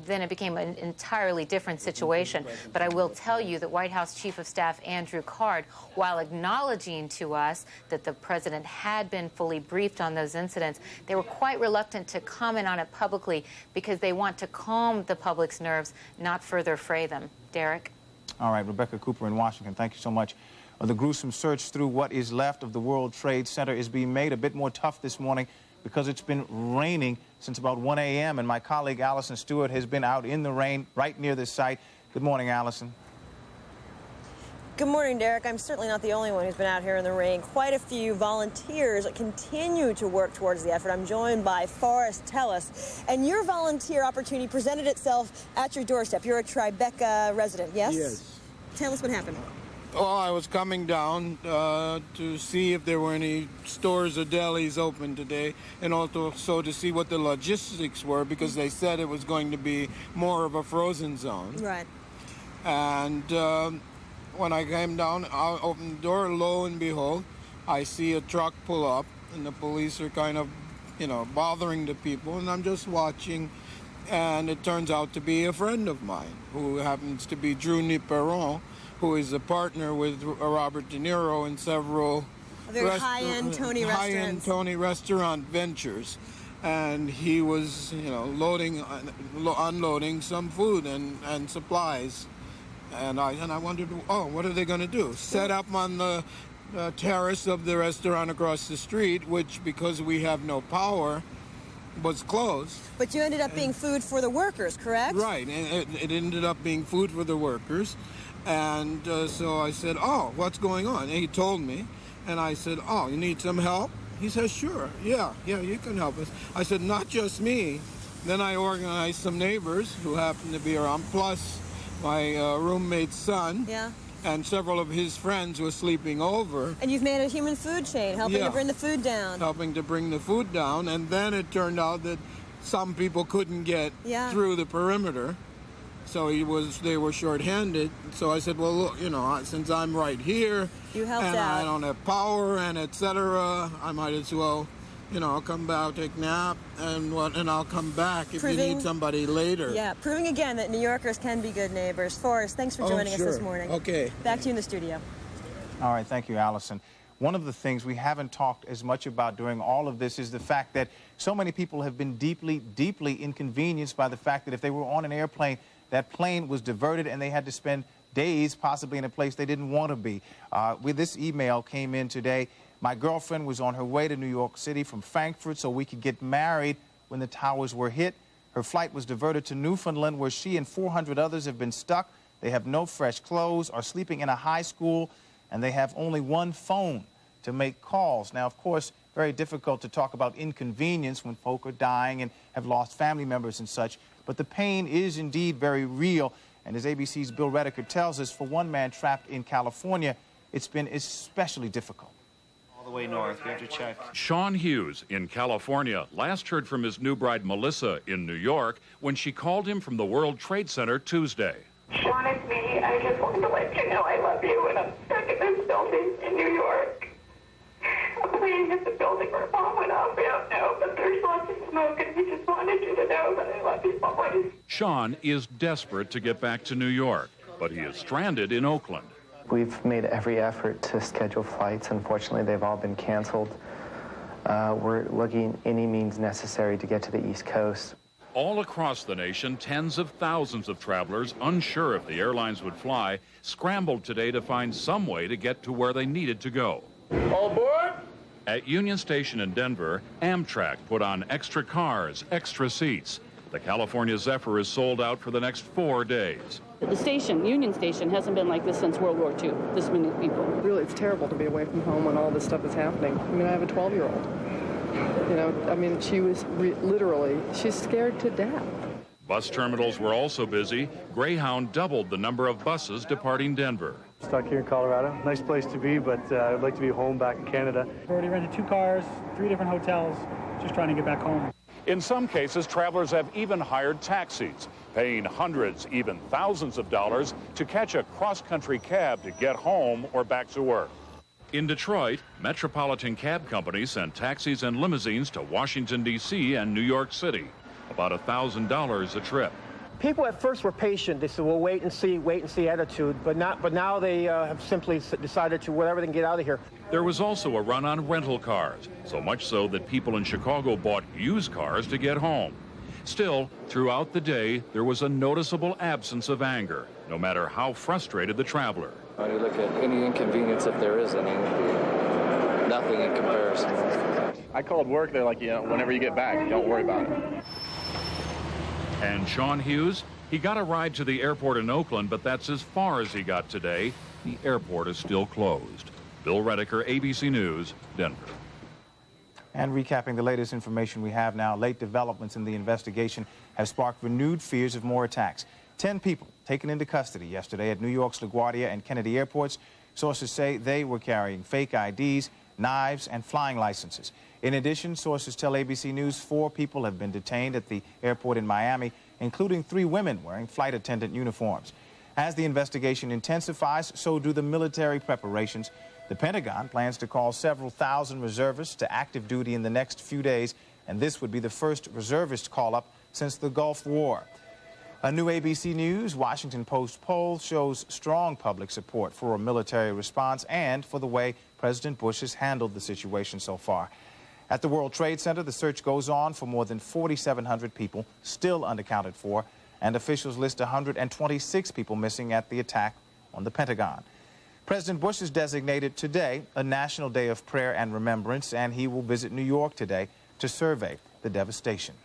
then it became an entirely different situation. But I will tell you that White House Chief of Staff Andrew Card, while acknowledging to us that the president had been fully briefed on those incidents, they were quite reluctant to comment on it publicly because they want to calm the public's nerves, not further fray them. Derek? All right, Rebecca Cooper in Washington, thank you so much. The gruesome search through what is left of the World Trade Center is being made a bit more tough this morning because it's been raining since about 1 a.m. and my colleague Allison Stewart has been out in the rain right near this site. Good morning, Allison. Good morning, Derek. I'm certainly not the only one who's been out here in the rain. Quite a few volunteers continue to work towards the effort. I'm joined by Forrest Tellis, and your volunteer opportunity presented itself at your doorstep. You're a Tribeca resident, yes? Yes. Tell us what happened. Well, I was coming down to see if there were any stores or delis open today, and also to see what the logistics were, because they said it was going to be more of a frozen zone. Right. And when I came down, I opened the door, lo and behold, I see a truck pull up, and the police are kind of, bothering the people, and I'm just watching, and it turns out to be a friend of mine, who happens to be Drew Niperon, who is a partner with Robert De Niro in several high-end Tony restaurants. High-end Tony restaurant ventures. And he was, unloading some food and supplies. And I wondered, what are they going to do? Set up on the terrace of the restaurant across the street, which, because we have no power, was closed. But you ended up being food for the workers, correct? Right, and it ended up being food for the workers. And so I said, what's going on? And he told me, and I said, you need some help? He says, sure, yeah, you can help us. I said, not just me. Then I organized some neighbors who happened to be around, plus my roommate's son, and several of his friends were sleeping over. And you've made a human food chain, helping to bring the food down. Helping to bring the food down, and then it turned out that some people couldn't get through the perimeter, so they were short-handed. So I said, well, look, since I'm right here, you helped and out. I don't have power, and etc., I might as well, I'll come back, take a nap, and I'll come back if you need somebody later. Yeah, proving again that New Yorkers can be good neighbors. Forrest, thanks for joining us this morning. Okay. Back to you in the studio. All right, thank you, Allison. One of the things we haven't talked as much about during all of this is the fact that so many people have been deeply, deeply inconvenienced by the fact that if they were on an airplane, that plane was diverted and they had to spend days possibly in a place they didn't want to be. This email came in today. My girlfriend was on her way to New York City from Frankfurt so we could get married when the towers were hit. Her flight was diverted to Newfoundland, where she and 400 others have been stuck. They have no fresh clothes, are sleeping in a high school, and they have only one phone to make calls. Now, of course, very difficult to talk about inconvenience when folk are dying and have lost family members and such, but the pain is indeed very real. And as ABC's Bill Rediker tells us, for one man trapped in California, it's been especially difficult. All the way north, we have to check. Sean Hughes in California last heard from his new bride Melissa in New York when she called him from the World Trade Center Tuesday. Sean, it's me. I just wanted to let you know I love you, and I'm stuck in this building in New York. A plane hit the building where bomb went off. We don't know, but there's lots of smoke, and we just wanted you to know that I love you. Sean is desperate to get back to New York, but he is stranded in Oakland. We've made every effort to schedule flights. Unfortunately, they've all been canceled. We're looking any means necessary to get to the East Coast. All across the nation, tens of thousands of travelers, unsure if the airlines would fly, scrambled today to find some way to get to where they needed to go. All aboard! At Union Station in Denver, Amtrak put on extra cars, extra seats. The California Zephyr is sold out for the next 4 days. The station, Union Station, hasn't been like this since World War II, this many people. Really, it's terrible to be away from home when all this stuff is happening. I mean, I have a 12-year-old. She was literally, she's scared to death. Bus terminals were also busy. Greyhound doubled the number of buses departing Denver. Stuck here in Colorado. Nice place to be, but I'd like to be home back in Canada. I've already rented 2 cars, 3 different hotels, just trying to get back home. In some cases, travelers have even hired taxis, paying hundreds, even thousands of dollars to catch a cross-country cab to get home or back to work. In Detroit, metropolitan cab companies sent taxis and limousines to Washington, D.C. and New York City, about $1,000 a trip. People at first were patient. They said, well, wait and see attitude. But now they have simply decided to whatever they can get out of here. There was also a run on rental cars, so much so that people in Chicago bought used cars to get home. Still, throughout the day, there was a noticeable absence of anger, no matter how frustrated the traveler. When you look at any inconvenience, if there is any, nothing in comparison. I called work. They're like, whenever you get back, don't worry about it. And Sean Hughes, he got a ride to the airport in Oakland, but that's as far as he got today. The airport is still closed. Bill Redeker, ABC News, Denver. And recapping the latest information we have now, late developments in the investigation have sparked renewed fears of more attacks. 10 people taken into custody yesterday at New York's LaGuardia and Kennedy airports. Sources say they were carrying fake IDs, knives, and flying licenses. In addition, sources tell ABC News 4 people have been detained at the airport in Miami, including 3 women wearing flight attendant uniforms. As the investigation intensifies, so do the military preparations. The Pentagon plans to call several thousand reservists to active duty in the next few days, and this would be the first reservist call-up since the Gulf War. A new ABC News Washington Post poll shows strong public support for a military response and for the way President Bush has handled the situation so far. At the World Trade Center, the search goes on for more than 4,700 people still unaccounted for, and officials list 126 people missing at the attack on the Pentagon. President Bush has designated today a National Day of Prayer and Remembrance, and he will visit New York today to survey the devastation.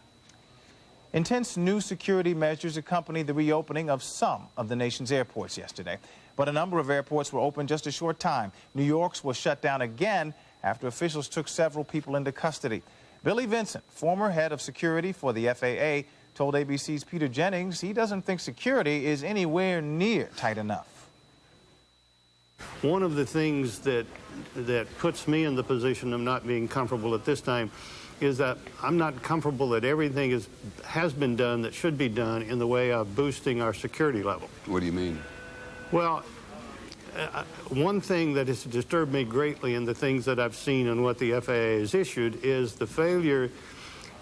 Intense new security measures accompanied the reopening of some of the nation's airports yesterday. But a number of airports were open just a short time. New York's was shut down again after officials took several people into custody. Billy Vincent, former head of security for the FAA, told ABC's Peter Jennings he doesn't think security is anywhere near tight enough. One of the things that puts me in the position of not being comfortable at this time is that I'm not comfortable that everything has been done that should be done in the way of boosting our security level. What do you mean? Well, one thing that has disturbed me greatly in the things that I've seen and what the FAA has issued is the failure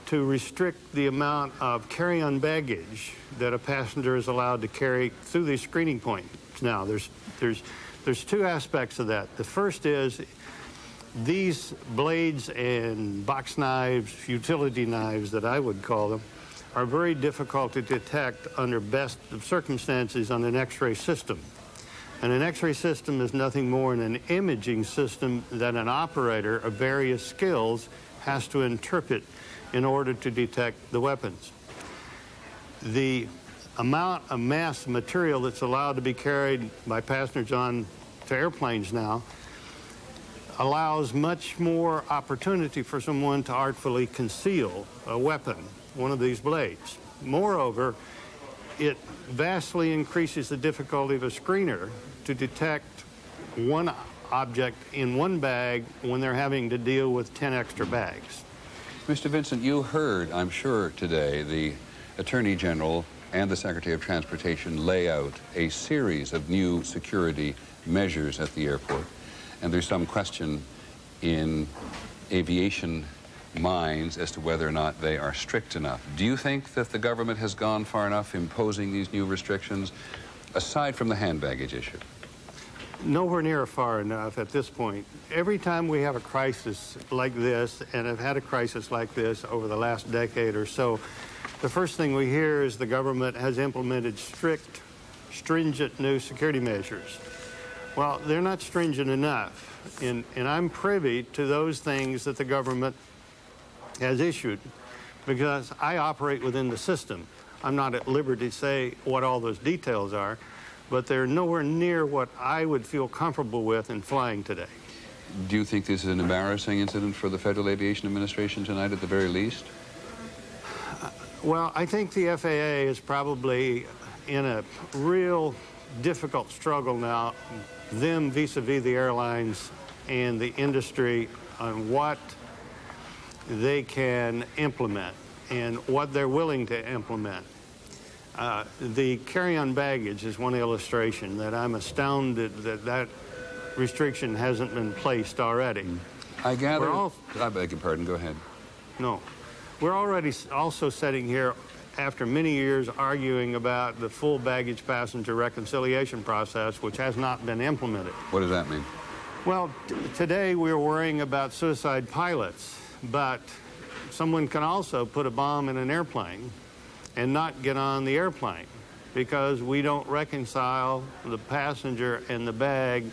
to restrict the amount of carry-on baggage that a passenger is allowed to carry through these screening points. Now, there's 2 aspects of that. The first is these blades and box knives, utility knives that I would call them, are very difficult to detect under best of circumstances on an X-ray system. And an X-ray system is nothing more than an imaging system that an operator of various skills has to interpret in order to detect the weapons. The amount of mass material that's allowed to be carried by passengers on to airplanes now allows much more opportunity for someone to artfully conceal a weapon, one of these blades. Moreover, it vastly increases the difficulty of a screener to detect one object in one bag when they're having to deal with 10 extra bags. Mr. Vincent, you heard, I'm sure, today the Attorney General and the Secretary of Transportation lay out a series of new security measures at the airport. And there's some question in aviation minds as to whether or not they are strict enough. Do you think that the government has gone far enough imposing these new restrictions, aside from the hand baggage issue? Nowhere near far enough at this point. Every time we have a crisis like this, and have had a crisis like this over the last decade or so, the first thing we hear is the government has implemented stringent new security measures. Well, they're not stringent enough, and I'm privy to those things that the government has issued because I operate within the system. I'm not at liberty to say what all those details are, but they're nowhere near what I would feel comfortable with in flying today. Do you think this is an embarrassing incident for the Federal Aviation Administration tonight at the very least? Well, I think the FAA is probably in a real difficult struggle now, them vis-a-vis the airlines and the industry, on what they can implement and what they're willing to implement. The carry-on baggage is one illustration that I'm astounded that restriction hasn't been placed already. I gather... I beg your pardon, go ahead. No. We're already also sitting here after many years arguing about the full baggage passenger reconciliation process, which has not been implemented. What does that mean? Well, today we're worrying about suicide pilots, but someone can also put a bomb in an airplane and not get on the airplane. because we don't reconcile the passenger and the bag,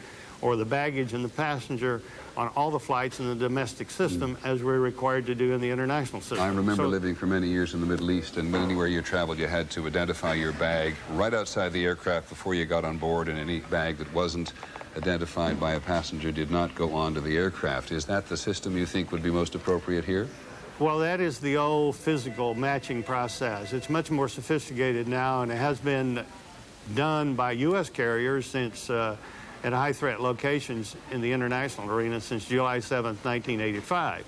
or the baggage and the passenger, on all the flights in the domestic system as we're required to do in the international system. I remember living for many years in the Middle East, and anywhere you traveled, you had to identify your bag right outside the aircraft before you got on board, and any bag that wasn't identified by a passenger did not go onto the aircraft. Is that the system you think would be most appropriate here? Well, that is the old physical matching process. It's much more sophisticated now, and it has been done by U.S. carriers since at high-threat locations in the international arena since July 7th, 1985.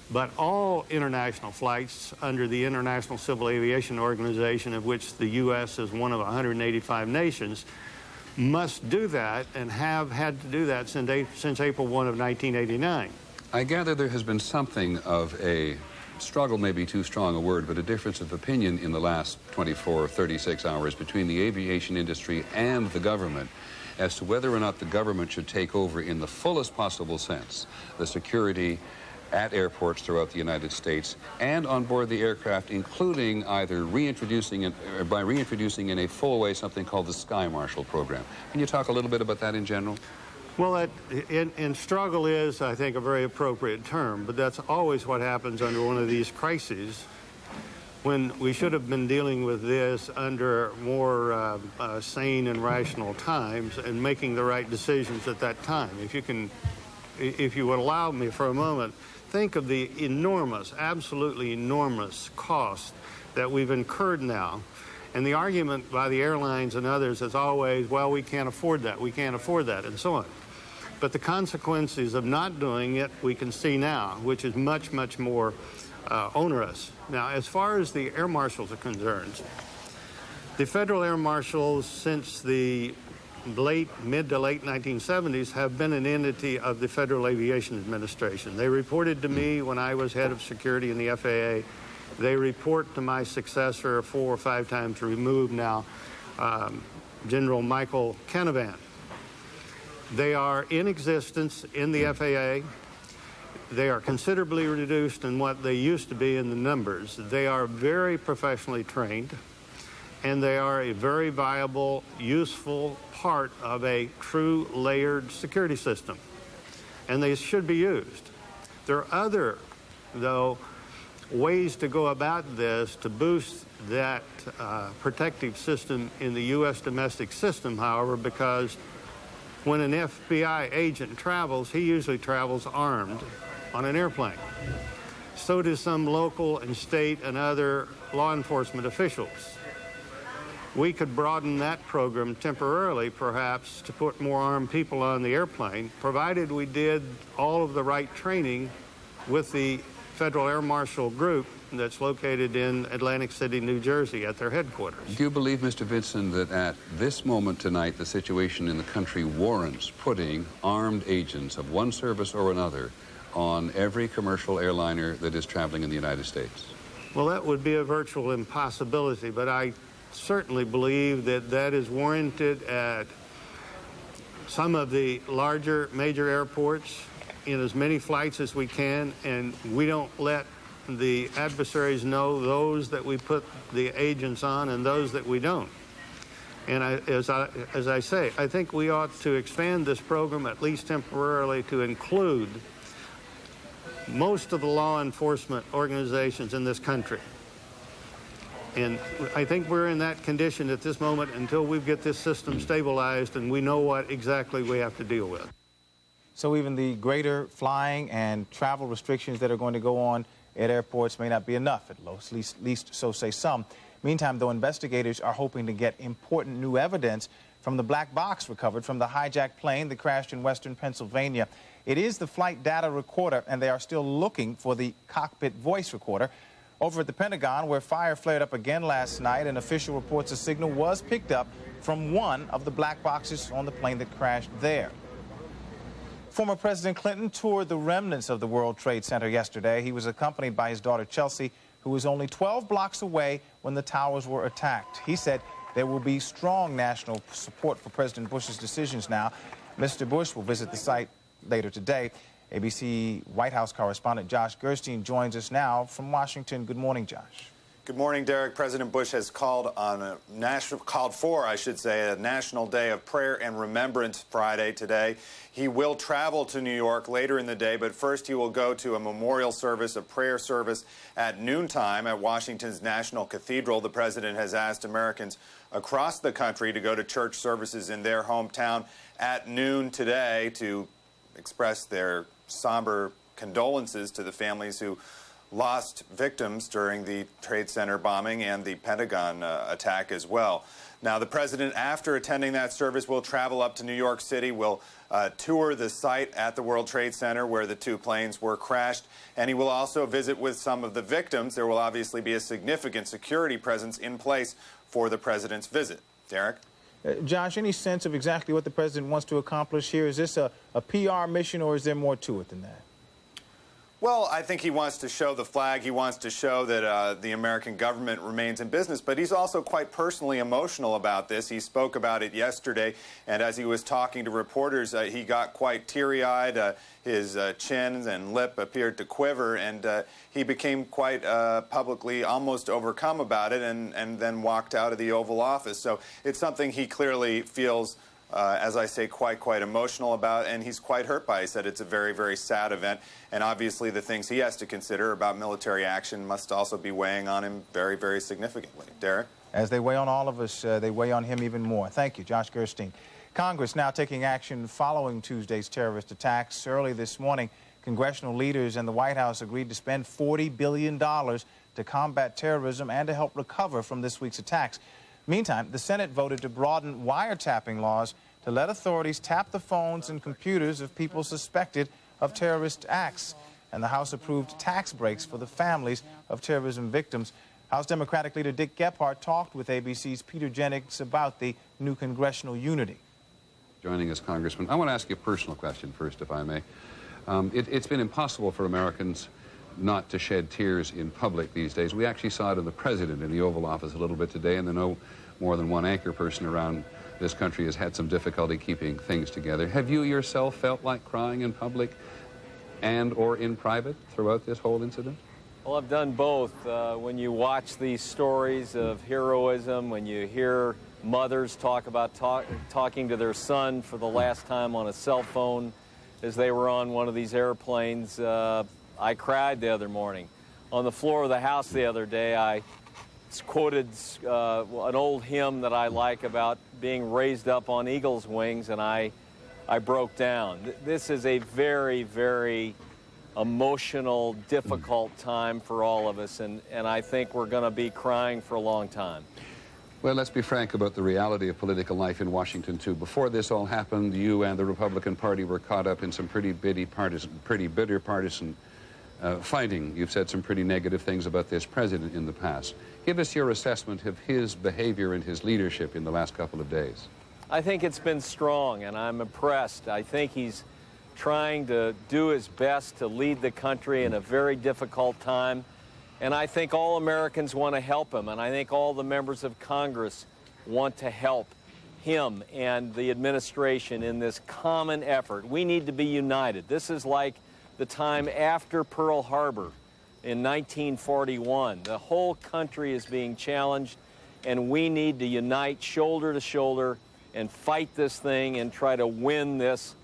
But all international flights under the International Civil Aviation Organization, of which the U.S. is one of 185 nations, must do that and have had to do that since April 1 of 1989. I gather there has been something of a struggle, maybe too strong a word, but a difference of opinion in the last 24 or 36 hours between the aviation industry and the government as to whether or not the government should take over in the fullest possible sense the security at airports throughout the United States and on board the aircraft, including either reintroducing in a full way something called the Sky Marshal program. Can you talk a little bit about that in general? Well, in struggle is, I think, a very appropriate term, but that's always what happens under one of these crises, when we should have been dealing with this under more sane and rational times and making the right decisions at that time. If you would allow me for a moment, think of the enormous, absolutely enormous cost that we've incurred now. And the argument by the airlines and others is always, well, we can't afford that, and so on. But the consequences of not doing it, we can see now, which is much, much more onerous. Now, as far as the air marshals are concerned, the federal air marshals since the mid to late 1970s have been an entity of the Federal Aviation Administration. They reported to me when I was head of security in the FAA. They report to my successor 4 or 5 times removed now, General Michael Canavan. They are in existence in the FAA. They are considerably reduced in what they used to be in the numbers. They are very professionally trained, and they are a very viable, useful part of a true layered security system, and they should be used. There are other, though, ways to go about this to boost that protective system in the U.S. domestic system, however, because when an FBI agent travels, he usually travels armed on an airplane. So do some local and state and other law enforcement officials. We could broaden that program temporarily, perhaps, to put more armed people on the airplane, provided we did all of the right training with the Federal Air Marshal Group that's located in Atlantic City, New Jersey, at their headquarters. Do you believe, Mr. Vinson, that at this moment tonight, the situation in the country warrants putting armed agents of one service or another on every commercial airliner that is traveling in the United States? Well, that would be a virtual impossibility, but I certainly believe that that is warranted at some of the larger major airports in as many flights as we can, and we don't let the adversaries know those that we put the agents on and those that we don't. And as I say, I think we ought to expand this program, at least temporarily, to include most of the law enforcement organizations in this country. And I think we're in that condition at this moment until we get this system stabilized and we know what exactly we have to deal with. So even the greater flying and travel restrictions that are going to go on at airports may not be enough, at least so say some. Meantime, though, investigators are hoping to get important new evidence from the black box recovered from the hijacked plane that crashed in western Pennsylvania. It is the flight data recorder, and they are still looking for the cockpit voice recorder. Over at the Pentagon, where fire flared up again last night, an official reports a signal was picked up from one of the black boxes on the plane that crashed there. Former President Clinton toured the remnants of the World Trade Center yesterday. He was accompanied by his daughter Chelsea, who was only 12 blocks away when the towers were attacked. He said there will be strong national support for President Bush's decisions now. Mr. Bush will visit the site later today. ABC White House correspondent Josh Gerstein joins us now from Washington. Good morning, Josh. Good morning, Derek. President Bush has called for a National Day of Prayer and Remembrance Friday today. He will travel to New York later in the day, but first he will go to a memorial service, a prayer service at noontime at Washington's National Cathedral. The president has asked Americans across the country to go to church services in their hometown at noon today to express their somber condolences to the families who lost victims during the Trade Center bombing and the Pentagon attack as well. Now, the president, after attending that service, will travel up to New York City, will tour the site at the World Trade Center where the two planes were crashed, and he will also visit with some of the victims. There will obviously be a significant security presence in place for the president's visit. Derek? Josh, any sense of exactly what the president wants to accomplish here? Is this a PR mission, or is there more to it than that? Well, I think he wants to show the flag. He wants to show that the American government remains in business. But he's also quite personally emotional about this. He spoke about it yesterday, and as he was talking to reporters, he got quite teary-eyed. His chin and lip appeared to quiver, and he became quite publicly almost overcome about it and then walked out of the Oval Office. So it's something he clearly feels as I say, quite emotional about, and he's quite hurt by it. He said it's a very, very sad event, and obviously the things he has to consider about military action must also be weighing on him very, very significantly. Derek? As they weigh on all of us, they weigh on him even more. Thank you, Josh Gerstein. Congress now taking action following Tuesday's terrorist attacks. Early this morning, congressional leaders and the White House agreed to spend $40 billion to combat terrorism and to help recover from this week's attacks. Meantime, the Senate voted to broaden wiretapping laws to let authorities tap the phones and computers of people suspected of terrorist acts. And the House approved tax breaks for the families of terrorism victims. House Democratic leader Dick Gephardt talked with ABC's Peter Jennings about the new congressional unity. Joining us, Congressman. I want to ask you a personal question first, if I may. It's been impossible for Americans not to shed tears in public these days. We actually saw it in the president in the Oval Office a little bit today, and I know more than one anchor person around this country has had some difficulty keeping things together. Have you yourself felt like crying in public and or in private throughout this whole incident? Well, I've done both. When you watch these stories of heroism, when you hear mothers talk about talking to their son for the last time on a cell phone as they were on one of these airplanes, I cried the other morning. On the floor of the House the other day, I quoted an old hymn that I like about being raised up on eagle's wings, and I broke down. This is a very, very emotional, difficult time for all of us, and I think we're going to be crying for a long time. Well, let's be frank about the reality of political life in Washington, too. Before this all happened, you and the Republican Party were caught up in some pretty bitter partisan fighting. You've said some pretty negative things about this president in the past. Give us your assessment of his behavior and his leadership in the last couple of days. I think it's been strong, and I'm impressed. I think he's trying to do his best to lead the country in a very difficult time. And I think all Americans want to help him, and I think all the members of Congress want to help him and the administration in this common effort. We need to be united. This is like the time after Pearl Harbor in 1941. The whole country is being challenged, and we need to unite shoulder to shoulder and fight this thing and try to win this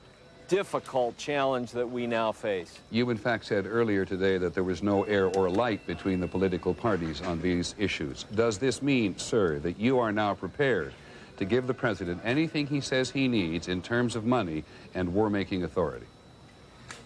difficult challenge that we now face. You, in fact, said earlier today that there was no air or light between the political parties on these issues. Does this mean, sir, that you are now prepared to give the president anything he says he needs in terms of money and war-making authority?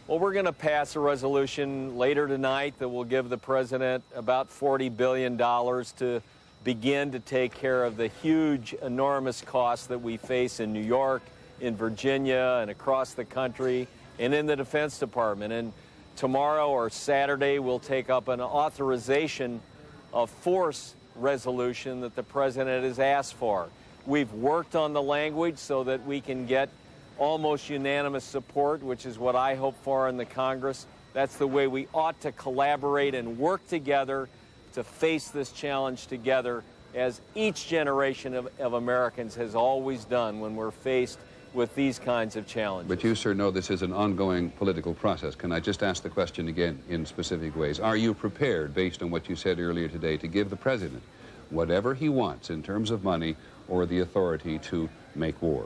Well, we're going to pass a resolution later tonight that will give the president about $40 billion to begin to take care of the huge, enormous costs that we face in New York, in Virginia, and across the country, and in the Defense Department. And tomorrow or Saturday, we'll take up an authorization of force resolution that the president has asked for. We've worked on the language so that we can get almost unanimous support, which is what I hope for in the Congress. That's the way we ought to collaborate and work together to face this challenge together, as each generation of Americans has always done when we're faced with these kinds of challenges. But you, sir, know this is an ongoing political process. Can I just ask the question again in specific ways? Are you prepared, based on what you said earlier today, to give the president whatever he wants in terms of money or the authority to make war?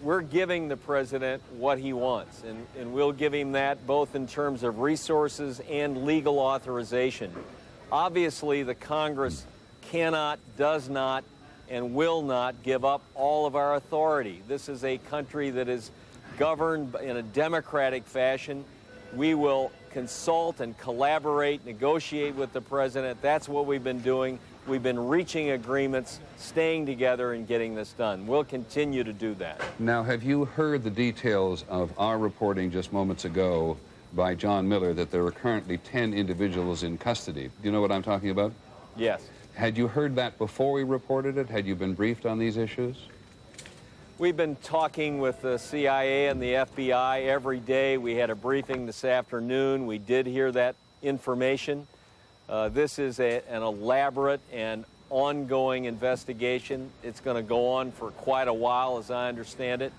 We're giving the president what he wants, and we'll give him that both in terms of resources and legal authorization. Obviously, the Congress cannot, does not, and will not give up all of our authority. This is a country that is governed in a democratic fashion. We will consult and collaborate, negotiate with the president. That's what we've been doing. We've been reaching agreements, staying together, and getting this done. We'll continue to do that. Now, have you heard the details of our reporting just moments ago by John Miller that there are currently 10 individuals in custody? Do you know what I'm talking about? Yes. Had you heard that before we reported it? Had you been briefed on these issues? We've been talking with the CIA and the FBI every day. We had a briefing this afternoon. We did hear that information. This is an elaborate and ongoing investigation. It's going to go on for quite a while, as I understand it.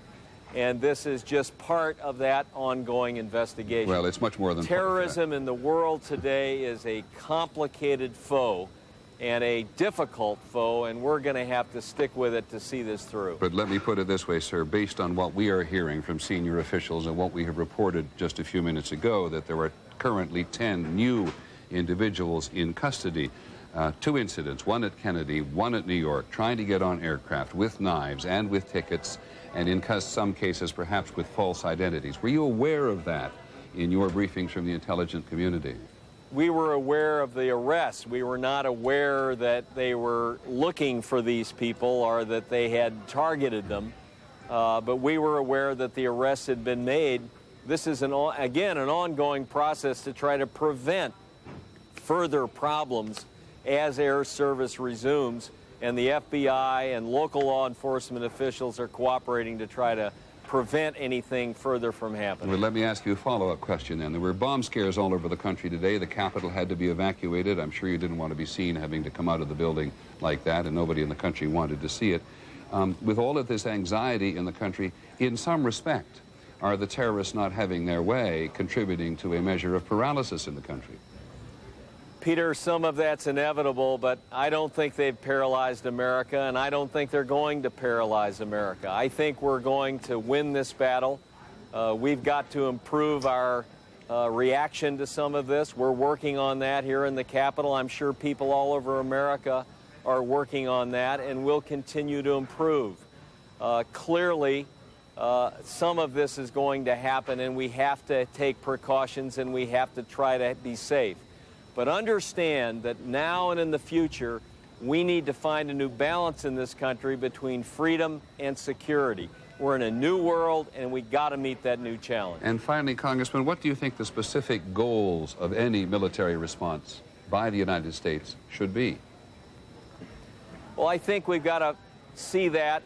And this is just part of that ongoing investigation. Well, it's much more than terrorism in the world today is a complicated foe and a difficult foe, and we're going to have to stick with it to see this through. But let me put it this way, sir. Based on what we are hearing from senior officials and what we have reported just a few minutes ago, that there are currently 10 new individuals in custody. 2 incidents, one at Kennedy, one at New York, trying to get on aircraft with knives and with tickets, and in some cases perhaps with false identities. Were you aware of that in your briefings from the intelligence community? We were aware of the arrests. We were not aware that they were looking for these people or that they had targeted them. But we were aware that the arrests had been made. This is, again, an ongoing process to try to prevent further problems as air service resumes. And the FBI and local law enforcement officials are cooperating to try to prevent anything further from happening. Well, let me ask you a follow-up question then. There were bomb scares all over the country today. The Capitol had to be evacuated. I'm sure you didn't want to be seen having to come out of the building like that, and nobody in the country wanted to see it. With all of this anxiety in the country, in some respect, are the terrorists not having their way contributing to a measure of paralysis in the country? Peter, some of that's inevitable, but I don't think they've paralyzed America, and I don't think they're going to paralyze America. I think we're going to win this battle. We've got to improve our reaction to some of this. We're working on that here in the Capitol. I'm sure people all over America are working on that, and we'll continue to improve. Clearly, some of this is going to happen, and we have to take precautions, and we have to try to be safe. But understand that now and in the future, we need to find a new balance in this country between freedom and security. We're in a new world, and we got to meet that new challenge. And finally, Congressman, what do you think the specific goals of any military response by the United States should be? Well, I think we've got to see that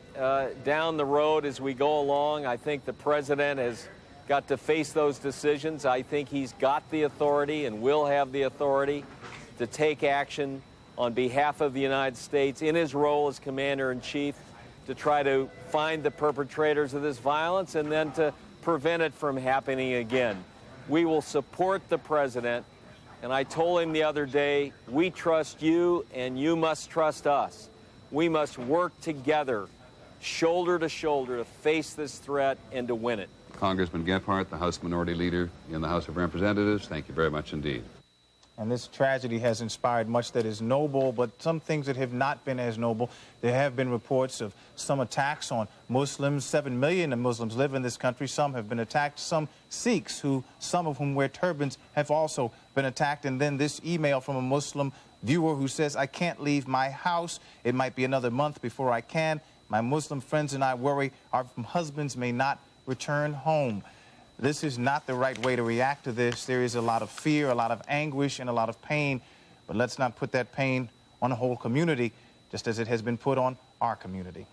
down the road as we go along. I think the president has got to face those decisions. I think he's got the authority and will have the authority to take action on behalf of the United States in his role as commander-in-chief to try to find the perpetrators of this violence and then to prevent it from happening again. We will support the president, and I told him the other day, we trust you and you must trust us. We must work together, shoulder to shoulder, to face this threat and to win it. Congressman Gephardt, the House Minority Leader in the House of Representatives, thank you very much indeed. And this tragedy has inspired much that is noble, but some things that have not been as noble. There have been reports of some attacks on Muslims. 7 million Muslims live in this country. Some have been attacked. Some Sikhs, some of whom wear turbans, have also been attacked. And then this email from a Muslim viewer who says, I can't leave my house. It might be another month before I can. My Muslim friends and I worry our husbands may not return home. This is not the right way to react to this. There is a lot of fear, a lot of anguish, and a lot of pain. But let's not put that pain on a whole community, just as it has been put on our community.